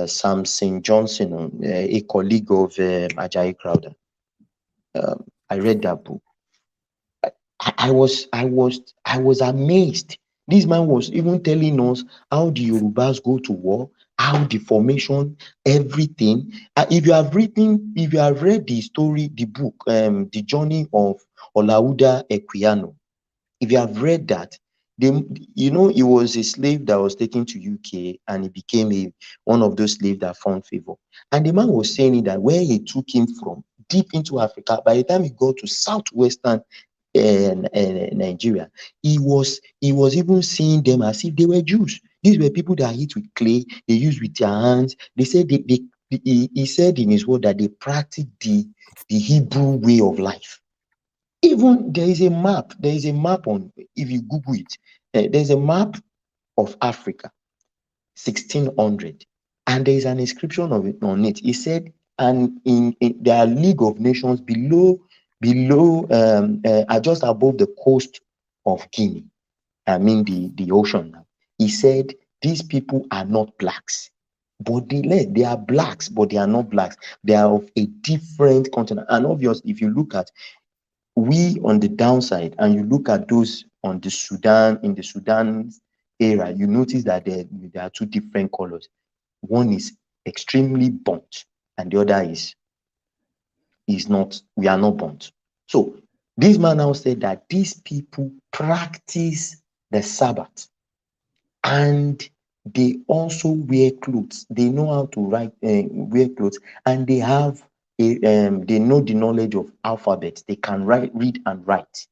Samson Johnson, a colleague of Ajayi Crowther. I read that book. I was amazed. This man was even telling us how the Yorubas go to war, how the formation, everything. If you have read the story, the book, The Journey of Olaudah Equiano, if you have read that, he was a slave that was taken to UK and he became one of those slaves that found favor. And the man was saying that where he took him from, deep into Africa. By the time he got to southwestern Nigeria, he was even seeing them as if they were Jews. These were people that eat with clay, they use with their hands. They said he said in his word that they practice the Hebrew way of life. Even there is a map on, if you Google it, there's a map of Africa, 1600, and there is an inscription of it on it. It said, and in their League of Nations below, just above the coast of Guinea, I mean the ocean now. He said these people are not blacks, but they are blacks, but they are not blacks. They are of a different continent. And obviously, if you look at we on the downside and you look at those on the Sudan, in the Sudan era, you notice that there are two different colors. One is extremely burnt and the other is not, we are not burnt. So this man now said that these people practice the Sabbath and they also wear clothes. They know how to wear clothes, and they have they know the knowledge of alphabet. They can read and write,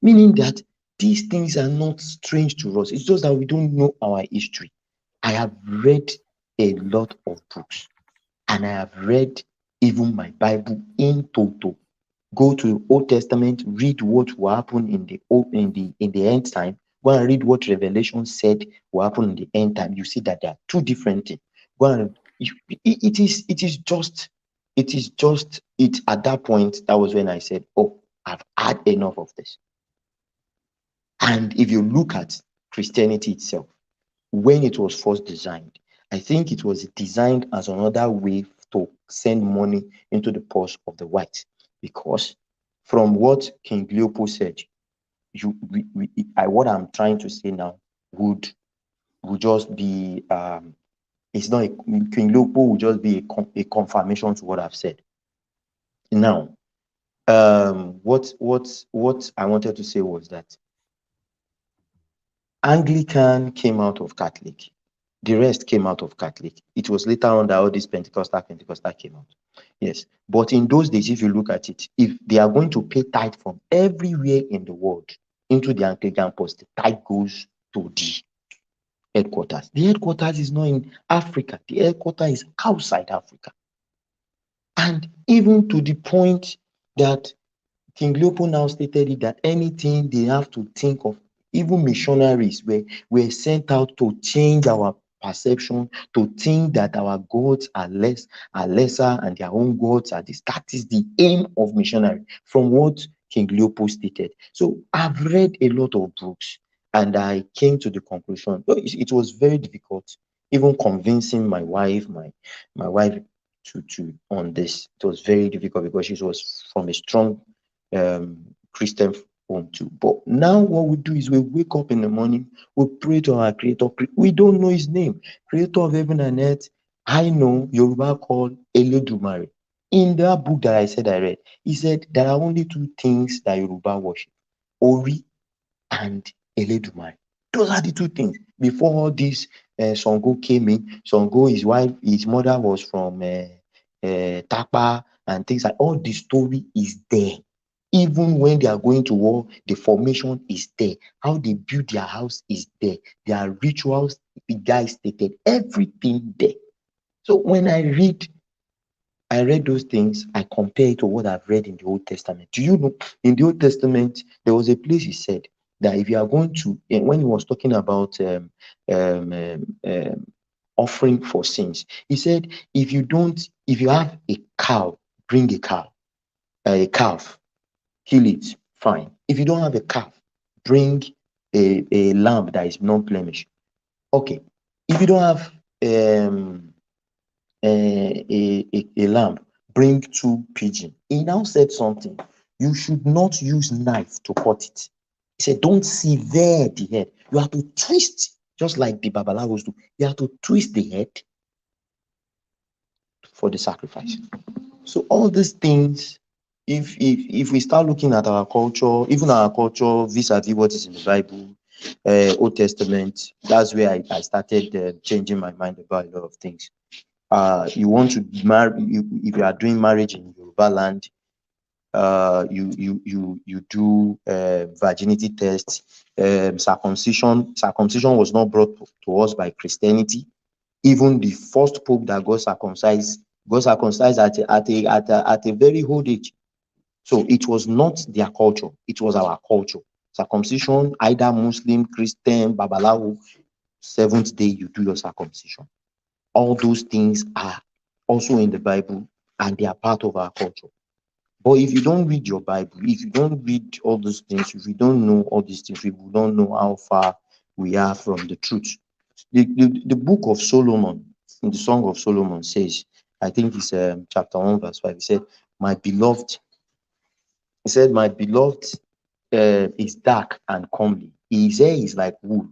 meaning that these things are not strange to us. It's just that we don't know our history. I have read a lot of books, and I have read even my Bible in total. Go to the Old Testament, read what will happen in the end time. Go and read what Revelation said will happen in the end time. You see that there are two different things. Go and it is just at that point, that was when I said, oh, I've had enough of this. And if you look at Christianity itself, when it was first designed, I think it was designed as another way to send money into the purse of the whites. Because from what King Leopold said, what I'm trying to say now would just be it's not King Leopold would just be a confirmation to what I've said. Now, what I wanted to say was that Anglican came out of Catholic. The rest came out of Catholic. It was later on that all this Pentecostal came out. Yes. But in those days, if you look at it, if they are going to pay tithe from everywhere in the world into the Anglican post, the tithe goes to the headquarters. The headquarters is not in Africa. The headquarters is outside Africa. And even to the point that King Leopold now stated it, that anything they have to think of, even missionaries were sent out to change our perception, to think that our gods are lesser and their own gods are this. That is the aim of missionary, from what King Leopold stated. So I've read a lot of books and I came to the conclusion. It was very difficult, even convincing my wife, my wife to on this. It was very difficult because she was from a strong Christian home too. But now what we do is we wake up in the morning, we pray to our Creator. We don't know his name, Creator of heaven and earth. I know Yoruba called Eledumare. In that book that I said I read, he said there are only two things that Yoruba worship: Ori and Eledumare. Those are the two things. Before all this, Songo came in. Songo, his mother was from Tapa and things like. All the story is there. Even when they are going to war, the formation is there. How they build their house is there. Their rituals, the guy stated everything there. So when I read those things, I compare it to what I've read in the Old Testament. Do you know, in the Old Testament, there was a place he said that if you are going to, when he was talking about offering for sins, he said, if you have a cow, bring a calf, kill it, fine. If you don't have a calf, bring a lamb that is non-blemish. Okay. If you don't have a lamb, bring 2 pigeons. He now said something. You should not use knife to cut it. He said, don't sever the head. You have to twist, just like the Babalawos do. You have to twist the head for the sacrifice. So all these things, if we start looking at our culture, even our culture vis-a-vis what is in the Bible, Old Testament, that's where I started changing my mind about a lot of things. You want to marry, if you are doing marriage in Yoruba land, you do virginity tests. Circumcision was not brought to us by Christianity. Even the first pope that got circumcised at a very old age. So it was not their culture, it was our culture. Circumcision, either Muslim, Christian, Babalawo, 7th day you do your circumcision. All those things are also in the Bible and they are part of our culture. But if you don't read your Bible, if you don't read all those things, if you don't know all these things, we don't know how far we are from the truth. The book of Solomon, in the Song of Solomon says, I think it's chapter 1 verse 5, he said, my beloved is dark and comely. His hair is like wool.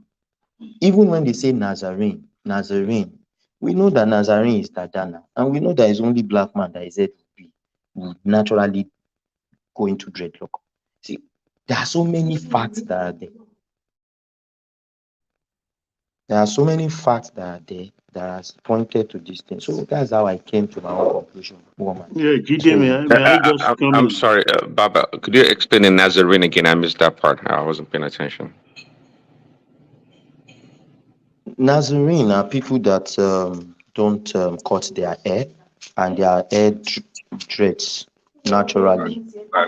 Even when they say Nazarene, we know that Nazarene is Tadana, and we know that it's only black man that is said would naturally go into dreadlock. See, there are so many facts that are there. There are so many facts that are there that has pointed to this thing. So that's how I came to my own conclusion. Yeah, GJ, may I just come I'm in? sorry, Baba. Could you explain the Nazarene again? I missed that part. I wasn't paying attention. Nazarene are people that don't cut their hair and their hair dreads naturally.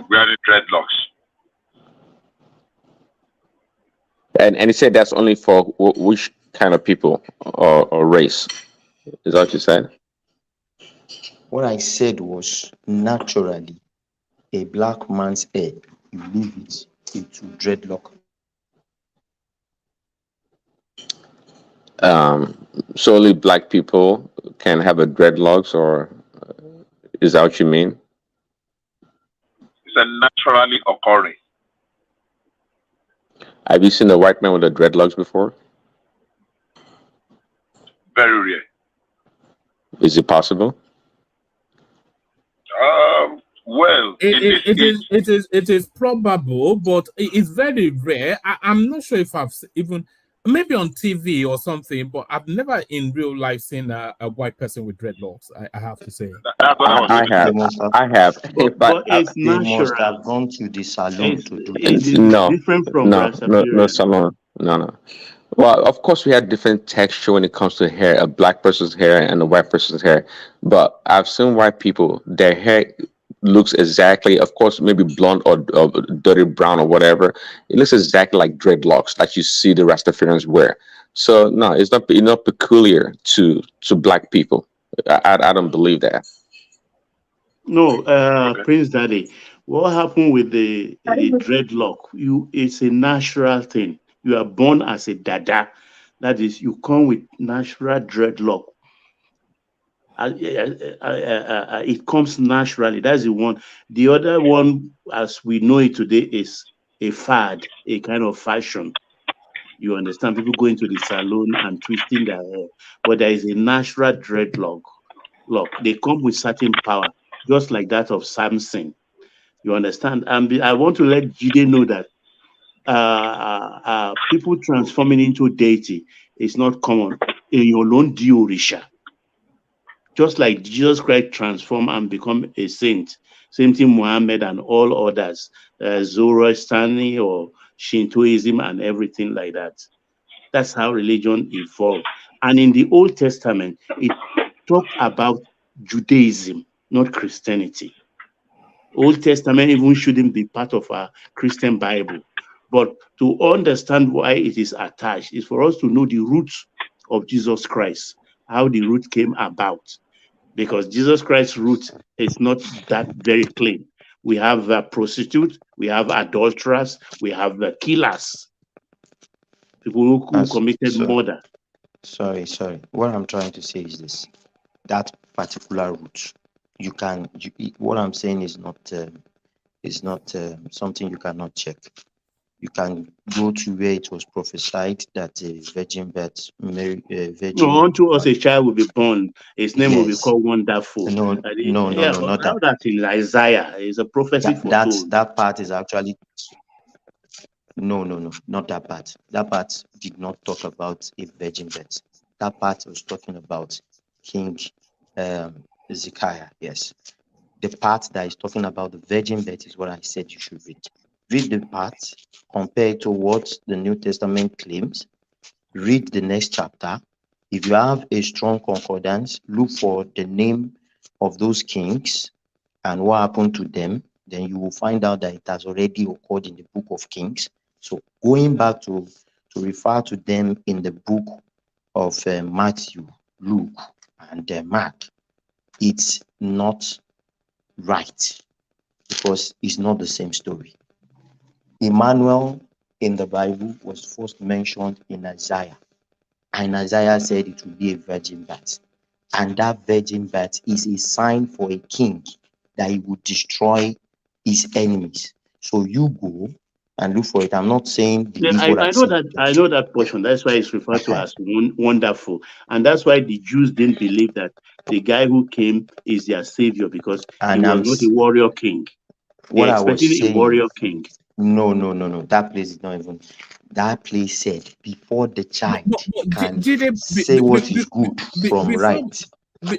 Wearing dreadlocks. And he said that's only for which kind of people or race? Is that what you said? What I said was naturally a black man's hair, you leave it into dreadlock. Solely black people can have a dreadlocks, or is that what you mean? It's a naturally occurring. Have you seen a white man with a dreadlocks before? Very rare. Is it possible? Well, it is probable, but it's very rare. I'm not sure if I've even maybe on TV or something, but I've never in real life seen a white person with dreadlocks. I have to say. I have. But it's They must natural. have gone to the salon to do It's that. different from no, Rastafarian. salon. No. Well, of course, we had different texture when it comes to hair, a black person's hair and a white person's hair. But I've seen white people, their hair looks exactly, of course, maybe blonde or dirty brown or whatever. It looks exactly like dreadlocks that you see the Rastafarians wear. So no, it's not peculiar to black people. I don't believe that. No, Prince Daddy, what happened with the dreadlock? It's a natural thing. You are born as a dada. That is, you come with natural dreadlock. It comes naturally. That's the one. The other one, as we know it today, is a fad, a kind of fashion. You understand? People going to the salon and twisting their hair. But there is a natural dreadlock. Look, they come with certain power, just like that of Samson. You understand? And I want to let Jide know that people transforming into deity is not common. In your own Diorisha. Just like Jesus Christ transformed and become a saint. Same thing Muhammad and all others, Zoroastrianism or Shintoism and everything like that. That's how religion evolved. And in the Old Testament, it talked about Judaism, not Christianity. Old Testament even shouldn't be part of our Christian Bible. But to understand why it is attached is for us to know the roots of Jesus Christ, how the root came about. Because Jesus Christ's root is not that very clean. We have prostitutes, we have adulterers, we have killers, people who committed murder. Sorry. What I'm trying to say is this: that particular route, what I'm saying is not something you cannot check. You can go to where it was prophesied that a virgin birth, No, unto us a child will be born. His name will be called Wonderful. No, not that. That in Isaiah is a prophecy foretold. That part is actually no, not that part. That part did not talk about a virgin birth. That part was talking about King Hezekiah. Yes, the part that is talking about the virgin birth is what I said you should read. Read the part, compare it to what the New Testament claims. Read the next chapter. If you have a strong concordance, look for the name of those kings and what happened to them. Then you will find out that it has already occurred in the book of Kings. So going back to refer to them in the book of Matthew, Luke, and Mark, it's not right because it's not the same story. Emmanuel in the Bible was first mentioned in Isaiah, and Isaiah said it will be a virgin birth, and that virgin birth is a sign for a king that he would destroy his enemies. So you go and look for it. I'm not saying believe what I know that. I know that portion. That's why it's referred to as wonderful, and that's why the Jews didn't believe that the guy who came is their savior because he was not a warrior king. What They're I was expecting saying, a warrior king. No. That place is not even. That place said before the child can say what is good from right.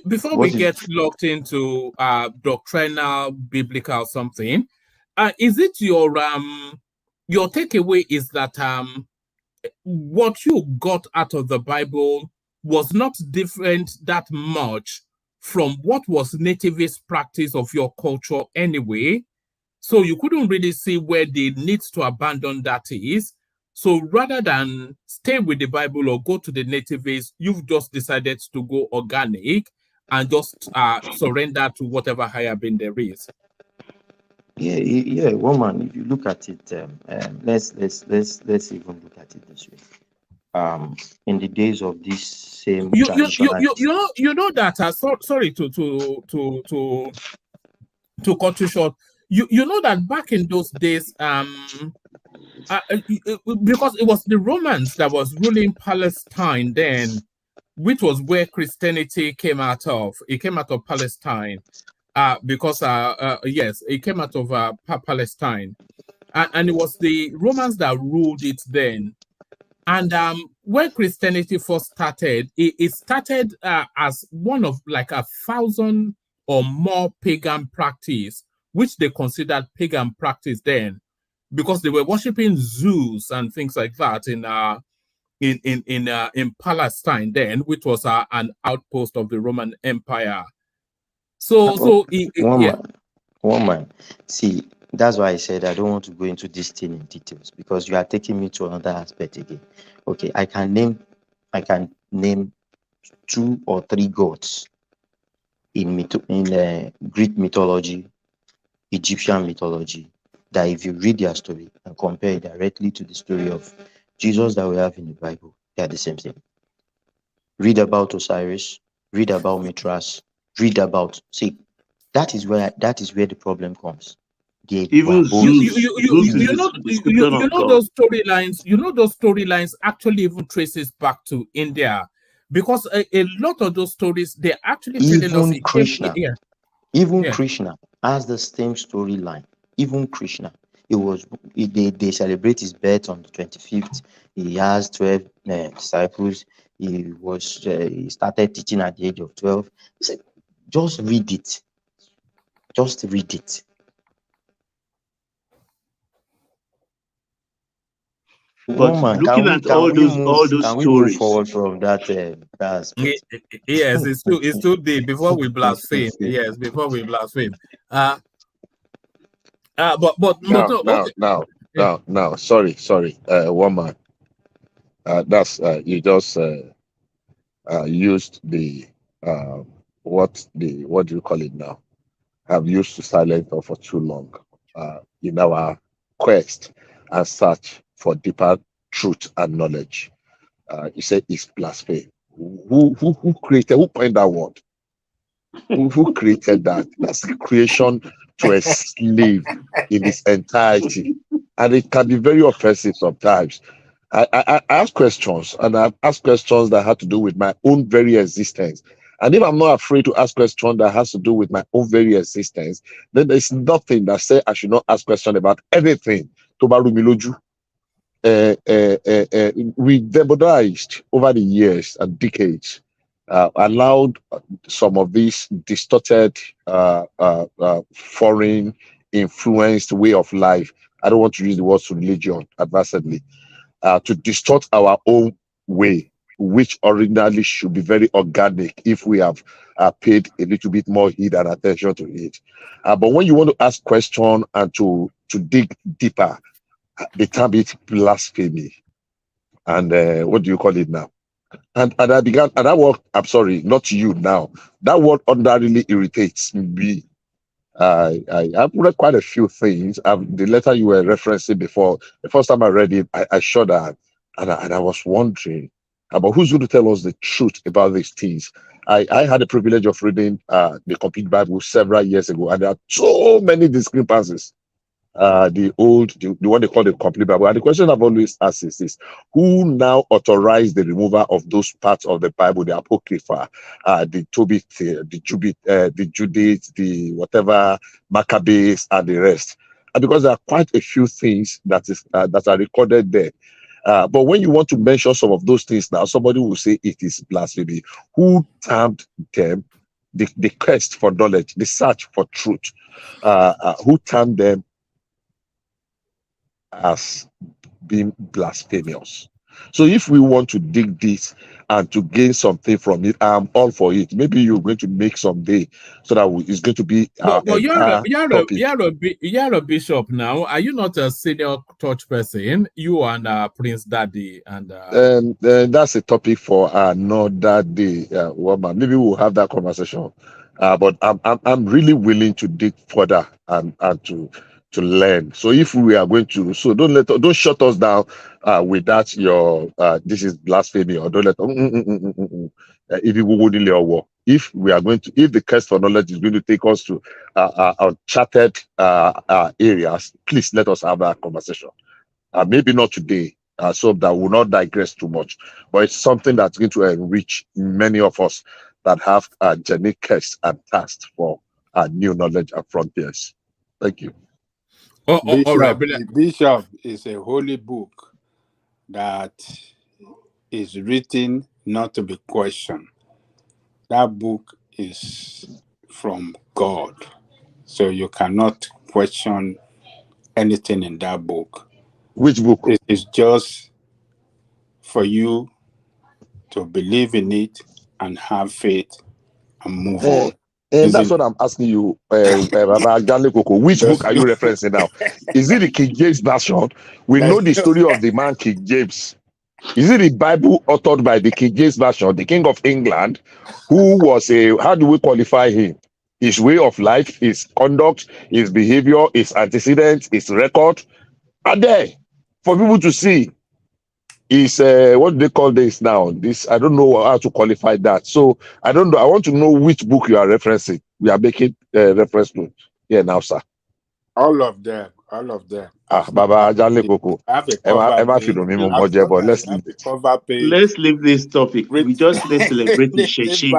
Before we get locked into doctrinal, biblical something, is it your takeaway is that what you got out of the Bible was not different that much from what was nativist practice of your culture anyway? So you couldn't really see where the need to abandon that is. So rather than stay with the Bible or go to the nativist, you've just decided to go organic and just surrender to whatever higher being there is. Yeah, woman. If you look at it, let's even look at it this way. In the days of this same traditional, you know that. Sorry to cut you short. You know that back in those days, because it was the Romans that was ruling Palestine then, which was where Christianity came out of. It came out of Palestine, because yes, it came out of Palestine, and it was the Romans that ruled it then. And when Christianity first started, it started as one of like 1,000 or more pagan practice, which they considered pagan practice then, because they were worshiping Zeus and things like that in Palestine then, which was an outpost of the Roman Empire. Woman. See, that's why I said I don't want to go into this thing in details because you are taking me to another aspect again. Okay, I can name 2 or 3 gods in Greek mythology, Egyptian mythology, that if you read their story and compare it directly to the story of Jesus that we have in the Bible, they are the same thing. Read about Osiris, read about Mithras, read about, see, that is where the problem comes. Even you know those storylines. You know those storylines actually even traces back to India, because a lot of those stories they're actually telling us. Krishna has the same storyline. Even Krishna, they celebrate his birth on the 25th. He has 12 disciples. He started teaching at the age of 12. He said, just read it. Just read it. But looking at all those stories, move forward from that aspect? Yes, it's too deep before we blaspheme. Yes, before we blaspheme. Now. Sorry. Woman. That's you just used the what do you call it now? Have used to silence her for too long in our quest and search for deeper truth and knowledge. You said it's blasphemy. Who coined that word? Who created that? That's the creation to a slave in its entirety. And it can be very offensive sometimes. I ask questions, and I've asked questions that have to do with my own very existence. And if I'm not afraid to ask questions that has to do with my own very existence, then there's nothing that says I should not ask questions about anything. We demonized over the years and decades allowed some of these distorted foreign influenced way of life. I don't want to use the word religion adversely, to distort our own way, which originally should be very organic if we have paid a little bit more heed and attention to it. But when you want to ask question and to dig deeper, they term it blasphemy. And what do you call it now? And I began, and that word, I'm sorry, not you now. That word ordinarily irritates me. I've read quite a few things. The letter you were referencing before, the first time I read it, I shuddered, and I was wondering about who's going to tell us the truth about these things. I had the privilege of reading the complete Bible several years ago, and there are so many discrepancies. The one they call the complete Bible. And the question I've always asked is this: who now authorized the removal of those parts of the Bible, the Apocrypha, the Tobit, the Judith, the whatever, Maccabees, and the rest? Because there are quite a few things that are recorded there. But when you want to mention some of those things now, somebody will say it is blasphemy. Who termed them the quest for knowledge, the search for truth? Who termed them as being blasphemous? So if we want to dig this and to gain something from it, I'm all for it. Maybe you're going to make someday so that it's going to be but you're a bishop now. Are you not a senior church person? You and Prince Daddy and that's a topic for another day, woman. Maybe we'll have that conversation. But I'm really willing to dig further and to learn. So if we are going to, so don't shut us down with that your this is blasphemy, or don't let if we are going to, if the quest for knowledge is going to take us to uncharted areas, please let us have that conversation. Maybe not today, so that will not digress too much, but it's something that's going to enrich many of us that have a genuine quest and thirst for new knowledge and frontiers. Thank you. Bishop is a holy book that is written not to be questioned. That book is from God, so you cannot question anything in that book. Which book? It is just for you to believe in it and have faith and move on. And that's what I'm asking you, which book are you referencing now? Is it the King James version? We know the story of the man King James. Is it the Bible authored by the King James version, the King of England, who was how do we qualify him? His way of life, his conduct, his behavior, his antecedents, his record are there for people to see. Is what do they call this now? This, I don't know how to qualify that. So I don't know. I want to know which book you are referencing. We are making reference to here now, sir. All of them. Baba Janle Koko. Let's leave this topic. We just let's celebrate Isheshe.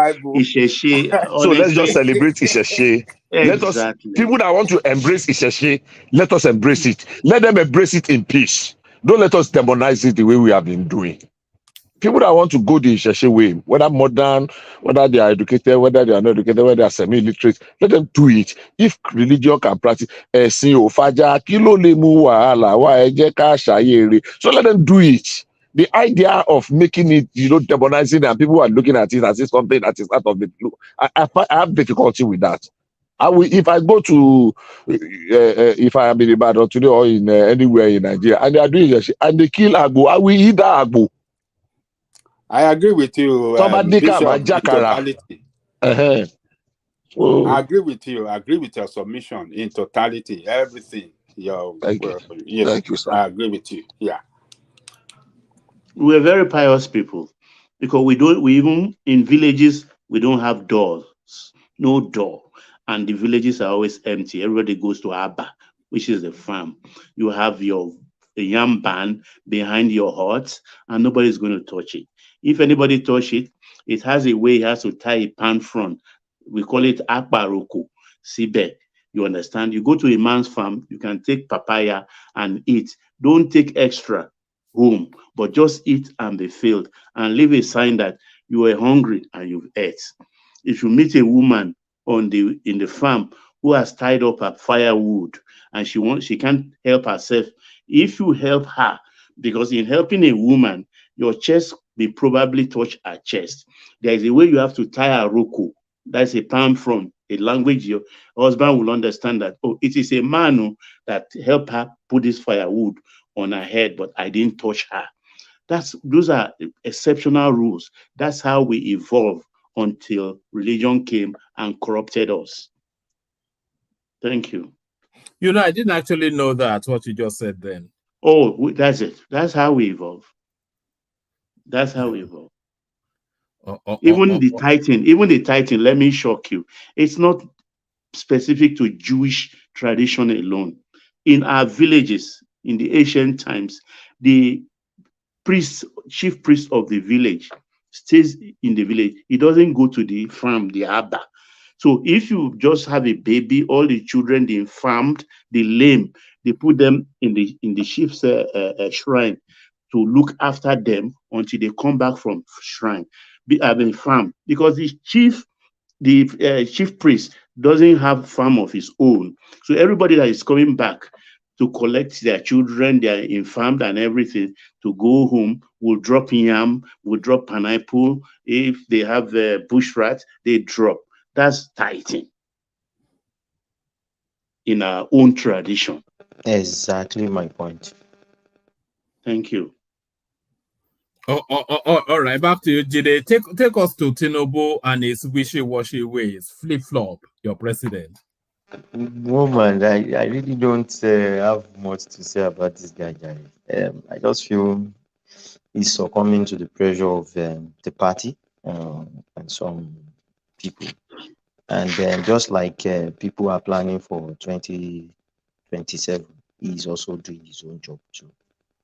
So let's just celebrate Isheshe. Exactly. People that want to embrace Isheshe, let us embrace it. Let them embrace it in peace. Don't let us demonize it the way we have been doing. People that want to go the Isheshe way, whether modern, whether they are educated, whether they are not educated, whether they are semi-literate, let them do it. If religion can practice, so let them do it. The idea of making it, demonizing, and people are looking at it as if something that is out of the blue, I have difficulty with that. If I go to, if I am in Ibadan today or in anywhere in Nigeria, and they are doing Isheshe, and they kill Agbo, I will eat that Agbo. I agree with you. Bishop, totality. I agree with you. I agree with your submission in totality. Everything. Thank you, sir. I agree with you. Yeah. We're very pious people, because we even in villages we don't have doors, no door, and the villages are always empty. Everybody goes to Abba, which is the farm. You have your yam ban behind your hut, and nobody's going to touch it. If anybody touch it, it has a way. It has to tie a pan front. We call it akbaroko, sibe. You understand? You go to a man's farm, you can take papaya and eat. Don't take extra home, but just eat and be filled, and leave a sign that you were hungry and you've ate. If you meet a woman in the farm who has tied up her firewood and she can't help herself, if you help her, because in helping a woman, your chest will probably touch her chest. There is a way you have to tie a roko. That's a palm from a language your husband will understand that, oh, it is a man that helped her put this firewood on her head, but I didn't touch her. Those are exceptional rules. That's how we evolve until religion came and corrupted us. Thank you. You know, I didn't actually know that, what you just said then. Oh, that's it. That's how we evolve. That's how we evolve. Even the tithing, let me shock you. It's not specific to Jewish tradition alone. In our villages, in the ancient times, the chief priest of the village stays in the village. He doesn't go to the farm, the Abba. So if you just have a baby, all the children, the infirmed, the lame, they put them in the chief's shrine to look after them until they come back from shrine, farm, because the chief priest doesn't have farm of his own. So everybody that is coming back to collect their children, their infirmed and everything, to go home, will drop yam, will drop pineapple. If they have bush rat, they drop. That's tithing in our own tradition. Exactly my point. Thank you. All right, back to you, Jide. Take us to TINUBU and his wishy-washy ways. Flip-flop, your president. Woman, I really don't have much to say about this guy, Jerry. I just feel he's succumbing to the pressure of the party and some people. And just like people are planning for 2027, he's also doing his own job too.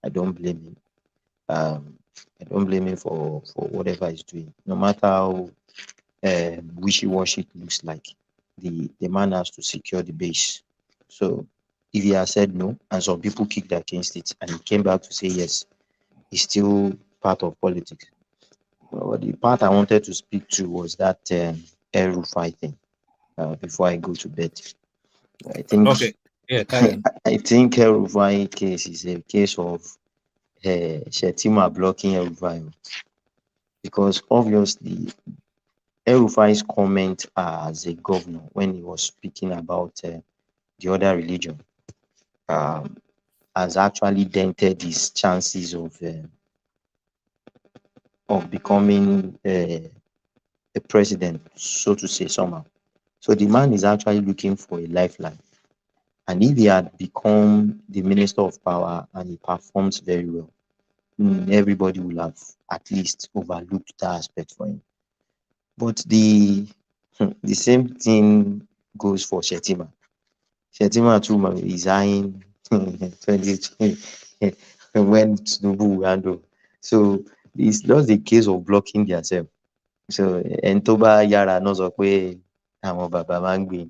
I don't blame him. I don't blame him for whatever he's doing. No matter how wishy-washy it looks like, the man has to secure the base. So if he has said no, and some people kicked against it, and he came back to say yes, he's still part of politics. Well, the part I wanted to speak to was that RUFAI thing. Before I go to bed, I think. Okay. Yeah, carry on. I think RUFAI case is a case of Shetima blocking RUFAI, because obviously RUFAI's comment as a governor when he was speaking about the other religion has actually dented his chances of becoming a president, so to say, somehow. So the man is actually looking for a lifeline. And if he had become the minister of power and he performs very well, everybody will have at least overlooked that aspect for him. But the same thing goes for Shetima. Shetima too resigned 2020 when TINUBU handled. So it's just a case of blocking themselves. So Entoba Yara knows where I'm Baba Mangbi.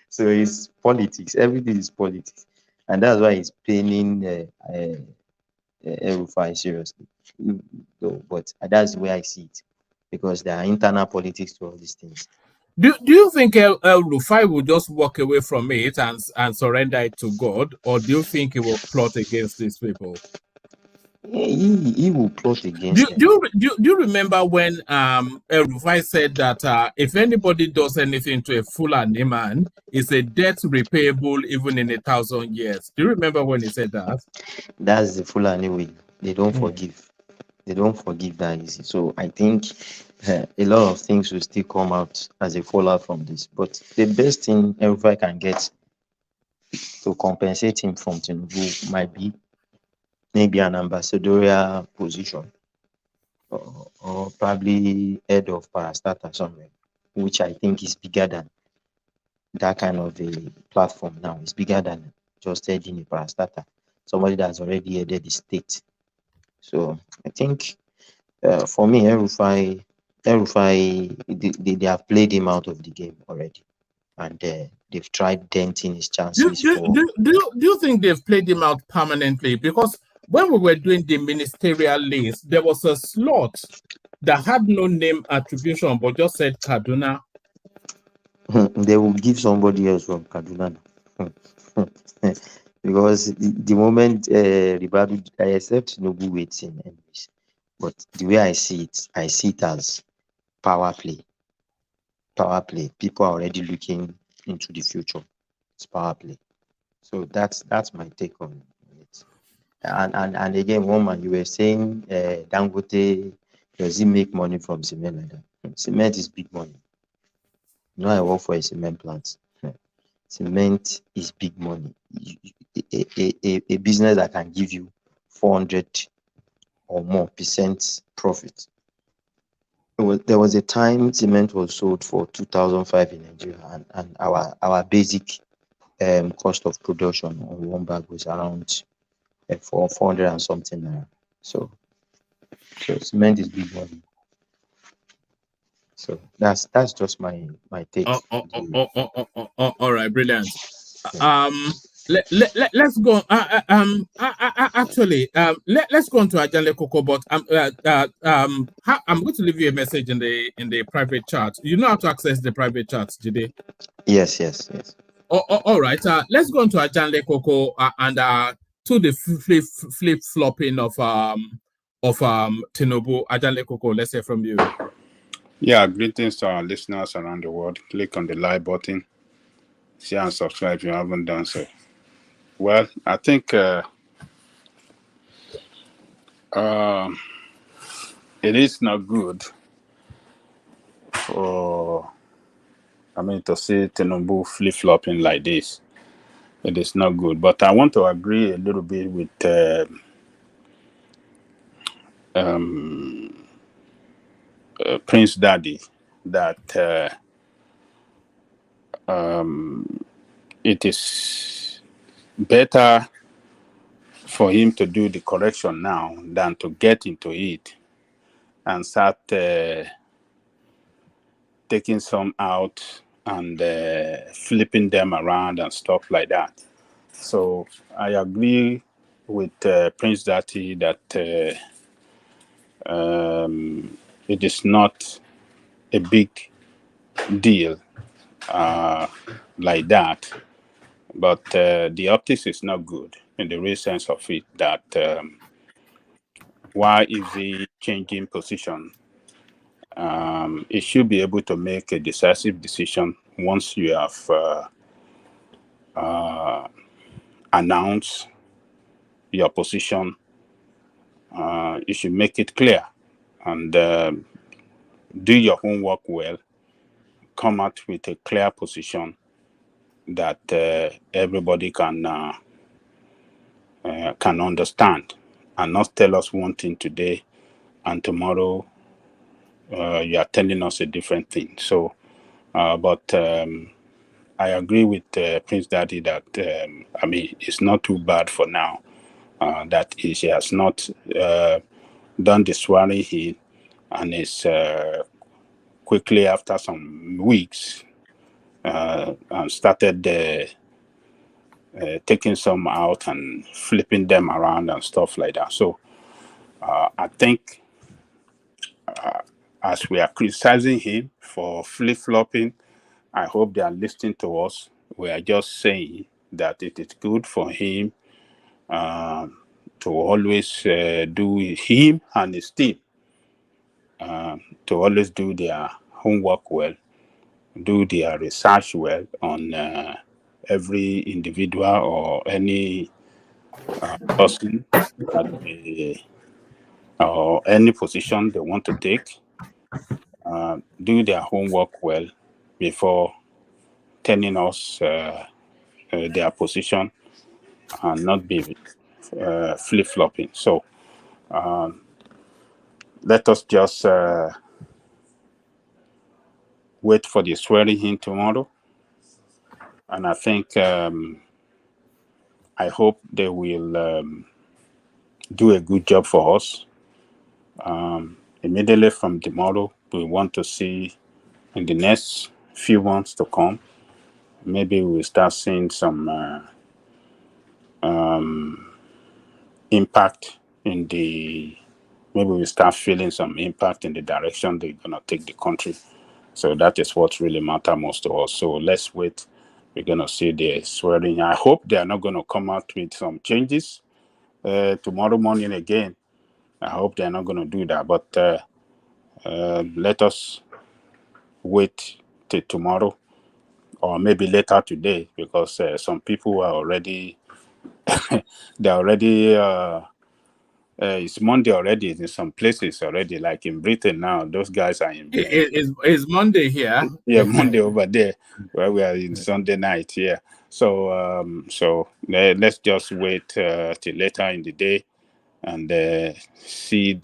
So it's politics. Everything is politics, and that's why he's paining RUFAI seriously. But that's the way I see it, because there are internal politics to all these things. Do you think RUFAI will just walk away from it and surrender it to God, or do you think he will plot against these people? He will plot against them. Do you remember when RUFAI said that if anybody does anything to a Fulani man, it's a debt repayable even in 1,000 years? Do you remember when he said that? That's the Fulani way. They don't forgive. They don't forgive that easy. So I think a lot of things will still come out as a fallout from this. But the best thing RUFAI can get to compensate him from TINUBU might be maybe an ambassadorial position, or probably head of parastatal somewhere, which I think is bigger than that kind of a platform now. It's bigger than just heading a parastatal, somebody that's already headed the state. So I think for me, RUFAI, they have played him out of the game already, and they've tried denting his chances. Do you think they've played him out permanently? Because when we were doing the ministerial list, there was a slot that had no name attribution, but just said Kaduna. They will give somebody else from Kaduna. Because the moment RIBADU, I accept TINUBU waiting anyways. But the way I see it as power play. Power play. People are already looking into the future. It's power play. So that's my take on it. And again, woman, you were saying Dangote, does he make money from cement like that? Cement is big money. You know, I work for a cement plant. Cement is big money. A business that can give you 400 or more % profit. There was a time cement was sold for 2005 in Nigeria, and our basic cost of production on one bag was around for 400 and something naira. So cement is big money. So that's just my take. All right, brilliant. Let's go. Actually, let's go on to Ajale Koko. But I'm going to leave you a message in the private chat. You know how to access the private chats, Jide? Yes. All right. Let's go on to Ajale Koko and to the flip flopping of TINUBU. Ajale Koko, let's hear from you. Yeah, greetings to our listeners around the world. Click on the like button, share and subscribe if you haven't done so. Well, I think it is not good for, to see TINUBU flip-flopping like this. It is not good. But I want to agree a little bit with Prince Daddy that it is better for him to do the correction now than to get into it and start taking some out and flipping them around and stuff like that. So I agree with Prince Daddy that it is not a big deal like that, but the optics is not good in the real sense of it, that why is he changing position? It should be able to make a decisive decision once you have announced your position. You should make it clear and do your homework well. Come out with a clear position that everybody can understand, and not tell us one thing today and tomorrow you are telling us a different thing. So, but I agree with Prince Daddy that it's not too bad for now. That he has not done the swearing in, and is quickly after some weeks and started taking some out and flipping them around and stuff like that. So I think as we are criticizing him for flip-flopping, I hope they are listening to us. We are just saying that it is good for him to always do him and his team to always do their homework well, do their research well on every individual or any person or any position they want to take. Do their homework well before telling us their position and not be flip-flopping. So let us just wait for the swearing in tomorrow. And I think, I hope they will do a good job for us. Immediately from tomorrow, we want to see in the next few months to come, maybe we'll start seeing some impact in the, maybe we start feeling some impact in the direction they're going to take the country. So that is what really matters most to us. So let's wait. We're going to see the swearing. I hope they are not going to come out with some changes tomorrow morning again. I hope they're not going to do that. But let us wait till tomorrow or maybe later today, because some people are already, they're already, it's Monday already in some places already, like in Britain now. Those guys are in bed. It's Monday here. Yeah, Monday over there, where we are in Sunday night. Yeah. So let's just wait till later in the day and see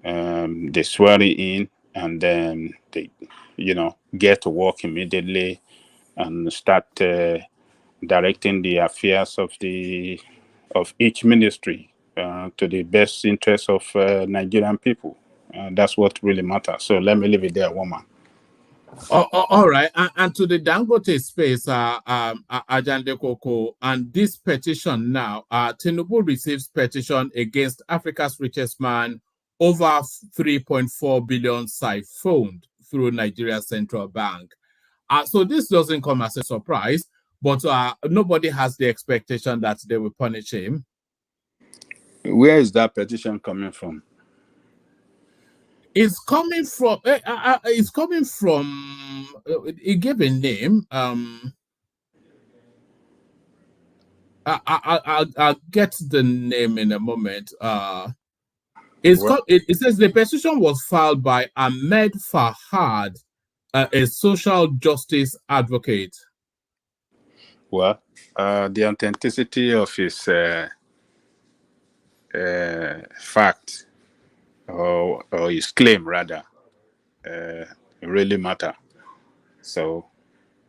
the swearing in, and then they, get to work immediately and start directing the affairs of each ministry to the best interest of Nigerian people. That's what really matters. So let me leave it there, woman. All right, and to the Dangote space, Ajande Koko, and this petition now, TINUBU receives petition against Africa's richest man, over 3.4 billion siphoned through Nigeria's central bank. So this doesn't come as a surprise, but nobody has the expectation that they will punish him. Where is that petition coming from? It's coming from. It's coming from. He gave a name. I'll get the name in a moment. It says the petition was filed by Ahmed Fahad, a social justice advocate. Well, the authenticity of his fact or his claim rather really matter. So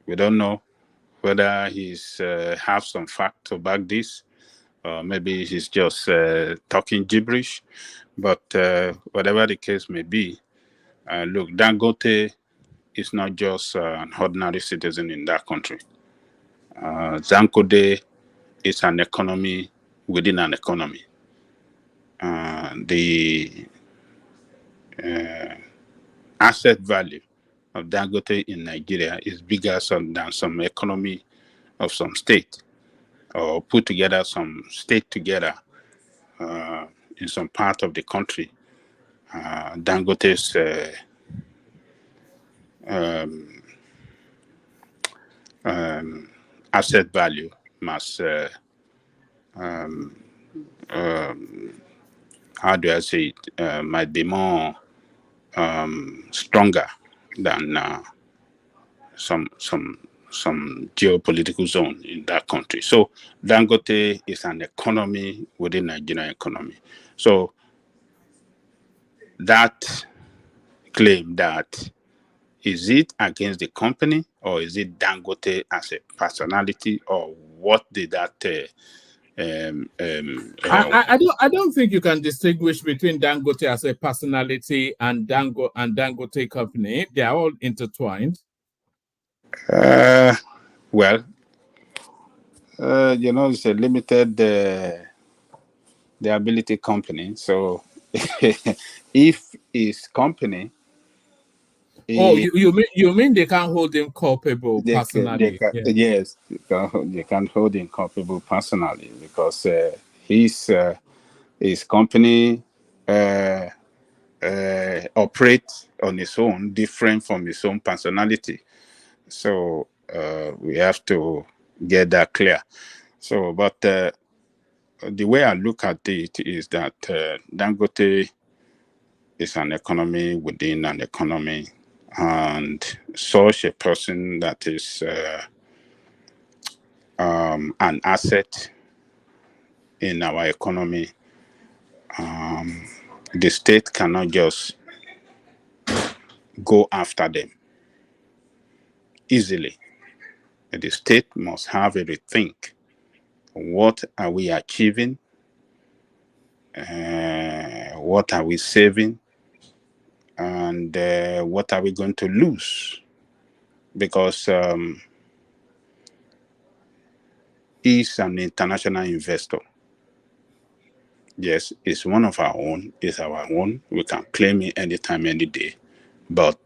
we don't know whether he's have some fact to back this, or maybe he's just talking gibberish. But whatever the case may be, look, Dangote is not just an ordinary citizen in that country. Dangote is an economy within an economy. The asset value of Dangote in Nigeria is bigger than some economy of some state, or put together some state together in some part of the country. Dangote's asset value must, how do I say it, might be more stronger than some geopolitical zone in that country. So Dangote is an economy within Nigerian economy. So that claim, that is it against the company, or is it Dangote as a personality, or what did that? I don't think you can distinguish between Dangote as a personality and Dangote company. They are all intertwined. Well, it's a limited the ability company. So if his company, you mean they can't hold him culpable personally? Yes, they can hold him culpable personally, because his company operates on its own, different from his own personality. So we have to get that clear. So, but the way I look at it is that Dangote is an economy within an economy, and such a person that is an asset in our economy, the state cannot just go after them easily. The state must have a rethink. What are we achieving? What are we saving? And what are we going to lose? Because he's an international investor. Yes, it's one of our own. It's our own. We can claim it anytime, any day. But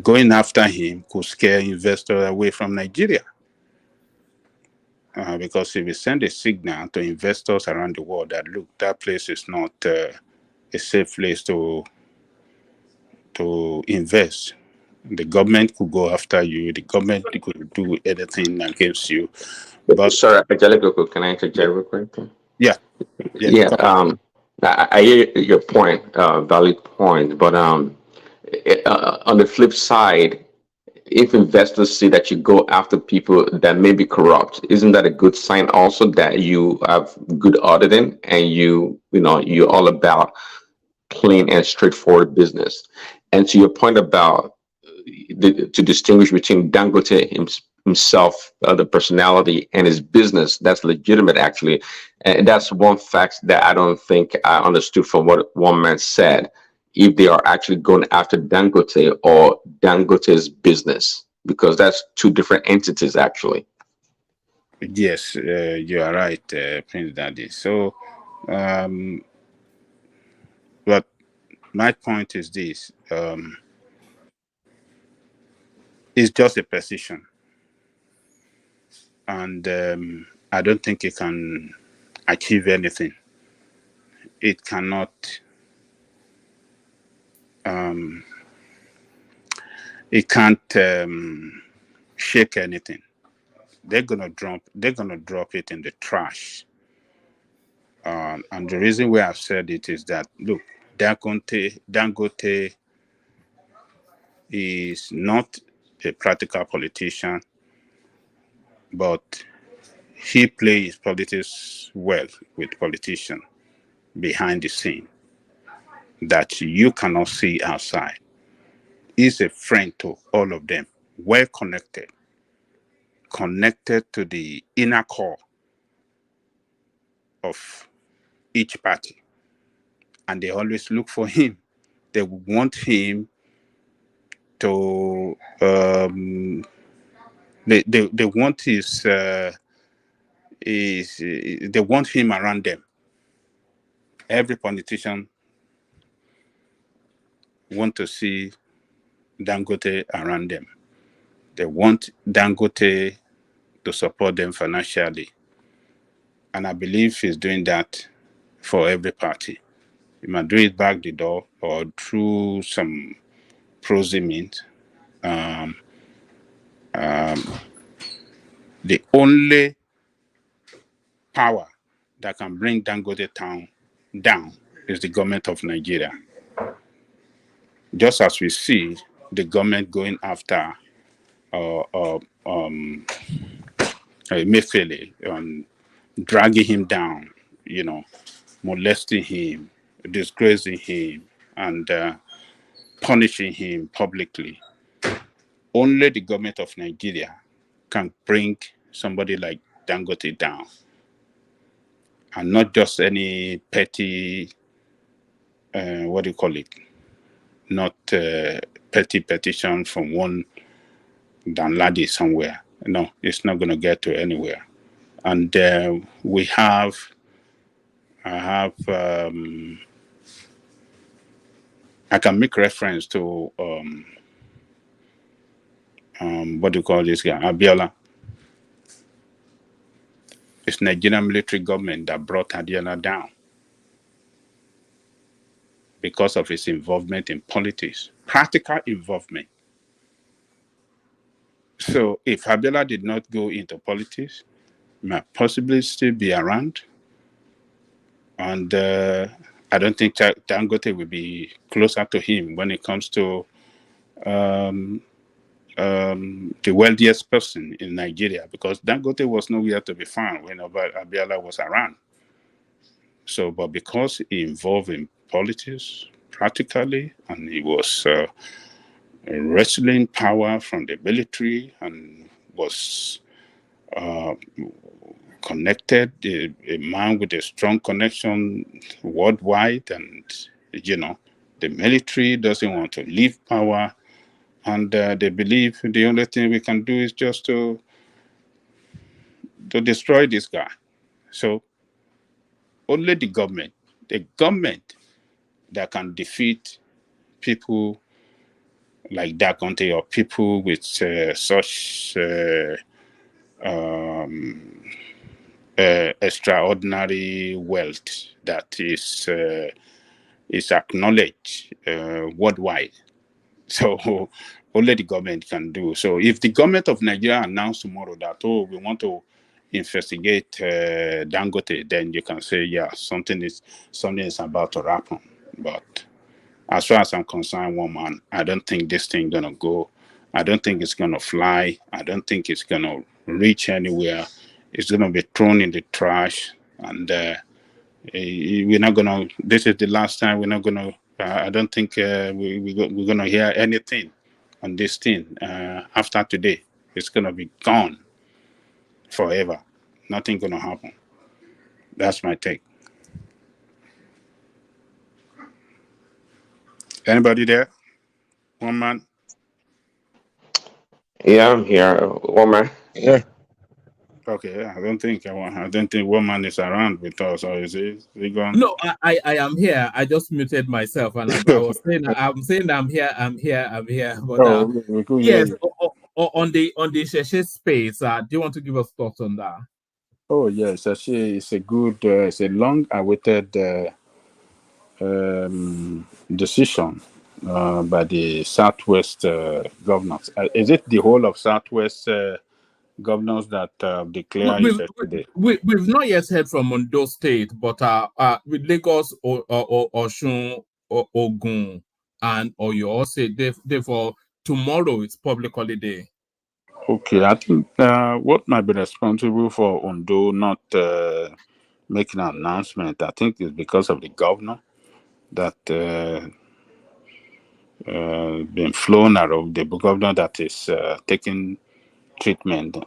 going after him could scare investors away from Nigeria. Because if we send a signal to investors around the world that, look, that place is not a safe place to invest, the government could go after you. The government could do anything against you. But sorry, Angelico, can I interject real quick? Yeah. I hear your point, valid point, but on the flip side, if investors see that you go after people that may be corrupt, isn't that a good sign also that you have good auditing and you're all about clean and straightforward business? And to your point about to distinguish between Dangote himself, the personality, and his business, that's legitimate actually. And that's one fact that I don't think I understood from what one man said, if they are actually going after Dangote or Dangote's business, because that's two different entities actually. Yes, you are right, Prince Daddy. So, but my point is this. It's just a position. And I don't think it can achieve anything. It cannot. It can't shake anything. They're gonna drop it in the trash. And the reason why I've said it is that, look, Dangote is not a practical politician, but he plays politics well with politicians behind the scene that you cannot see outside. He's a friend to all of them, well connected to the inner core of each party. And they always look for him. They want him to, they want they want him around them. Every politician want to see Dangote around them. They want Dangote to support them financially. And I believe he's doing that for every party. He might do it back the door or through some prosy means. The only power that can bring Dangote town down is the government of Nigeria. Just as we see the government going after Emefiele, dragging him down, molesting him, disgracing him, and punishing him publicly. Only the government of Nigeria can bring somebody like Dangote down, and not just any petty, not petty petition from one Danladi somewhere. No, it's not going to get to anywhere. And I can make reference to what do you call this guy, Abiola. It's Nigerian military government that brought Abiola down because of his involvement in politics, practical involvement. So if Abiola did not go into politics, he might possibly still be around. And I don't think Dangote will be closer to him when it comes to the wealthiest person in Nigeria, because Dangote was nowhere to be found when Abiola was around. So, but because he involved in politics practically, and he was wrestling power from the military and was connected, a man with a strong connection worldwide, and the military doesn't want to leave power, and they believe the only thing we can do is just to destroy this guy. So only the government that can defeat people like Dangote or people with such extraordinary wealth that is acknowledged worldwide. So only the government can do. So if the government of Nigeria announce tomorrow that, oh, we want to investigate Dangote, then you can say, yeah, something is about to happen. But as far as I'm concerned, woman, I don't think this thing gonna go. I don't think it's gonna fly. I don't think it's gonna reach anywhere. It's gonna be thrown in the trash, and we're not gonna. This is the last time. We're not gonna. I don't think we're gonna hear anything on this thing after today. It's gonna be gone forever. Nothing gonna happen. That's my take. Anybody there? One man. Yeah, I'm here. One man. Yeah. Okay, I don't think one man is around with us, or is he gone? No, I am here. I just muted myself, and I was saying I'm here. But yes, on the Sheshe space, do you want to give us thoughts on that? Oh yes, actually, it's a good, it's a long-awaited decision by the Southwest governors. Is it the whole of Southwest governors that declare it today? We've not yet heard from Ondo State, but with Lagos or Osun or Ogun and Oyo, say therefore tomorrow it's public holiday. Okay, I think what might be responsible for Ondo not making an announcement, I think, is because of the governor that been flown around, the governor that is taking treatment,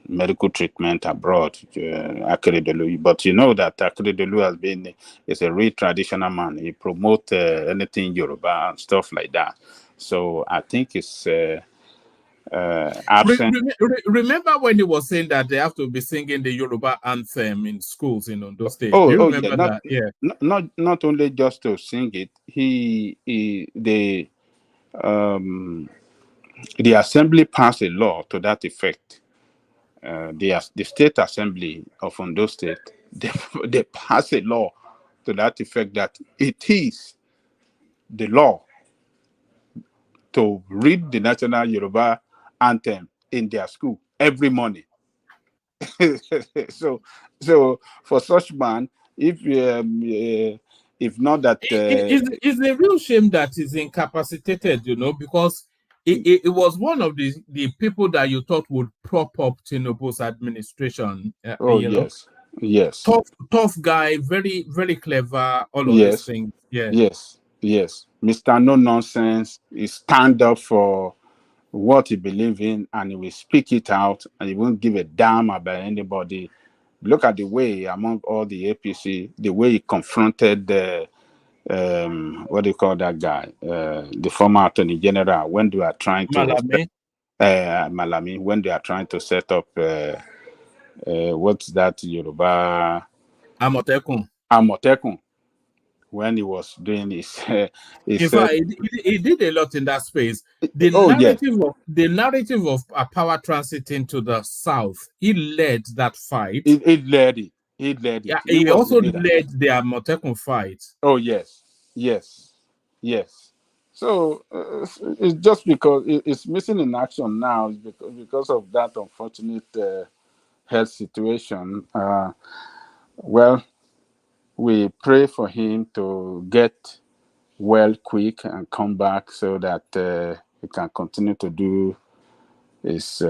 medical treatment abroad, Akeredolu. But you know that Akeredolu is a real traditional man. He promotes anything Yoruba and stuff like that. So I think it's absent. Remember when he was saying that they have to be singing the Yoruba anthem in schools in Ondo State? Do you remember that? Yeah. Not only just to sing it. The assembly passed a law to that effect. The state assembly of Ondo State, they passed a law to that effect that it is the law to read the national Yoruba anthem in their school every morning. so for such man, if not that it's a real shame that he's incapacitated, because it was one of the people that you thought would prop up TINUBU's administration. Yes. Tough guy, very, very clever, all of these things. Yeah. Yes. Mr. No Nonsense, he stand up for what he believes in and he will speak it out and he won't give a damn about anybody. Look at the way among all the APC, the way he confronted the what do you call that guy? The former Attorney General when they are trying to Malami, when they are trying to set up what's that Yoruba Amotekun. When he was doing his in fact, he did a lot in that space. The narrative of a power transit into the south, he led that fight. He led it. Yeah, he also led the Amotekun fight. Oh yes. So it's just because it's missing in action now because of that unfortunate health situation. Well, we pray for him to get well quick and come back so that he can continue to do his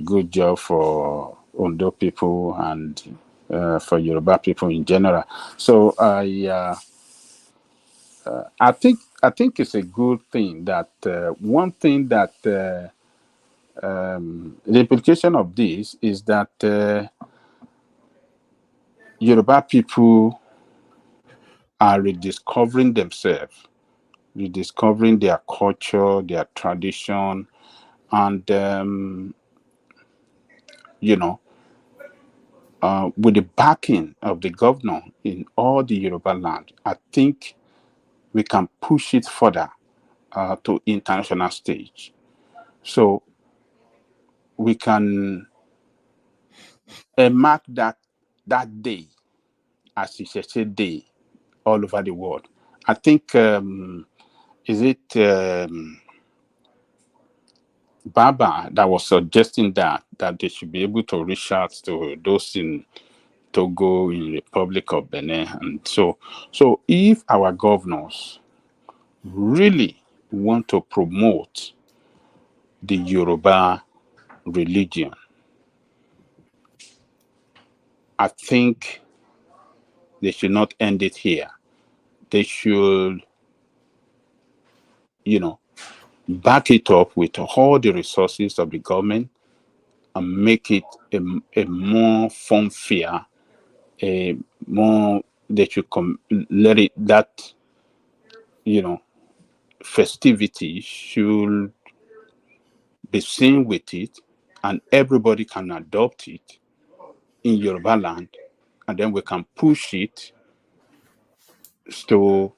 good job for Ondo people and for Yoruba people in general. So I think it's a good thing that one thing that the implication of this is that Yoruba people are rediscovering themselves, rediscovering their culture, their tradition, and with the backing of the governor in all the Yoruba land, I think we can push it further to international stage. So we can mark that day as a day all over the world. I think is it Baba that was suggesting that they should be able to reach out to those in Togo, in Republic of Benin, and so if our governors really want to promote the Yoruba religion, I think they should not end it here. They should, back it up with all the resources of the government and make it a more fun fair, a more, they should let it, that, festivity should be seen with it, and everybody can adopt it in Yoruba land, and then we can push it to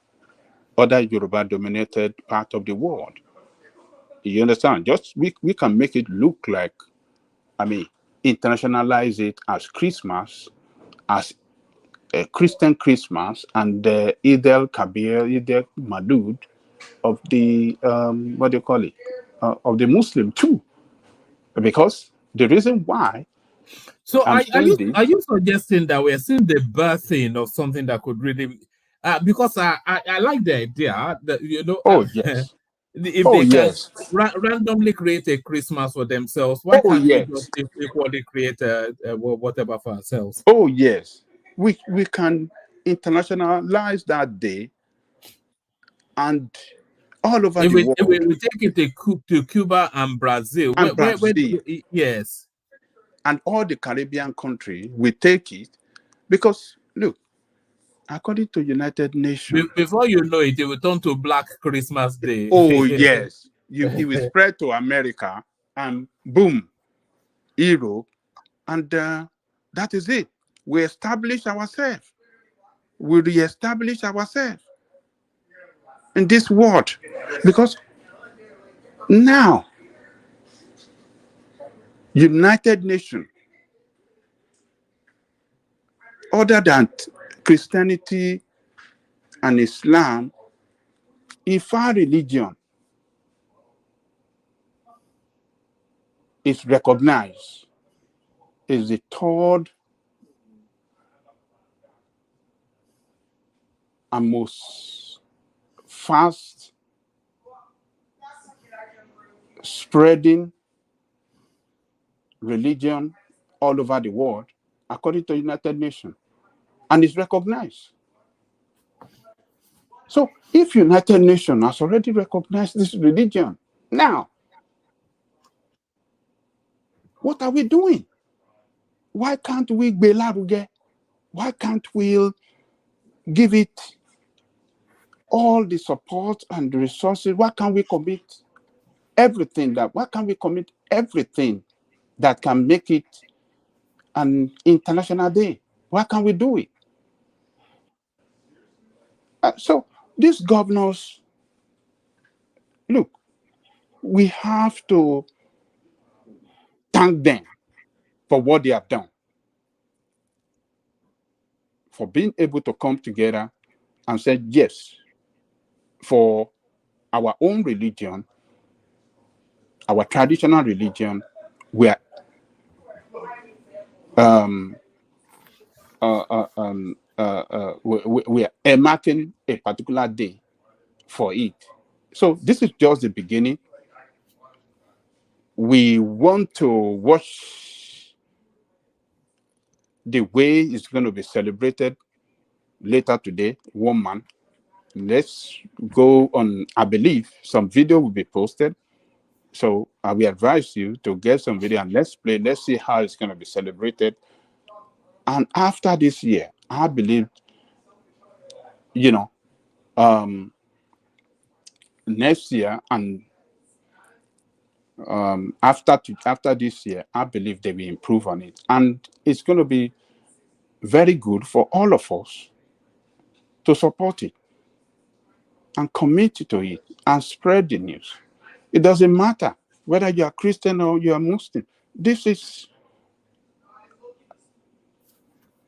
other Yoruba dominated part of the world. You understand? Just we can make it look like, internationalize it as Christmas, as a Christian Christmas, and Eid el-Kabir, Eid el-Madud of the what do you call it, of the Muslim too, because the reason why. So are you suggesting that we're seeing the birthing of something that could really, because I like the idea that, Yes. if they can randomly create a Christmas for themselves, why can't we just equally create whatever for ourselves? Oh yes, we can internationalize that day, and all over the world. If we take it to Cuba and Brazil, where yes, and all the Caribbean countries, we take it, because look, according to United Nations, before you know it will turn to Black Christmas Day. Oh yes, it will spread to America, and boom, Europe, and that is it. We establish ourselves. We reestablish ourselves in this world, because now United Nations, other than Christianity and Islam, Ifa religion is recognized as the third and most fast spreading religion all over the world, according to United Nations, and is recognized. So if United Nations has already recognized this religion, now, what are we doing? Why can't we gbelaruge? Why can't we give it all the support and the resources? Why can't we commit everything that can make it an international day? Why can't we do it? So these governors, look, we have to thank them for what they have done, for being able to come together and say, yes, for our own religion, our traditional religion, we are we are marking a particular day for it. So this is just the beginning. We want to watch the way it's going to be celebrated later today, 1 month. Let's go on. I believe some video will be posted. So I will advise you to get some video and let's play. Let's see how it's going to be celebrated. And after this year, I believe, next year and after this year, I believe they will improve on it. And it's going to be very good for all of us to support it and commit to it and spread the news. It doesn't matter whether you are Christian or you are Muslim. This is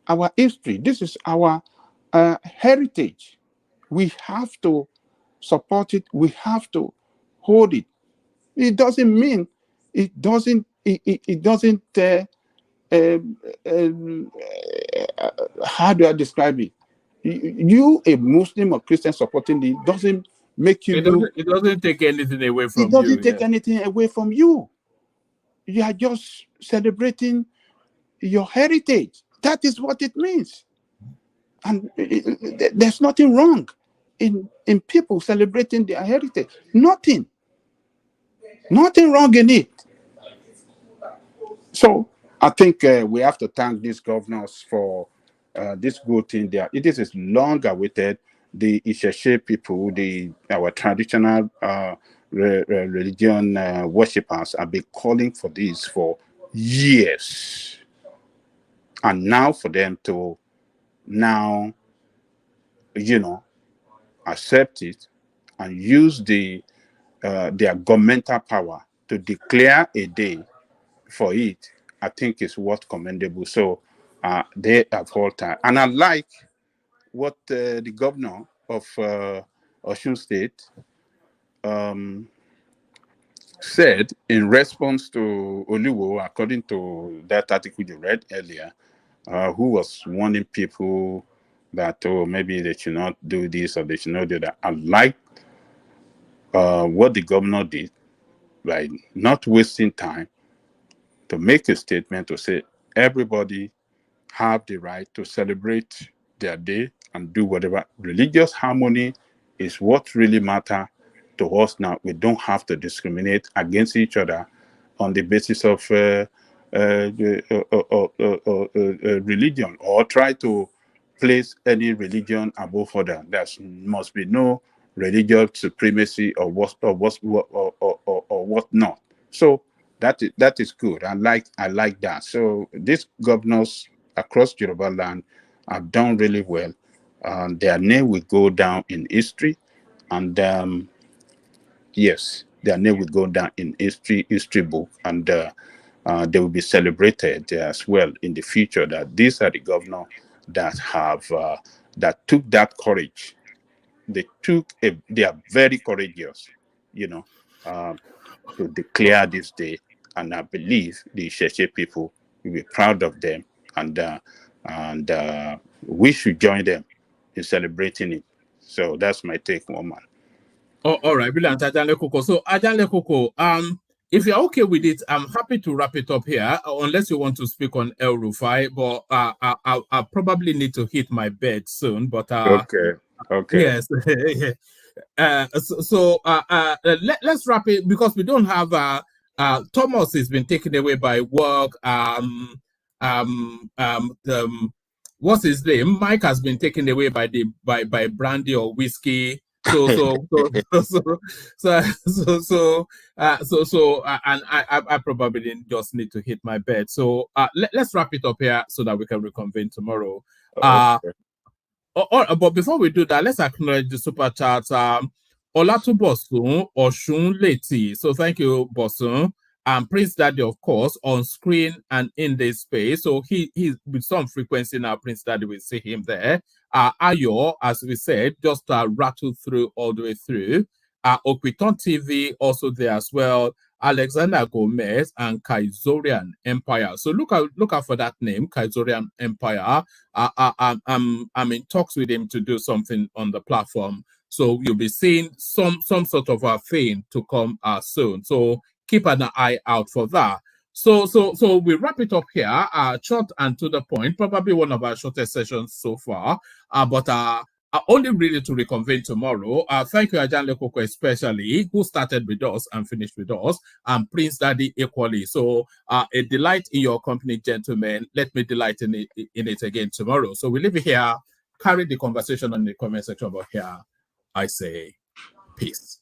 our history. This is our heritage. We have to support it. We have to hold it. It doesn't mean it doesn't. It doesn't. How do I describe it? You, a Muslim or Christian supporting it, doesn't make you. It doesn't take anything away from you. It doesn't take anything away from you. You are just celebrating your heritage. That is what it means. And there's nothing wrong in people celebrating their heritage. Nothing wrong in it. So I think we have to thank these governors for this good thing there. It is long awaited. The Isheshe people, our traditional religion worshippers, have been calling for this for years. And now for them to accept it and use their governmental power to declare a day for it, I think is what commendable. So they have halted. And I like what the governor of Osun State said in response to Oluwo, according to that article you read earlier, who was warning people that, maybe they should not do this or they should not do that. I like what the governor did by not wasting time to make a statement to say everybody have the right to celebrate their day and do whatever. Religious harmony is what really matters to us now. We don't have to discriminate against each other on the basis of religion or try to place any religion above other. There must be no religious supremacy or what not. So that is good. I like that. So these governors across Yoruba land have done really well. Their name will go down in history, and yes, their name will go down in history book, and they will be celebrated as well in the future. That these are the governors that have that took that courage. They are very courageous, to declare this day, and I believe the Isheshe people will be proud of them, and we should join them in celebrating it. So that's my take, woman. Oh, all right, brilliant, Ajanle Koko. So Ajanle Koko, if you're okay with it, I'm happy to wrap it up here, unless you want to speak on El Rufai, but I probably need to hit my bed soon. But okay. Yes. Let's wrap it, because we don't have Thomas has been taken away by work. What's his name? Mike has been taken away by brandy or whiskey. And I probably just need to hit my bed. So let's wrap it up here so that we can reconvene tomorrow. Okay. But before we do that, let's acknowledge the super chat. Olatu Bosun Oshun Leti. So thank you, Bosun. Prince Daddy, of course, on screen and in this space. So he's with some frequency now. Prince Daddy, will see him there. Ayo, as we said, just rattled through all the way through. Okwiton TV also there as well. Alexander Gomez and Kaizorian Empire. So look out for that name, Kaizorian Empire. I'm in talks with him to do something on the platform. So you'll be seeing some sort of a thing to come soon. So keep an eye out for that. So we wrap it up here, short and to the point, probably one of our shortest sessions so far, but only really to reconvene tomorrow. Thank you, Ajanle Koko, especially, who started with us and finished with us, and Prince Daddy equally. So a delight in your company, gentlemen. Let me delight in it again tomorrow. So we leave it here, carry the conversation on the comment section, but here I say peace.